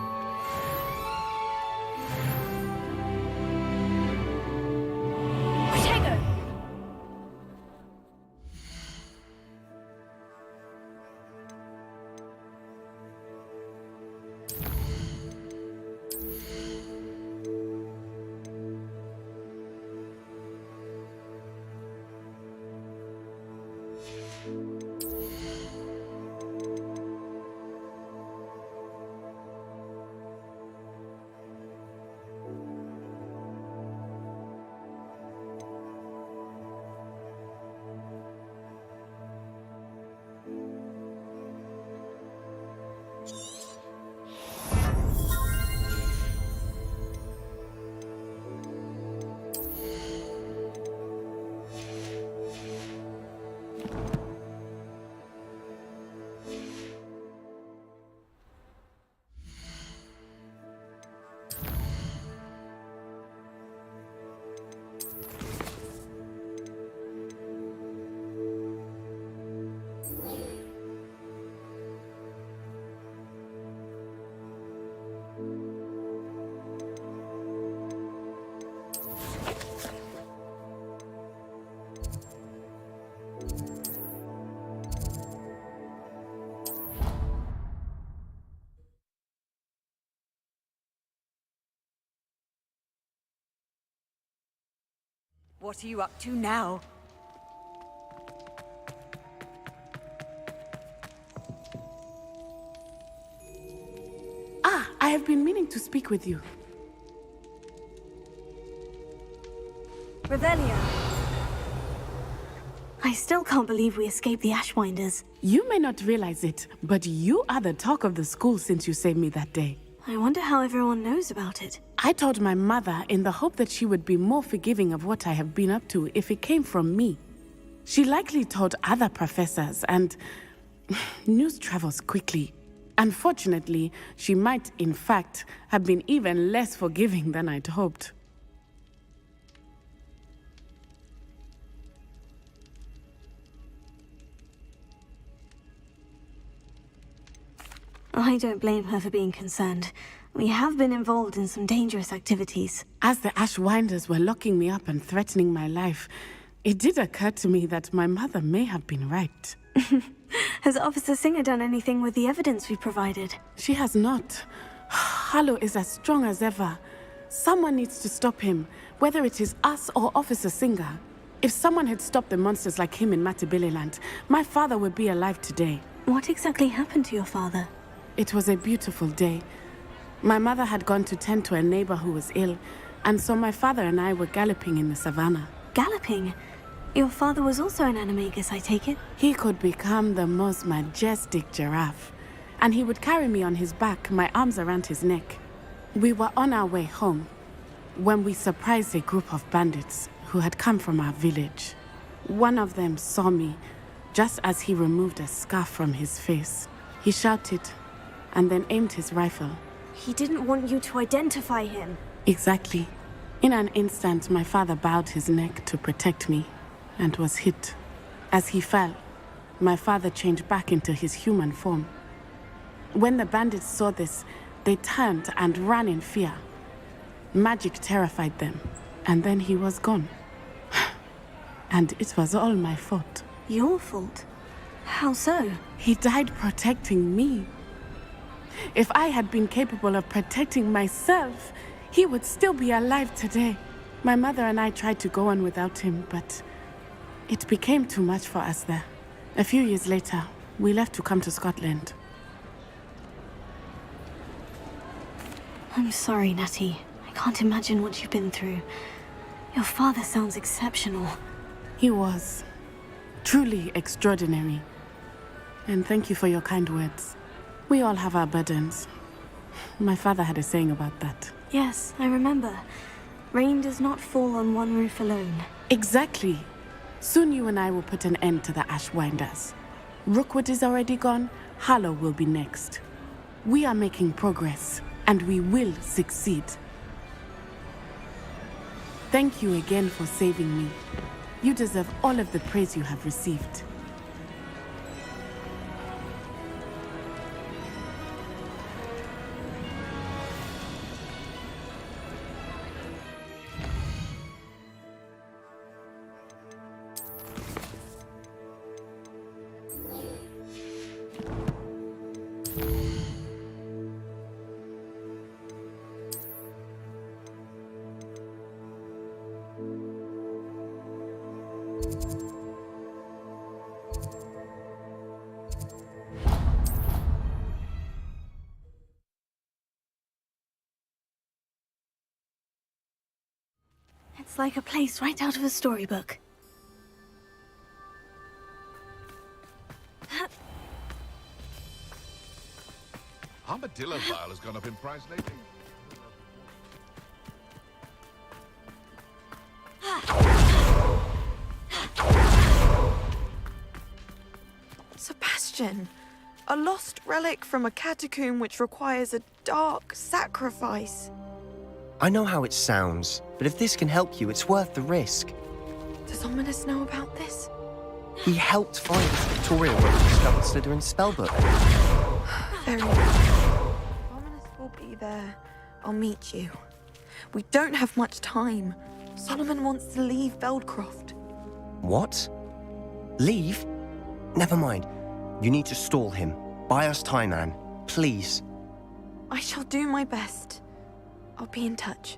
What are you up to now? Ah, I have been meaning to speak with you. Revelia. I still can't believe we escaped the Ashwinders. You may not realize it, but you are the talk of the school since you saved me that day. I wonder how everyone knows about it. I told my mother in the hope that she would be more forgiving of what I have been up to if it came from me. She likely told other professors, and news travels quickly. Unfortunately, she might, in fact, have been even less forgiving than I'd hoped. I don't blame her for being concerned. We have been involved in some dangerous activities. As the Ashwinders were locking me up and threatening my life, it did occur to me that my mother may have been right. Has Officer Singer done anything with the evidence we provided? She has not. Harlow is as strong as ever. Someone needs to stop him, whether it is us or Officer Singer. If someone had stopped the monsters like him in Matabeleland, my father would be alive today. What exactly happened to your father? It was a beautiful day. My mother had gone to tend to a neighbor who was ill, and so my father and I were galloping in the savannah. Galloping? Your father was also an animagus, I take it? He could become the most majestic giraffe, and he would carry me on his back, my arms around his neck. We were on our way home when we surprised a group of bandits who had come from our village. One of them saw me just as he removed a scarf from his face. He shouted and then aimed his rifle. He didn't want you to identify him. Exactly. In an instant, my father bowed his neck to protect me and was hit. As he fell, my father changed back into his human form. When the bandits saw this, they turned and ran in fear. Magic terrified them, and then he was gone. And it was all my fault. Your fault? How so? He died protecting me. If I had been capable of protecting myself, he would still be alive today. My mother and I tried to go on without him, but it became too much for us there. A few years later, we left to come to Scotland. I'm sorry, Natty. I can't imagine what you've been through. Your father sounds exceptional. He was. Truly extraordinary. And thank you for your kind words. We all have our burdens. My father had a saying about that. Yes, I remember. Rain does not fall on one roof alone. Exactly. Soon you and I will put an end to the Ashwinders. Rookwood is already gone. Harlow will be next. We are making progress, and we will succeed. Thank you again for saving me. You deserve all of the praise you have received. It's like a place right out of a storybook. Armadillo bile has gone up in price lately. Sebastian, a lost relic from a catacomb which requires a dark sacrifice. I know how it sounds, but if this can help you, it's worth the risk. Does Ominous know about this? He helped find this Victoria when he discovered Slytherin's spellbook. Very well. Ominous will be there. I'll meet you. We don't have much time. Solomon wants to leave Beldcroft. What? Leave? Never mind. You need to stall him. Buy us time, Anne. Please. I shall do my best. I'll be in touch.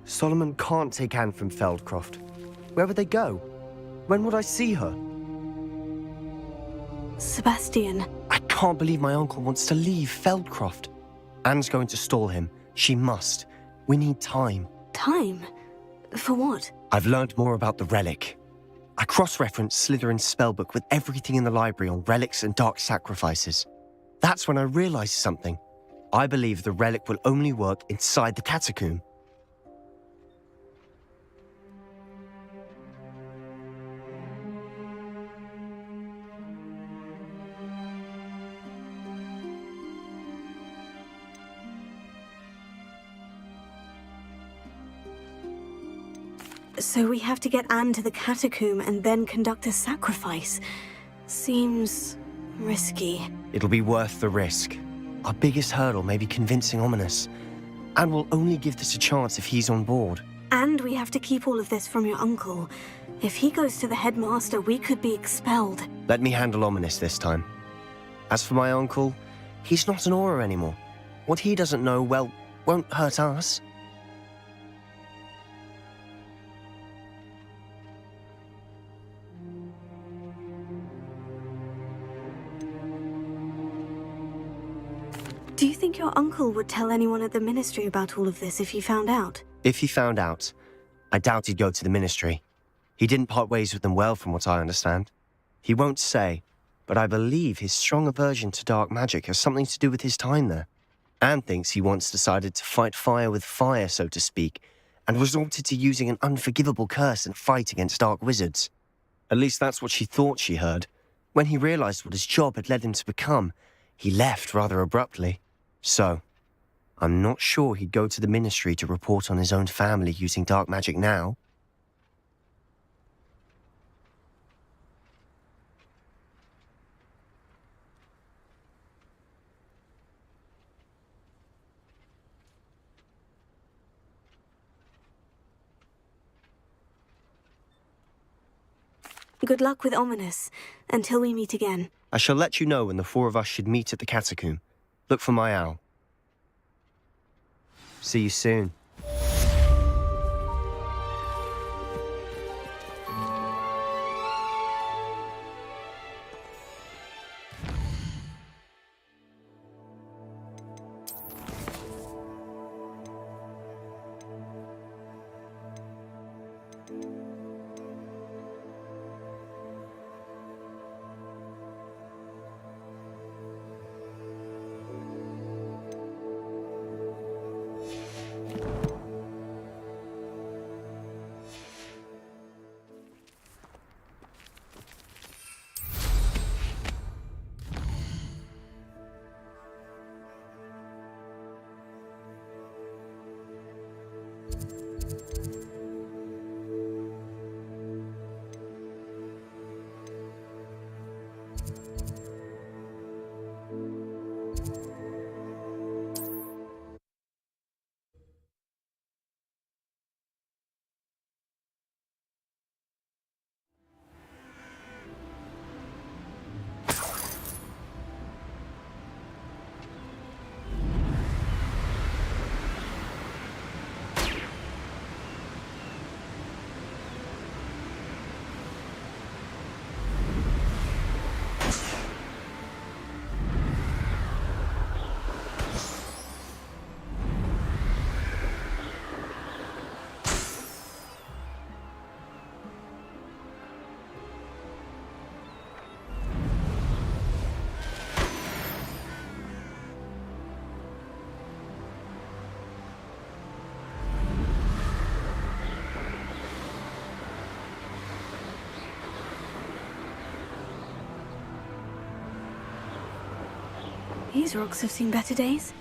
Solomon can't take Anne from Feldcroft. Where would they go? When would I see her? Sebastian. I can't believe my uncle wants to leave Feldcroft. Anne's going to stall him. She must. We need time. Time? For what? I've learned more about the relic. I cross-referenced Slytherin's spellbook with everything in the library on relics and dark sacrifices. That's when I realized something. I believe the relic will only work inside the catacomb. So we have to get Anne to the catacomb and then conduct a sacrifice. Seems risky. It'll be worth the risk. Our biggest hurdle may be convincing Ominous. And we'll only give this a chance if he's on board. And we have to keep all of this from your uncle. If he goes to the headmaster, we could be expelled. Let me handle Ominous this time. As for my uncle, he's not an Auror anymore. What he doesn't know, well, won't hurt us. Do you think your uncle would tell anyone at the ministry about all of this if he found out? If he found out, I doubt he'd go to the ministry. He didn't part ways with them well, from what I understand. He won't say, but I believe his strong aversion to dark magic has something to do with his time there. Anne thinks he once decided to fight fire with fire, so to speak, and resorted to using an unforgivable curse in a fight against dark wizards. At least that's what she thought she heard. When he realized what his job had led him to become, he left rather abruptly. So, I'm not sure he'd go to the ministry to report on his own family using dark magic now. Good luck with Ominous, until we meet again. I shall let you know when the four of us should meet at the catacomb. Look for my owl. See you soon. These rocks have seen better days.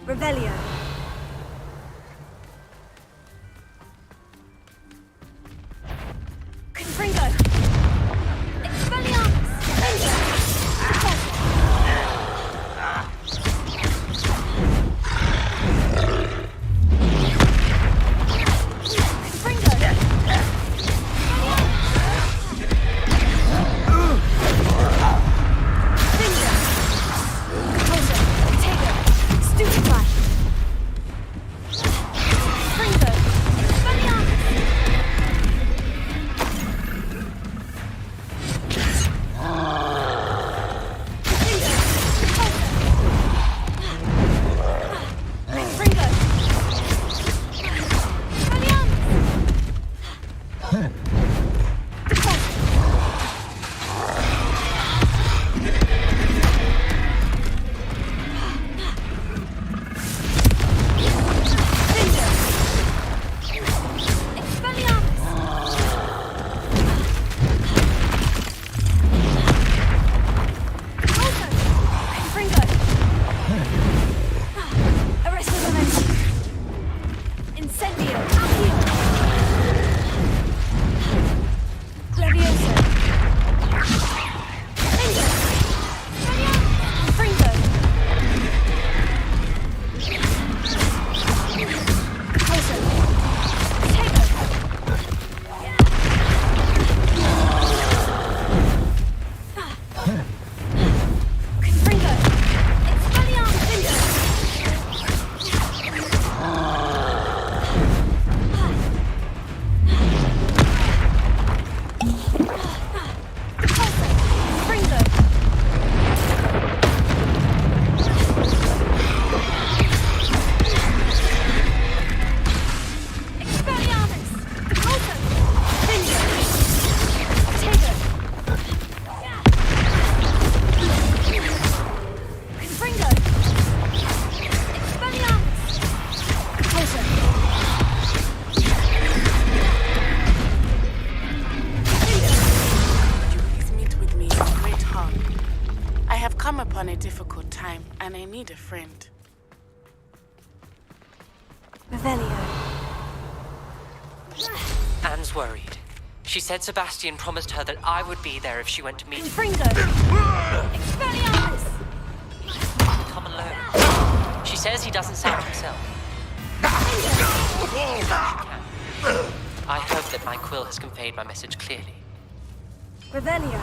Revelio. Confringo. Expelliarmus. A difficult time, and I need a friend. Revelio. Anne's worried. She said Sebastian promised her that I would be there if she went to meet him. Confringo. Expelliarmus. Come alone. She says he doesn't sound himself. I hope that my quill has conveyed my message clearly. Revelio.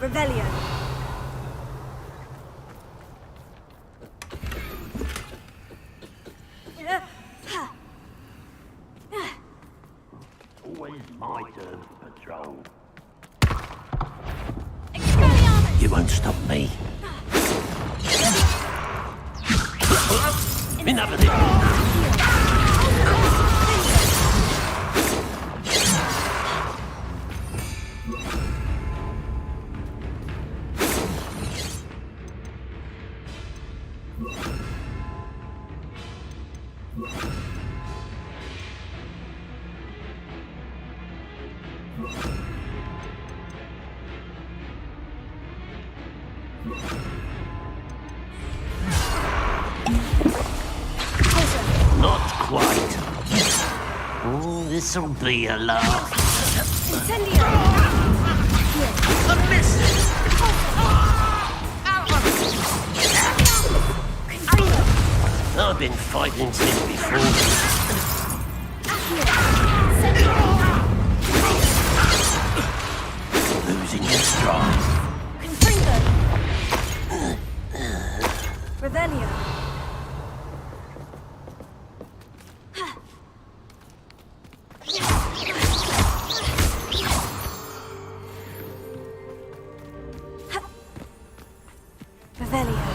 Revelio. Always my turn to patrol. Expelliarmus. You won't stop me. Enough of this. Not quite. Oh, this'll be a laugh. Incendio. A miss! I've been fighting since before. Losing your stride. Revelio. Revelio.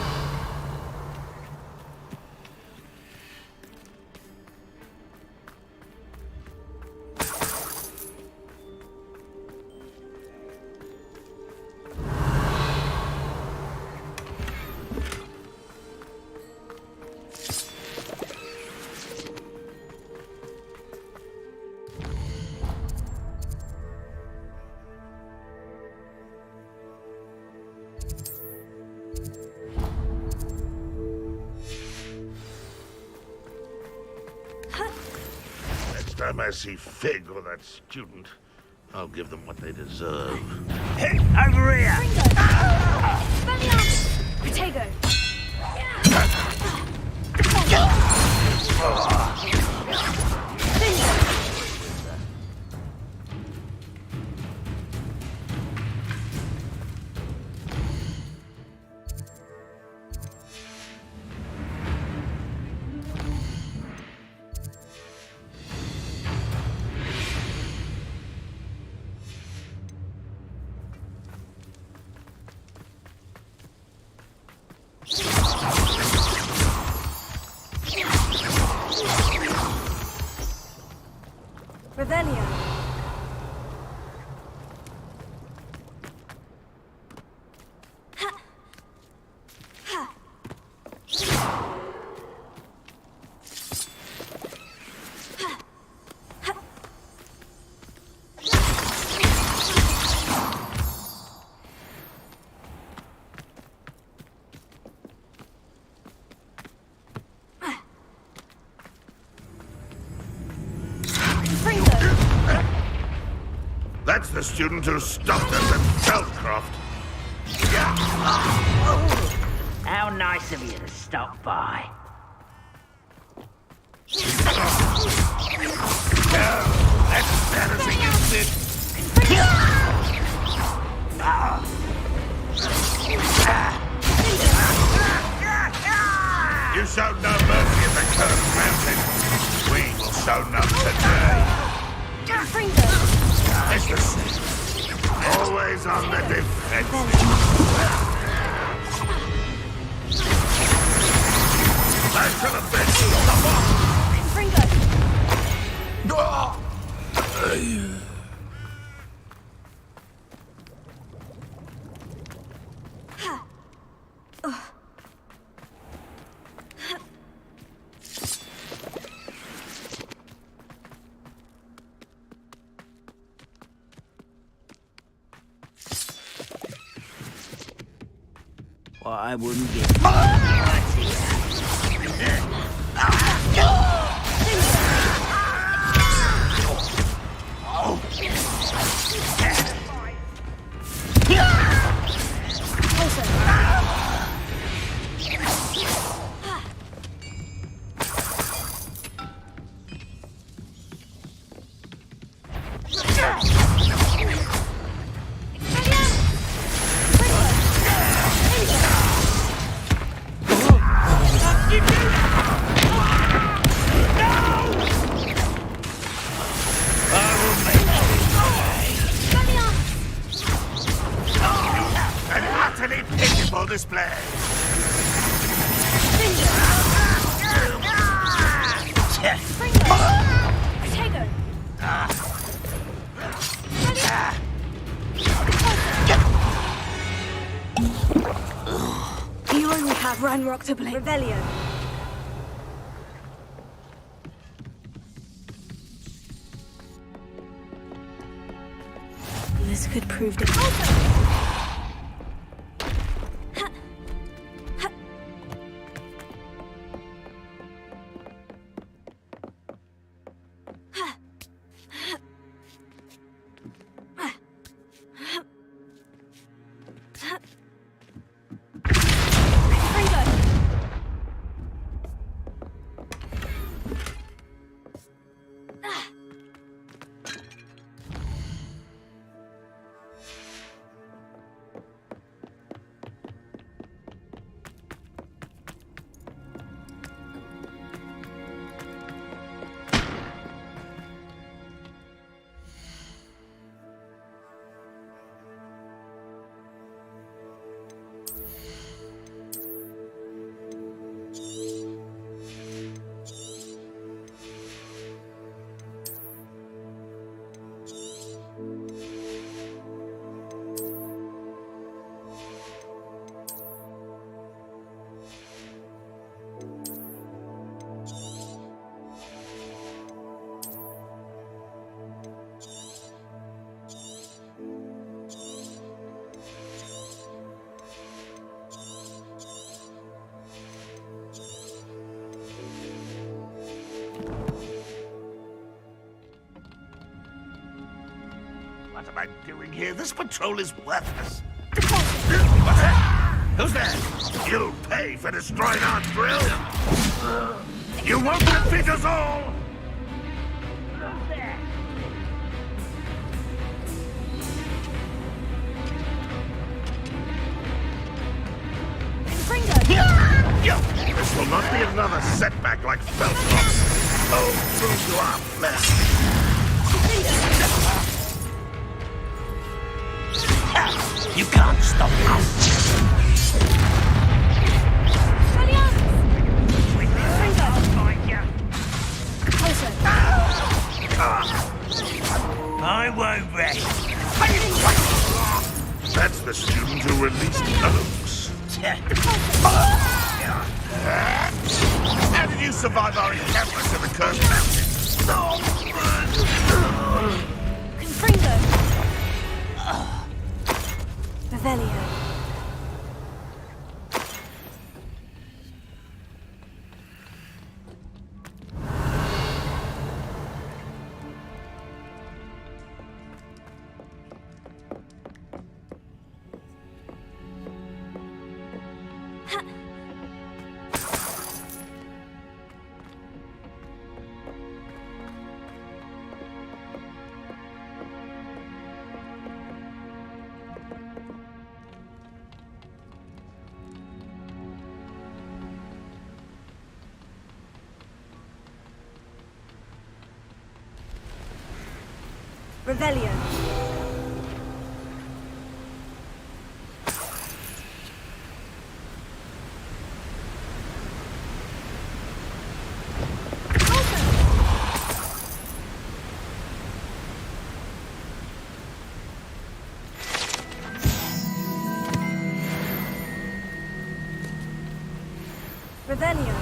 time I see Fig or that student, I'll give them what they deserve. Hey, over here! Potato. Revelio. That's the student who stopped us at Feldcroft. How nice of you to stop by. That's embarrassing, isn't it? You showed no mercy at the cursed mountain. We will show none today. It's the same. Always on the defensive. Back to the bench. Well, I wouldn't give. An utterly pitiful display. You only have Ranrock to blame. Revelio. This could prove to. What am I doing here? This patrol is worthless. What's that? Who's there? You'll pay for destroying our drill. You won't defeat us all. Who's there? This will not be another setback like Feltrop's. Oh, through to our flesh. You can't stop us. I won't rest. That's the student who released Oaks. How did you survive our encampment in the Cursed Mountains? Confringo! Revelio. Revelio. Revelio.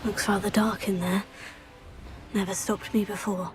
Looks rather dark in there. Never stopped me before.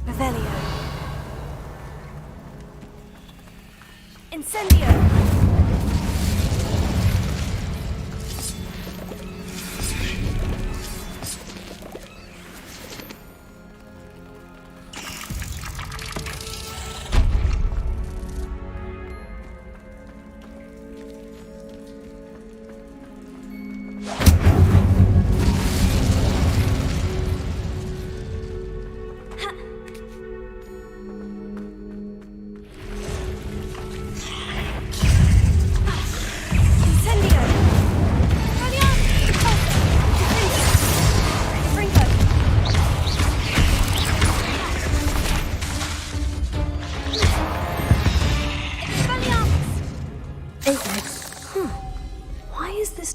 Revelio. Incendio!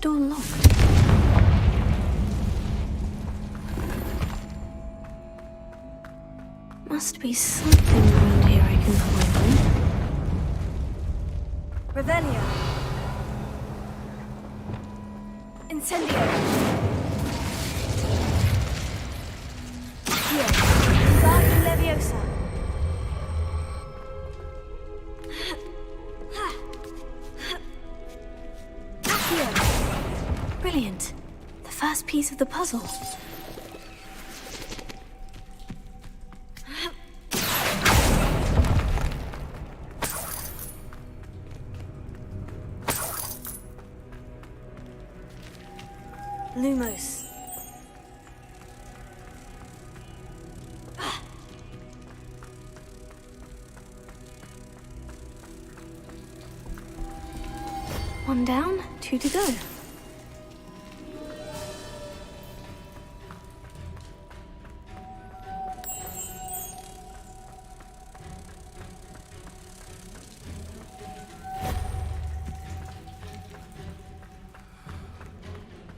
door locked? Must be something around here I can climb. Revelio. Incendio. Here. Guardian Leviosa. Here. Brilliant. The first piece of the puzzle. Lumos. One down, 2 to go.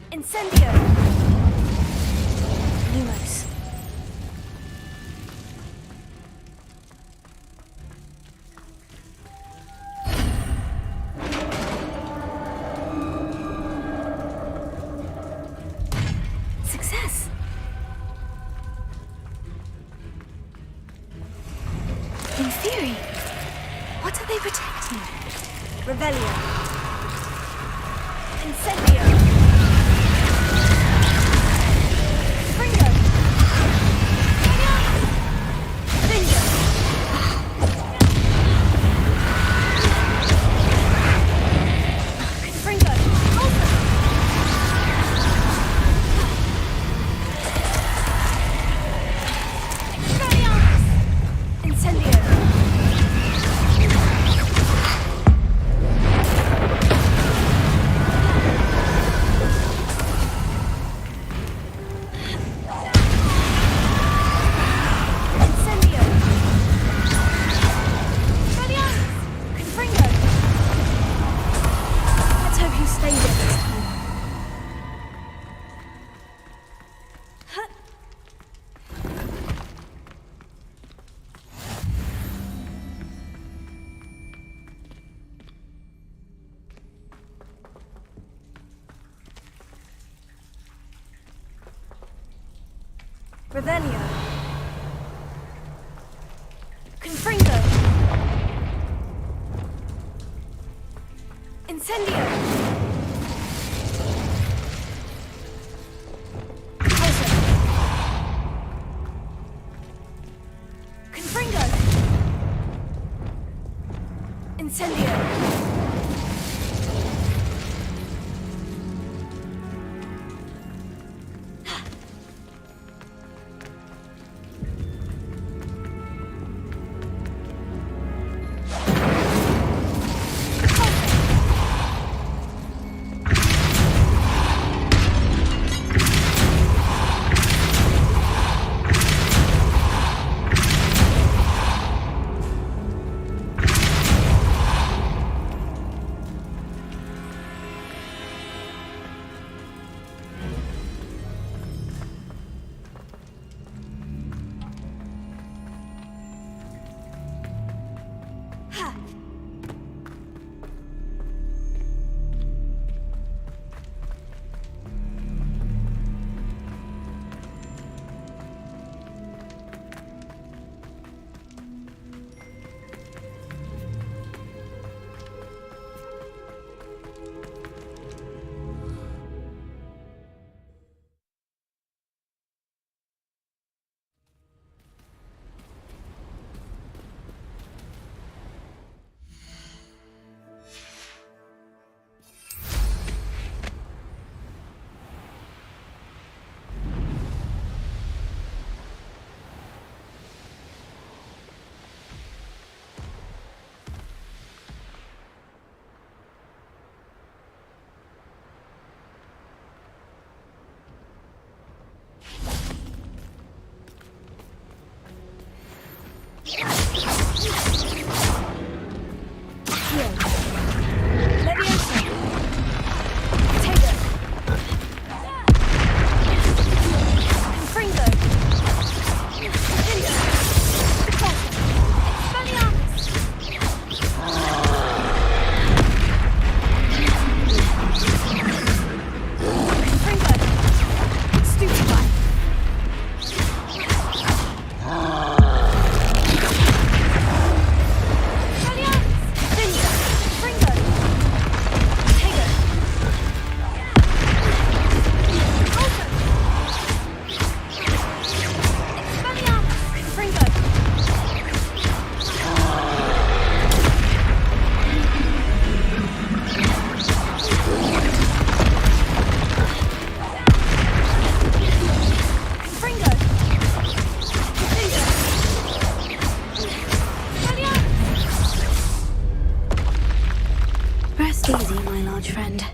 Incendio. Lumos. Success. In theory, what are they protecting? Revelio. Incendio. Revelio. Confringo. Incendio. Pulsar. Confringo. Incendio. Rest easy, my large friend.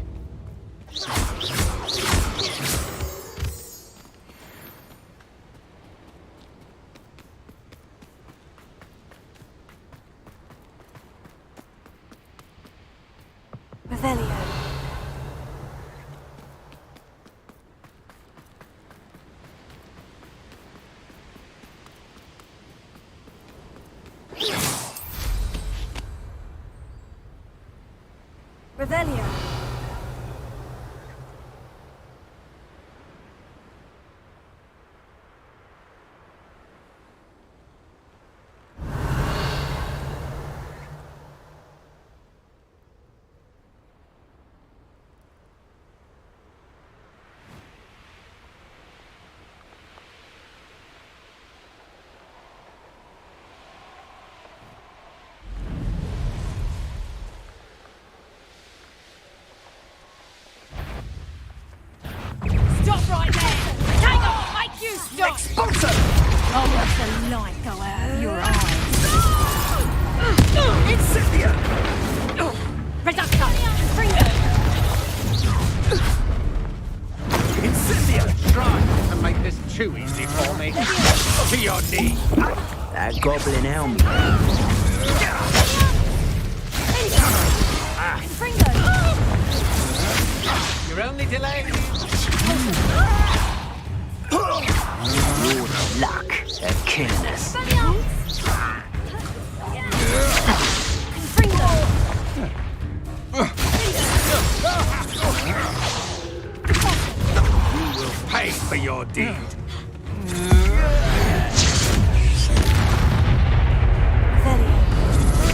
Revelio. Revelio. Stop right there! Hang on! Make you stop! Expulsor! I'll watch the light go out of your eyes. Incendia! Reducto! Fringo! Incendia! Try and make this too easy for me. To your knee. That goblin helmet. Fringo! You're only delaying me. Your luck at killing us. Fringo! You will pay for your deed.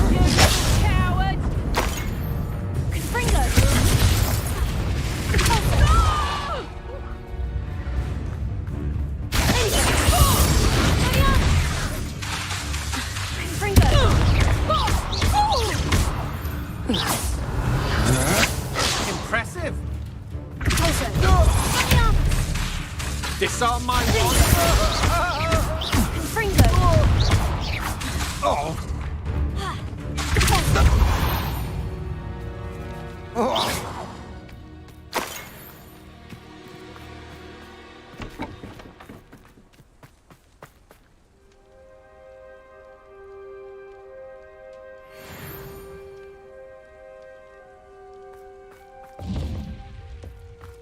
You coward! Fringo! Impressive. Disarm my wand. Fringo! Oh.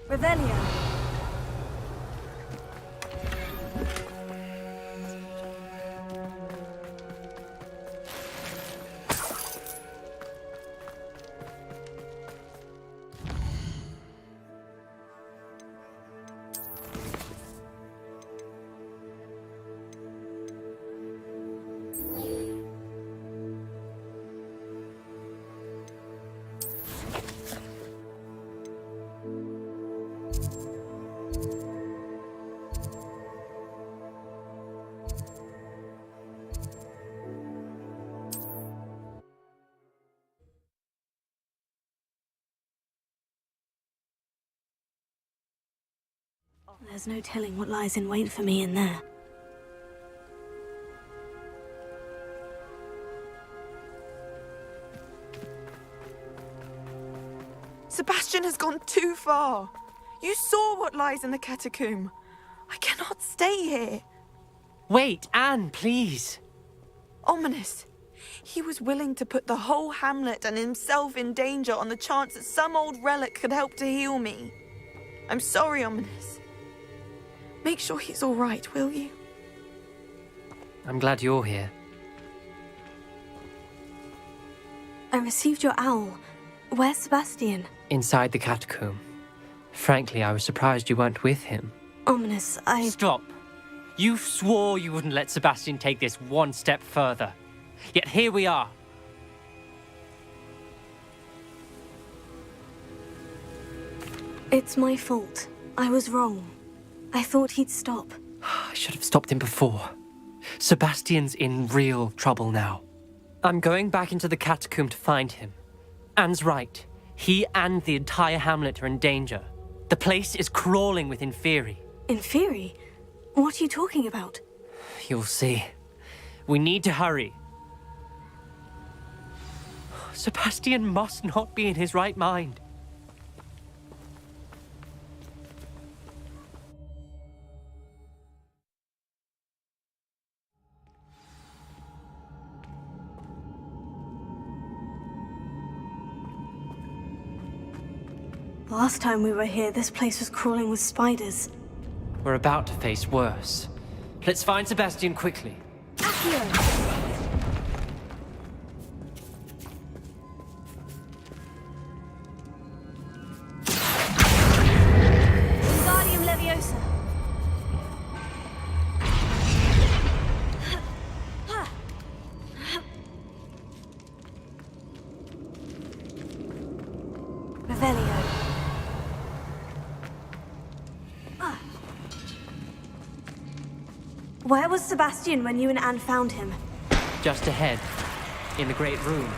Revelio. There's no telling what lies in wait for me in there. Sebastian has gone too far. You saw what lies in the catacomb. I cannot stay here. Wait, Anne, please. Ominous. He was willing to put the whole hamlet and himself in danger on the chance that some old relic could help to heal me. I'm sorry, Ominous. Make sure he's all right, will you? I'm glad you're here. I received your owl. Where's Sebastian? Inside the catacomb. Frankly, I was surprised you weren't with him. Ominous, Stop. You swore you wouldn't let Sebastian take this one step further. Yet here we are. It's my fault. I was wrong. I thought he'd stop. I should have stopped him before. Sebastian's in real trouble now. I'm going back into the catacomb to find him. Anne's right. He and the entire hamlet are in danger. The place is crawling with Inferi. Inferi? What are you talking about? You'll see. We need to hurry. Sebastian must not be in his right mind. Last time we were here, this place was crawling with spiders. We're about to face worse. Let's find Sebastian quickly. Wingardium Leviosa. Revelio. Where was Sebastian when you and Anne found him? Just ahead, in the Great Room.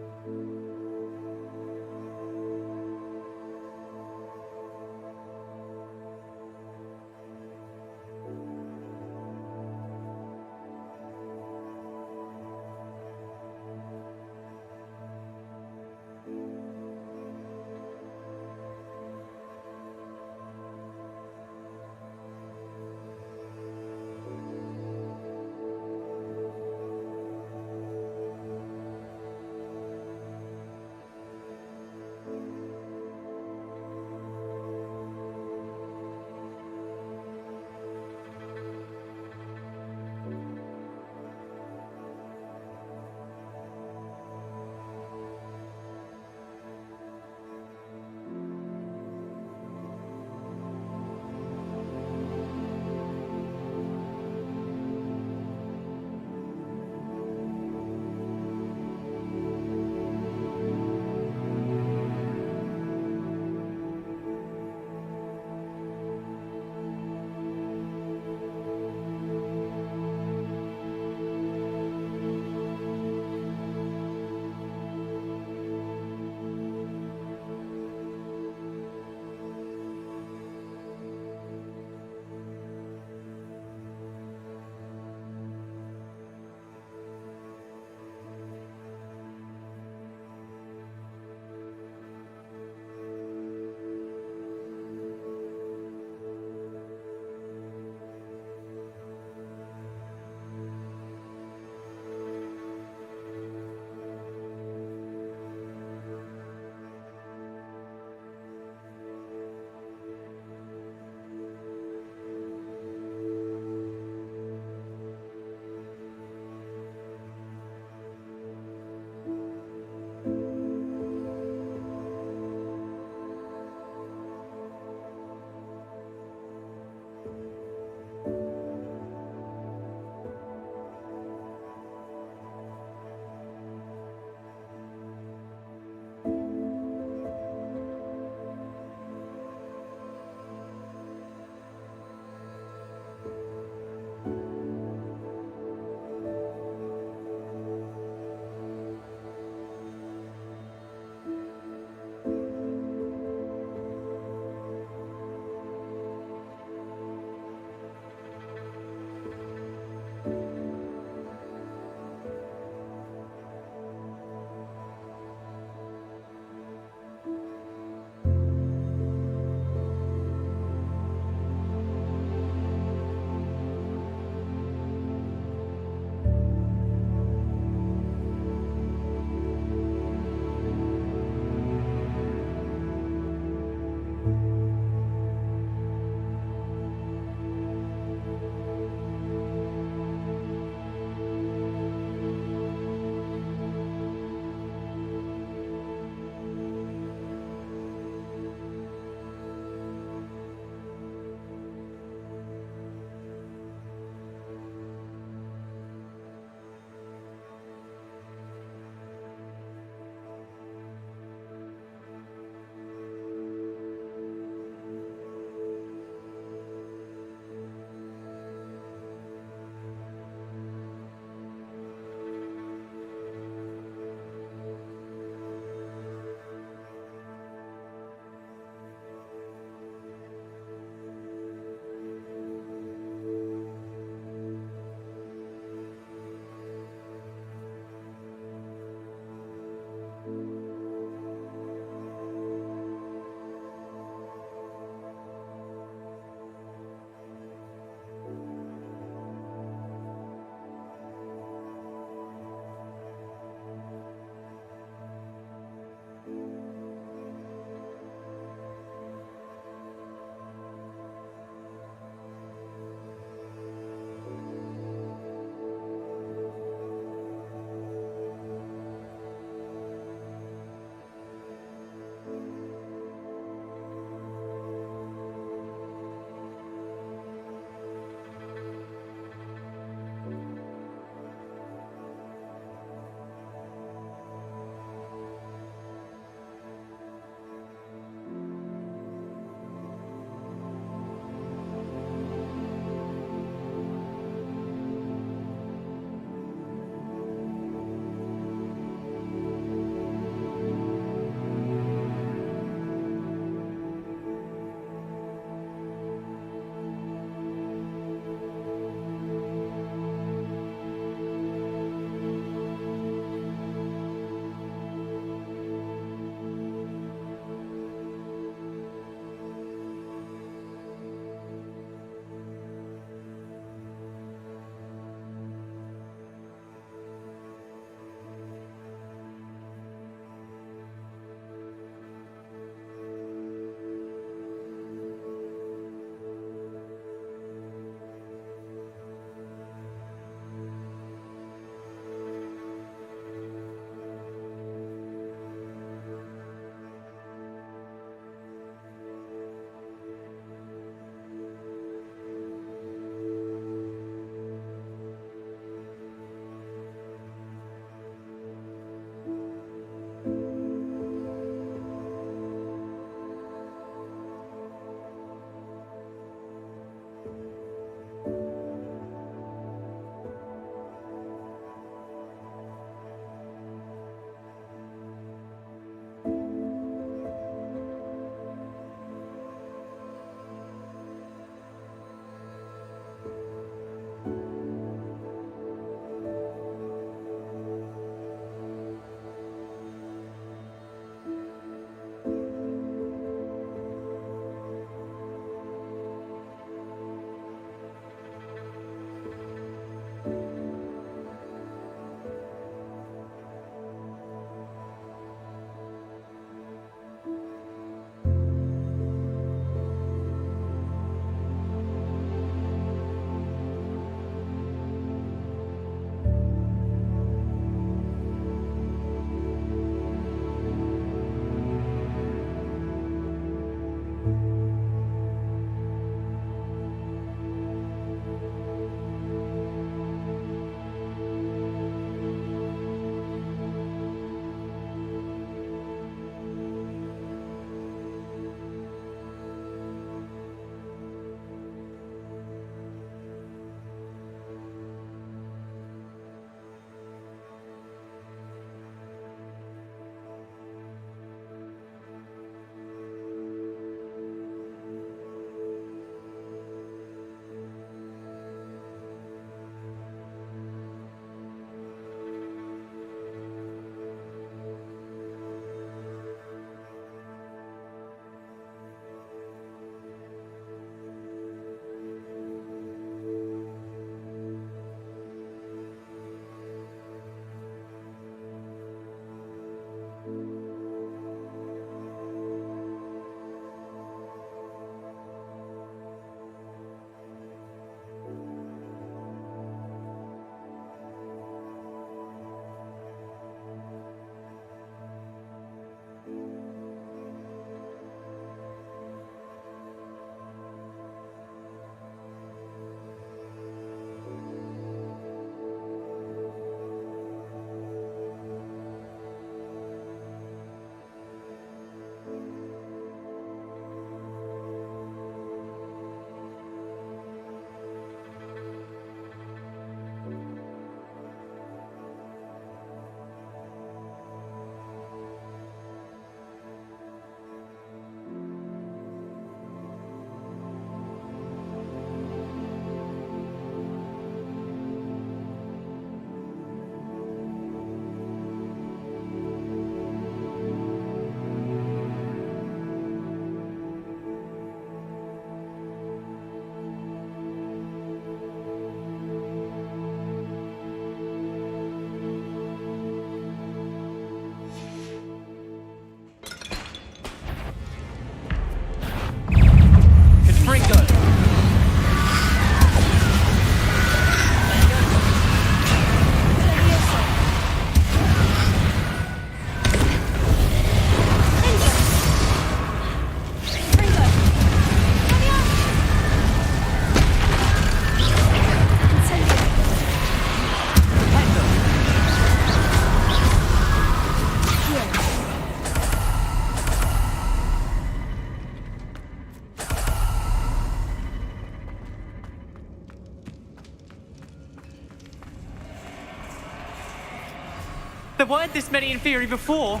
There weren't this many in theory before.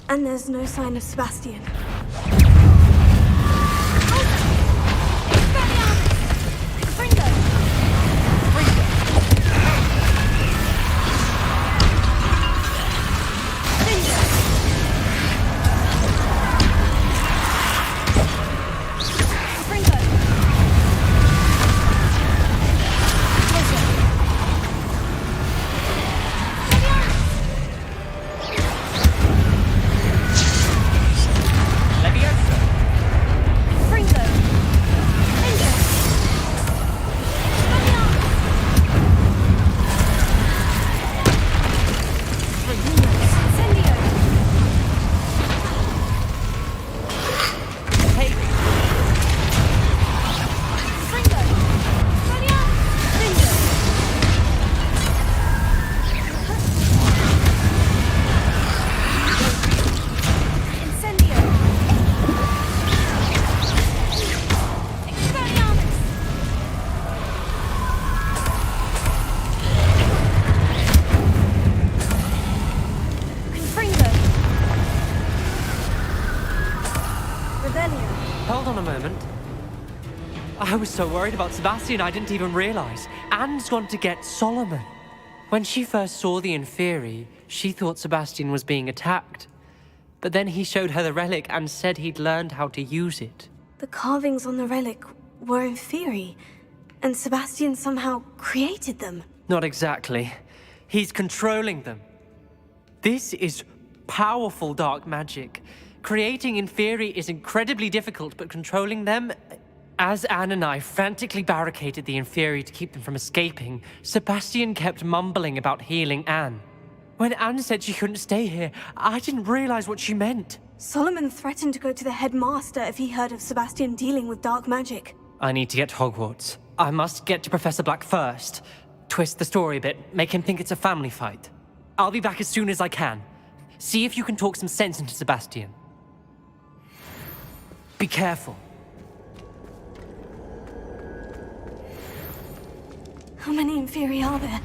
And there's no sign of Sebastian. Hold on a moment. I was so worried about Sebastian I didn't even realize. Anne's gone to get Solomon. When she first saw the Inferi, she thought Sebastian was being attacked. But then he showed her the relic and said he'd learned how to use it. The carvings on the relic were Inferi, and Sebastian somehow created them. Not exactly. He's controlling them. This is powerful dark magic. Creating Inferi is incredibly difficult, but controlling them... As Anne and I frantically barricaded the Inferi to keep them from escaping, Sebastian kept mumbling about healing Anne. When Anne said she couldn't stay here, I didn't realize what she meant. Solomon threatened to go to the headmaster if he heard of Sebastian dealing with dark magic. I need to get to Hogwarts. I must get to Professor Black first. Twist the story a bit, make him think it's a family fight. I'll be back as soon as I can. See if you can talk some sense into Sebastian. Be careful. How many Inferi are there?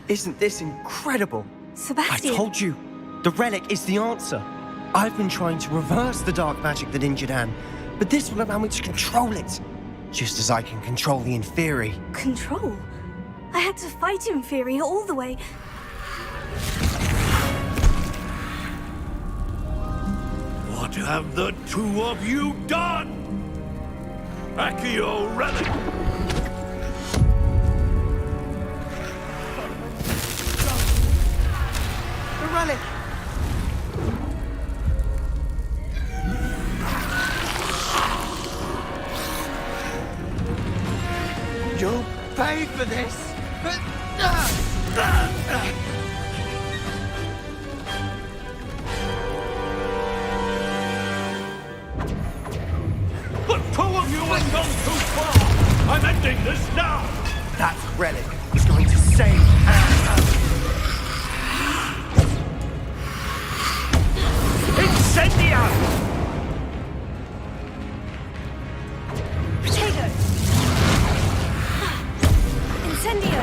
Isn't this incredible? Sebastian! I told you, the relic is the answer. I've been trying to reverse the dark magic that injured Anne, but this will allow me to control it. Just as I can control the Inferi. Control? I had to fight Inferi all the way. What have the two of you done? Accio relic! Relic! You'll pay for this! Using the star! That relic is going to save Hannah! Incendio! Potato! Incendio!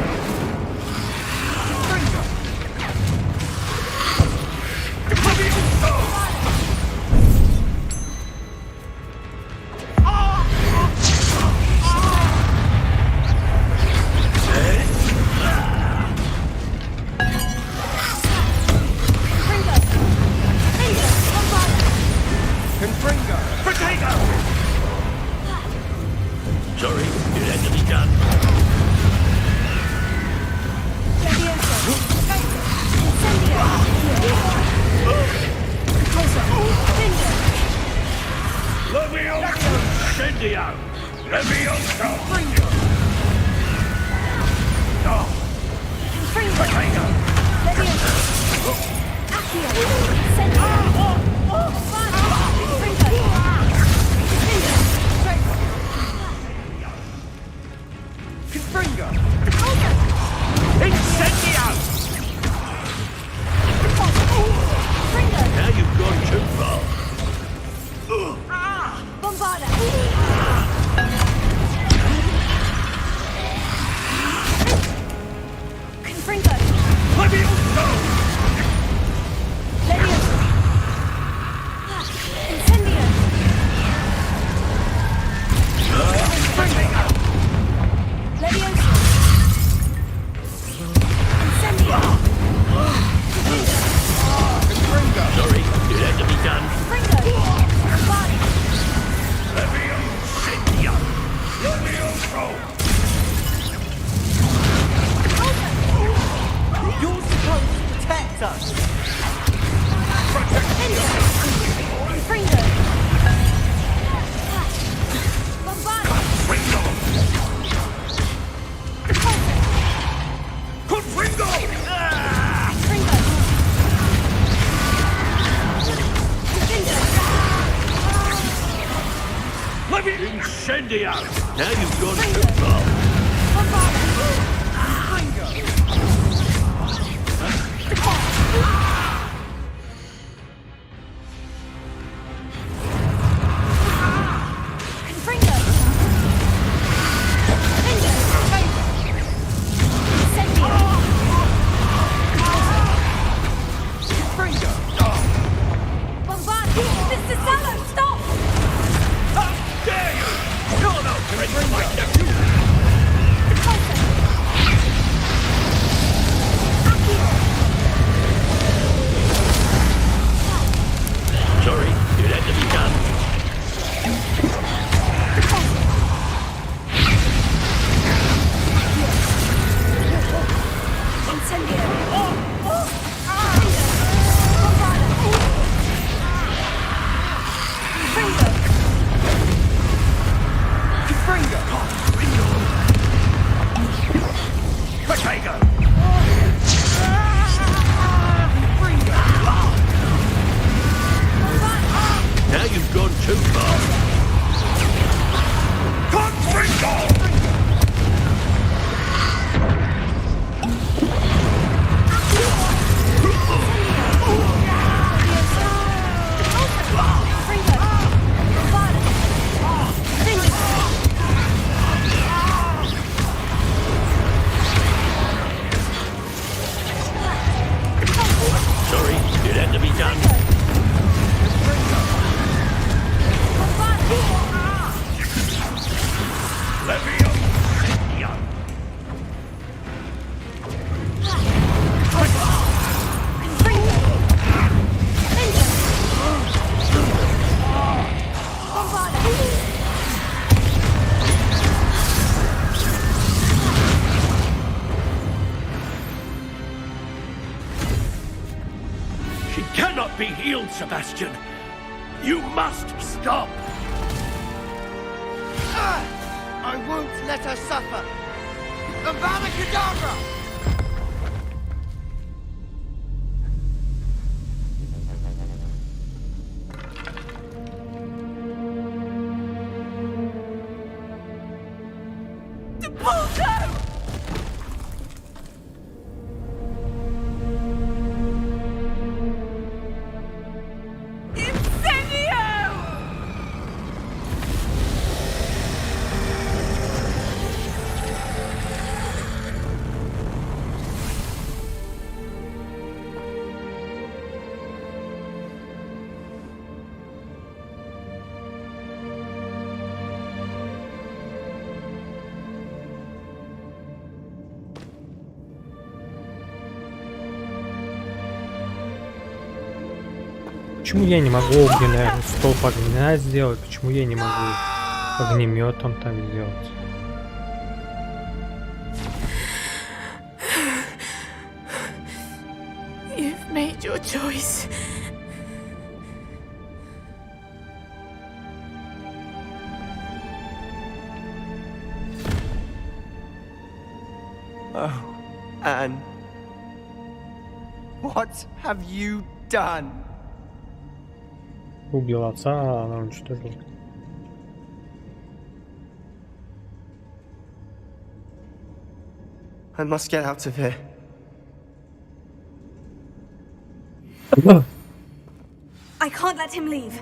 Sorry, it had to be done. Levioso! Incendio! Levioso! No! Potato! Levioso! Accio! Incendio! Confringo! Incendio! Now you've gone too far. Bombarda! Confringo! Levioso! Levioso! Incendio! Levioso! Incendio! Sorry, it had to be done. Confringo! Bombarda! Levioso! Levioso! You're supposed to protect us. Confringo! Bombarda! Confringo! Confringo! Incendio! Now you've gone too far. Mr. Sallow, stop! How dare you! You're no threat to my nephew! Sorry, it had to be done. Now you've gone too far. Sorry, it had to be done. She cannot be healed, Sebastian. You must stop. I won't let her suffer. Avada Kedavra! Почему я не могу огненный столб огня сделать? Почему я не могу огнеметом так сделать? You've made your choice. Oh, Anne. What have you done? Убил отца, а она уничтожила. I must get out of here. I can't let him leave.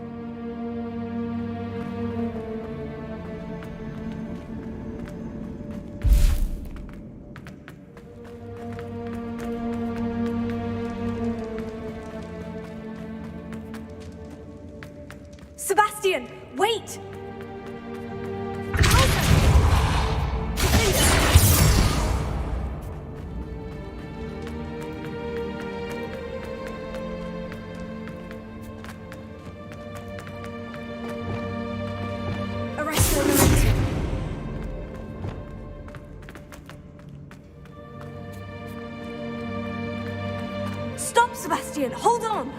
Sebastian, wait! Stop, Sebastian! Hold on!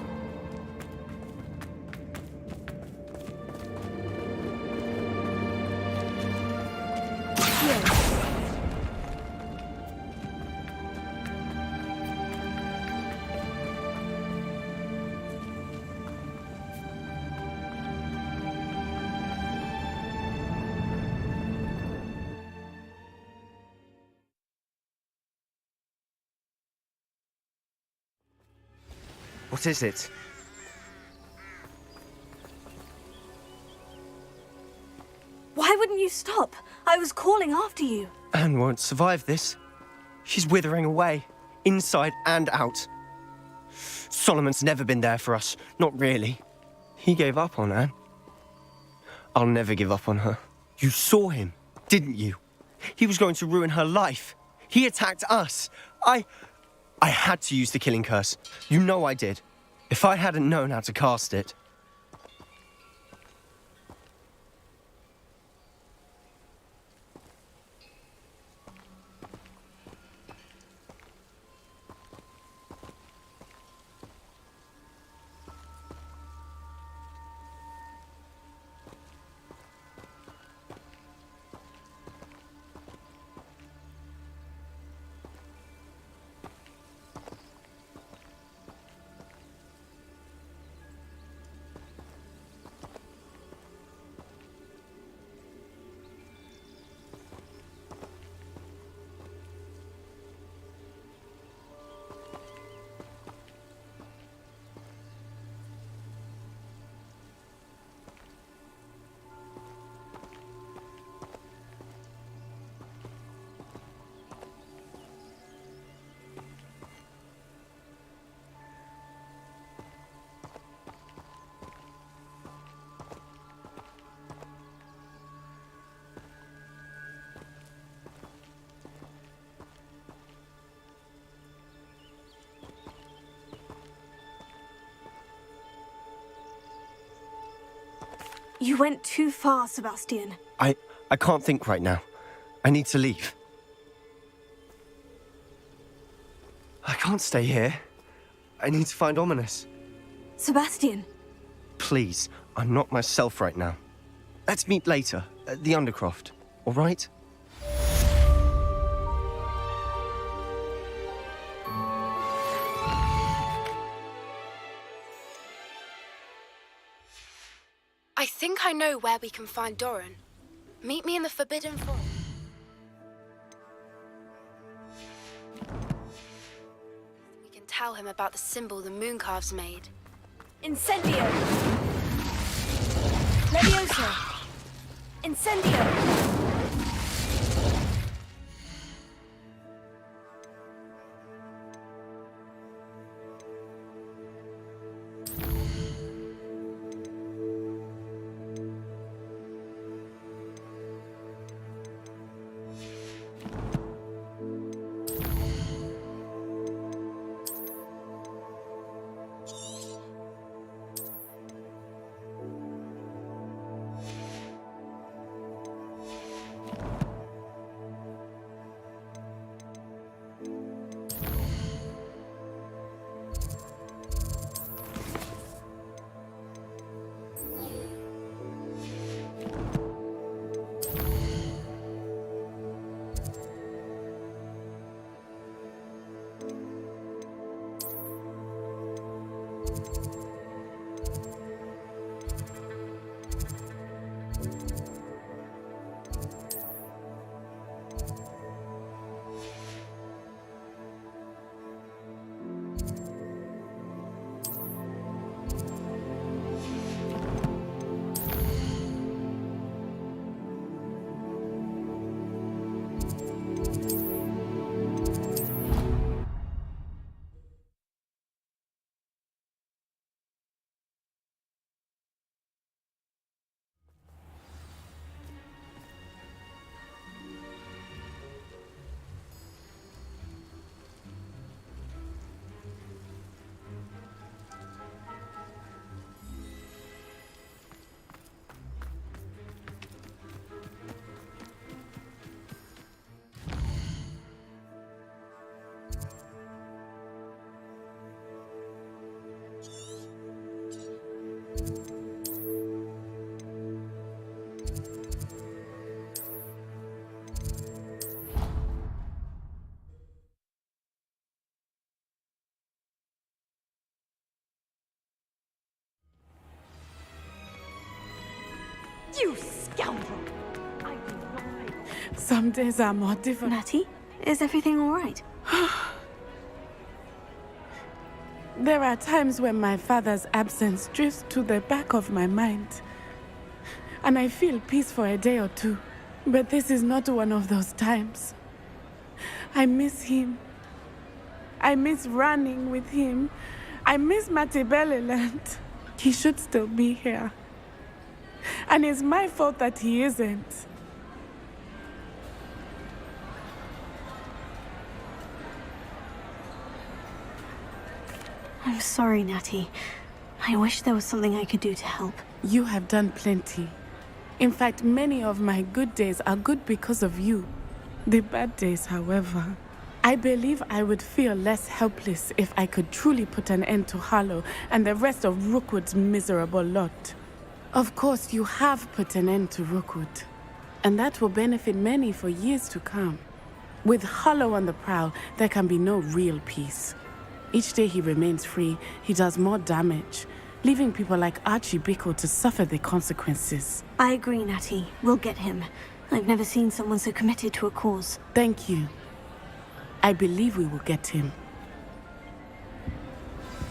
What is it? Why wouldn't you stop? I was calling after you. Anne won't survive this. She's withering away, inside and out. Solomon's never been there for us, not really. He gave up on Anne. I'll never give up on her. You saw him, didn't you? He was going to ruin her life. He attacked us. I had to use the killing curse. You know I did. If I hadn't known how to cast it... You went too far, Sebastian. I can't think right now. I need to leave. I can't stay here. I need to find Ominous. Sebastian. Please, I'm not myself right now. Let's meet later, at the Undercroft, all right? I think I know where we can find Doran. Meet me in the Forbidden Vault. We can tell him about the symbol the Mooncalves made. Incendio! Leviosa! Incendio! You scoundrel! I will not pay. Some days are more difficult. Natty, is everything all right? There are times when my father's absence drifts to the back of my mind, and I feel peace for a day or two. But this is not one of those times. I miss him. I miss running with him. I miss Matibeleland. He should still be here. And it's my fault that he isn't. I'm sorry, Natty. I wish there was something I could do to help. You have done plenty. In fact, many of my good days are good because of you. The bad days, however, I believe I would feel less helpless if I could truly put an end to Harlow and the rest of Rookwood's miserable lot. Of course, you have put an end to Rookwood, and that will benefit many for years to come. With Harlow on the prowl, there can be no real peace. Each day he remains free, he does more damage, leaving people like Archie Bickle to suffer the consequences. I agree, Natty. We'll get him. I've never seen someone so committed to a cause. Thank you. I believe we will get him.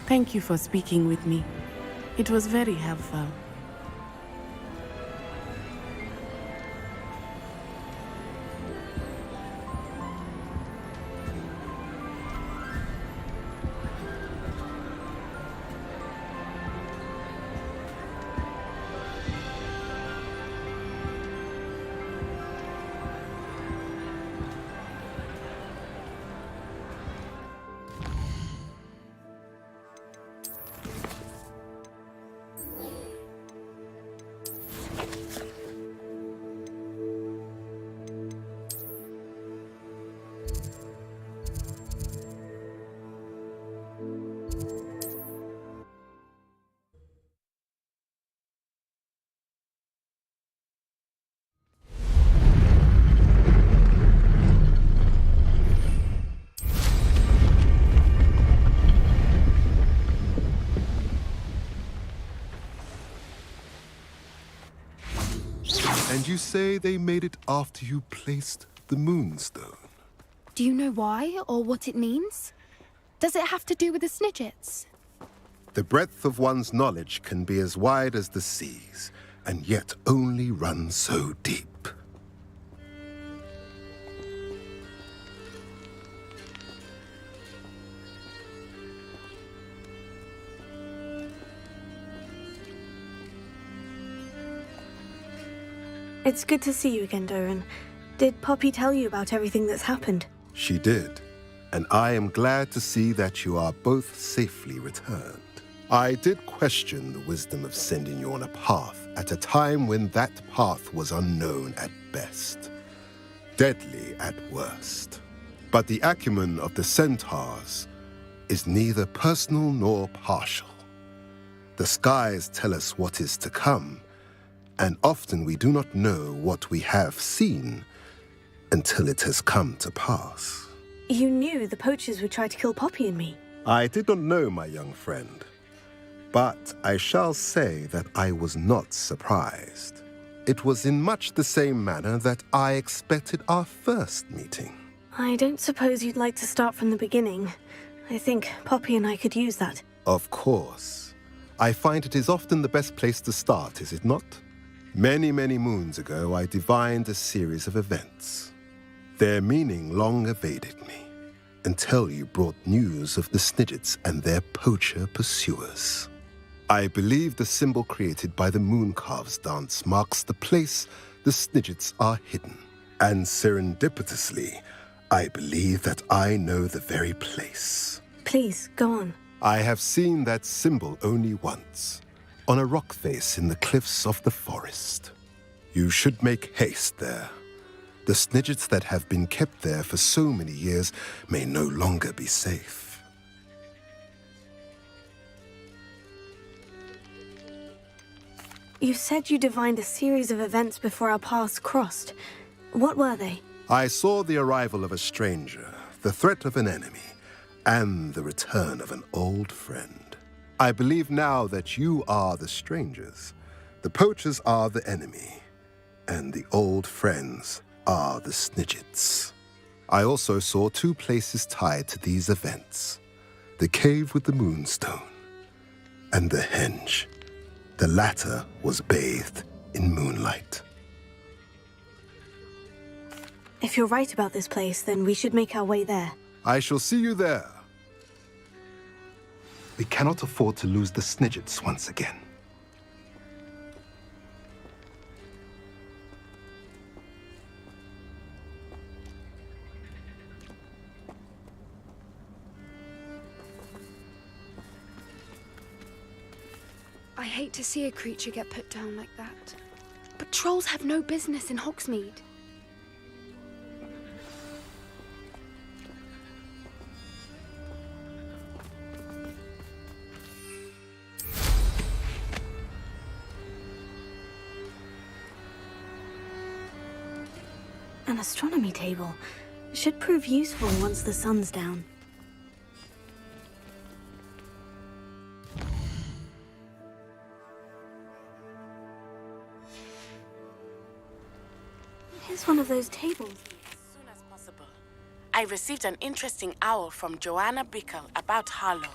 Thank you for speaking with me. It was very helpful. And you say they made it after you placed the Moonstone? Do you know why or what it means? Does it have to do with the Snidgets? The breadth of one's knowledge can be as wide as the seas, and yet only run so deep. It's good to see you again, Doran. Did Poppy tell you about everything that's happened? She did, and I am glad to see that you are both safely returned. I did question the wisdom of sending you on a path at a time when that path was unknown at best, deadly at worst. But the acumen of the centaurs is neither personal nor partial. The skies tell us what is to come, and often we do not know what we have seen until it has come to pass. You knew the poachers would try to kill Poppy and me. I did not know, my young friend. But I shall say that I was not surprised. It was in much the same manner that I expected our first meeting. I don't suppose you'd like to start from the beginning. I think Poppy and I could use that. Of course. I find it is often the best place to start, is it not? Many, many moons ago, I divined a series of events. Their meaning long evaded me, until you brought news of the Snidgets and their poacher pursuers. I believe the symbol created by the Mooncalves dance marks the place the Snidgets are hidden. And serendipitously, I believe that I know the very place. Please, go on. I have seen that symbol only once, on a rock face in the cliffs of the forest. You should make haste there. The Snidgets that have been kept there for so many years may no longer be safe. You said you divined a series of events before our paths crossed. What were they? I saw the arrival of a stranger, the threat of an enemy, and the return of an old friend. I believe now that you are the strangers, the poachers are the enemy, and the old friends are the Snidgets. I also saw two places tied to these events: the cave with the moonstone and the henge. The latter was bathed in moonlight. If you're right about this place, then we should make our way there. I shall see you there. We cannot afford to lose the Snidgets once again. I hate to see a creature get put down like that. But trolls have no business in Hogsmeade. An astronomy table. Should prove useful once the sun's down. Here's one of those tables. As soon as possible. I received an interesting owl from Joanna Bickle about Harlow.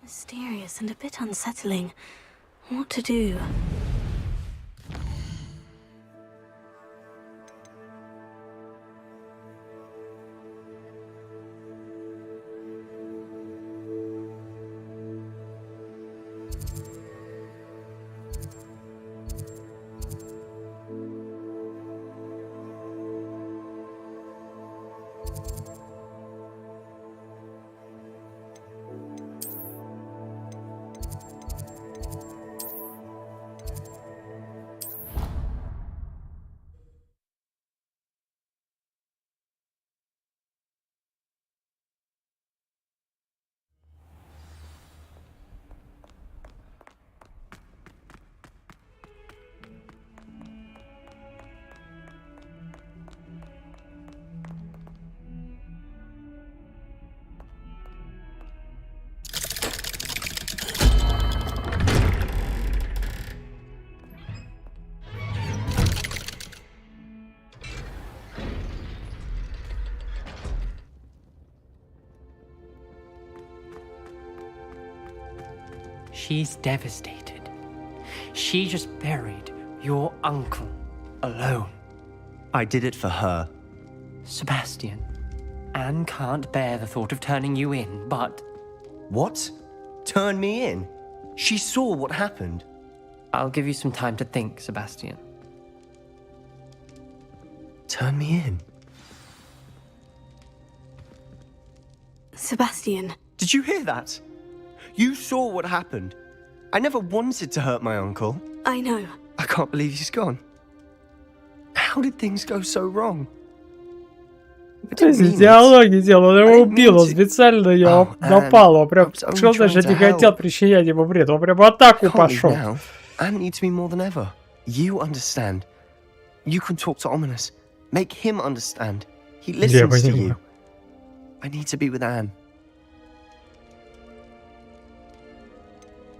Mysterious and a bit unsettling. What to do? She's devastated. She just buried your uncle alone. I did it for her. Sebastian, Anne can't bear the thought of turning you in, but... What? Turn me in? She saw what happened. I'll give you some time to think, Sebastian. Turn me in? Sebastian. Did you hear that? You saw what happened. I never wanted to hurt my uncle. I know. I can't believe he's gone. How did things go so wrong? То есть диалоги делал, он его убил, он специально его напал, он прям, что значит не хотел причинять ему вред, он прям в атаку пошел. Anne needs me more than ever. You understand. You can talk to Ominous. Make him understand. He listens to you. I need to be with Anne.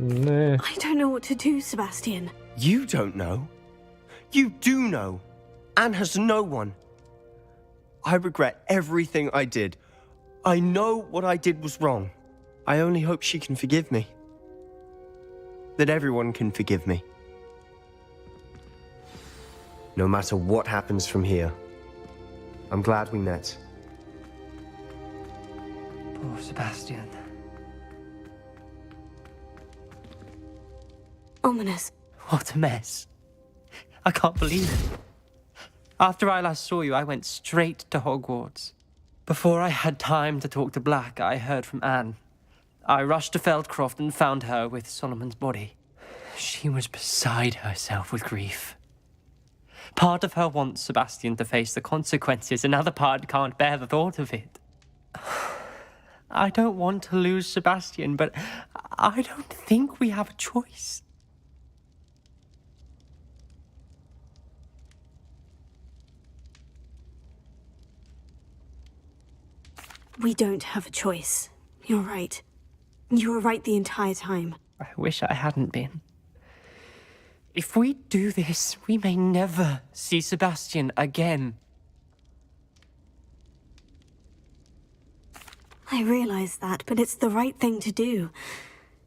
I don't know what to do, Sebastian. You don't know. You do know. Anne has no one. I regret everything I did. I know what I did was wrong. I only hope she can forgive me. That everyone can forgive me. No matter what happens from here, I'm glad we met. Poor Sebastian. Ominous. What a mess. I can't believe it. After I last saw you, I went straight to Hogwarts. Before I had time to talk to Black, I heard from Anne. I rushed to Feldcroft and found her with Solomon's body. She was beside herself with grief. Part of her wants Sebastian to face the consequences, another part can't bear the thought of it. I don't want to lose Sebastian, but I don't think we have a choice. We don't have a choice. You're right. You were right the entire time. I wish I hadn't been. If we do this, we may never see Sebastian again. I realize that, but it's the right thing to do.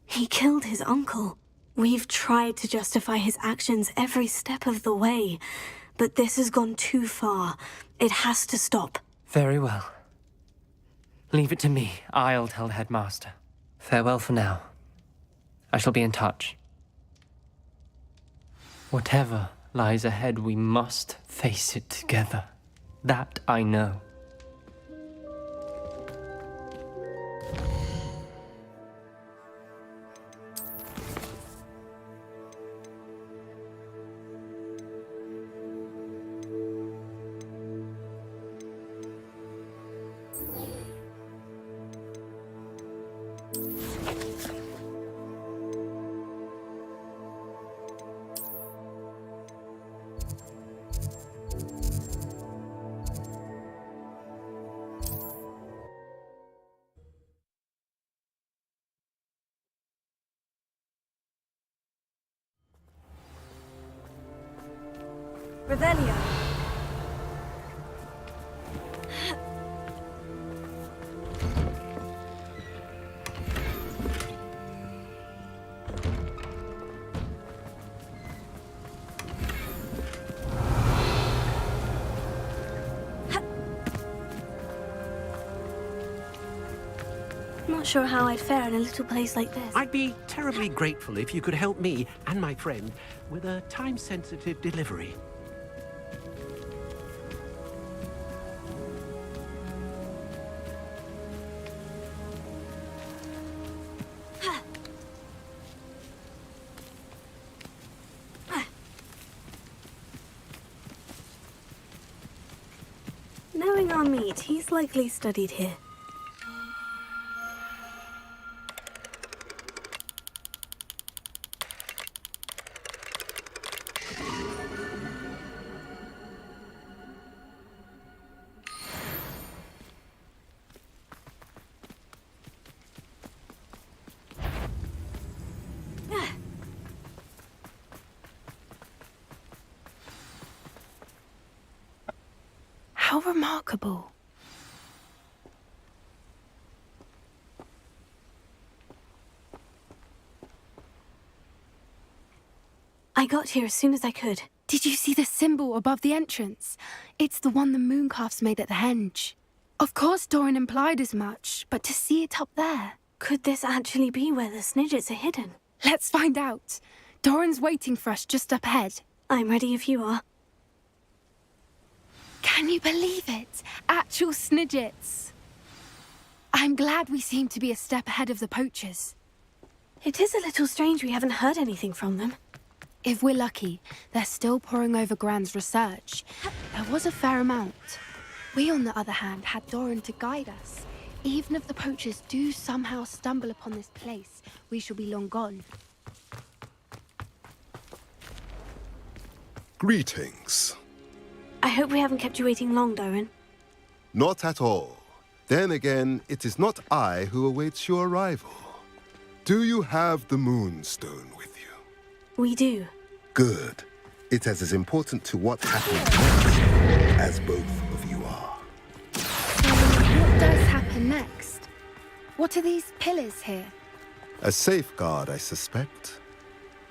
He killed his uncle. We've tried to justify his actions every step of the way, but this has gone too far. It has to stop. Very well. Leave it to me. I'll tell the headmaster. Farewell for now. I shall be in touch. Whatever lies ahead, we must face it together. That I know. Revelio. Not sure how I'd fare in a little place like this. I'd be terribly grateful if you could help me and my friend with a time-sensitive delivery. Knowing our meet, he's likely studied here. How remarkable. I got here as soon as I could. Did you see the symbol above the entrance? It's the one the mooncalfs made at the henge. Of course Doran implied as much, but to see it up there... Could this actually be where the Snidgets are hidden? Let's find out. Doran's waiting for us just up ahead. I'm ready if you are. Can you believe it? Actual Snidgets. I'm glad we seem to be a step ahead of the poachers. It is a little strange we haven't heard anything from them. If we're lucky, they're still poring over Gran's research. There was a fair amount. We, on the other hand, had Doran to guide us. Even if the poachers do somehow stumble upon this place, we shall be long gone. Greetings. I hope we haven't kept you waiting long, Doran. Not at all. Then again, it is not I who awaits your arrival. Do you have the Moonstone with you? We do. Good. It is as important to what happens next as both of you are. What does happen next? What are these pillars here? A safeguard, I suspect.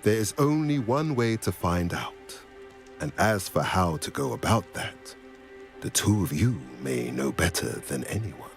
There is only one way to find out. And as for how to go about that, the two of you may know better than anyone.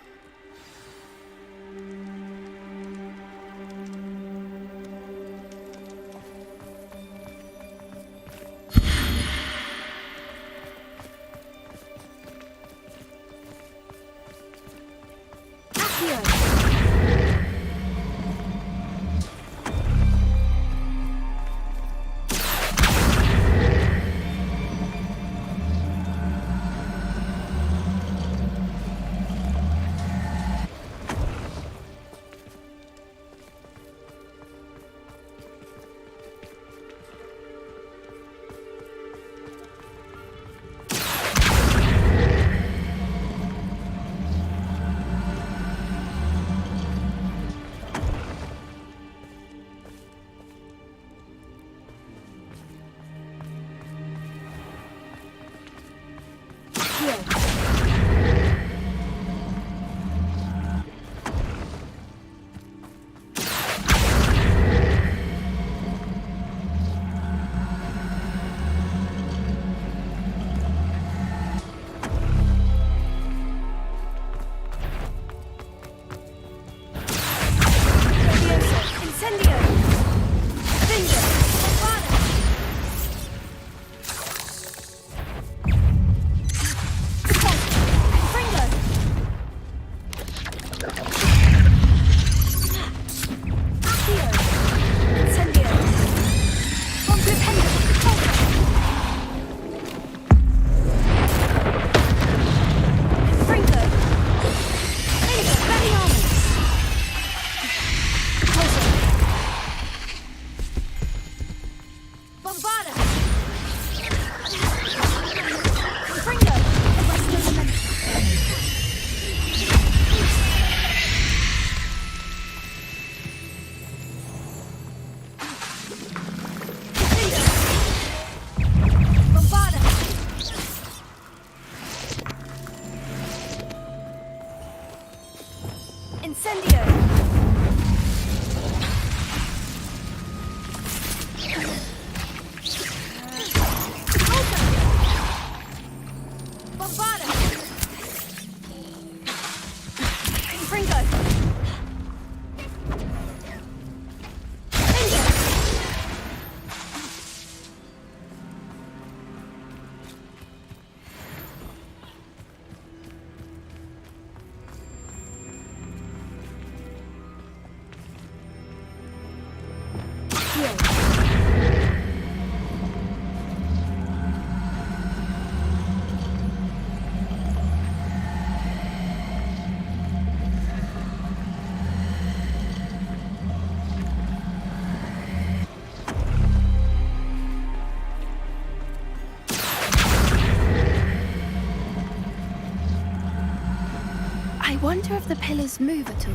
I wonder if the pillars move at all.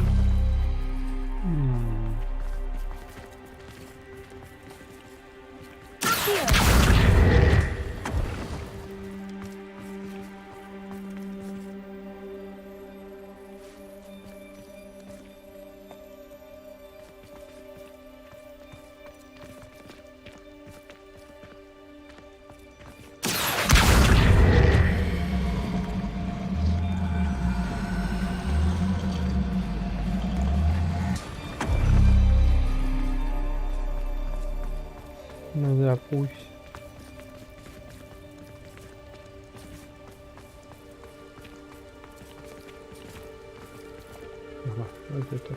Да пусть. Ага, вот это.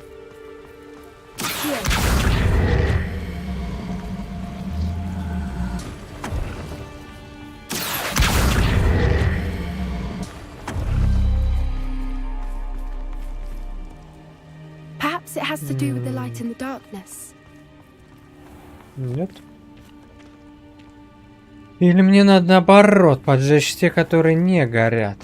Perhaps it has to do with the light in the darkness. Нет. Или мне надо наоборот поджечь те, которые не горят.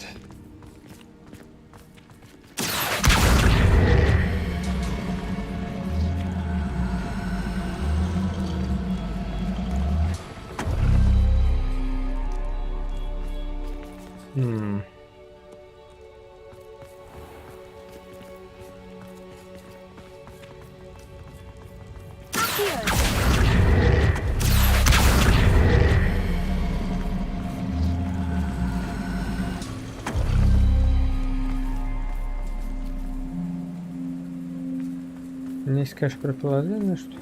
У меня есть, конечно, предположение, что...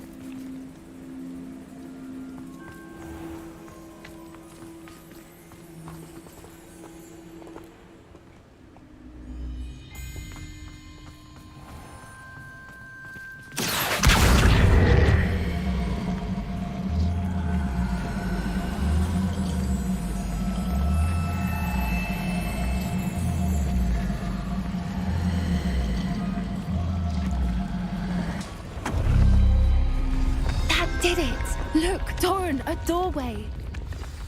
Did it! Look, Doran, a doorway.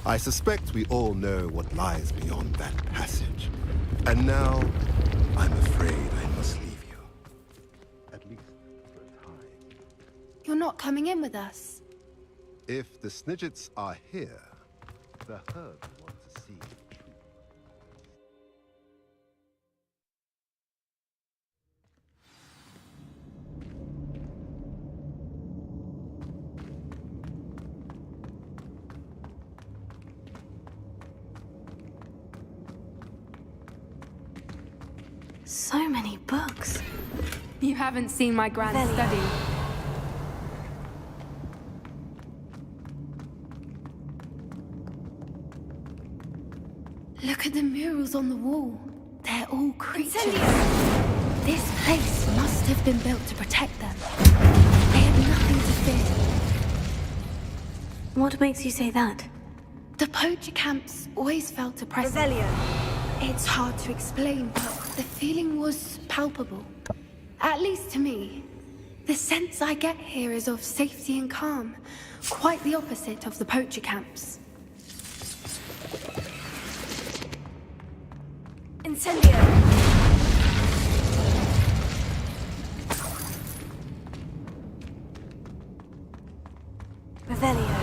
I suspect we all know what lies beyond that passage. And now, I'm afraid I must leave you. At least for a time. You're not coming in with us. If the Snidgets are here, the herd want to see the truth. So many books. You haven't seen my grand study. Look at the murals on the wall. They're all creatures. This place must have been built to protect them. They have nothing to fear. What makes you say that? The poacher camps always felt oppressive. It's hard to explain, but the feeling was palpable. At least to me. The sense I get here is of safety and calm. Quite the opposite of the poacher camps. Incendio! Revelio.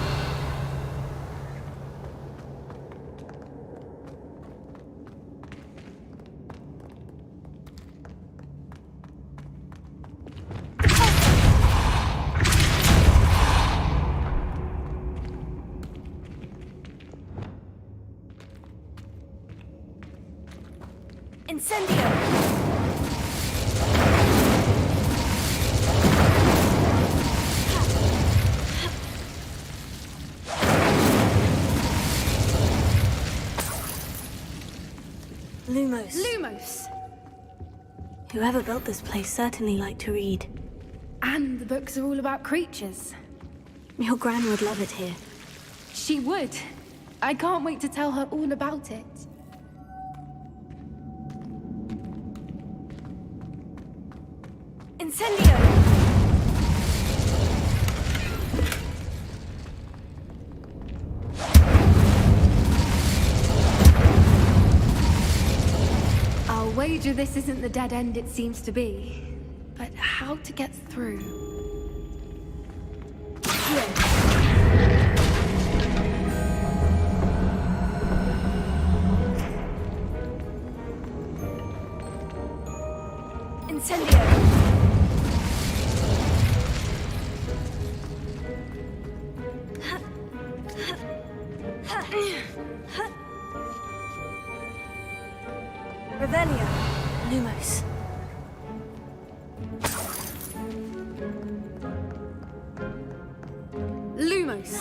Incendio! Lumos. Lumos! Whoever built this place certainly liked to read. And the books are all about creatures. Your gran would love it here. She would. I can't wait to tell her all about it. Incendio! I'll wager this isn't the dead end it seems to be. But how to get through? Incendio! Revelio. Lumos. Lumos.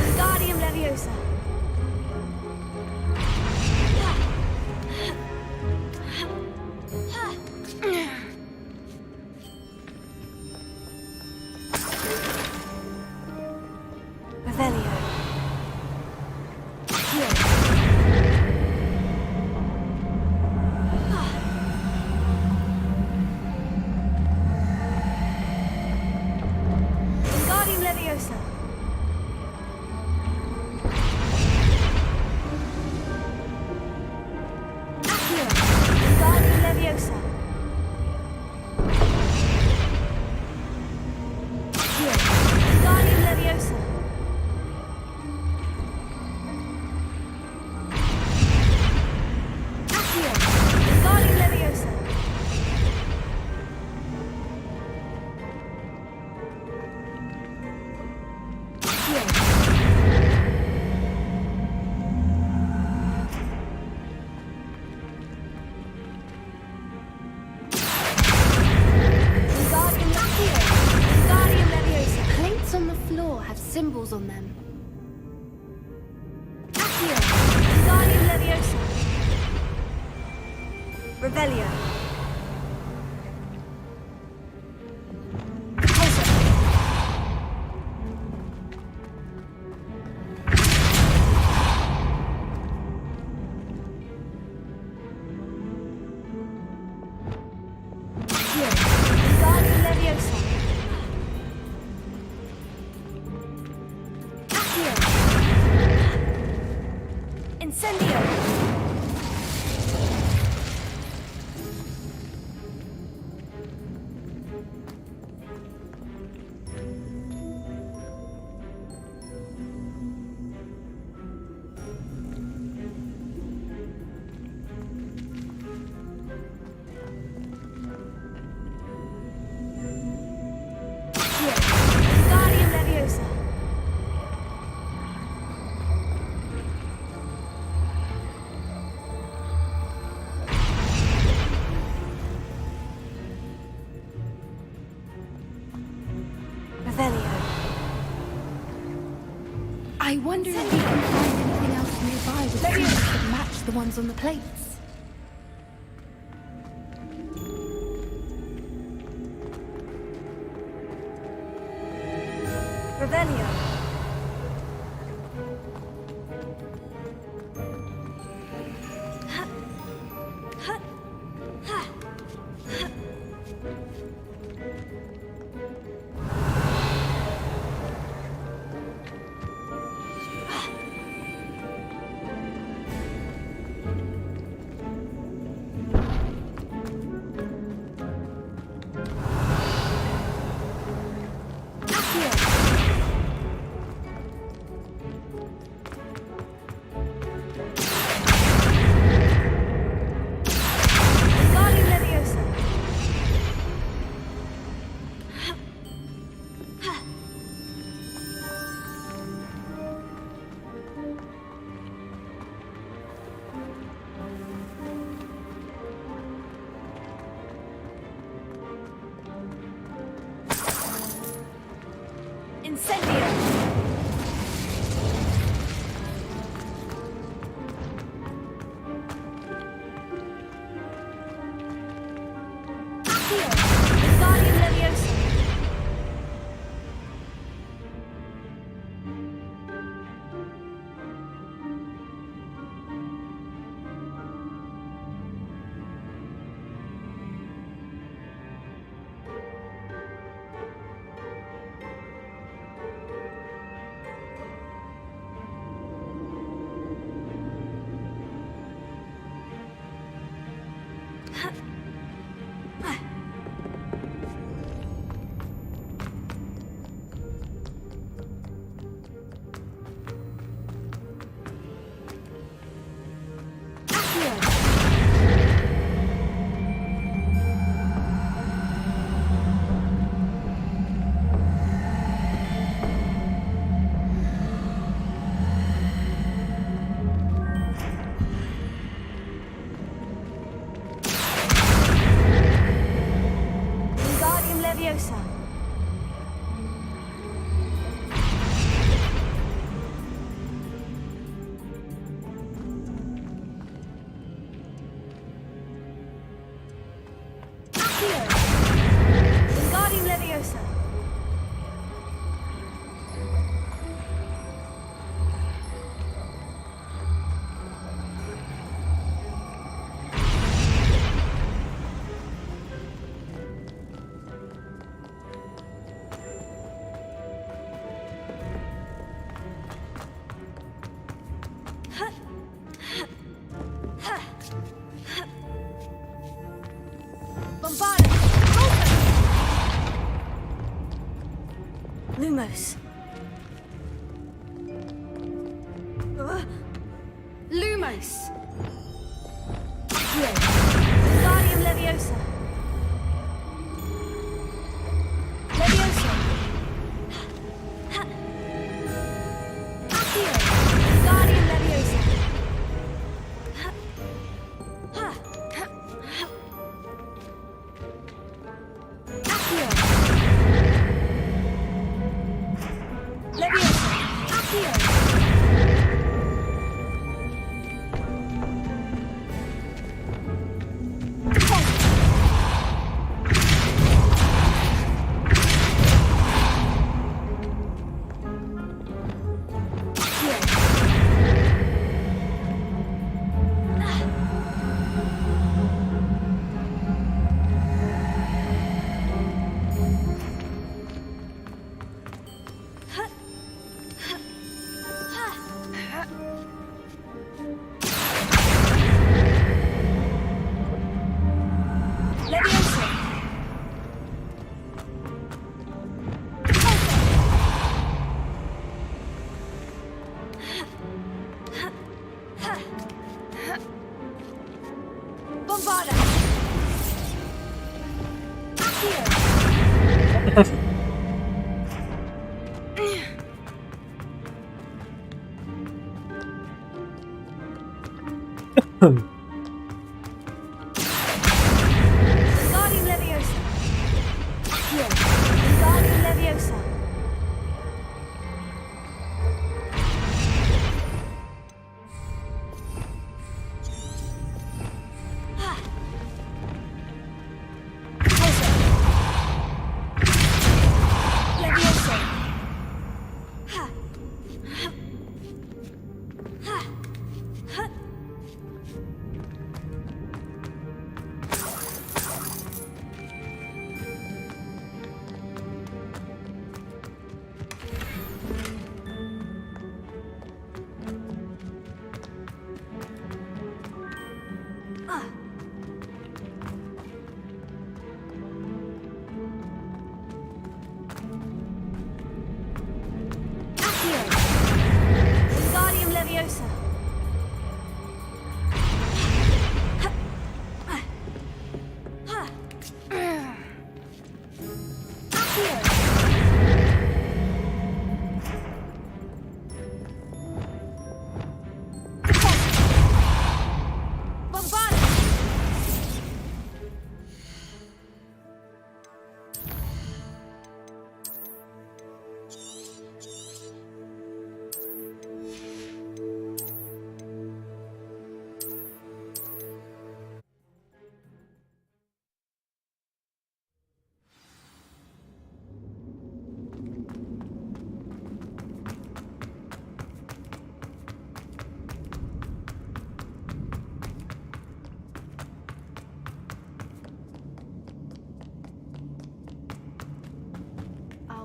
Wingardium Leviosa. Revelio. Wingardium Leviosa. Wingardium Leviosa. Wingardium Leviosa. Wingardium Leviosa. Wingardium Leviosa. Plates on the floor have symbols on them. Wingardium Leviosa. Revelio. Wingardium Leviosa. Incendio. Wingardium Leviosa. Revelio. I wonder if we can find anything else nearby with symbols that match the ones on the plates. Revelio. Lumos. Wingardium Leviosa. Leviosa. Accio. Wingardium Leviosa. Accio. Leviosa. Accio. Bombarda! Wingardium Leviosa! Accio! Wingardium Leviosa! Wingardium Leviosa!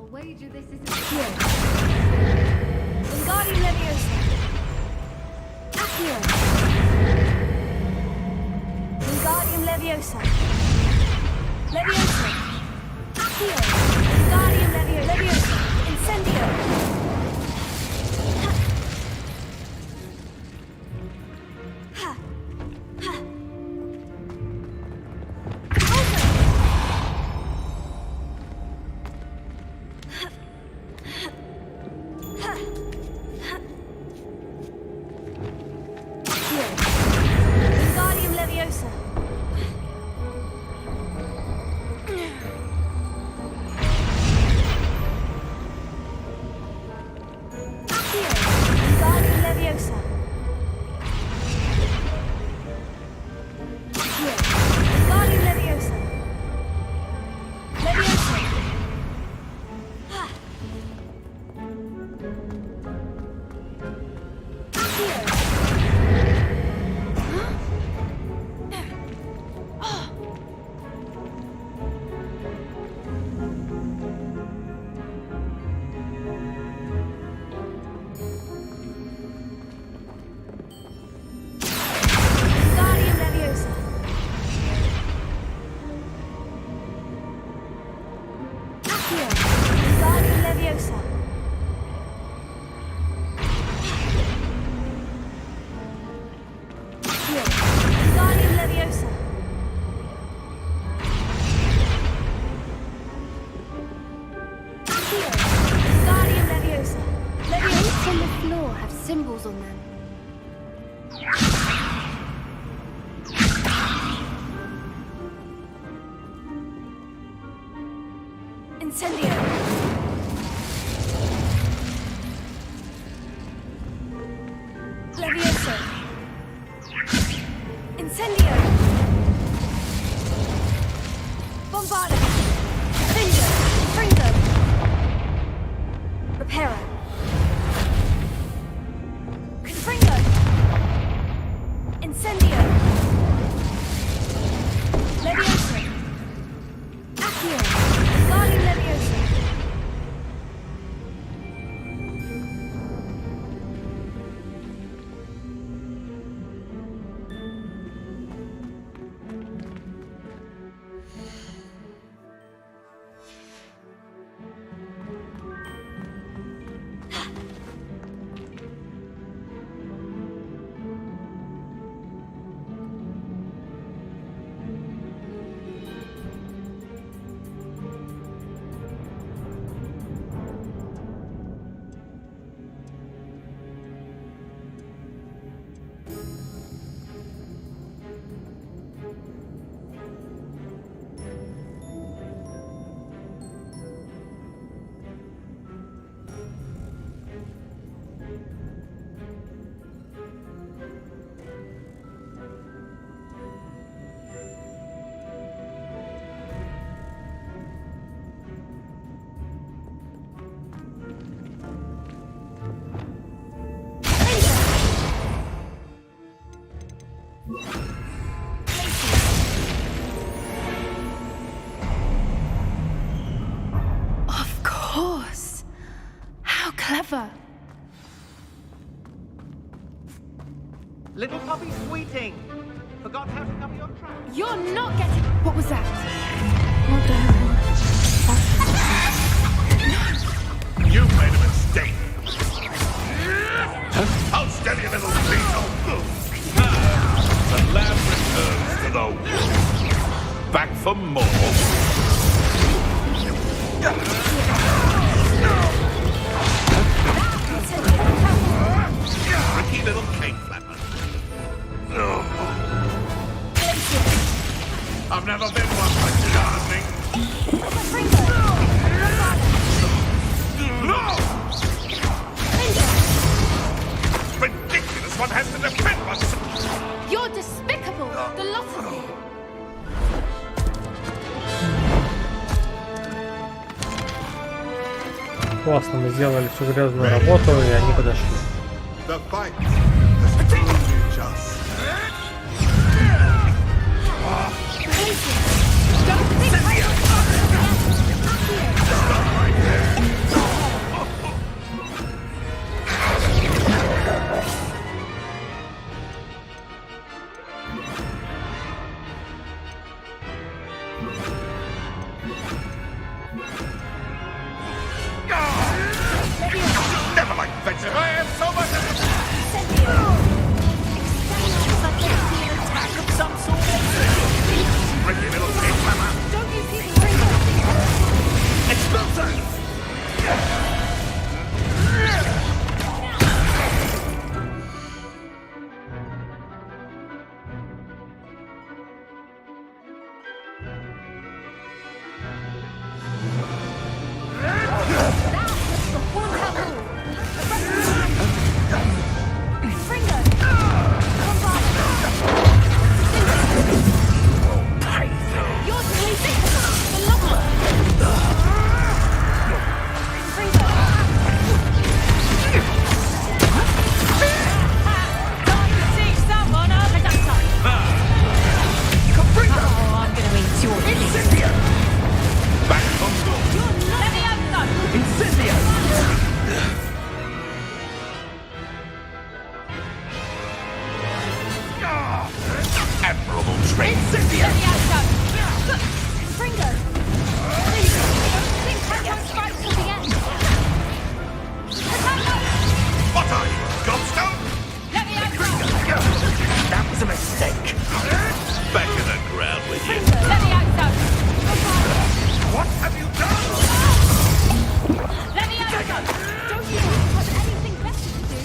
Wager this is Wingardium Leviosa! Accio! Wingardium Leviosa! Leviosa! Accio! Wingardium Leviosa! Incendio! Wingardium Leviosa! Wingardium Leviosa! Wingardium Leviosa! Leviosa! Wingardium Leviosa! Accio! Wingardium Leviosa! on them. Incendio! Levioso! Incendio! Bombarda! Incendio! Fringo! Reparo! Confringo! Incendio! Levioso! Accio! Guardian Levioso! Of course. How clever. Little puppy sweeting. Forgot how to cover your tracks. You're not getting... What was that? What the hell? You made a mistake. How steady, little beetle. The lamb returns to the wolf. Back for more. Tricky little cake flapper. I've never been one for gardening. No! Ridiculous! One has to defend oneself. You're despicable, the lot of you. Классно, мы сделали всю грязную работу, и они подошли. The fight has truly just. Never like fences. I am so much. Attack of some sort. Tricky little cake flapper. Don't you see the ring? Explosion! Admirable trade. Fringo! Think I can fight till the end. What are you, gobstone? That was a mistake. Back in the ground with you. Let me out, son. What have you done? Let me out, son. Don't you have anything better to do?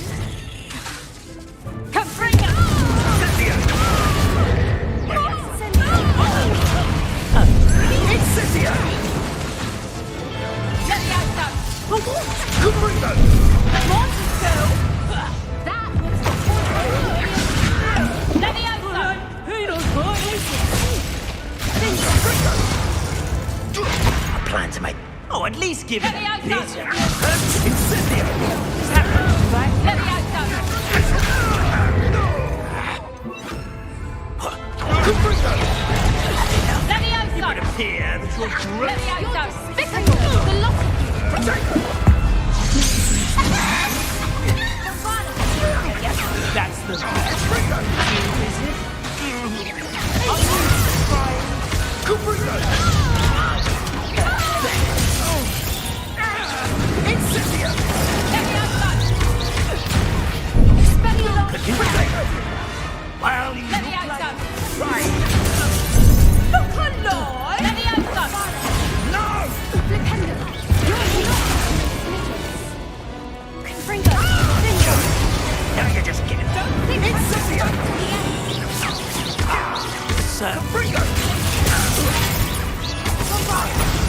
sir.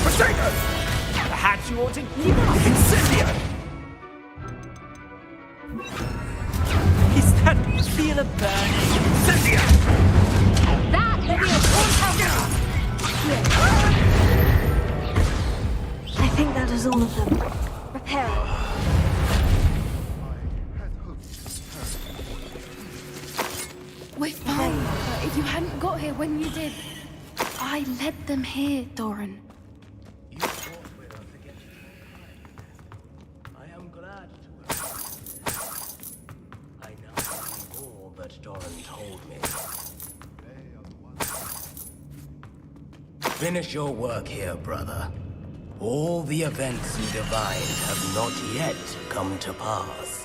Potato! Perhaps you ought to give up. Incendio! Is that feel a burning? Incendio! That will be a I think that is all of them. Repair it. We're fine. If you hadn't got here when you did, I led them here, Doran. I am glad to I now know all that Doran told me. Finish your work here, brother. All the events you divined have not yet come to pass.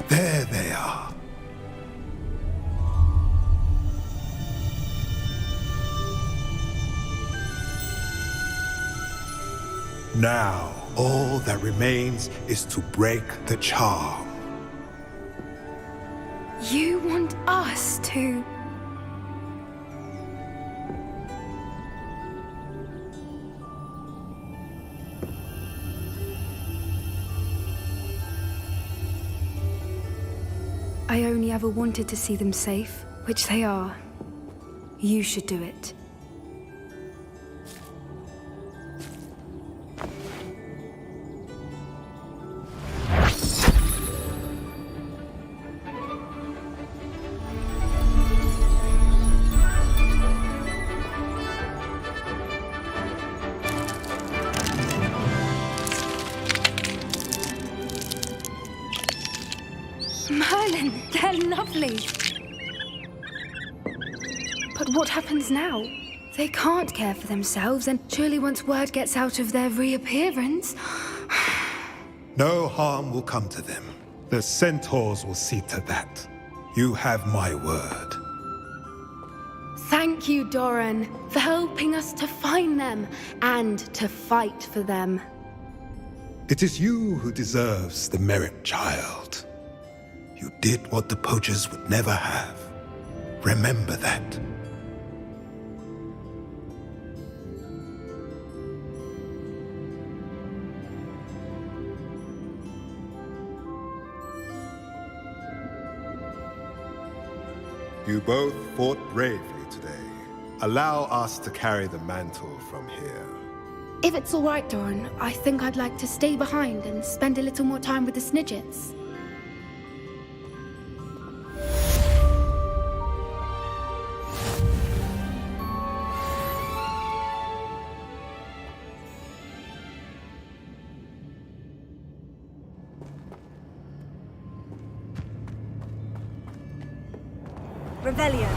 There they are. Now, all that remains is to break the charm. You want us to... I only ever wanted to see them safe, which they are. You should do it. Merlin, they're lovely. But what happens now? They can't care for themselves, and surely once word gets out of their reappearance... No harm will come to them. The centaurs will see to that. You have my word. Thank you, Doran, for helping us to find them and to fight for them. It is you who deserves the merit, child. You did what the poachers would never have. Remember that. You both fought bravely today. Allow us to carry the mantle from here. If it's all right, Doran, I think I'd like to stay behind and spend a little more time with the Snidgets. Revelio.